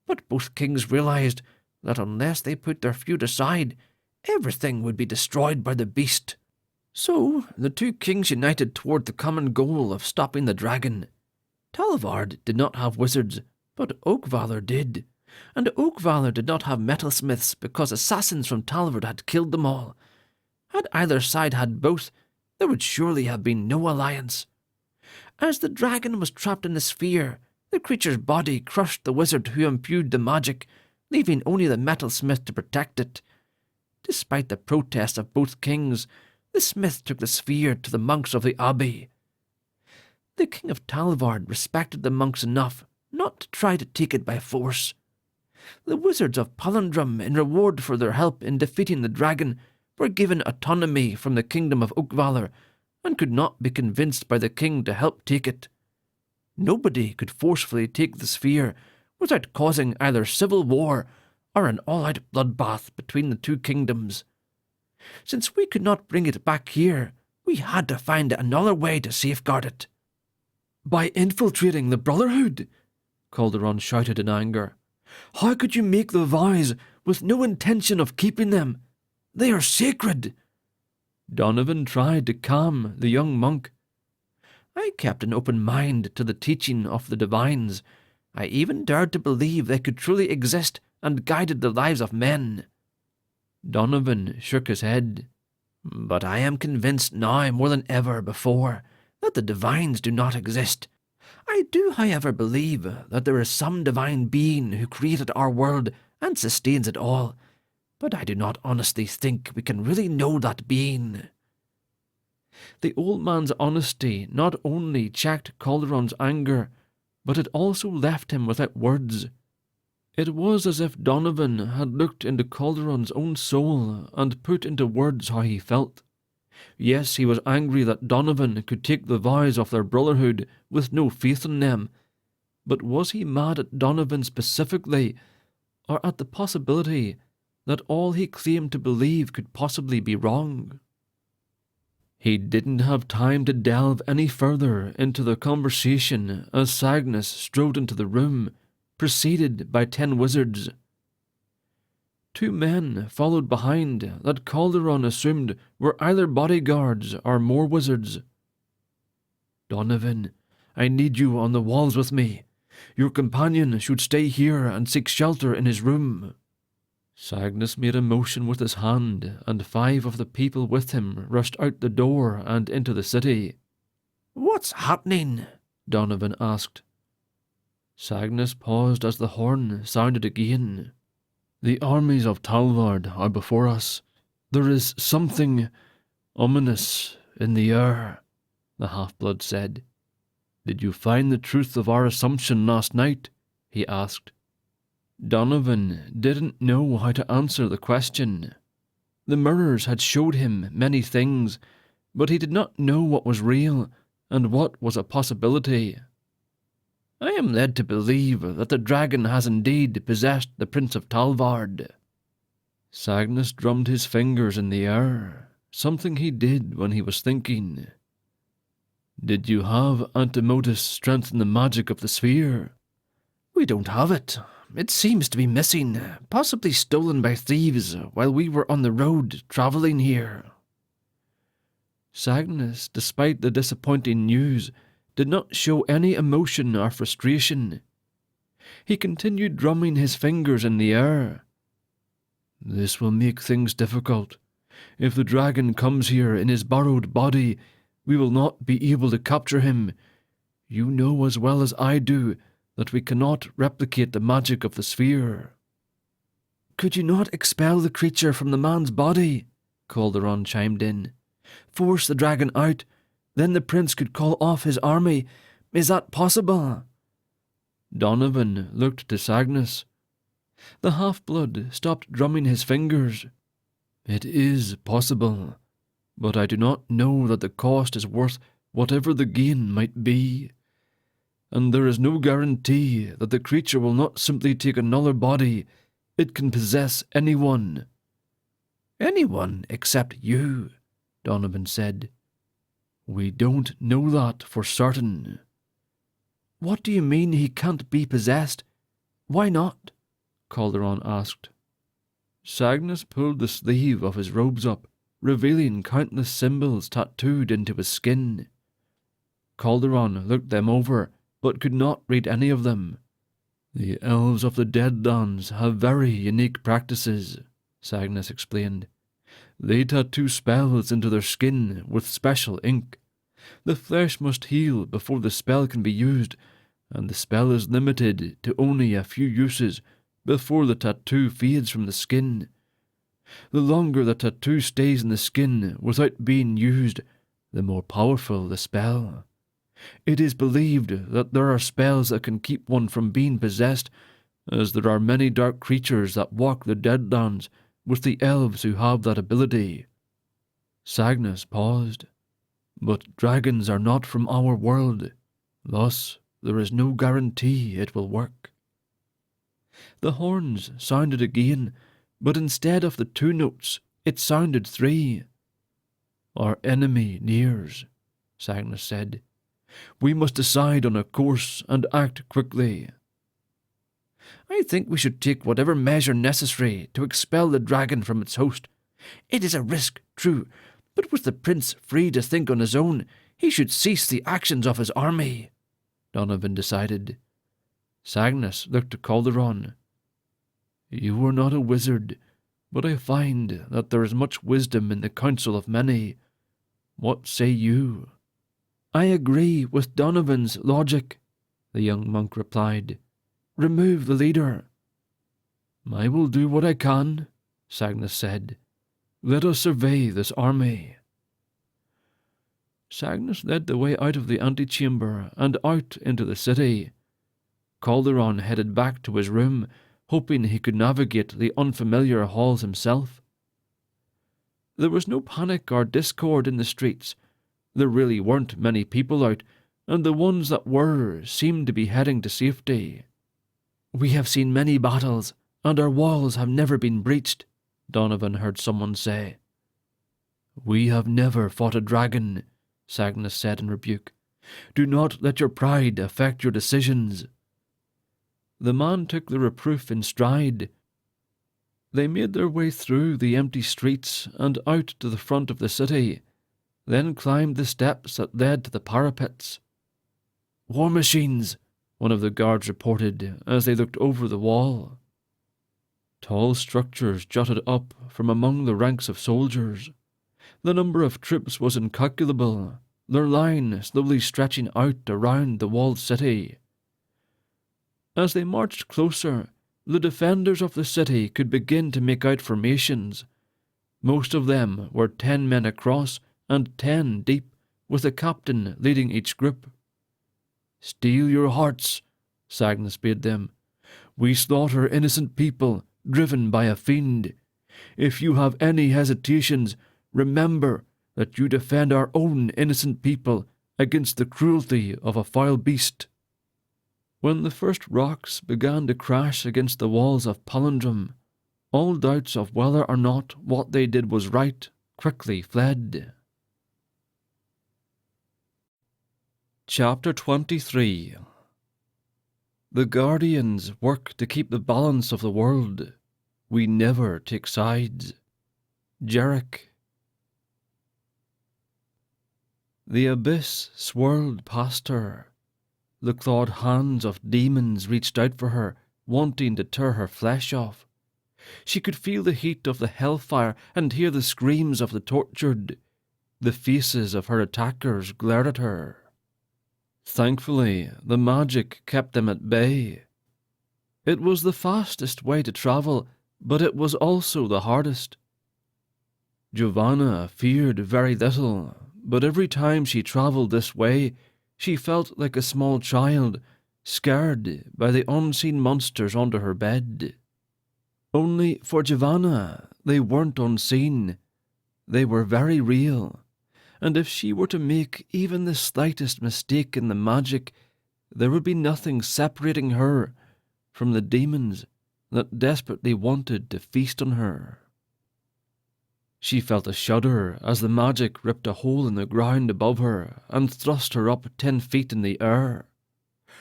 but both kings realized that unless they put their feud aside, everything would be destroyed by the beast. So the two kings united toward the common goal of stopping the dragon. Talvard did not have wizards, but Oakvalor did, and Oakvalor did not have metalsmiths because assassins from Talvard had killed them all. Had either side had both, there would surely have been no alliance. As the dragon was trapped in the sphere, the creature's body crushed the wizard who imbued the magic, leaving only the metalsmith to protect it. Despite the protests of both kings, the smith took the sphere to the monks of the Abbey. The king of Talvard respected the monks enough not to try to take it by force. The wizards of Palindrome, in reward for their help in defeating the dragon, were given autonomy from the kingdom of Oakvalor and could not be convinced by the king to help take it. Nobody could forcefully take the sphere without causing either civil war or an all-out bloodbath between the two kingdoms. Since we could not bring it back here, we had to find another way to safeguard it. "By infiltrating the Brotherhood?" Calderon shouted in anger. "How could you make the vows with no intention of keeping them? They are sacred." Donovan tried to calm the young monk. "I kept an open mind to the teaching of the divines. I even dared to believe they could truly exist and guided the lives of men." Donovan shook his head. "But I am convinced now more than ever before that the divines do not exist. I do, however, believe that there is some divine being who created our world and sustains it all, but I do not honestly think we can really know that being." The old man's honesty not only checked Calderon's anger, but it also left him without words. It was as if Donovan had looked into Calderon's own soul and put into words how he felt. Yes, he was angry that Donovan could take the vows of their brotherhood with no faith in them, but was he mad at Donovan specifically, or at the possibility that all he claimed to believe could possibly be wrong? He didn't have time to delve any further into the conversation as Cygnus strode into the room, preceded by 10 wizards. 2 men followed behind that Calderon assumed were either bodyguards or more wizards. "Donovan, I need you on the walls with me. Your companion should stay here and seek shelter in his room." Cygnus made a motion with his hand, and 5 of the people with him rushed out the door and into the city. "What's happening?" Donovan asked. Cygnus paused as the horn sounded again. "The armies of Talvard are before us. There is something ominous in the air, the half-blood said. Did you find the truth of our assumption last night? He asked. Donovan didn't know how to answer the question. The mirrors had showed him many things, but he did not know what was real and what was a possibility. I am led to believe that the dragon has indeed possessed the Prince of Talvard. Sagnus drummed his fingers in the air, something he did when he was thinking. Did you have Antemotus strengthen the magic of the sphere? We don't have it. It seems to be missing, possibly stolen by thieves while we were on the road travelling here. Sagnus, despite the disappointing news, did not show any emotion or frustration. He continued drumming his fingers in the air. This will make things difficult. If the dragon comes here in his borrowed body, we will not be able to capture him. You know as well as I do that we cannot replicate the magic of the sphere. Could you not expel the creature from the man's body? Calderon chimed in. Force the dragon out, then the prince could call off his army. Is that possible? Donovan looked to Sagnus. The half-blood stopped drumming his fingers. It is possible, but I do not know that the cost is worth whatever the gain might be. And there is no guarantee that the creature will not simply take another body. It can possess anyone. Anyone except you, Donovan said. We don't know that for certain. What do you mean he can't be possessed? Why not? Calderon asked. Sagnus pulled the sleeve of his robes up, revealing countless symbols tattooed into his skin. Calderon looked them over, but could not read any of them. The elves of the Deadlands have very unique practices, Sagnus explained. They tattoo spells into their skin with special ink. The flesh must heal before the spell can be used, and the spell is limited to only a few uses before the tattoo fades from the skin. The longer the tattoo stays in the skin without being used, the more powerful the spell. It is believed that there are spells that can keep one from being possessed, as there are many dark creatures that walk the Deadlands with the elves who have that ability. Sagnus paused. But dragons are not from our world, thus there is no guarantee it will work. The horns sounded again, but instead of the 2 notes, it sounded 3. Our enemy nears, Sagnus said. We must decide on a course and act quickly. I think we should take whatever measure necessary to expel the dragon from its host. It is a risk, true, but with the prince free to think on his own, he should cease the actions of his army, Donovan decided. Sagnus looked to Calderon. You are not a wizard, but I find that there is much wisdom in the counsel of many. What say you? I agree with Donovan's logic, the young monk replied. Remove the leader. I will do what I can, Sagnus said. Let us survey this army. Sagnus led the way out of the antechamber and out into the city. Calderon headed back to his room, hoping he could navigate the unfamiliar halls himself. There was no panic or discord in the streets. There really weren't many people out, and the ones that were seemed to be heading to safety. We have seen many battles, and our walls have never been breached, Donovan heard someone say. We have never fought a dragon, Sagnus said in rebuke. Do not let your pride affect your decisions. The man took the reproof in stride. They made their way through the empty streets and out to the front of the city, then climbed the steps that led to the parapets. War machines, one of the guards reported as they looked over the wall. Tall structures jutted up from among the ranks of soldiers. The number of troops was incalculable, their line slowly stretching out around the walled city. As they marched closer, the defenders of the city could begin to make out formations. Most of them were 10 men across and 10 deep, with a captain leading each group. "Steel your hearts," Cygnus bade them. "We slaughter innocent people, driven by a fiend. If you have any hesitations, remember that you defend our own innocent people against the cruelty of a foul beast." When the first rocks began to crash against the walls of Palindrome, all doubts of whether or not what they did was right quickly fled. Chapter 23. The Guardians work to keep the balance of the world. We never take sides. Jarek. The abyss swirled past her. The clawed hands of demons reached out for her, wanting to tear her flesh off. She could feel the heat of the hellfire and hear the screams of the tortured. The faces of her attackers glared at her. Thankfully, the magic kept them at bay. It was the fastest way to travel, but it was also the hardest. Giovanna feared very little, but every time she travelled this way, she felt like a small child, scared by the unseen monsters under her bed. Only for Giovanna, they weren't unseen. They were very real, and if she were to make even the slightest mistake in the magic, there would be nothing separating her from the demons that desperately wanted to feast on her. She felt a shudder as the magic ripped a hole in the ground above her and thrust her up 10 feet in the air.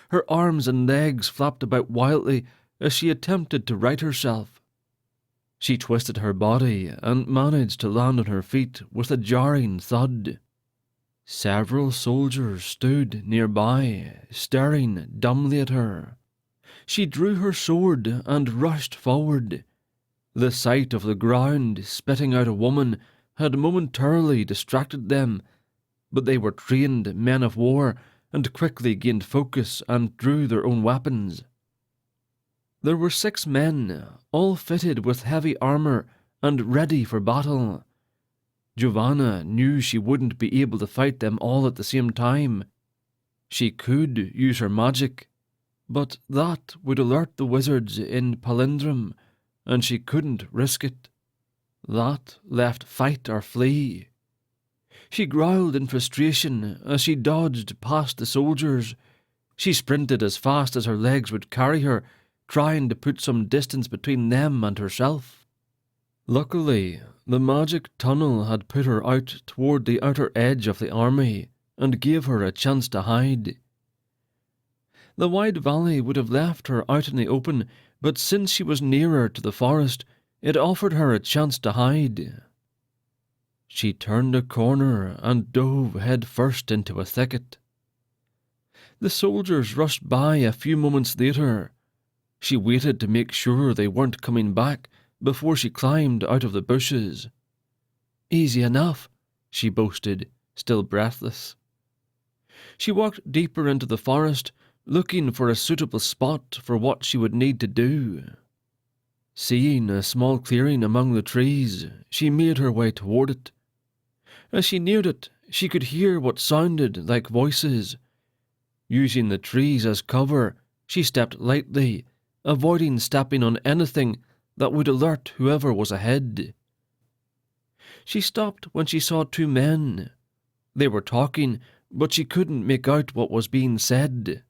Her arms and legs flapped about wildly as she attempted to right herself. She twisted her body and managed to land on her feet with a jarring thud. Several soldiers stood nearby, staring dumbly at her. She drew her sword and rushed forward. The sight of the ground spitting out a woman had momentarily distracted them, but they were trained men of war and quickly gained focus and drew their own weapons. There were 6 men, all fitted with heavy armour and ready for battle. Giovanna knew she wouldn't be able to fight them all at the same time. She could use her magic, but that would alert the wizards in Palindrome, and she couldn't risk it. That left fight or flee. She growled in frustration as she dodged past the soldiers. She sprinted as fast as her legs would carry her, trying to put some distance between them and herself. Luckily, the magic tunnel had put her out toward the outer edge of the army and gave her a chance to hide. The wide valley would have left her out in the open, but since she was nearer to the forest, it offered her a chance to hide. She turned a corner and dove head first into a thicket. The soldiers rushed by a few moments later. She waited to make sure they weren't coming back before she climbed out of the bushes. "Easy enough," she boasted, still breathless. She walked deeper into the forest, looking for a suitable spot for what she would need to do. Seeing a small clearing among the trees, she made her way toward it. As she neared it, she could hear what sounded like voices. Using the trees as cover, she stepped lightly, avoiding stepping on anything that would alert whoever was ahead. She stopped when she saw 2 men. They were talking, but she couldn't make out what was being said.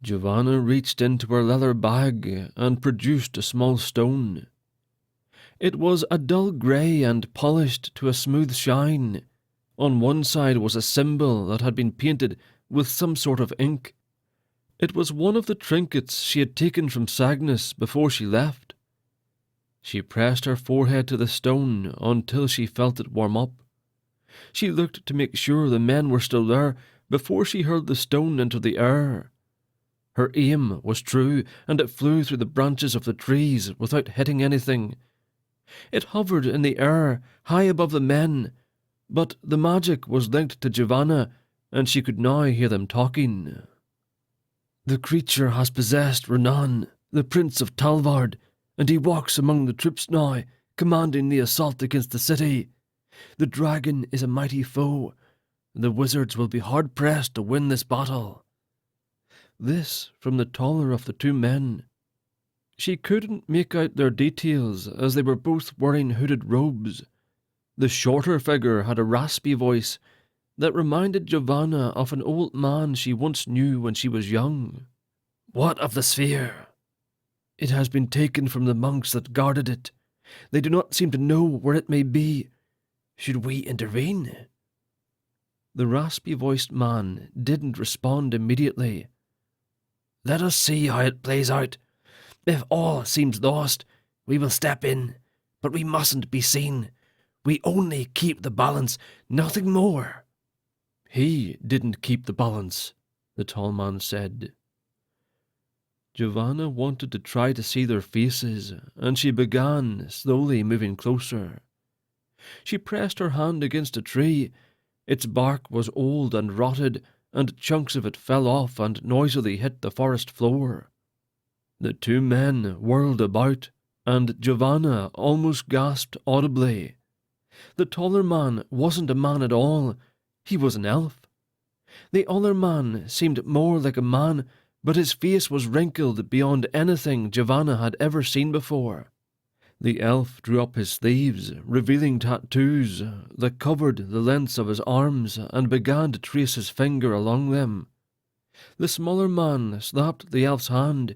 Giovanna reached into her leather bag and produced a small stone. It was a dull grey and polished to a smooth shine. On one side was a symbol that had been painted with some sort of ink. It was one of the trinkets she had taken from Cygnus before she left. She pressed her forehead to the stone until she felt it warm up. She looked to make sure the men were still there before she hurled the stone into the air. Her aim was true, and it flew through the branches of the trees without hitting anything. It hovered in the air, high above the men, but the magic was linked to Giovanna, and she could now hear them talking. "The creature has possessed Renan, the Prince of Talvard, and he walks among the troops now, commanding the assault against the city. The dragon is a mighty foe. The wizards will be hard-pressed to win this battle." This from the taller of the two men. She couldn't make out their details, as they were both wearing hooded robes. The shorter figure had a raspy voice that reminded Giovanna of an old man she once knew when she was young. "What of the sphere?" "It has been taken from the monks that guarded it. They do not seem to know where it may be. Should we intervene?" The raspy-voiced man didn't respond immediately. "Let us see how it plays out. If all seems lost, we will step in, but we mustn't be seen. We only keep the balance, nothing more." "He didn't keep the balance," the tall man said. Giovanna wanted to try to see their faces, and she began slowly moving closer. She pressed her hand against a tree. Its bark was old and rotted, and chunks of it fell off and noisily hit the forest floor. The two men whirled about, and Giovanna almost gasped audibly. The taller man wasn't a man at all. He was an elf. The other man seemed more like a man, but his face was wrinkled beyond anything Giovanna had ever seen before. The elf drew up his sleeves, revealing tattoos that covered the lengths of his arms, and began to trace his finger along them. The smaller man slapped the elf's hand.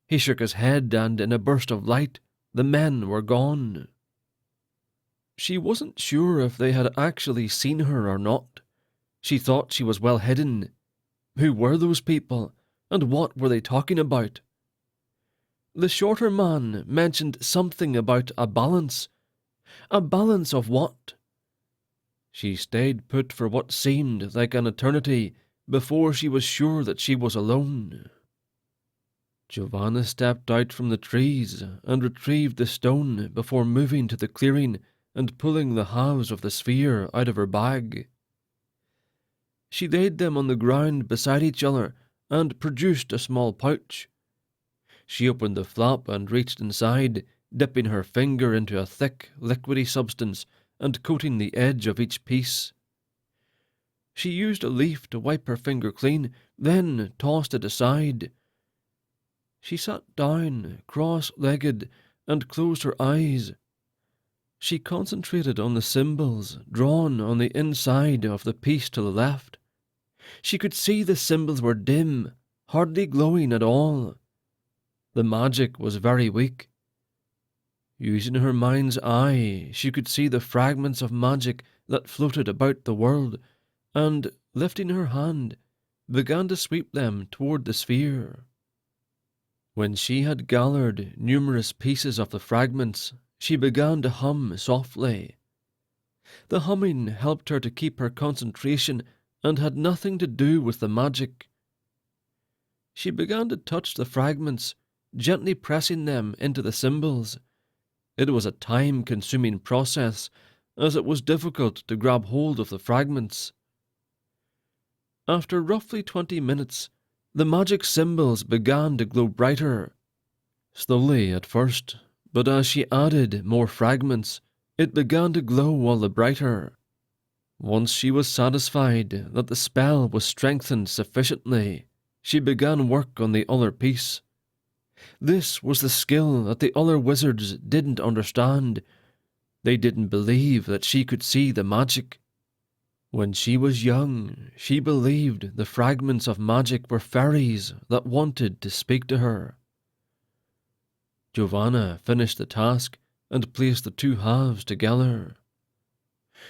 He shook his head, and in a burst of light, the men were gone. She wasn't sure if they had actually seen her or not. She thought she was well hidden. Who were those people, and what were they talking about? The shorter man mentioned something about a balance. A balance of what? She stayed put for what seemed like an eternity before she was sure that she was alone. Giovanna stepped out from the trees and retrieved the stone before moving to the clearing and pulling the halves of the sphere out of her bag. She laid them on the ground beside each other and produced a small pouch. She opened the flap and reached inside, dipping her finger into a thick, liquidy substance and coating the edge of each piece. She used a leaf to wipe her finger clean, then tossed it aside. She sat down, cross-legged, and closed her eyes. She concentrated on the symbols drawn on the inside of the piece to the left. She could see the symbols were dim, hardly glowing at all. The magic was very weak. Using her mind's eye, she could see the fragments of magic that floated about the world, and, lifting her hand, began to sweep them toward the sphere. When she had gathered numerous pieces of the fragments, she began to hum softly. The humming helped her to keep her concentration and had nothing to do with the magic. She began to touch the fragments, gently pressing them into the symbols. It was a time-consuming process, as it was difficult to grab hold of the fragments. After roughly 20 minutes, the magic symbols began to glow brighter. Slowly at first, but as she added more fragments, it began to glow all the brighter. Once she was satisfied that the spell was strengthened sufficiently, she began work on the other piece. This was the skill that the other wizards didn't understand. They didn't believe that she could see the magic. When she was young, she believed the fragments of magic were fairies that wanted to speak to her. Giovanna finished the task and placed the two halves together.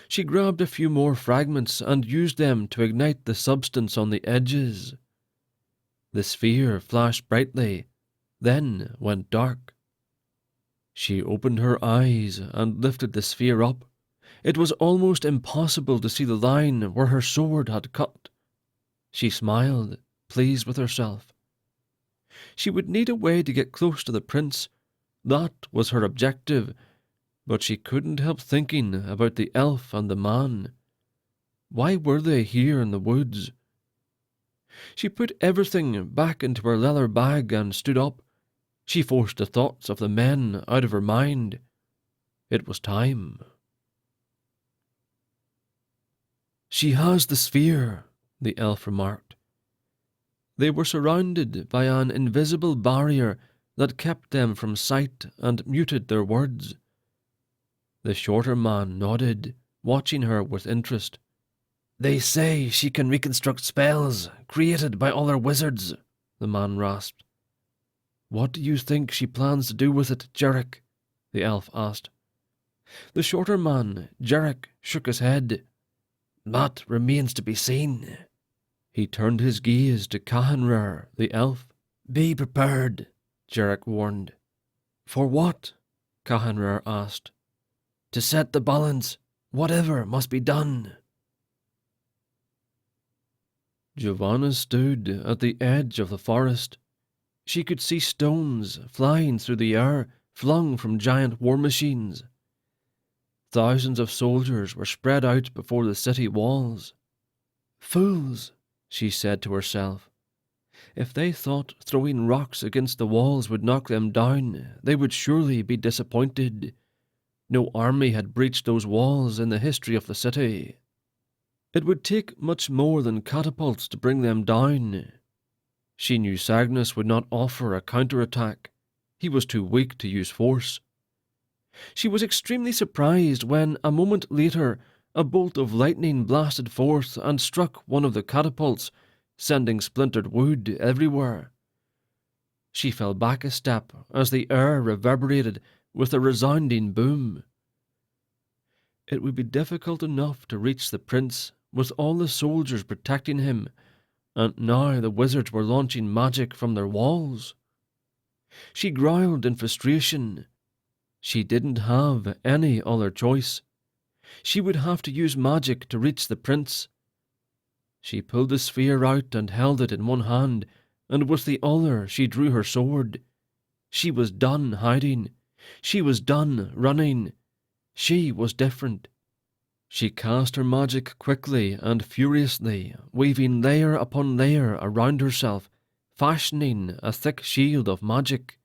She grabbed a few more fragments and used them to ignite the substance on the edges. The sphere flashed brightly, then went dark. She opened her eyes and lifted the sphere up. It was almost impossible to see the line where her sword had cut. She smiled, pleased with herself. She would need a way to get close to the prince. That was her objective, but she couldn't help thinking about the elf and the man. Why were they here in the woods? She put everything back into her leather bag and stood up. She forced the thoughts of the men out of her mind. It was time. "She has the sphere," the elf remarked. They were surrounded by an invisible barrier that kept them from sight and muted their words. The shorter man nodded, watching her with interest. "They say she can reconstruct spells created by other wizards," the man rasped. "What do you think she plans to do with it, Jarek?" the elf asked. The shorter man, Jarek, shook his head. "That remains to be seen." He turned his gaze to Cahanrer, the elf. "Be prepared," Jarek warned. "For what?" Cahanrer asked. "To set the balance, whatever must be done." Giovanna stood at the edge of the forest. She could see stones flying through the air, flung from giant war machines. Thousands of soldiers were spread out before the city walls. "Fools," she said to herself. If they thought throwing rocks against the walls would knock them down, they would surely be disappointed. No army had breached those walls in the history of the city. It would take much more than catapults to bring them down. She knew Cygnus would not offer a counterattack. He was too weak to use force. She was extremely surprised when, a moment later, a bolt of lightning blasted forth and struck one of the catapults, sending splintered wood everywhere. She fell back a step as the air reverberated with a resounding boom. It would be difficult enough to reach the prince with all the soldiers protecting him, and now the wizards were launching magic from their walls. She growled in frustration. She didn't have any other choice. She would have to use magic to reach the prince. She pulled the sphere out and held it in one hand, and with the other she drew her sword. She was done hiding. She was done running. She was different. She cast her magic quickly and furiously, weaving layer upon layer around herself, fashioning a thick shield of magic.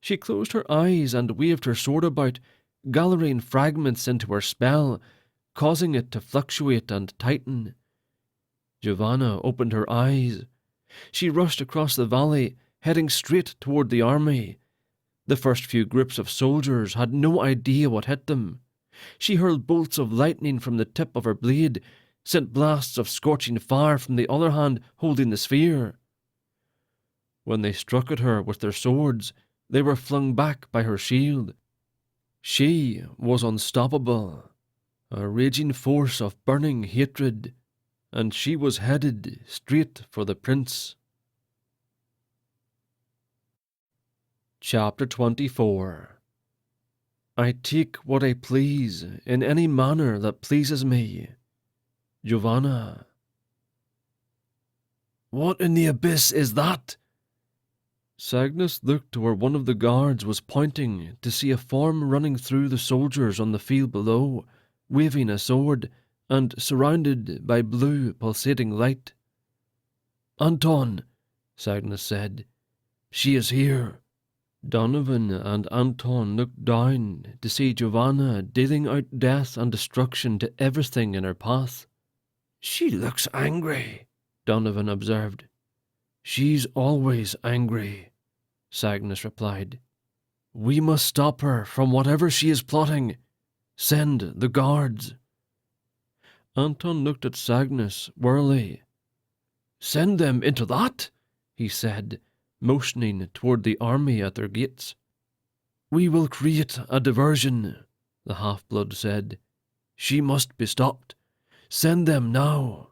She closed her eyes and waved her sword about, gathering fragments into her spell, causing it to fluctuate and tighten. Giovanna opened her eyes. She rushed across the valley, heading straight toward the army. The first few groups of soldiers had no idea what hit them. She hurled bolts of lightning from the tip of her blade, sent blasts of scorching fire from the other hand holding the sphere. When they struck at her with their swords, they were flung back by her shield. She was unstoppable, a raging force of burning hatred, and she was headed straight for the prince. Chapter 24. I take what I please in any manner that pleases me. Giovanna. "What in the abyss is that?" Cygnus looked to where one of the guards was pointing to see a form running through the soldiers on the field below, waving a sword, and surrounded by blue pulsating light. "Anton," Cygnus said. "She is here." Donovan and Anton looked down to see Giovanna dealing out death and destruction to everything in her path. "She looks angry," Donovan observed. "She's always angry," Cygnus replied. "We must stop her from whatever she is plotting. Send the guards." Anton looked at Cygnus warily. "Send them into that?" he said, motioning toward the army at their gates. "We will create a diversion," the half-blood said. "She must be stopped. Send them now."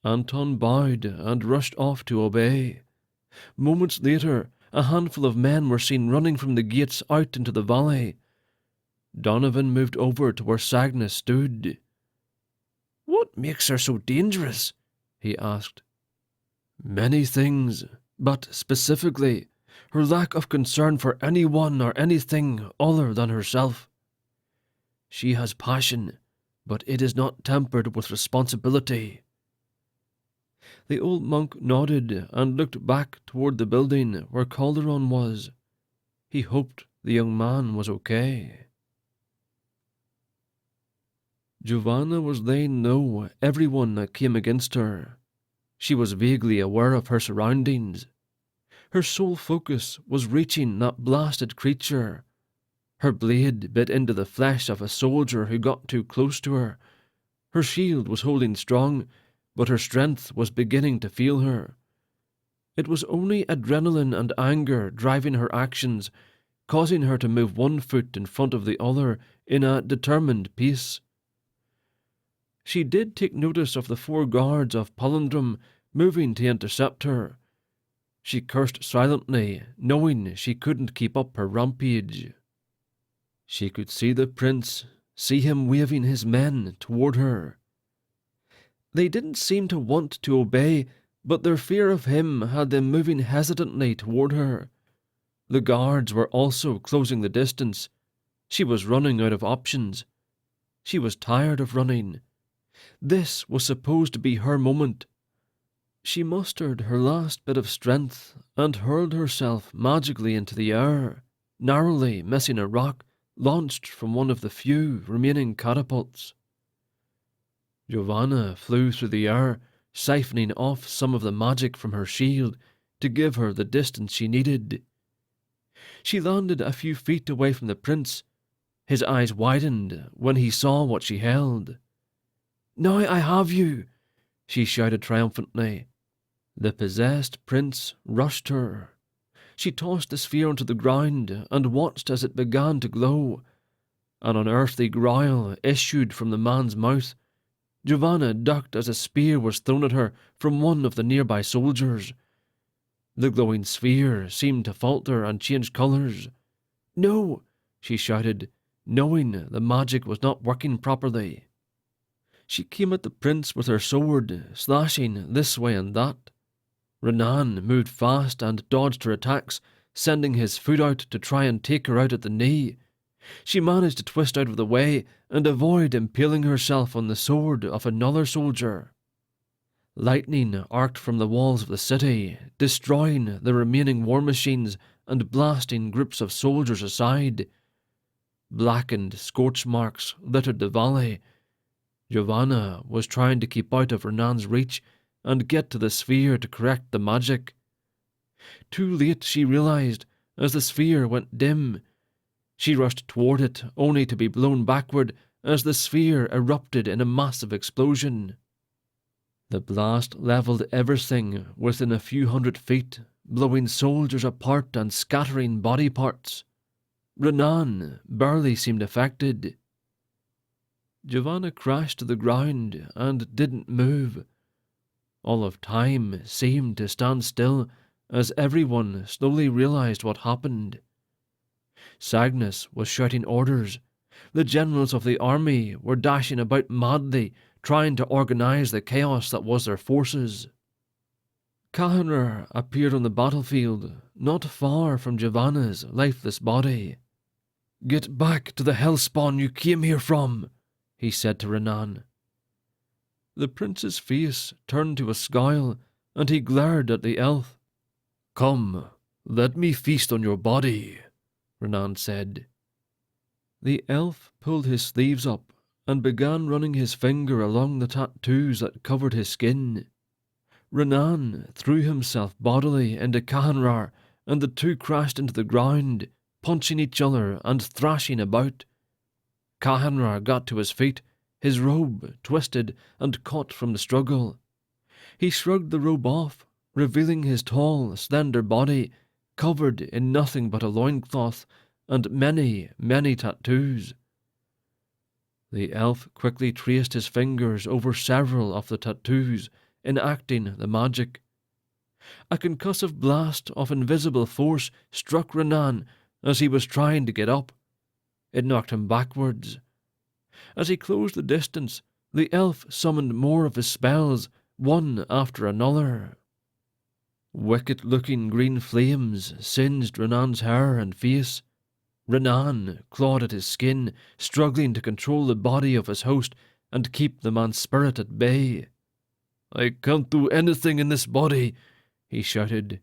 Anton bowed and rushed off to obey. Moments later, a handful of men were seen running from the gates out into the valley. Donovan moved over to where Cygnus stood. "What makes her so dangerous?" he asked. "Many things, but specifically, her lack of concern for anyone or anything other than herself. She has passion, but it is not tempered with responsibility." The old monk nodded and looked back toward the building where Calderon was. He hoped the young man was okay. Giovanna was laying low everyone that came against her. She was vaguely aware of her surroundings. Her sole focus was reaching that blasted creature. Her blade bit into the flesh of a soldier who got too close to her. Her shield was holding strong, but her strength was beginning to fail her. It was only adrenaline and anger driving her actions, causing her to move one foot in front of the other in a determined pace. She did take notice of the 4 guards of Palindrome moving to intercept her. She cursed silently, knowing she couldn't keep up her rampage. She could see the prince, see him waving his men toward her. They didn't seem to want to obey, but their fear of him had them moving hesitantly toward her. The guards were also closing the distance. She was running out of options. She was tired of running. This was supposed to be her moment. She mustered her last bit of strength and hurled herself magically into the air, narrowly missing a rock launched from one of the few remaining catapults. Giovanna flew through the air, siphoning off some of the magic from her shield to give her the distance she needed. She landed a few feet away from the prince. His eyes widened when he saw what she held. "Now I have you!" she shouted triumphantly. The possessed prince rushed her. She tossed the sphere onto the ground and watched as it began to glow. An unearthly growl issued from the man's mouth. Giovanna ducked as a spear was thrown at her from one of the nearby soldiers. The glowing sphere seemed to falter and change colours. "No!" she shouted, knowing the magic was not working properly. She came at the prince with her sword, slashing this way and that. Renan moved fast and dodged her attacks, sending his foot out to try and take her out at the knee. She managed to twist out of the way and avoid impaling herself on the sword of another soldier. Lightning arced from the walls of the city, destroying the remaining war machines and blasting groups of soldiers aside. Blackened scorch marks littered the valley. Giovanna was trying to keep out of Renan's reach and get to the sphere to correct the magic. Too late, she realized, as the sphere went dim. She rushed toward it, only to be blown backward as the sphere erupted in a massive explosion. The blast leveled everything within a few hundred feet, blowing soldiers apart and scattering body parts. Renan barely seemed affected. Giovanna crashed to the ground and didn't move. All of time seemed to stand still as everyone slowly realized what happened. Cygnus was shouting orders. The generals of the army were dashing about madly, trying to organize the chaos that was their forces. Calderon appeared on the battlefield, not far from Giovanna's lifeless body. "Get back to the hellspawn you came here from," he said to Renan. The prince's face turned to a scowl, and he glared at the elf. "Come, let me feast on your body," Renan said. The elf pulled his sleeves up and began running his finger along the tattoos that covered his skin. Renan threw himself bodily into Calderon, and the two crashed into the ground, punching each other and thrashing about. Calderon got to his feet, his robe twisted and caught from the struggle. He shrugged the robe off, revealing his tall, slender body, covered in nothing but a loincloth and many, many tattoos. The elf quickly traced his fingers over several of the tattoos, enacting the magic. A concussive blast of invisible force struck Renan as he was trying to get up. It knocked him backwards. As he closed the distance, the elf summoned more of his spells, one after another. Wicked-looking green flames singed Renan's hair and face. Renan clawed at his skin, struggling to control the body of his host and keep the man's spirit at bay. "I can't do anything in this body," he shouted.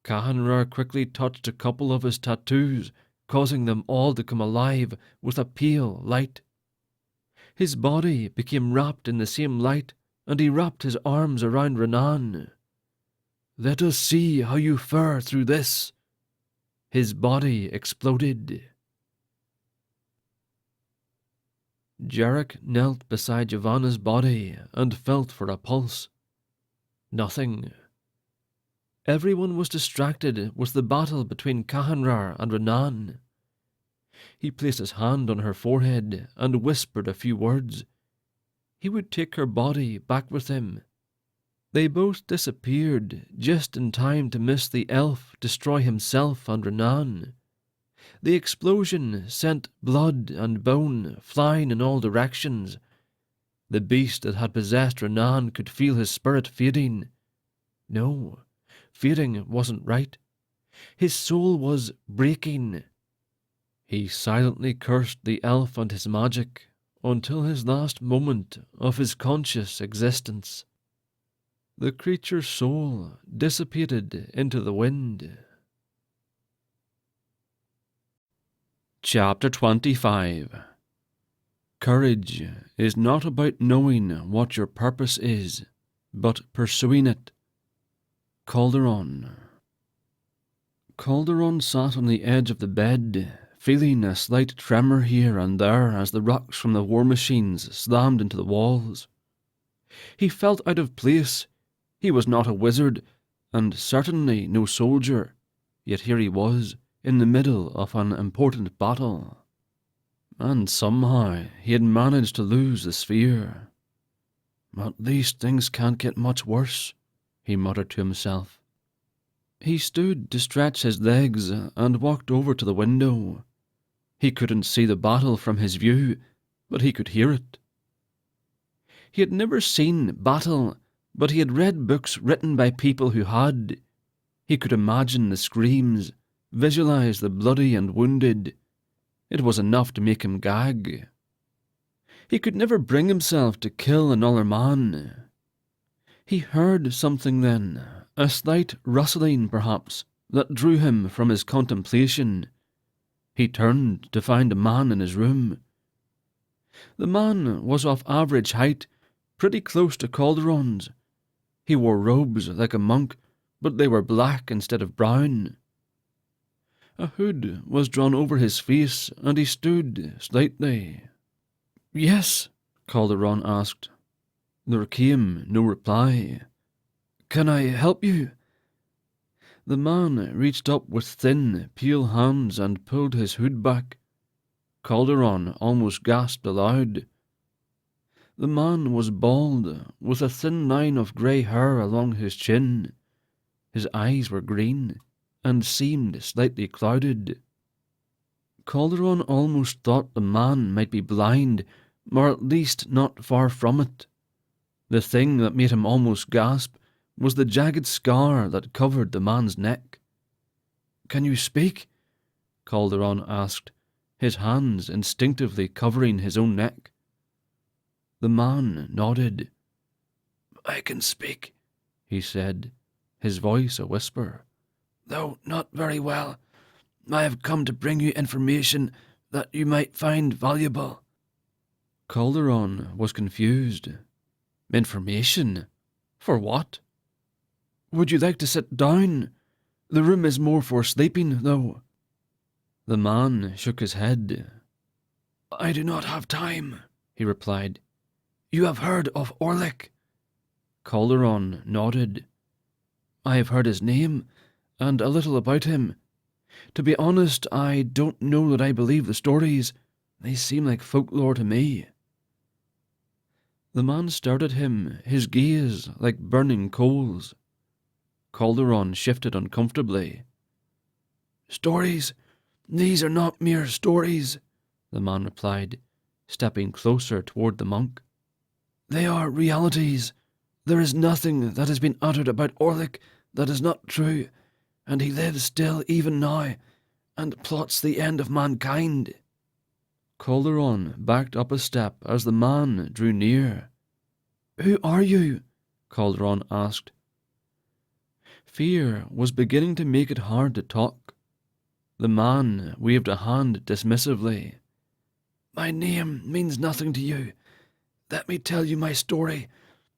Calderon quickly touched a couple of his tattoos, causing them all to come alive with a pale light. His body became wrapped in the same light, and he wrapped his arms around Renan. "Let us see how you fare through this." His body exploded. Jarek knelt beside Yavanna's body and felt for a pulse. Nothing. Everyone was distracted with the battle between Kahanrar and Renan. He placed his hand on her forehead and whispered a few words. He would take her body back with him. They both disappeared just in time to miss the elf destroy himself and Renan. The explosion sent blood and bone flying in all directions. The beast that had possessed Renan could feel his spirit fading. No, fading wasn't right. His soul was breaking. He silently cursed the elf and his magic until his last moment of his conscious existence. The creature's soul dissipated into the wind. Chapter 25. Courage is not about knowing what your purpose is, but pursuing it. Calderon. Calderon sat on the edge of the bed, feeling a slight tremor here and there as the rocks from the war machines slammed into the walls. He felt out of place. He was not a wizard, and certainly no soldier, yet here he was, in the middle of an important battle. And somehow he had managed to lose the sphere. "At least things can't get much worse," he muttered to himself. He stood to stretch his legs and walked over to the window. He couldn't see the battle from his view, but he could hear it. He had never seen battle, but he had read books written by people who had. He could imagine the screams, visualize the bloody and wounded. It was enough to make him gag. He could never bring himself to kill another man. He heard something then, a slight rustling perhaps, that drew him from his contemplation. He turned to find a man in his room. The man was of average height, pretty close to Calderon's. He wore robes like a monk, but they were black instead of brown. A hood was drawn over his face, and he stood slightly. "Yes?" Calderon asked. There came no reply. "Can I help you?" The man reached up with thin, pale hands and pulled his hood back. Calderon almost gasped aloud. The man was bald, with a thin line of grey hair along his chin. His eyes were green, and seemed slightly clouded. Calderon almost thought the man might be blind, or at least not far from it. The thing that made him almost gasp was the jagged scar that covered the man's neck. "Can you speak?" Calderon asked, his hands instinctively covering his own neck. The man nodded. "I can speak," he said, his voice a whisper. "Though not very well. I have come to bring you information that you might find valuable." Calderon was confused. "Information? For what?" "Would you like to sit down? The room is more for sleeping, though." The man shook his head. "I do not have time," he replied. "You have heard of Orlick?" Calderon nodded. "I have heard his name, and a little about him. To be honest, I don't know that I believe the stories. They seem like folklore to me." The man stared at him, his gaze like burning coals. Calderon shifted uncomfortably. "Stories? These are not mere stories," the man replied, stepping closer toward the monk. "They are realities. There is nothing that has been uttered about Orlick that is not true, and he lives still even now, and plots the end of mankind." Calderon backed up a step as the man drew near. "Who are you?" Calderon asked. Fear was beginning to make it hard to talk. The man waved a hand dismissively. "My name means nothing to you. Let me tell you my story,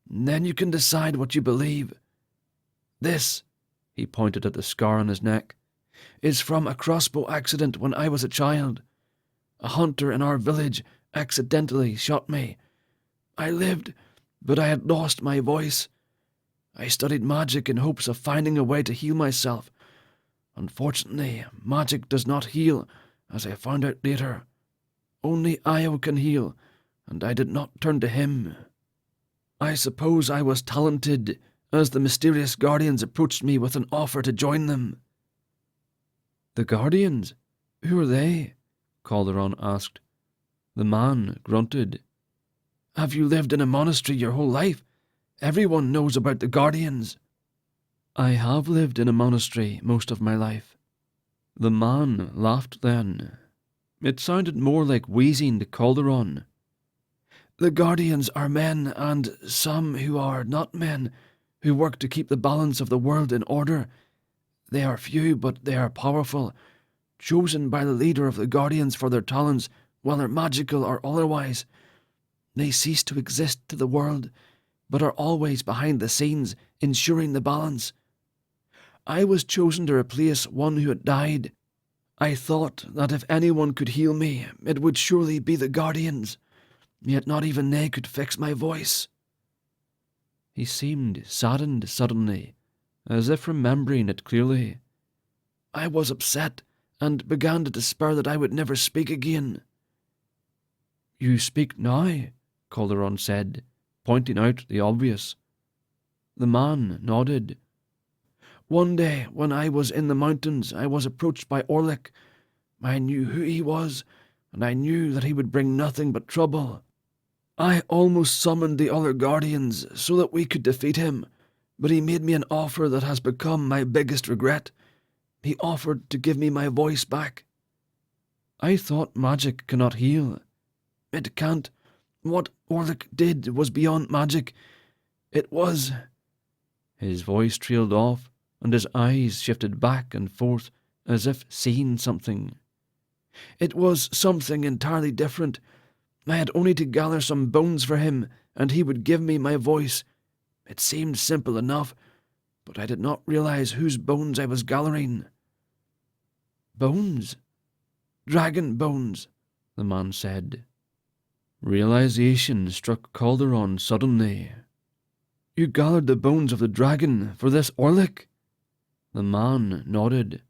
and then you can decide what you believe. This," he pointed at the scar on his neck, "is from a crossbow accident when I was a child. A hunter in our village accidentally shot me. I lived, but I had lost my voice. I studied magic in hopes of finding a way to heal myself. Unfortunately, magic does not heal, as I found out later. Only Io can heal, and I did not turn to him. I suppose I was talented, as the mysterious guardians approached me with an offer to join them." "The guardians? Who are they?" Calderon asked. The man grunted. "Have you lived in a monastery your whole life? Everyone knows about the guardians." "I have lived in a monastery most of my life." The man laughed then. It sounded more like wheezing to Calderon. "The guardians are men, and some who are not men, who work to keep the balance of the world in order. They are few, but they are powerful, chosen by the leader of the guardians for their talents, whether magical or otherwise. They cease to exist to the world, but are always behind the scenes, ensuring the balance. I was chosen to replace one who had died. I thought that if anyone could heal me, it would surely be the guardians, yet not even they could fix my voice." He seemed saddened suddenly, as if remembering it clearly. "I was upset, and began to despair that I would never speak again." "You speak now," Calderon said, pointing out the obvious. The man nodded. "One day, when I was in the mountains, I was approached by Orlick. I knew who he was, and I knew that he would bring nothing but trouble. I almost summoned the other guardians so that we could defeat him, but he made me an offer that has become my biggest regret. He offered to give me my voice back." "I thought magic cannot heal." "It can't. What Orlick did was beyond magic. It was—" His voice trailed off, and his eyes shifted back and forth as if seeing something. "It was something entirely different. I had only to gather some bones for him, and he would give me my voice. It seemed simple enough, but I did not realize whose bones I was gathering." "Bones? "Dragon bones," the man said. Realization struck Calderon suddenly. "You gathered the bones of the dragon for this Orlick?" The man nodded.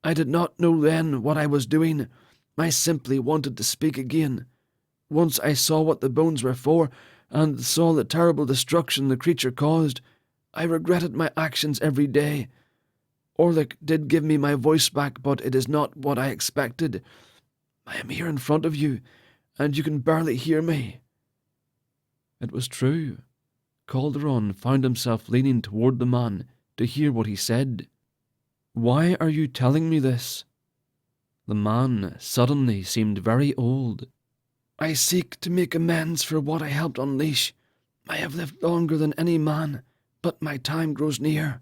"I did not know then what I was doing. I simply wanted to speak again. Once I saw what the bones were for, and saw the terrible destruction the creature caused, I regretted my actions every day. Orlick did give me my voice back, but it is not what I expected. I am here in front of you, and you can barely hear me." It was true. Calderon found himself leaning toward the man to hear what he said. "Why are you telling me this?" The man suddenly seemed very old. "I seek to make amends for what I helped unleash. I have lived longer than any man, but my time grows near.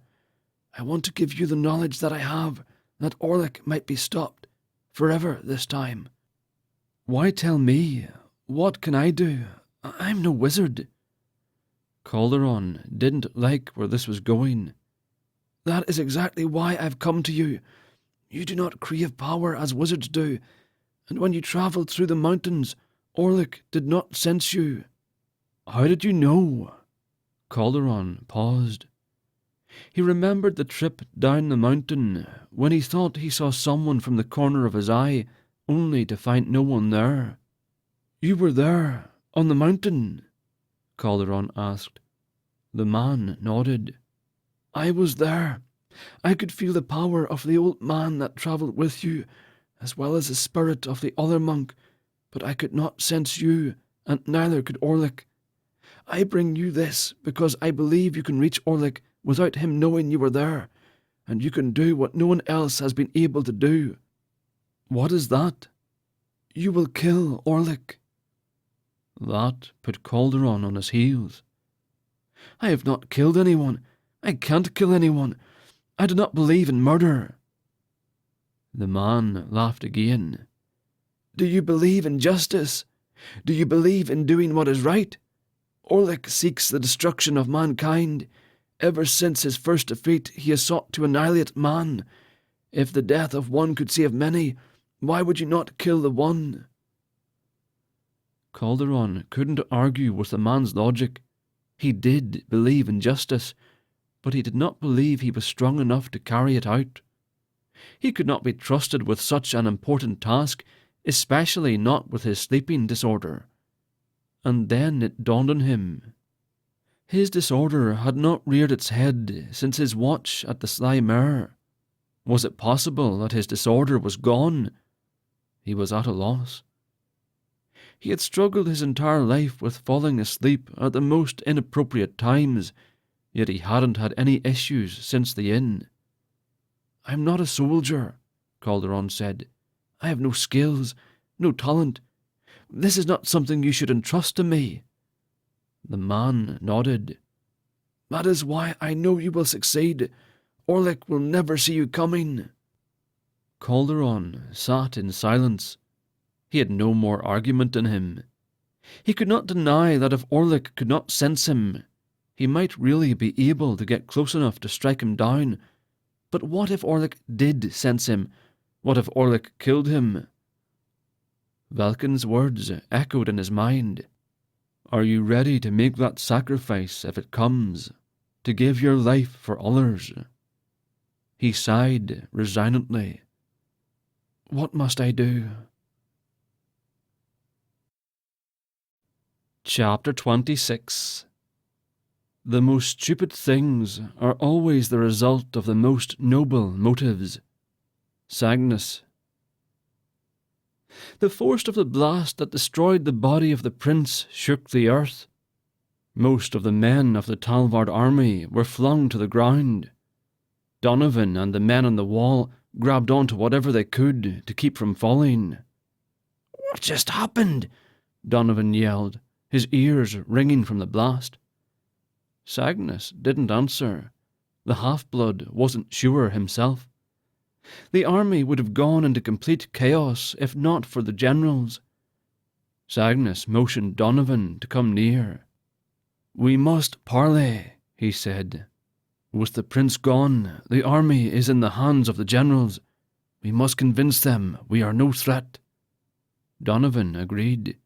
I want to give you the knowledge that I have, that Orlick might be stopped, forever this time." "Why tell me? What can I do? I'm no wizard." Calderon didn't like where this was going. "That is exactly why I've come to you. You do not crave power as wizards do, and when you travelled through the mountains, Orlick did not sense you." "How did you know?" Calderon paused. He remembered the trip down the mountain, when he thought he saw someone from the corner of his eye, only to find no one there. "You were there, on the mountain?" Calderon asked. The man nodded. "I was there. I could feel the power of the old man that travelled with you, as well as the spirit of the other monk, but I could not sense you, and neither could Orlick. I bring you this because I believe you can reach Orlick without him knowing you were there, and you can do what no one else has been able to do." "What is that?" "You will kill Orlick." That put Calderon on his heels. "I have not killed anyone. I can't kill anyone. I do not believe in murder." The man laughed again. "Do you believe in justice? Do you believe in doing what is right? Orlick seeks the destruction of mankind. Ever since his first defeat, he has sought to annihilate man. If the death of one could save many, why would you not kill the one? Calderon couldn't argue with the man's logic. He did believe in justice, but he did not believe he was strong enough to carry it out. He could not be trusted with such an important task, especially not with his sleeping disorder. And then it dawned on him. His disorder had not reared its head since his watch at the Sly Mare. Was it possible that his disorder was gone? He was at a loss. He had struggled his entire life with falling asleep at the most inappropriate times, yet he hadn't had any issues since the inn. "I am not a soldier," Calderon said. "I have no skills, no talent. This is not something you should entrust to me." The man nodded. "That is why I know you will succeed. Orlick will never see you coming." Calderon sat in silence. He had no more argument in him. He could not deny that if Orlick could not sense him, he might really be able to get close enough to strike him down. But what if Orlick did sense him? What if Orlick killed him? Velkyn's words echoed in his mind. "Are you ready to make that sacrifice if it comes? To give your life for others?" He sighed resignedly. "What must I do?" Chapter 26. The most stupid things are always the result of the most noble motives. Cygnus. The force of the blast that destroyed the body of the prince shook the earth. Most of the men of the Talvard army were flung to the ground. Donovan and the men on the wall grabbed onto whatever they could to keep from falling. "What just happened?" Donovan yelled, his ears ringing from the blast. Cygnus didn't answer. The half-blood wasn't sure himself. The army would have gone into complete chaos if not for the generals. Cygnus motioned Donovan to come near. "We must parley," he said. "With the prince gone, the army is in the hands of the generals. We must convince them we are no threat." Donovan agreed.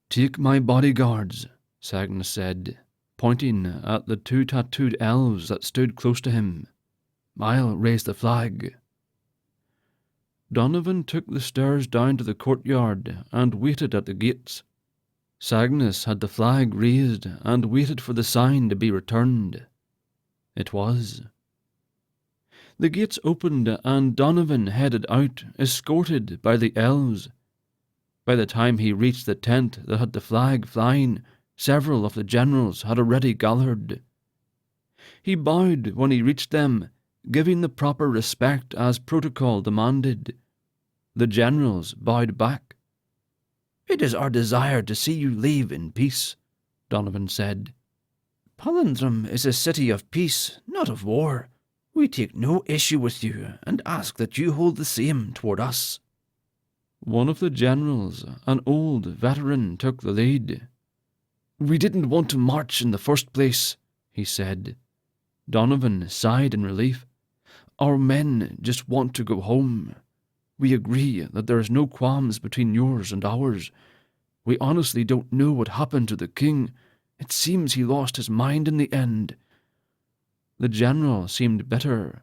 "Take my bodyguards," Cygnus said, pointing at the 2 tattooed elves that stood close to him. "I'll raise the flag." Donovan took the stairs down to the courtyard and waited at the gates. Cygnus had the flag raised and waited for the sign to be returned. It was. The gates opened and Donovan headed out, escorted by the elves. By the time he reached the tent that had the flag flying, several of the generals had already gathered. He bowed when he reached them, giving the proper respect as protocol demanded. The generals bowed back. "It is our desire to see you leave in peace," Donovan said. "Palindrum is a city of peace, not of war. We take no issue with you and ask that you hold the same toward us." One of the generals, an old veteran, took the lead. "We didn't want to march in the first place," he said. Donovan sighed in relief. "Our men just want to go home. We agree that there is no qualms between yours and ours. We honestly don't know what happened to the king. It seems he lost his mind in the end." The general seemed bitter.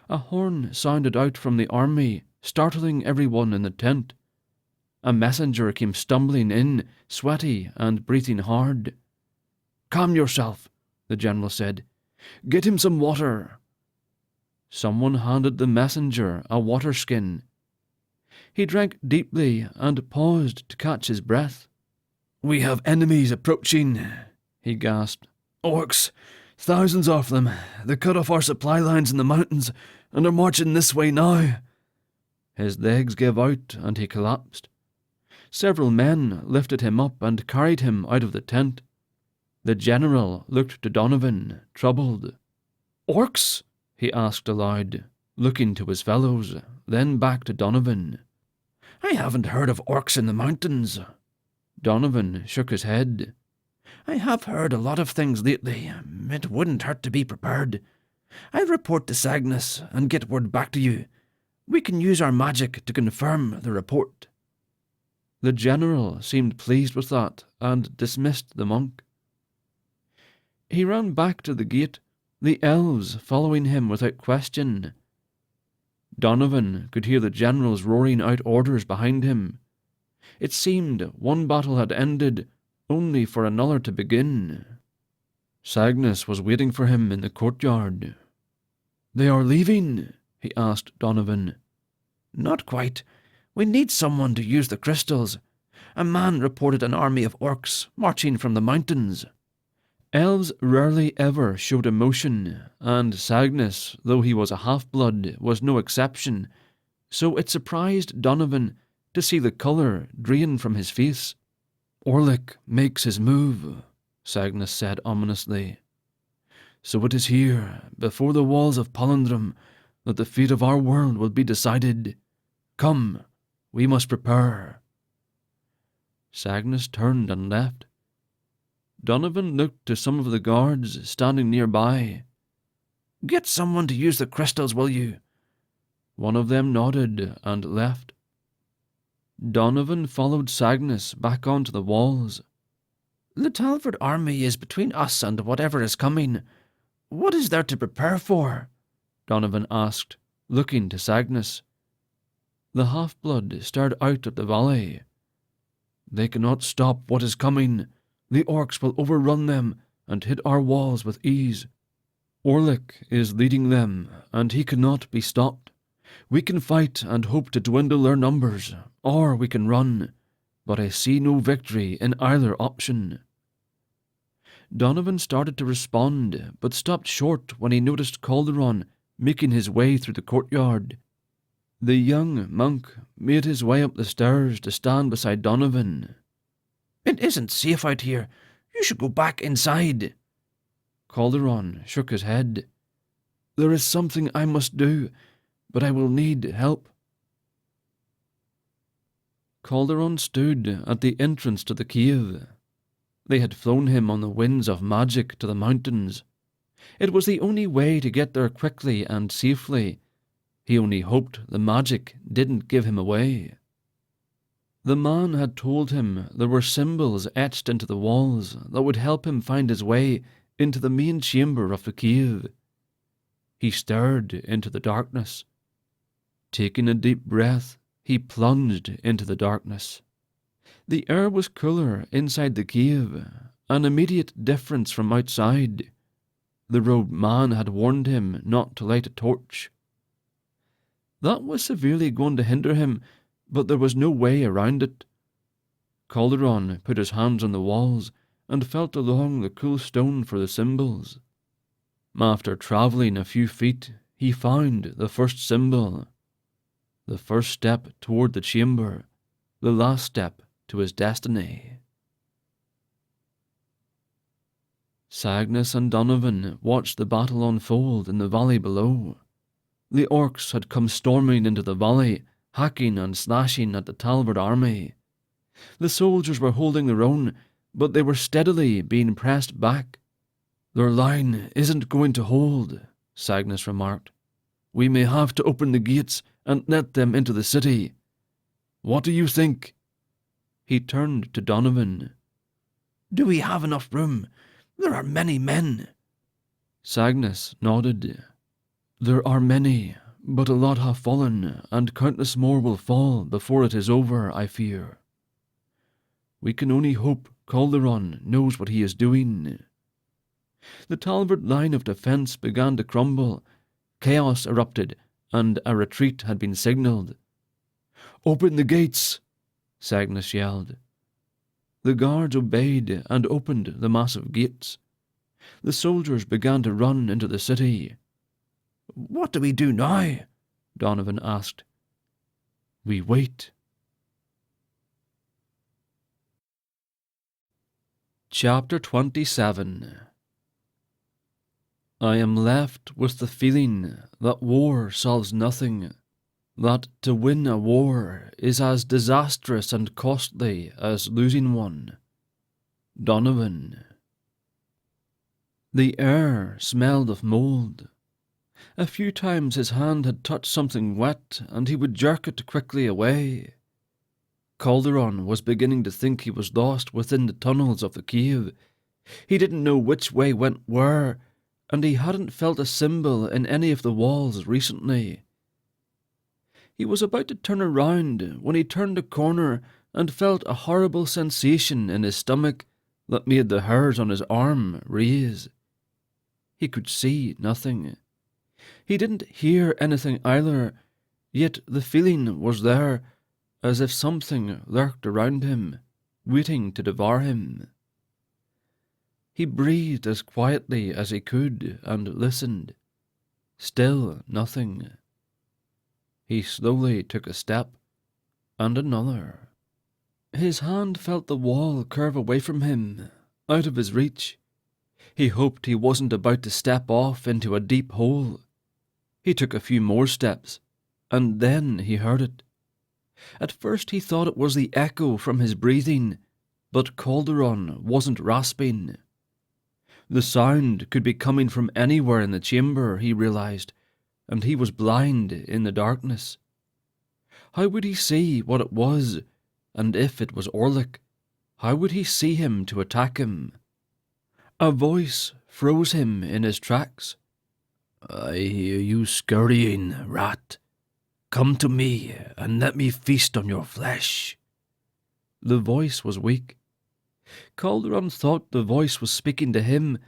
A horn sounded out from the army, startling everyone in the tent. A messenger came stumbling in, sweaty and breathing hard. "Calm yourself," the general said. "Get him some water." Someone handed the messenger a water skin. He drank deeply and paused to catch his breath. "We have enemies approaching," he gasped. "Orcs, thousands of them. They cut off our supply lines in the mountains and are marching this way now." His legs gave out and he collapsed. Several men lifted him up and carried him out of the tent. The general looked to Donovan, troubled. "Orcs?" he asked aloud, looking to his fellows, then back to Donovan. I haven't heard of orcs in the mountains. Donovan shook his head. I have heard a lot of things lately. It wouldn't hurt to be prepared. I'll report to Sagnus and get word back to you. We can use our magic to confirm the report. The general seemed pleased with that and dismissed the monk. He ran back to the gate, the elves following him without question. Donovan could hear the generals roaring out orders behind him. It seemed one battle had ended, only for another to begin. Sagnus was waiting for him in the courtyard. "They are leaving?" he asked Donovan. "Not quite. We need someone to use the crystals. A man reported an army of orcs marching from the mountains." Elves rarely ever showed emotion, and Sagnus, though he was a half-blood, was no exception, so it surprised Donovan to see the colour drain from his face. "Orlick makes his move," Sagnus said ominously. "So it is here, before the walls of Palindrome, that the fate of our world will be decided. Come, we must prepare." Sagnus turned and left. Donovan looked to some of the guards standing nearby. "Get someone to use the crystals, will you?" One of them nodded and left. Donovan followed Sagnus back onto the walls. "The Talford army is between us and whatever is coming. What is there to prepare for?" Donovan asked, looking to Sagnus. The half-blood stared out at the valley. "They cannot stop what is coming. The orcs will overrun them and hit our walls with ease. Orlick is leading them, and he cannot be stopped. We can fight and hope to dwindle their numbers, or we can run, but I see no victory in either option." Donovan started to respond, but stopped short when he noticed Calderon making his way through the courtyard. The young monk made his way up the stairs to stand beside Donovan. "It isn't safe out here. You should go back inside." Calderon shook his head. "There is something I must do, but I will need help." Calderon stood at the entrance to the cave. They had flown him on the winds of magic to the mountains. It was the only way to get there quickly and safely. He only hoped the magic didn't give him away. The man had told him there were symbols etched into the walls that would help him find his way into the main chamber of the cave. He stared into the darkness. Taking a deep breath, he plunged into the darkness. The air was cooler inside the cave, an immediate difference from outside. The robed man had warned him not to light a torch. That was severely going to hinder him, but there was no way around it. Calderon put his hands on the walls and felt along the cool stone for the symbols. After travelling a few feet, he found the first symbol. The first step toward the chamber, the last step to his destiny. Sagnus and Donovan watched the battle unfold in the valley below. The orcs had come storming into the valley, hacking and slashing at the Talford army. The soldiers were holding their own, but they were steadily being pressed back. "Their line isn't going to hold," Sagnus remarked. "We may have to open the gates and let them into the city. What do you think?" He turned to Donovan. "Do we have enough room? There are many men." Sagnus nodded. "There are many, but a lot have fallen, and countless more will fall before it is over, I fear. We can only hope Calderon knows what he is doing." The Talford line of defence began to crumble. Chaos erupted, and a retreat had been signalled. "Open the gates!" Sagnus yelled. The guards obeyed and opened the massive gates. The soldiers began to run into the city. "What do we do now?" Donovan asked. "We wait." Chapter 27. I am left with the feeling that war solves nothing. that to win a war is as disastrous and costly as losing one. Donovan. The air smelled of mould. A few times his hand had touched something wet, and he would jerk it quickly away. Calderon was beginning to think he was lost within the tunnels of the cave. He didn't know which way went where, and he hadn't felt a symbol in any of the walls recently. He was about to turn around when he turned a corner and felt a horrible sensation in his stomach that made the hairs on his arm raise. He could see nothing. He didn't hear anything either, yet the feeling was there, as if something lurked around him, waiting to devour him. He breathed as quietly as he could and listened. Still nothing. He slowly took a step, and another. His hand felt the wall curve away from him, out of his reach. He hoped he wasn't about to step off into a deep hole. He took a few more steps, and then he heard it. At first he thought it was the echo from his breathing, but Calderon wasn't rasping. The sound could be coming from anywhere in the chamber, he realized, and he was blind in the darkness. How would he see what it was, and if it was Orlick, how would he see him to attack him? A voice froze him in his tracks. "I hear you scurrying, rat. Come to me, and let me feast on your flesh." The voice was weak. Calderon thought the voice was speaking to him,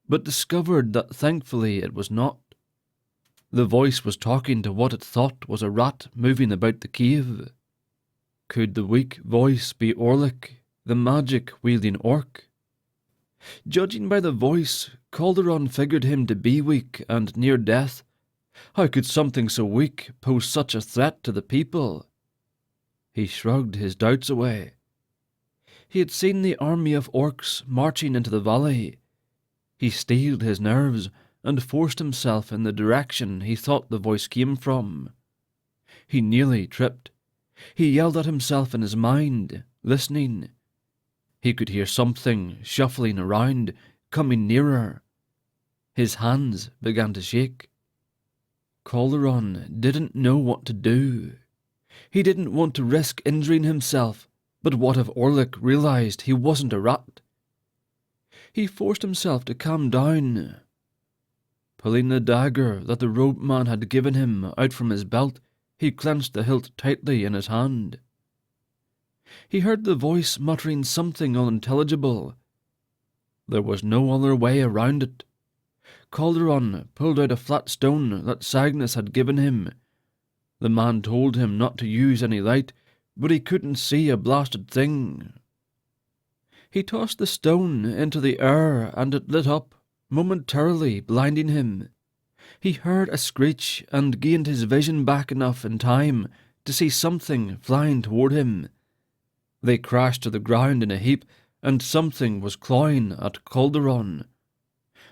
but discovered that thankfully it was not. The voice was talking to what it thought was a rat moving about the cave. Could the weak voice be Orlick, the magic-wielding orc? Judging by the voice, Calderon figured him to be weak and near death. How could something so weak pose such a threat to the people? He shrugged his doubts away. He had seen the army of orcs marching into the valley. He steeled his nerves and forced himself in the direction he thought the voice came from. He nearly tripped. He yelled at himself in his mind, listening. He could hear something shuffling around, coming nearer. His hands began to shake. Calderon didn't know what to do. He didn't want to risk injuring himself, but what if Orlick realized he wasn't a rat? He forced himself to calm down. Pulling the dagger that the rope man had given him out from his belt, he clenched the hilt tightly in his hand. He heard the voice muttering something unintelligible. There was no other way around it. Calderon pulled out a flat stone that Cygnus had given him. The man told him not to use any light, but he couldn't see a blasted thing. He tossed the stone into the air and it lit up, momentarily blinding him. He heard a screech and gained his vision back enough in time to see something flying toward him. They crashed to the ground in a heap, and something was clawing at Calderon.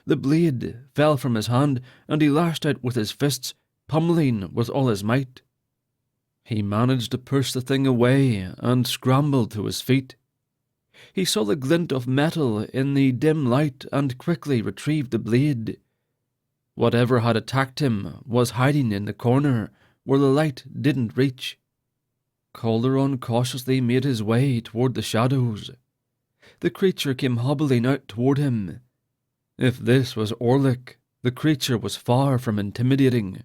The blade fell from his hand, and he lashed out with his fists, pummeling with all his might. He managed to push the thing away and scrambled to his feet. He saw the glint of metal in the dim light and quickly retrieved the blade. Whatever had attacked him was hiding in the corner where the light didn't reach. Calderon cautiously made his way toward the shadows. The creature came hobbling out toward him. If this was Orlick, the creature was far from intimidating.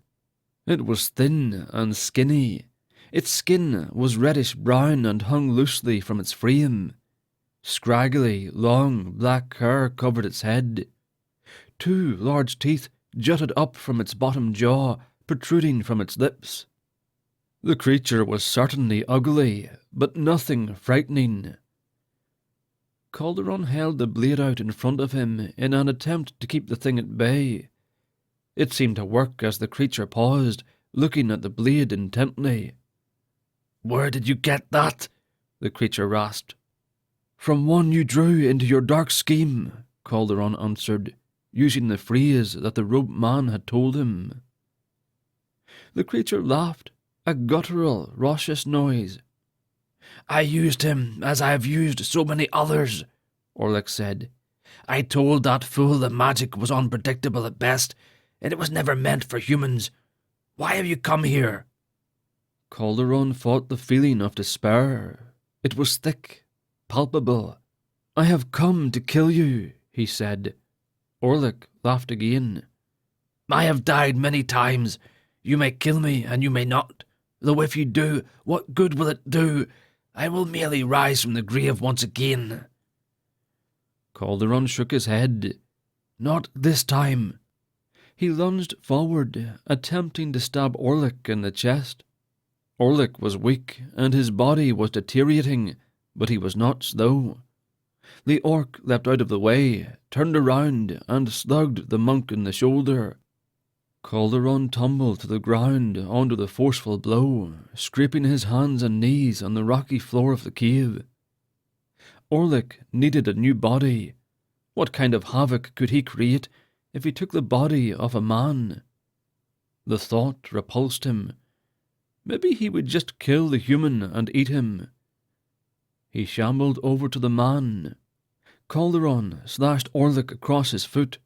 It was thin and skinny. Its skin was reddish-brown and hung loosely from its frame. Scraggly, long, black hair covered its head. 2 large teeth jutted up from its bottom jaw, protruding from its lips. The creature was certainly ugly, but nothing frightening. Calderon held the blade out in front of him in an attempt to keep the thing at bay. It seemed to work as the creature paused, looking at the blade intently. "Where did you get that?" the creature rasped. "From one you drew into your dark scheme," Calderon answered, using the phrase that the rope man had told him. The creature laughed, a guttural, raucous noise. "I used him as I have used so many others," Orlick said. "I told that fool the magic was unpredictable at best, and it was never meant for humans. Why have you come here?" Calderon fought the feeling of despair. It was thick, palpable. "I have come to kill you," he said. Orlick laughed again. "I have died many times. You may kill me and you may not. Though if you do, what good will it do? I will merely rise from the grave once again." Calderon shook his head. "Not this time." He lunged forward, attempting to stab Orlick in the chest. Orlick was weak, and his body was deteriorating, but he was not slow. The orc leapt out of the way, turned around, and slugged the monk in the shoulder. Calderon tumbled to the ground under the forceful blow, scraping his hands and knees on the rocky floor of the cave. Orlick needed a new body. What kind of havoc could he create if he took the body of a man? The thought repulsed him. Maybe he would just kill the human and eat him. He shambled over to the man. Calderon slashed Orlick across his foot.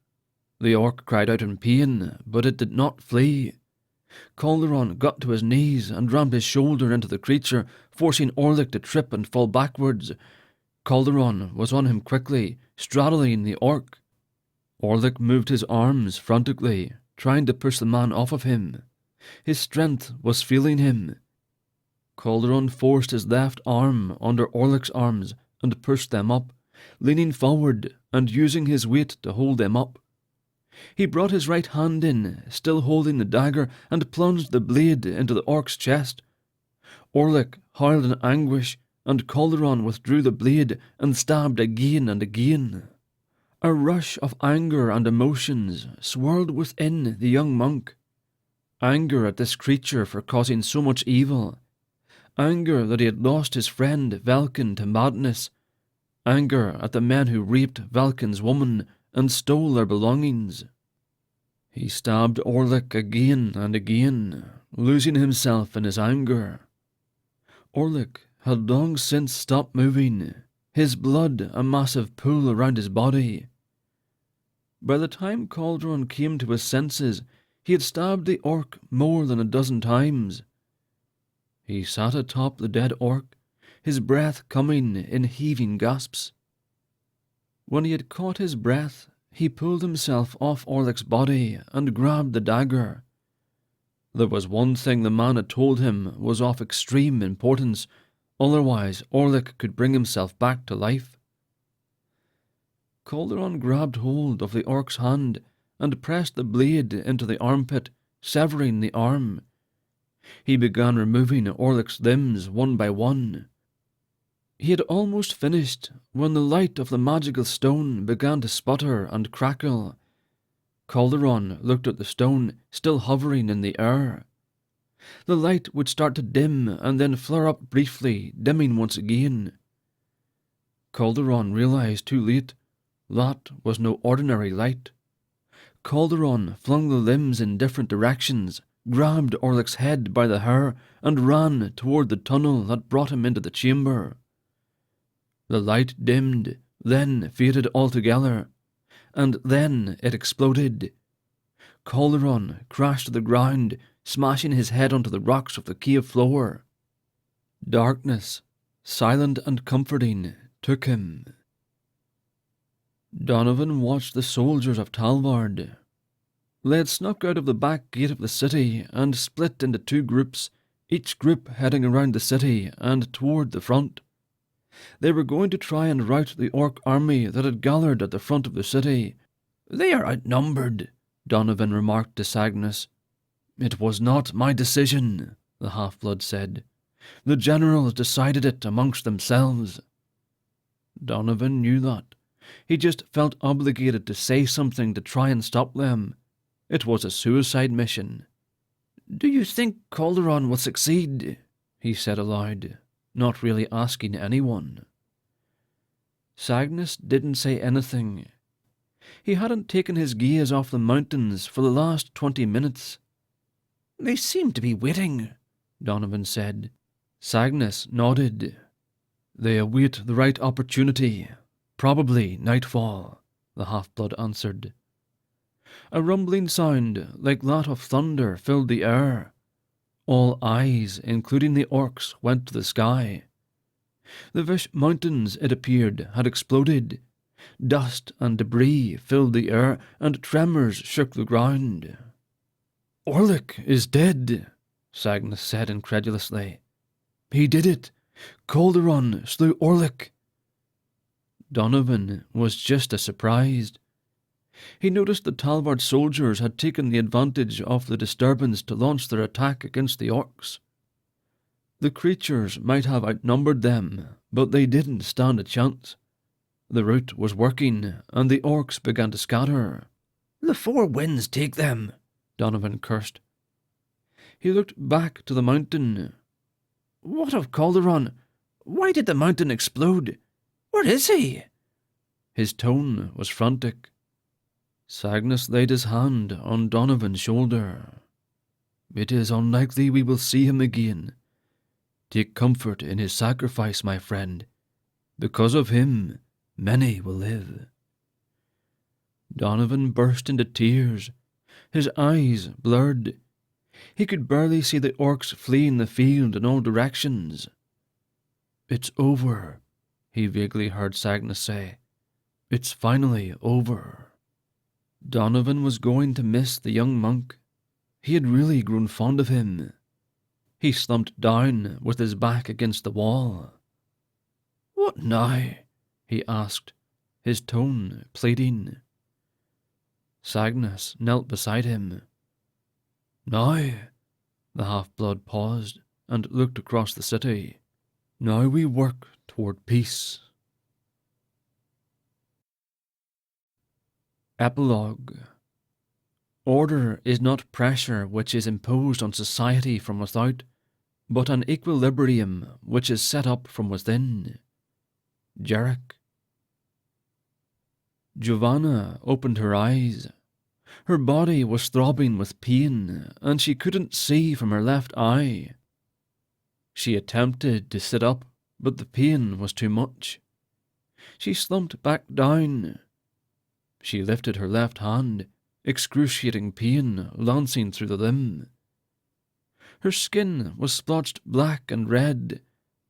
The orc cried out in pain, but it did not flee. Calderon got to his knees and rammed his shoulder into the creature, forcing Orlick to trip and fall backwards. Calderon was on him quickly, straddling the orc. Orlick moved his arms frantically, trying to push the man off of him. His strength was failing him. Calderon forced his left arm under Orlick's arms and pushed them up, leaning forward and using his weight to hold them up. He brought his right hand in, still holding the dagger, and plunged the blade into the orc's chest. Orlick howled in anguish, and Calderon withdrew the blade and stabbed again and again. A rush of anger and emotions swirled within the young monk. Anger at this creature for causing so much evil. Anger that he had lost his friend Velkyn to madness. Anger at the men who raped Velkyn's woman and stole their belongings. He stabbed Orlick again and again, losing himself in his anger. Orlick had long since stopped moving, his blood a massive pool around his body. By the time Calderon came to his senses, he had stabbed the orc more than a dozen times. He sat atop the dead orc, his breath coming in heaving gasps. When he had caught his breath, he pulled himself off Orlick's body and grabbed the dagger. There was one thing the man had told him was of extreme importance, otherwise Orlick could bring himself back to life. Calderon grabbed hold of the orc's hand and pressed the blade into the armpit, severing the arm. He began removing Orlick's limbs one by one. He had almost finished when the light of the magical stone began to sputter and crackle. Calderon looked at the stone, still hovering in the air. The light would start to dim and then flare up briefly, dimming once again. Calderon realized too late that was no ordinary light. Calderon flung the limbs in different directions, grabbed Orlick's head by the hair, and ran toward the tunnel that brought him into the chamber. The light dimmed, then faded altogether, and then it exploded. Calderon crashed to the ground, smashing his head onto the rocks of the cave floor. Darkness, silent and comforting, took him. Donovan watched the soldiers of Talvard. They had snuck out of the back gate of the city and split into two groups, each group heading around the city and toward the front. They were going to try and rout the orc army that had gathered at the front of the city. "They are outnumbered," Donovan remarked to Cygnus. "It was not my decision," the half-blood said. "The generals decided it amongst themselves." Donovan knew that. He just felt obligated to say something to try and stop them. It was a suicide mission. "Do you think Calderon will succeed?" he said aloud, not really asking anyone. Cygnus didn't say anything. He hadn't taken his gaze off the mountains for the last 20 minutes. "They seem to be waiting," Donovan said. Sagnus nodded. They await the right opportunity. Probably nightfall, the half-blood answered. A rumbling sound like that of thunder filled the air. All eyes, including the orcs, went to the sky. The Vish Mountains, it appeared, had exploded. Dust and debris filled the air, and tremors shook the ground. Orlick is dead, Sagnus said incredulously. He did it. Calderon slew Orlick. Donovan was just as surprised. He noticed the Talvard soldiers had taken the advantage of the disturbance to launch their attack against the orcs. The creatures might have outnumbered them, but they didn't stand a chance. The route was working, and the orcs began to scatter. The four winds take them, Donovan cursed. He looked back to the mountain. What of Calderon? Why did the mountain explode? Where is he? His tone was frantic. Sagnus laid his hand on Donovan's shoulder. It is unlikely we will see him again. Take comfort in his sacrifice, my friend. Because of him, many will live. Donovan burst into tears. His eyes blurred. He could barely see the orcs fleeing the field in all directions. It's over, he vaguely heard Sagnus say. It's finally over. Donovan was going to miss the young monk. He had really grown fond of him. He slumped down with his back against the wall. What now? He asked, his tone pleading. Sagnus knelt beside him. Now, the half-blood paused and looked across the city. Now we work toward peace. Epilogue. Order is not pressure which is imposed on society from without, but an equilibrium which is set up from within. Jarek. Giovanna opened her eyes. Her body was throbbing with pain, and she couldn't see from her left eye. She attempted to sit up, but the pain was too much. She slumped back down. She lifted her left hand, excruciating pain lancing through the limb. Her skin was splotched black and red.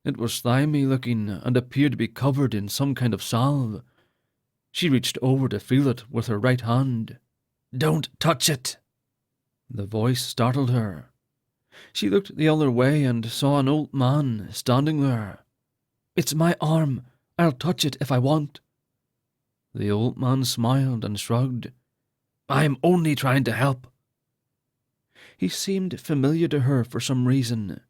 It was slimy looking and appeared to be covered in some kind of salve. She reached over to feel it with her right hand. Don't touch it! The voice startled her. She looked the other way and saw an old man standing there. It's my arm. I'll touch it if I want. The old man smiled and shrugged. I'm only trying to help. He seemed familiar to her for some reason.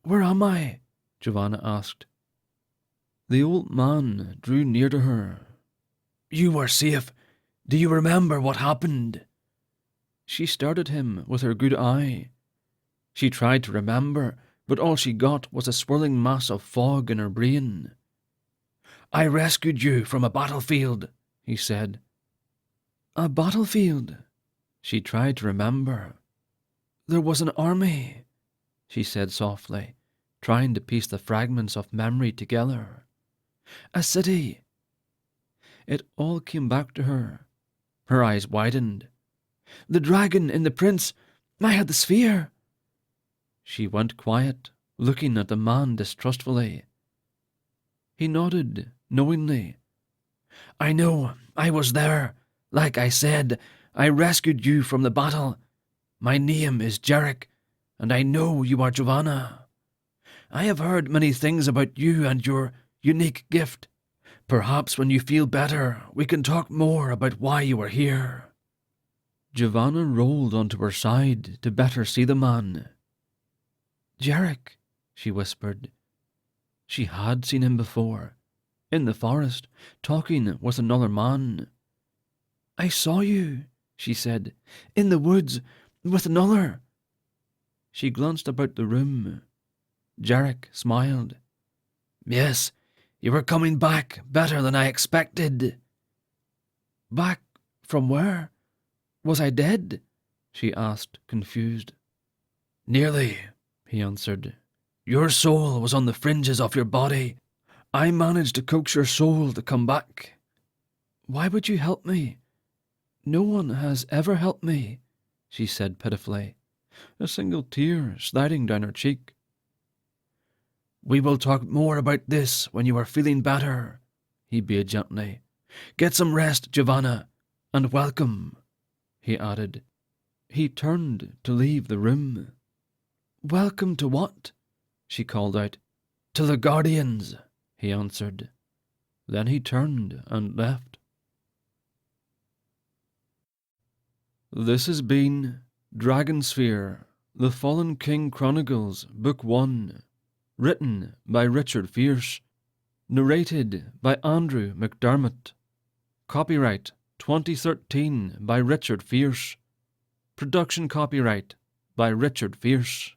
Where am I? Giovanna asked. The old man drew near to her. You were safe. Do you remember what happened? She stared at him with her good eye. She tried to remember, but all she got was a swirling mass of fog in her brain. I rescued you from a battlefield, he said. A battlefield? She tried to remember. There was an army, she said softly, trying to piece the fragments of memory together. A city. It all came back to her. Her eyes widened. The dragon and the prince. I had the sphere. She went quiet, looking at the man distrustfully. He nodded, knowingly. I know, I was there. Like I said, I rescued you from the battle. My name is Jarek, and I know you are Giovanna. I have heard many things about you and your unique gift. Perhaps when you feel better, we can talk more about why you are here. Giovanna rolled onto her side to better see the man. Jarek, she whispered. She had seen him before, in the forest, talking with another man. I saw you, she said, in the woods, with another. She glanced about the room. Jarek smiled. Yes, you were coming back better than I expected. Back from where? Was I dead? She asked, confused. Nearly, he answered. "Your soul was on the fringes of your body. I managed to coax your soul to come back." "Why would you help me? No one has ever helped me," she said pitifully, a single tear sliding down her cheek. "We will talk more about this when you are feeling better," he bade gently. "Get some rest, Giovanna, and welcome," he added. He turned to leave the room. "Welcome to what?" she called out. "To the Guardians," he answered. Then he turned and left. This has been Dragonsphere, The Fallen King Chronicles, Book 1, written by Richard Fierce, narrated by Andrew McDermott, copyright 2013 by Richard Fierce, production copyright by Richard Fierce.